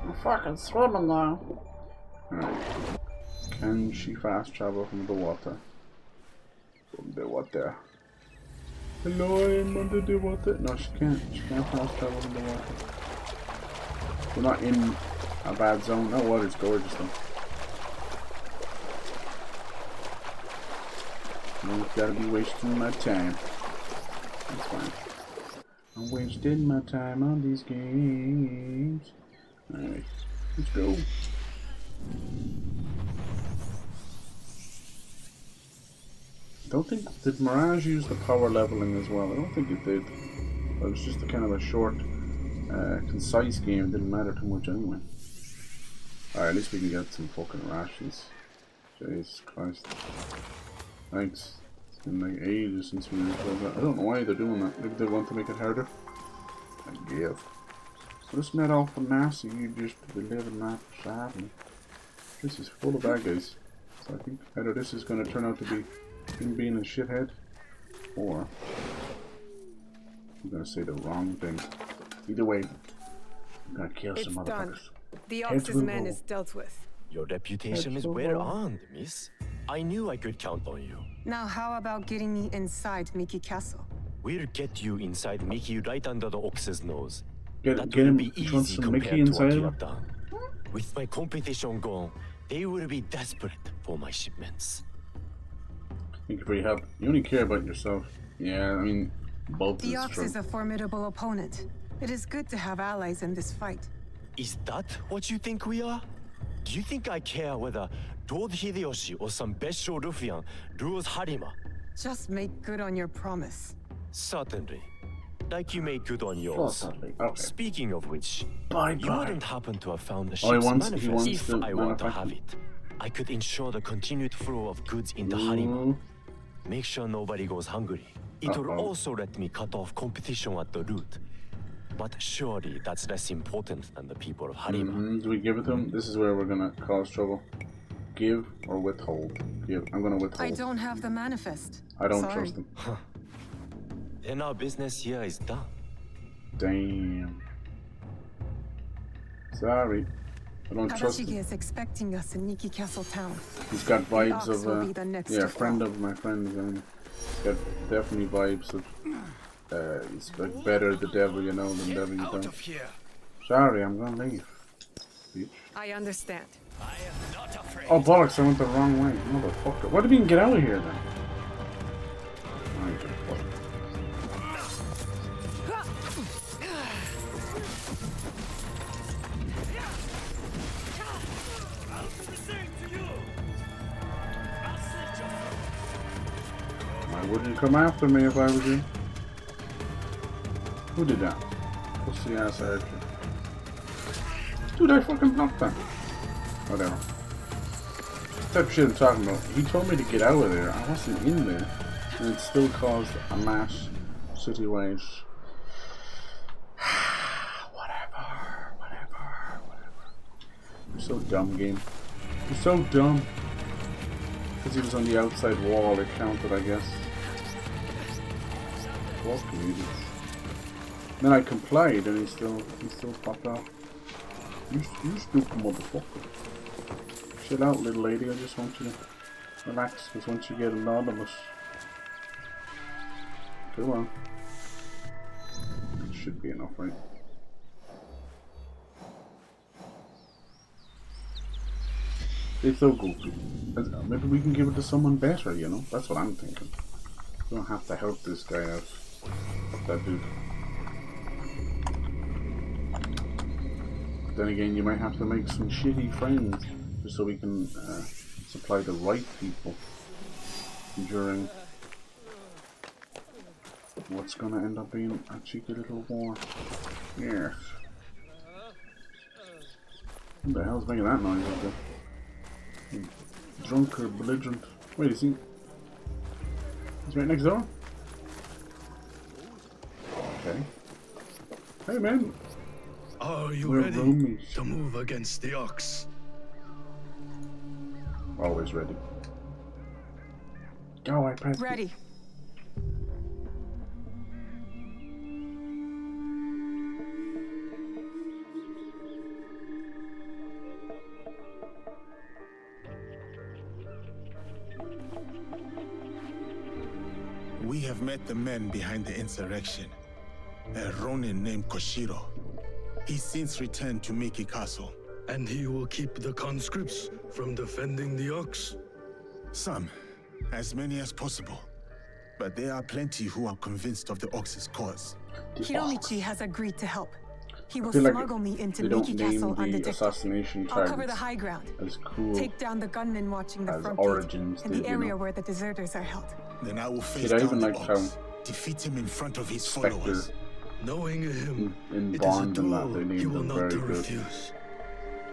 I'm fucking swimming now. Alright. Can she fast travel from the water? From the water. Hello, I'm under the water. No, she can't. She can't fast travel from the water. We're not in a bad zone. That water's gorgeous though. No, gotta be wasting my time. That's fine. I'm wasting my time on these games. Alright, let's go. I don't think, did Mirage use the power leveling as well? I don't think it did. It was just a kind of a short, concise game. It didn't matter too much anyway. Alright, at least we can get some fucking rations. Jesus Christ. Thanks. It's been like ages since we recorded that. I don't know why they're doing that. Maybe they want to make it harder. I give. So this made awful nasty. You just be living that sadly. This is full of bad guys. So I think either this is going to turn out to be him being a shithead, or I'm going to say the wrong thing. Either way, I'm going to kill some motherfuckers. Done. The Ox's man is dealt with. Your reputation is well earned, miss. I knew I could count on you. Now how about getting me inside Mickey Castle? We'll get you inside Mickey right under the Ox's nose. Get him easy some Mickey inside him? With my competition gone, they will be desperate for my shipments. Thank you for your help. You only care about yourself. Yeah, I mean, both The is Ox true. is a formidable opponent. It is good to have allies in this fight. Is that what you think we are? Do you think I care whether Lord Hideyoshi or some Besho ruffian rules Harima? Just make good on your promise. Certainly. Like you made good on yours. Certainly. Okay. Speaking of which, you wouldn't happen to have found the Oh, he ship's wants manifest. If the I want to manufacturing. have it, I could ensure the continued flow of goods into Harima. Make sure nobody goes hungry. It will also let me cut off competition at the root. But surely that's less important than the people of Harima. Do we give it to him? This is where we're gonna cause trouble. Give or withhold? Give. I'm gonna withhold. I don't have the manifest. I don't Sorry. trust him. then our business here is done. Damn. Sorry. I don't trust Arashige him. is expecting us in Nikki Castle town. He's got vibes The Ox will be of the next yeah, to friend fall. of my friend. He's got definitely vibes of he's like better the devil you know than devil you don't. Sorry, I'm gonna leave. Bitch. I understand. Oh bollocks, I went the wrong way. Motherfucker. What do you mean get out of here then? I wouldn't come after me if I was you. Who did that? What's the ass archer? Dude, I fucking blocked that. Whatever. What type of shit I'm talking about? He told me to get out of there. I wasn't in there. And it still caused a mass citywide. Whatever. You're so dumb, game. You're so dumb. Because he was on the outside wall, it counted, I guess. Fucking idiots. Then I complied and he still popped out. You stupid motherfucker. Chill out, little lady, I just want you to relax, because once you get anonymous. Go on. It should be enough, right? It's so goofy. Maybe we can give it to someone better, you know? That's what I'm thinking. We don't have to help this guy out. Fuck that dude. Then again, you might have to make some shitty friends just so we can supply the right people during what's gonna end up being a cheeky little war. Yes. Who the hell's making that noise out there? Drunk or belligerent? Wait, is he? He's right next door? Okay. Hey man! Are you We're ready roomies. to move against the Ox? Always ready. Go, I press. Ready. We have met the men behind the insurrection. A Ronin named Koshiro. He's since returned to Miki Castle. And he will keep the conscripts from defending the Ox? Some. As many as possible. But there are plenty who are convinced of the Ox's cause. Hiromichi has agreed to help. He will feel like smuggle me into they don't Miki name Castle the undetected. assassination I'll cover the targets high ground. as cool Take down the gunmen watching the as front Origins gate and did, the you area know. where the deserters are held. Then I will face Shit, I down even the like how Ox, defeat him in front of his Spectre followers. Knowing him, in it is a Bond and that, duel they you named will them not very to good. refuse.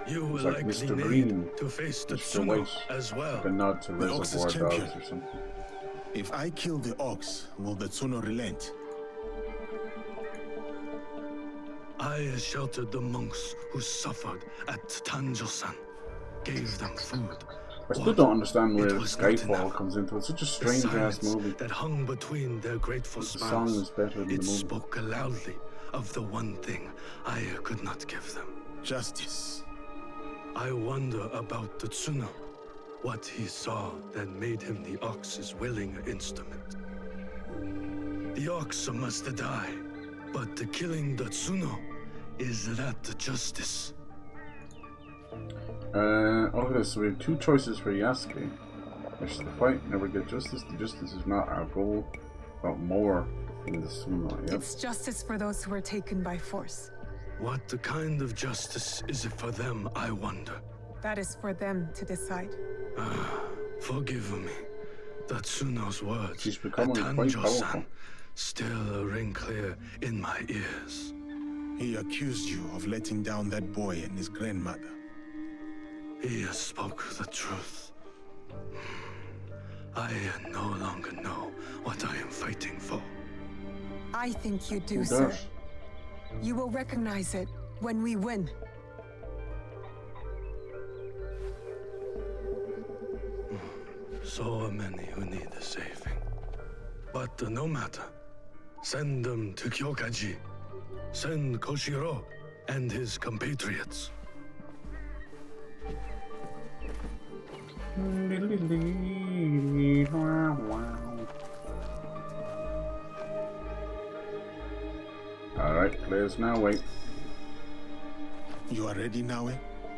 You will It's like likely Mr. need Green, to face the Mr. Tsuno White, as well. like a nod to The Ox is Reservoir champion. Dogs or something. If I kill the Ox, will the Tsuno relent? I sheltered the monks who suffered at Tanjo-san. Gave them food. I still don't understand where It was not Skyfall enough. comes into it. It's such a The strange ass silence movie. that hung between their grateful The smiles. song is better than the It movie. spoke loudly of the one thing I could not give them. Justice. I wonder about the Tsuno. What he saw that made him the Ox's willing instrument. The Ox must die, but the killing the Tsuno, is that justice? Oh, look at this. So we have two choices for Yasuke. Finish the fight, never get justice. The justice is not our goal, but more in the Suno. Yep. It's justice for those who were taken by force. What kind of justice is it for them, I wonder? That is for them to decide. Forgive me. The Tsuno's words She's at becoming quite powerful. Tanjo-san still ring clear in my ears. He accused you of letting down that boy and his grandmother. He spoke the truth. I no longer know what I am fighting for. I think you do, Who sir. does? You will recognize it when we win. So many who need saving. But no matter. Send them to Kyokaji. Send Koshiro and his compatriots. Alright, players now wait. You are ready now, eh?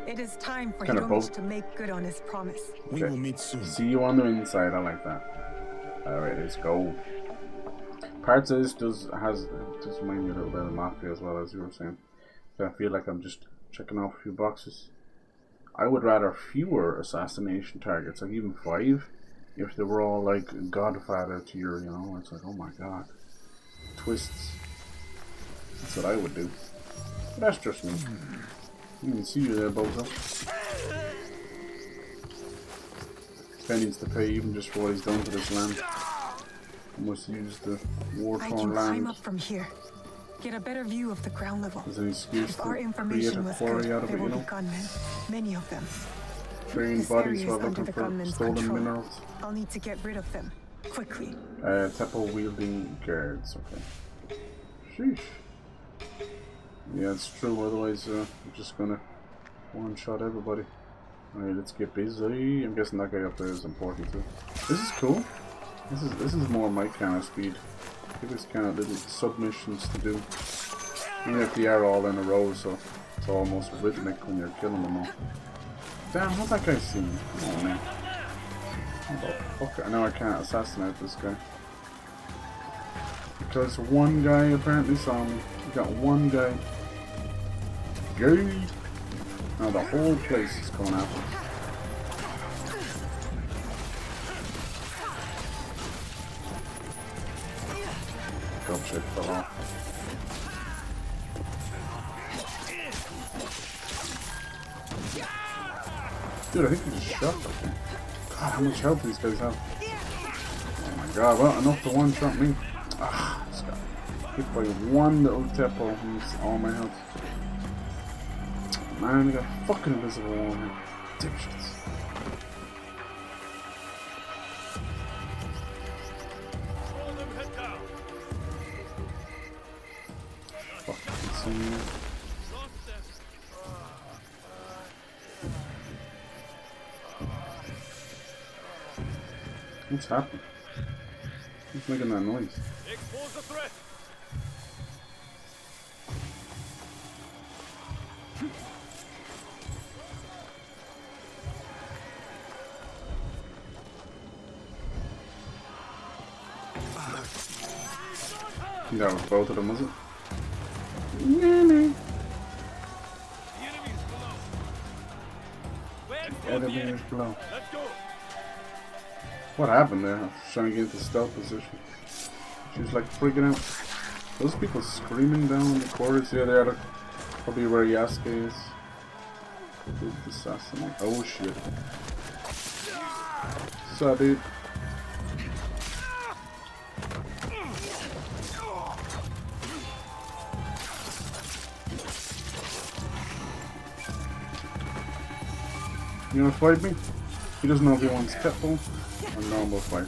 It is time for Kind of Hiromi both. to make good on his promise. We will meet soon. See you on the inside, I like that. Alright, let's go. Parts of this does remind me a little bit of Mafia as well, as you were saying. So I feel like I'm just checking off a few boxes. I would rather fewer assassination targets, like even 5, if they were all like Godfather tier, you know. It's like, oh my god. Twists. That's what I would do. But that's just me. You can see you there, Bozo. Guy needs to pay even just for what he's done to this land. Must use the I war-torn can land climb up from here. Get a better view of the ground level. as an excuse If to our create information a was quarry good, out of there it, you will know? be gunmen. Many of them. Clearing This bodies area while is under looking the for gunmen's stolen control. minerals. I'll need to get rid of them. Quickly. Temple wielding guards, okay. Sheesh. Yeah, it's true, otherwise I'm just gonna one-shot everybody. Alright, let's get busy. I'm guessing that guy up there is important too. This is cool. This is more my kind of speed. Give us kind of little submissions to do. Even if they are all in a row, so it's almost rhythmic when you're killing them all. Damn, how's that guy see me? Come on, man. How the fuck? I know I can't assassinate this guy. Because one guy apparently saw me. We got one guy. Gay! Now the whole place is coming after me. God, shit fell off. Dude, I think he just shot that thing. God, how much health these guys have. Oh my god, well, enough to one-shot me. Ah, just got hit by one little tempo and it's all my health. Man, they got fucking invisible on here. Dipshits. Fucking see me. What's happening? Who's making that noise? Expose the threat. That was both of them, was it? Enemy is below. Let's go. What happened there? I was trying to get into stealth position. She was like freaking out. Those people screaming down in the corridors. Yeah, they are probably where Yasuke is. Good assassinate. Oh shit. So dude. You wanna fight me? He doesn't know if he wants pitbull or normal fight.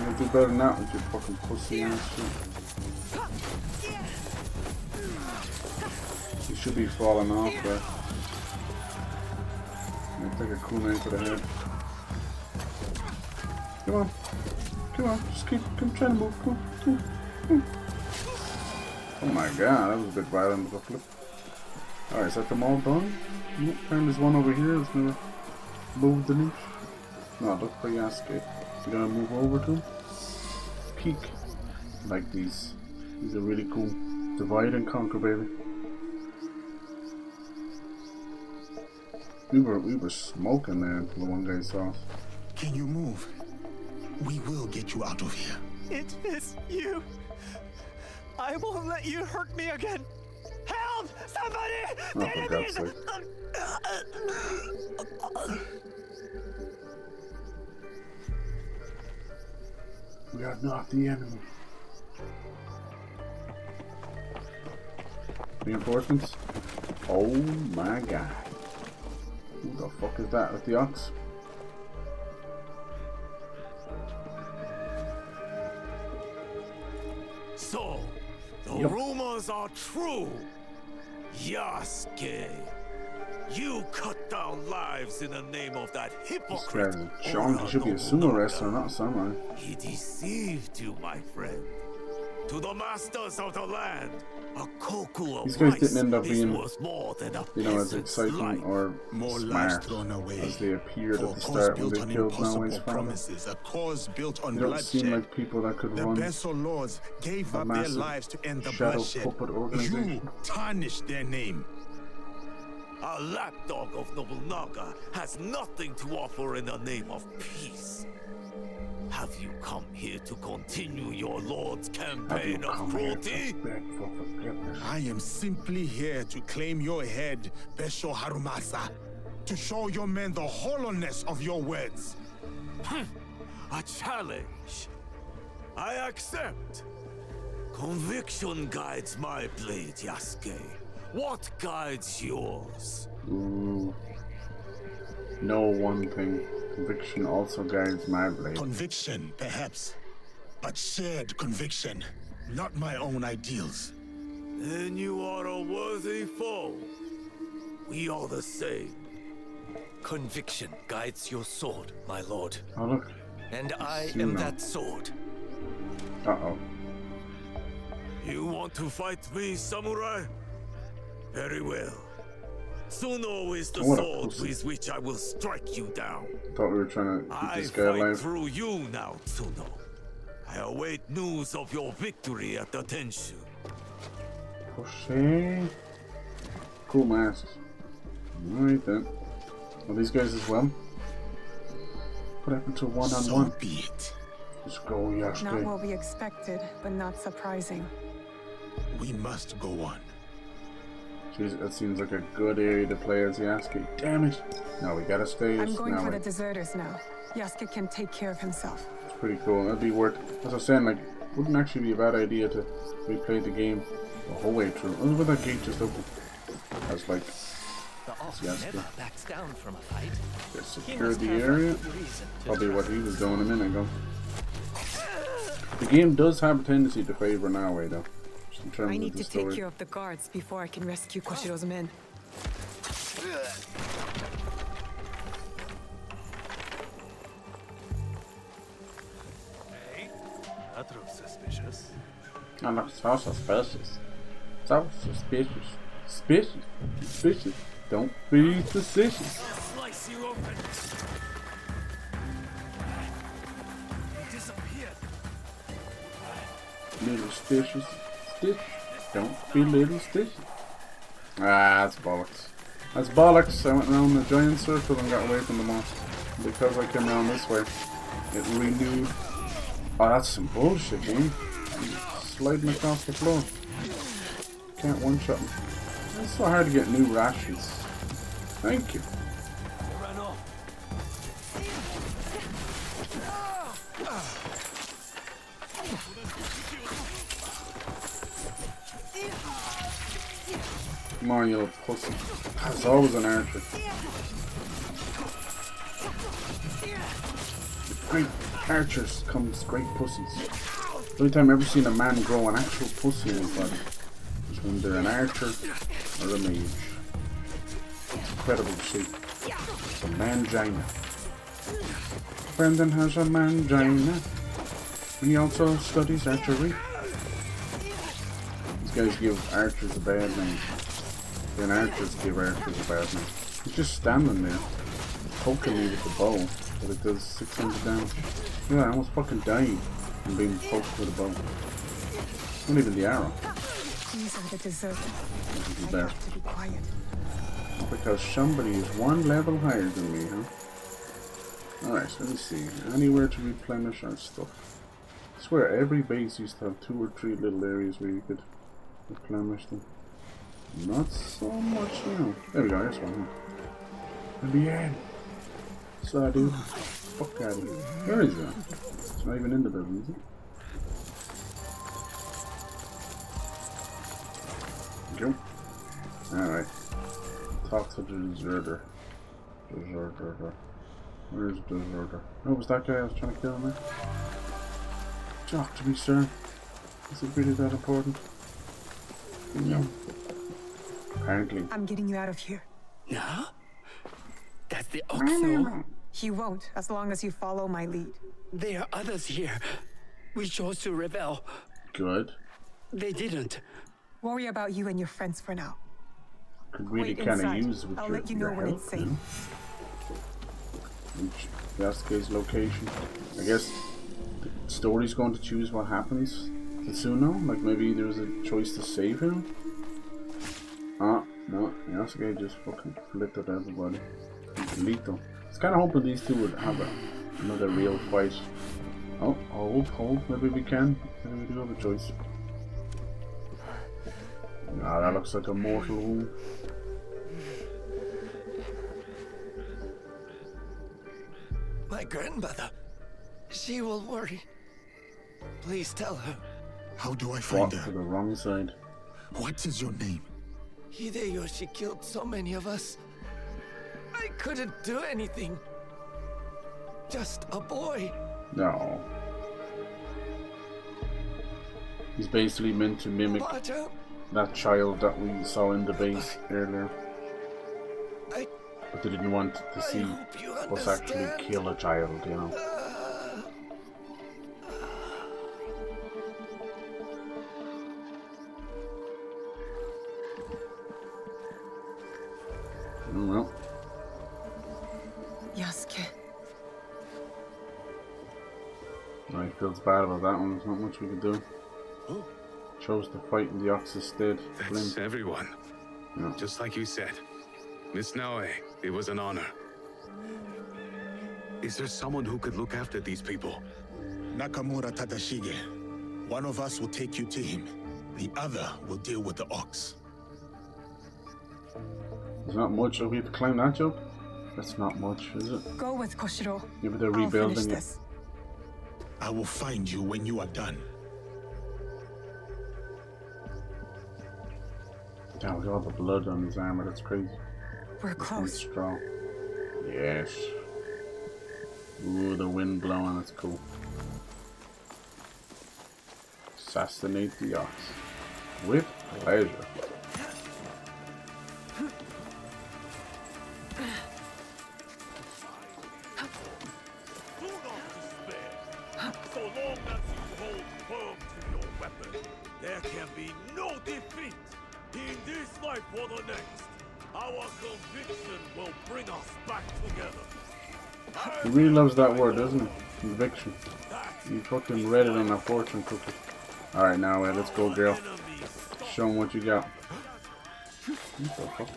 You'll do better than that with your fucking pussy ass shit. He should be falling off there. I'm gonna take a kunai to the head. Come on. Come on, just keep trying to move. Come on. Oh my god, that was a bit violent with the flip. Alright, is that them all done? Nope, there's one over here that's gonna move the niche. No, look for Yasuke. We're gonna move over to him. Peek. Like these. These are really cool. Divide and conquer, baby. We were smoking there until the one guy saw us. Can you move? We will get you out of here. It is you. I won't let you hurt me again. Help! Somebody! Oh, for God's sake. We are not the enemy. Reinforcements? Oh my god. Who the fuck is that? That's the ox? The rumors are true. Yasuke, you cut down lives in the name of that hypocrite. Sean, he should be a sumo wrestler, not a samurai. He deceived you, my friend. To the masters of the land, a koku of These guys rice didn't end up is being, worth more than a you know, as peasant's exciting life. or More smart lives thrown away as they appeared for at a the cause start when built they on killed impossible Naoe's father. promises, a cause built on They don't seem bloodshed. like people that could The run Besso lords gave a up their massive lives to end the shadow bloodshed. puppet organization. You tarnished their name. A lapdog of Nobunaga has nothing to offer in the name of peace. Have you come here to continue your lord's campaign of cruelty? I am simply here to claim your head, Besho Harumasa, to show your men the hollowness of your words. A challenge. I accept. Conviction guides my blade, Yasuke. What guides yours? Ooh. Know one thing. Conviction also guides my blade. Conviction, perhaps, but shared conviction, not my own ideals. Then you are a worthy foe. We are the same. Conviction guides your sword, my lord. Oh, look. And I am that sword. Uh-oh. You want to fight me, samurai? Very well. Tsuno is the sword with which I will strike you down. Thought we were trying to keep this guy I fight alive. through you now, Tsuno. I await news of your victory at the Tenshu. Pushy. Cool masks. Alright then. Well, these guys as well. What happened to one-on-one? So be it. Let's go, Yasuke. Not what we expected, but not surprising. We must go on. Jeez, that seems like a good area to play as Yasuke. Damn it! No, we gotta stay as I'm going for Naoe. the deserters now. Yasuke can take care of himself. It's pretty cool. That'd be worth. As I was saying, like, wouldn't actually be a bad idea to replay the game the whole way through. Oh, with that gate just open. That's like. The ox never backs down from a fight. Just secure the area. Probably what he was doing a minute ago. The game does have a tendency to favor Naoe, though. Just in terms I of need the to take story. care of the guards before I can rescue Koshiro's men. That looks suspicious. Oh, no, so suspicious. So suspicious. Suspicious. Suspicious. Don't be suspicious. Slice you open. You disappeared. Little stitches. Stitch. Don't be little stitches. Ah, that's bollocks. That's bollocks. I went around the giant circle and got away from them all. Because I came around this way, it renewed. Oh, that's some bullshit, man. Sliding across the floor. Can't one-shot him. It's so hard to get new rations. Thank you. Come on, you little pussy. There's always an archer. Great archers comes great pussies. The only time I've ever seen a man grow an actual pussy in his body is when they're an archer or a mage. It's incredible to see. It's a mangina. Brendan has a mangina. He also studies archery. These guys give archers a bad name. Then archers give archers a bad name. He's just standing there, poking me with the bow, but it does 600 damage. Yeah, I almost fucking died from being poked with a bow. Not even the arrow. These are the deserters. This is I bad. have to be quiet. Because somebody is one level higher than me, huh? Alright, so let me see. Anywhere to replenish our stuff. I swear every base used to have 2 or 3 little areas where you could replenish them. Not so much now. There we go, here's one. In the end. So dude. Fuck out of here. Where is that? It's not even in the building, is it? Go. Alright. Talk to the deserter. Deserter. Where's the deserter? Oh, was that guy I was trying to kill him there? Talk to me, sir. Is it really that important? Yeah. Apparently. I'm getting you out of here. No? That's the Oxo? He won't, as long as you follow my lead. There are others here. We chose to rebel. Good. They didn't. Worry about you and your friends for now. Could really Wait kind of inside. use with I'll your, let you your know when help, it's safe. you know? Reach Yasuke's location. I guess the story's going to choose what happens to Tsuno. Like maybe there's a choice to save him. Ah, no, Yasuke just fucking flipped at everybody. Lethal. I was kind of hoping these two would have another real fight. Oh, hold. Maybe we can. Maybe we do have a choice. Nah, that looks like a mortal wound. My grandmother. She will worry. Please tell her. How do I find her? To the wrong side. What is your name? Hideyoshi killed so many of us. I couldn't do anything. Just a boy. No. He's basically meant to mimic that child that we saw in the base earlier. But they didn't want to see us actually kill a child, you know. Well. Yasuke. No, he feels bad about that one. There's not much we can do. Chose to fight in the Ox's stead. That's everyone. Yeah. Just like you said. Miss Naoe, it was an honor. Is there someone who could look after these people? Nakamura Tadashige. One of us will take you to him. The other will deal with the ox. There's not much. Oh, we have to climb that jump? That's not much, is it? Go with Koshiro. Maybe they're rebuilding it. I will find you when you are done. Yeah, look at all the blood on his armor. That's crazy. We're close. Straw. Yes. Ooh, the wind blowing. That's cool. Assassinate the ox. With pleasure. So long as you hold firm to your weapon, there can be no defeat in this life or the next. Our conviction will bring us back together. He really loves that word, doesn't he? Conviction. You fucking read it on a fortune cookie. Alright, now let's go, girl. Show him what you got. What the fuck?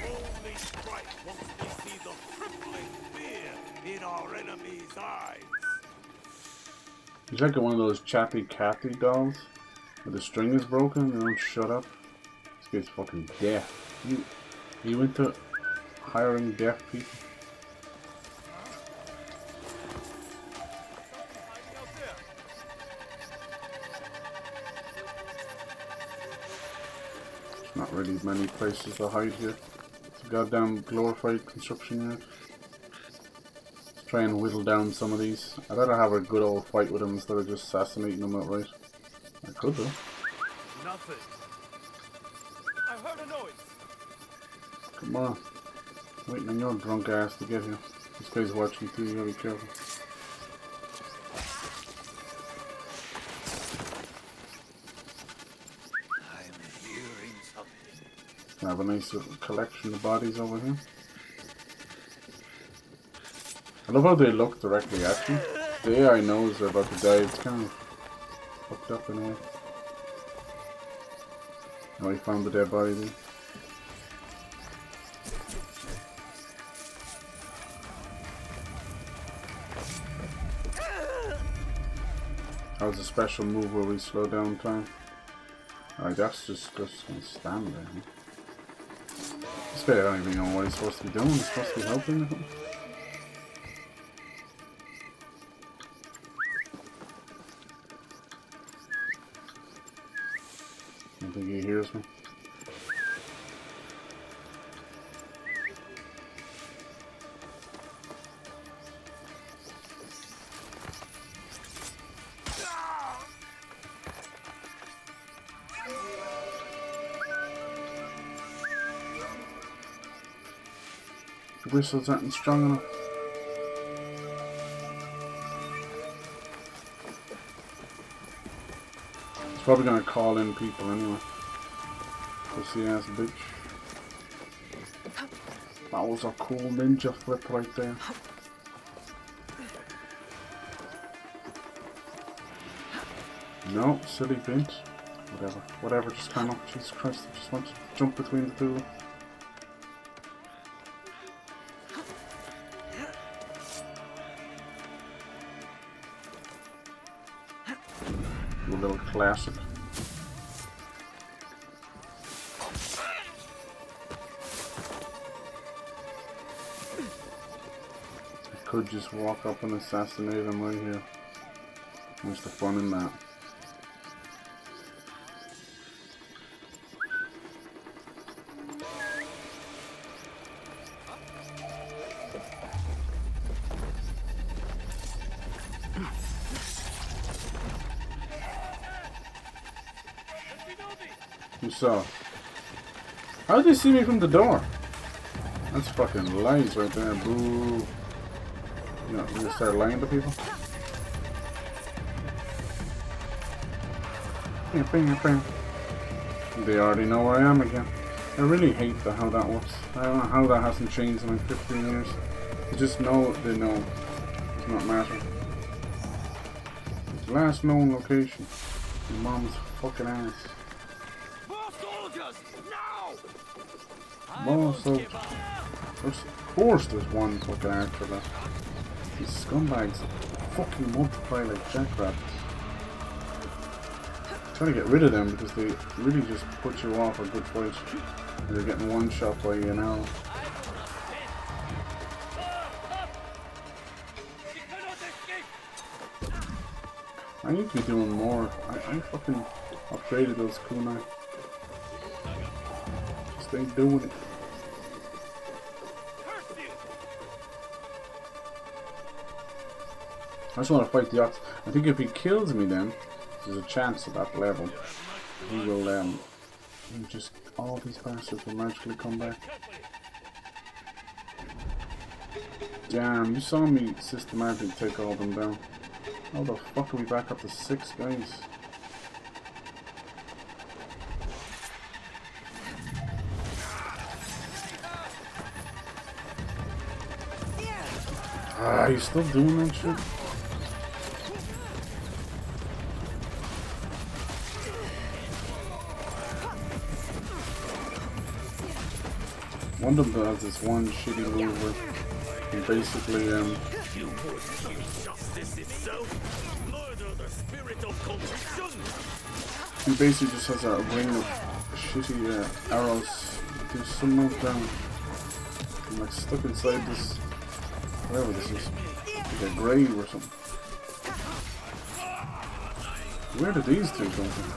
Only strike once we see the crippling fear in our enemy's eyes. He's like one of those chappy Cathy dolls where the string is broken. They don't shut up. This guy's fucking deaf. You into hiring deaf people? There's not really many places to hide here. It's a goddamn glorified construction yard. Let's try and whittle down some of these. I'd rather have a good old fight with them instead of just assassinating them outright. I could though. Nothing. I heard a noise. Come on. Waiting on your drunk ass to get here. This guy's watching too, you gotta be careful. I'm hearing something. Can have a nice little collection of bodies over here. I love how they look directly at you. The AI knows they're about to die. It's kind of fucked up in a way. Oh, he found the dead body there. That was a special move where we slow down time. Alright, that's just gonna stand there. Huh? This guy, I don't even know what he's supposed to be doing. He's supposed to be helping or something. I don't think he hears me. The whistles aren't strong enough. It's probably gonna call in people anyway. Pussy ass bitch. That was a cool ninja flip right there. No, silly bitch. Whatever. Whatever, just climb up. Jesus Christ, I just want to jump between the two. A little classic. I could just walk up and assassinate him right here. What's the fun in that? So, how did they see me from the door? That's fucking lies right there. Boo. You know, you start lying to people. They already know where I am again. I really hate how that works. I don't know how that hasn't changed in like 15 years. They just know they know. It's not matter. It's last known location. Your mom's fucking ass. More soldiers. Of course there's one fucking archer left. These scumbags fucking multiply like jackrabbits. I'm trying to get rid of them because they really just put you off a good fight. You're getting one shot by you now. I need to be doing more. I fucking upgraded those kunai. Just ain't doing it. I just want to fight the ox. I think if he kills me then, there's a chance at that level. He will, just, all these bastards will magically come back. Damn, you saw me systematically take all of them down. How the fuck are we back up to 6 guys? Ah, you still doing that shit? One of them does this one shitty move where he basically, You would use justice itself, murder the spirit of competition. he basically just has a ring of shitty arrows. There's some move down. I'm like stuck inside this, whatever this is, like a grave or something. Where did these two come from?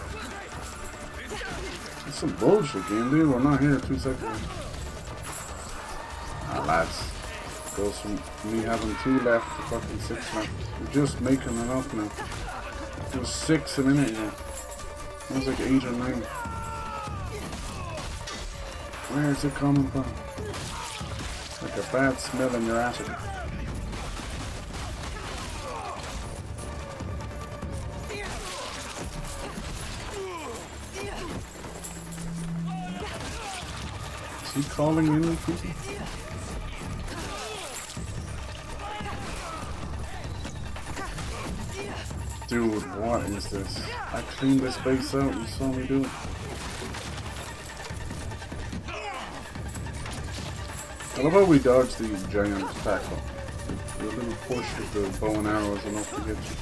It's some bullshit game, dude. We're not here 2 seconds. Ah, lads. Goes from me having 2 left to fucking 6 left. We're just making enough now. It was 6 a minute ago. It was like 8 or 9. Where is it coming from? Like a bad smell in your attic. Is he calling in people? Dude, what is this? I cleaned this base out, you saw me do it. I love how we dodged the giant tackle. The little push with the bow and arrow is enough to get you.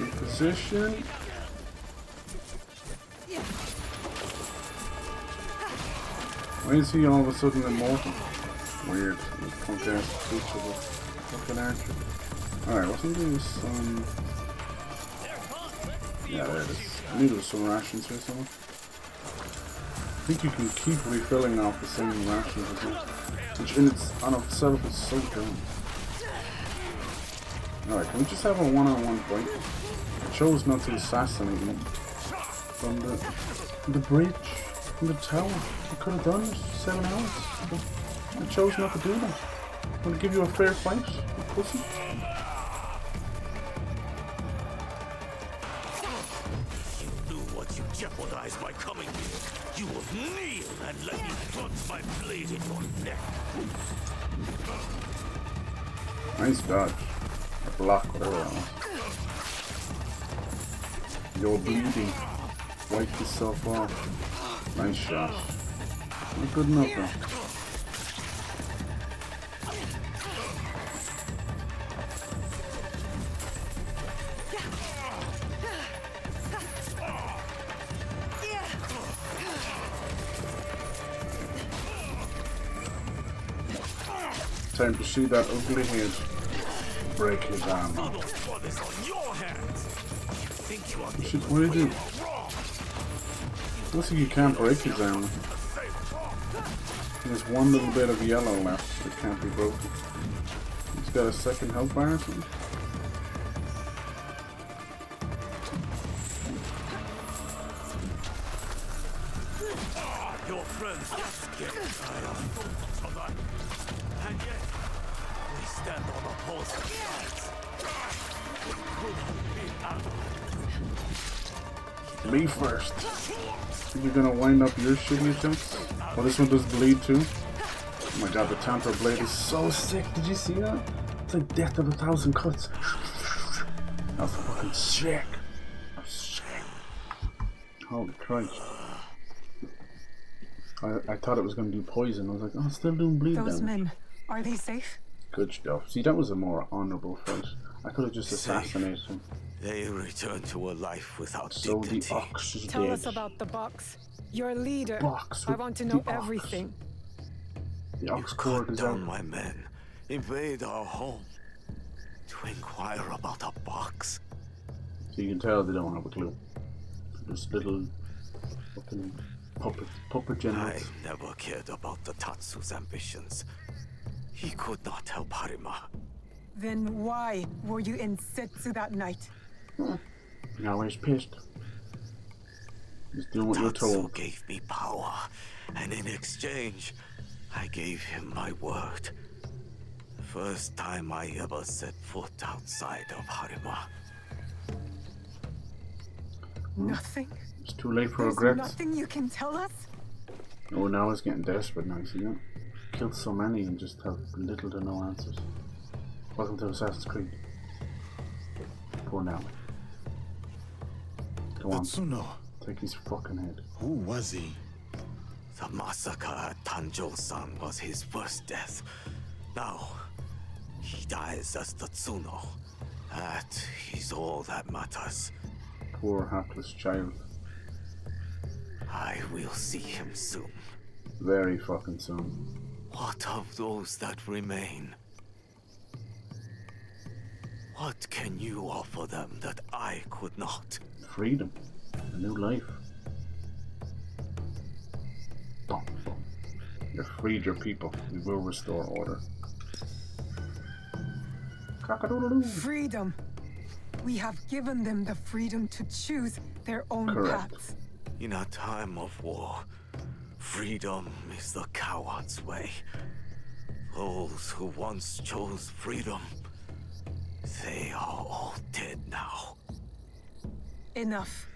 Reposition. Why is he all of a sudden immortal? Weird. Punk ass creature of a fucking archer. Alright, wasn't there some... Yeah, there it is. I knew there was some rations here somewhere. I think you can keep refilling off the same rations as well. Which in its on itself is so dumb. Alright, can we just have a one-on-one fight? I chose not to assassinate him from the bridge, from the tower. I could have done this 7 hours. But I chose not to do that. I'm going to give you a fair fight, you pussy. You knew what you jeopardized by coming here. You will kneel and let me plunge my blade in your neck. Nice dodge. Or block, whatever that was. You're bleeding. Wipe yourself off. Nice shot. Not good enough though. Time to see that ugly head break his arm off. Shit, what do you do? Looks like you can't break his arm. There's one little bit of yellow left that can't be broken. He's got a second health bar or something. Your friend Yasuke and I are focused tonight. And yet, we stand on opposing sides. We could have been allies. Me first. You're gonna wind up your shitty attempts? Oh, this one does bleed too? Oh my god, the Tamper blade is so sick. Did you see that? It's like death of 1,000 cuts. That's fucking sick. Sick. Holy Christ. I thought it was gonna do poison. I was like, oh, it's still doing bleed Those damage. men, are they safe? Good stuff. See, that was a more honourable fight. I could have just assassinated him. They return to a life without So dignity. the ox is Tell dead. us about the box. Your leader. Box I want to know everything. The ox cord is Down out. my men, invade our home to inquire about a box. So you can tell they don't have a clue. Just little fucking puppet generals. I never cared about the Tatsu's ambitions. He could not help Harima. Then why were you in Setsu that night? Now he's pissed. He's doing what you're Tatsu told. gave me power, and in exchange, I gave him my word. The first time I ever set foot outside of Harima. Nothing? It's too late for There's regrets. nothing you can tell us? Oh, now he's getting desperate now, see that? Killed so many and just have little to no answers. Welcome to Assassin's Creed. Poor Naoe. Go on. Atsuno. Take his fucking head. Who was he? The massacre at Tanjo-san was his first death. Now, he dies as Tatsuno. That is all that matters. Poor hapless child. I will see him soon. Very fucking soon. What of those that remain? What can you offer them that I could not? Freedom. A new life. Boom, boom. You've freed your people. We will restore order. Cock-a-doodle-doo. Freedom. We have given them the freedom to choose their own Correct. paths. In a time of war, freedom is the coward's way. Those who once chose freedom, they are all dead now. Enough.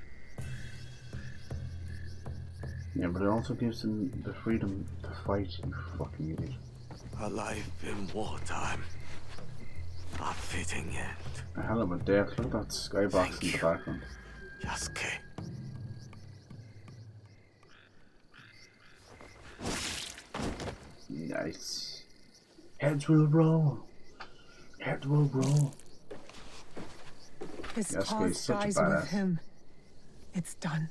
Yeah, but it also gives them the freedom to fight, you fucking idiot. A life in wartime. A fitting end. A hell of a death. Look at that skybox in the background. Yasuke. Nice. Heads will roll. Heads will roll. His Yasuke cause is such a dies badass. with him. It's done.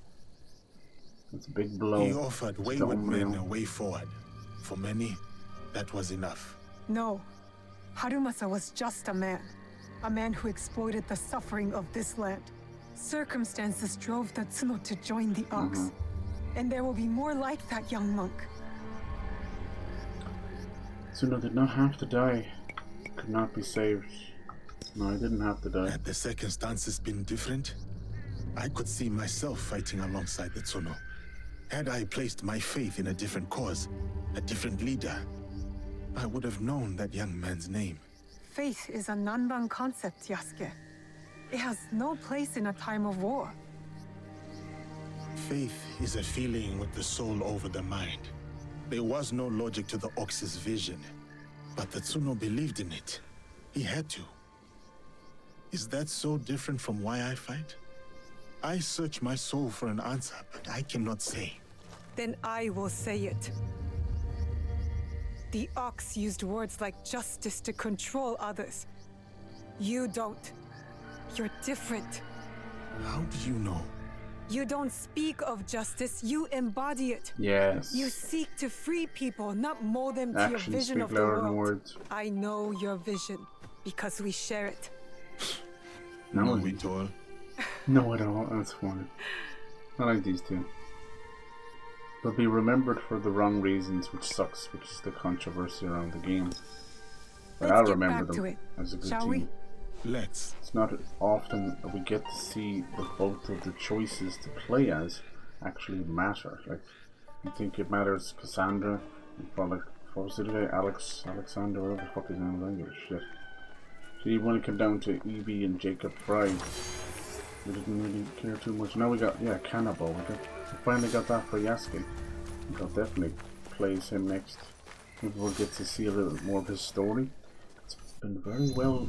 It's a big blow. He offered It's wayward done, men man. a way forward. For many, that was enough. No. Harumasa was just a man. A man who exploited the suffering of this land. Circumstances drove Tatsuno to join the Ox. And there will be more like that young monk. Tsuno did not have to die. Could not be saved. No, I didn't have to die. Had the circumstances been different, I could see myself fighting alongside the Tsuno. Had I placed my faith in a different cause, a different leader, I would have known that young man's name. Faith is a Nanban concept, Yasuke. It has no place in a time of war. Faith is a feeling with the soul over the mind. There was no logic to the Ox's vision, but the Tsuno believed in it. He had to. Is that so different from why I fight? I search my soul for an answer, but I cannot say. Then I will say it. The Ox used words like justice to control others. You don't. You're different. How do you know? You don't speak of justice, you embody it. Yes. You seek to free people, not mold them to your Actions vision speak of the louder than world. words. I know your vision, because we share it. No, we all. No, I don't. That's fine. I like these two. They'll be remembered for the wrong reasons, which sucks, which is the controversy around the game. But I'll remember them as a good Shall team. Let's. It's not often that we get to see that both of the choices to play as actually matter. Like, you think it matters Cassandra, and like, what was it today? Alexander, whatever the fuck his name was, I don't give a shit. So even when it came down to Evie and Jacob Fry, we didn't really care too much. Now we got, yeah, Cannibal. We finally got that for Yasuke. I'll definitely place him next. Maybe we'll get to see a little more of his story. It's been very well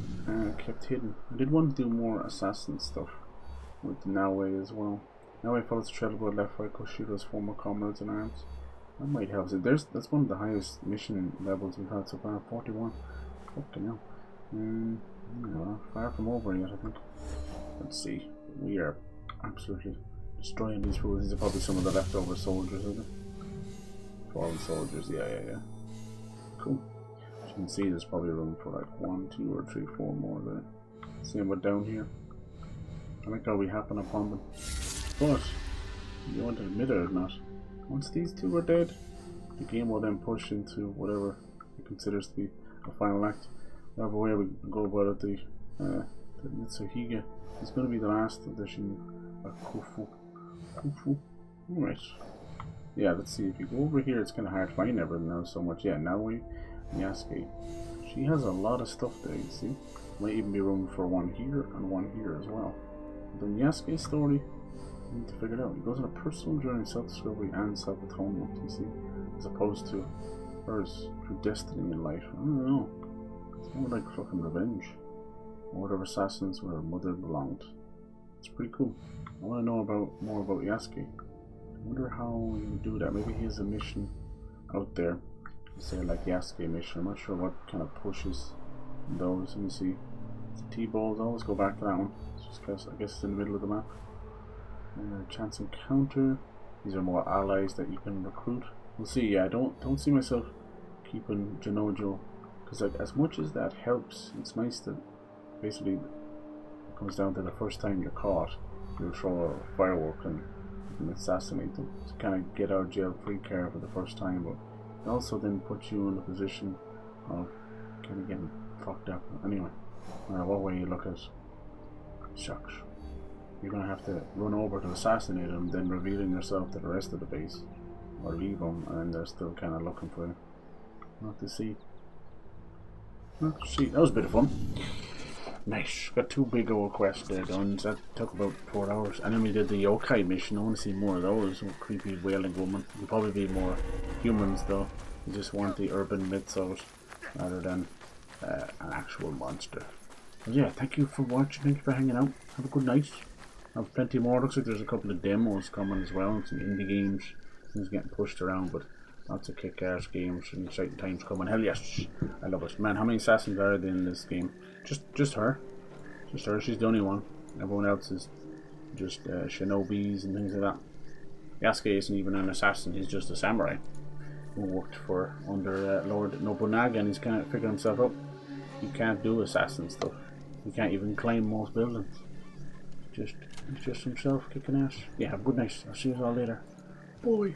kept hidden. I did want to do more assassin stuff with Naoe as well. Naoe follows the trail by left by Koshiro's former comrades in arms. That might help. So that's one of the highest mission levels we've had so far, 41. Fucking hell. No, far from over yet, I think. Let's see. We are absolutely destroying these fools. These are probably some of the leftover soldiers, isn't it? Fallen soldiers, yeah. Cool. As you can see, there's probably room for like 1, 2, or 3, 4 more there. Same with down here. I like how we happen upon them. But, you want to admit it or not, once these two are dead, the game will then push into whatever it considers to be a final act. Whatever way we go about it, the Mitsuhige is going to be the last of the Kufu. Alright. Yeah, let's see. If you go over here, it's kind of hard to find everything now so much. Yeah, Naoe, Yasuke. She has a lot of stuff there, you see. Might even be room for one here and one here as well. The Yasuke story, we need to figure it out. He goes on a personal journey, self-discovery and self-atonement, you see, as opposed to hers through destiny in life. I don't know. It's more like fucking revenge. Order of Assassins where her mother belonged. It's pretty cool. I want to know more about Yasuke. I wonder how he would do that. Maybe he has a mission out there. Say like Yasuke mission. I'm not sure what kind of pushes those. Let me see. T-balls. Always go back to that one. It's just cause I guess it's in the middle of the map. Chance encounter. These are more allies that you can recruit. We'll see. Yeah, I don't see myself keeping Janojo, because like as much as that helps, it's nice that basically it comes down to the first time you're caught, you throw a firework and you can assassinate them to kind of get out of jail free card for the first time, but it also then puts you in a position of kind of getting fucked up. Anyway, no matter what way you look at it, shucks. You're going to have to run over to assassinate him, then revealing yourself to the rest of the base, or leave them, and they're still kind of looking for you. Not to see. Not to see. That was a bit of fun. Nice. Got 2 big old quests there done. That took about 4 hours. And then we did the yokai mission. I want to see more of those. Some creepy wailing woman. There'll probably be more humans though. You just want the urban myths out rather than an actual monster. But yeah, thank you for watching. Thank you for hanging out. Have a good night. Have plenty more. Looks like there's a couple of demos coming as well. Some indie games. Things getting pushed around, but lots of kick-ass games and exciting times coming. Hell yes, I love it. Man, how many assassins are there in this game? Just her. Just her. She's the only one. Everyone else is just shinobis and things like that. Yasuke isn't even an assassin. He's just a samurai who worked for under Lord Nobunaga, and he's kind of figured himself out. He can't do assassin stuff. He can't even climb most buildings. He's just himself kicking ass. Yeah, have a good night. I'll see you all later. Bye.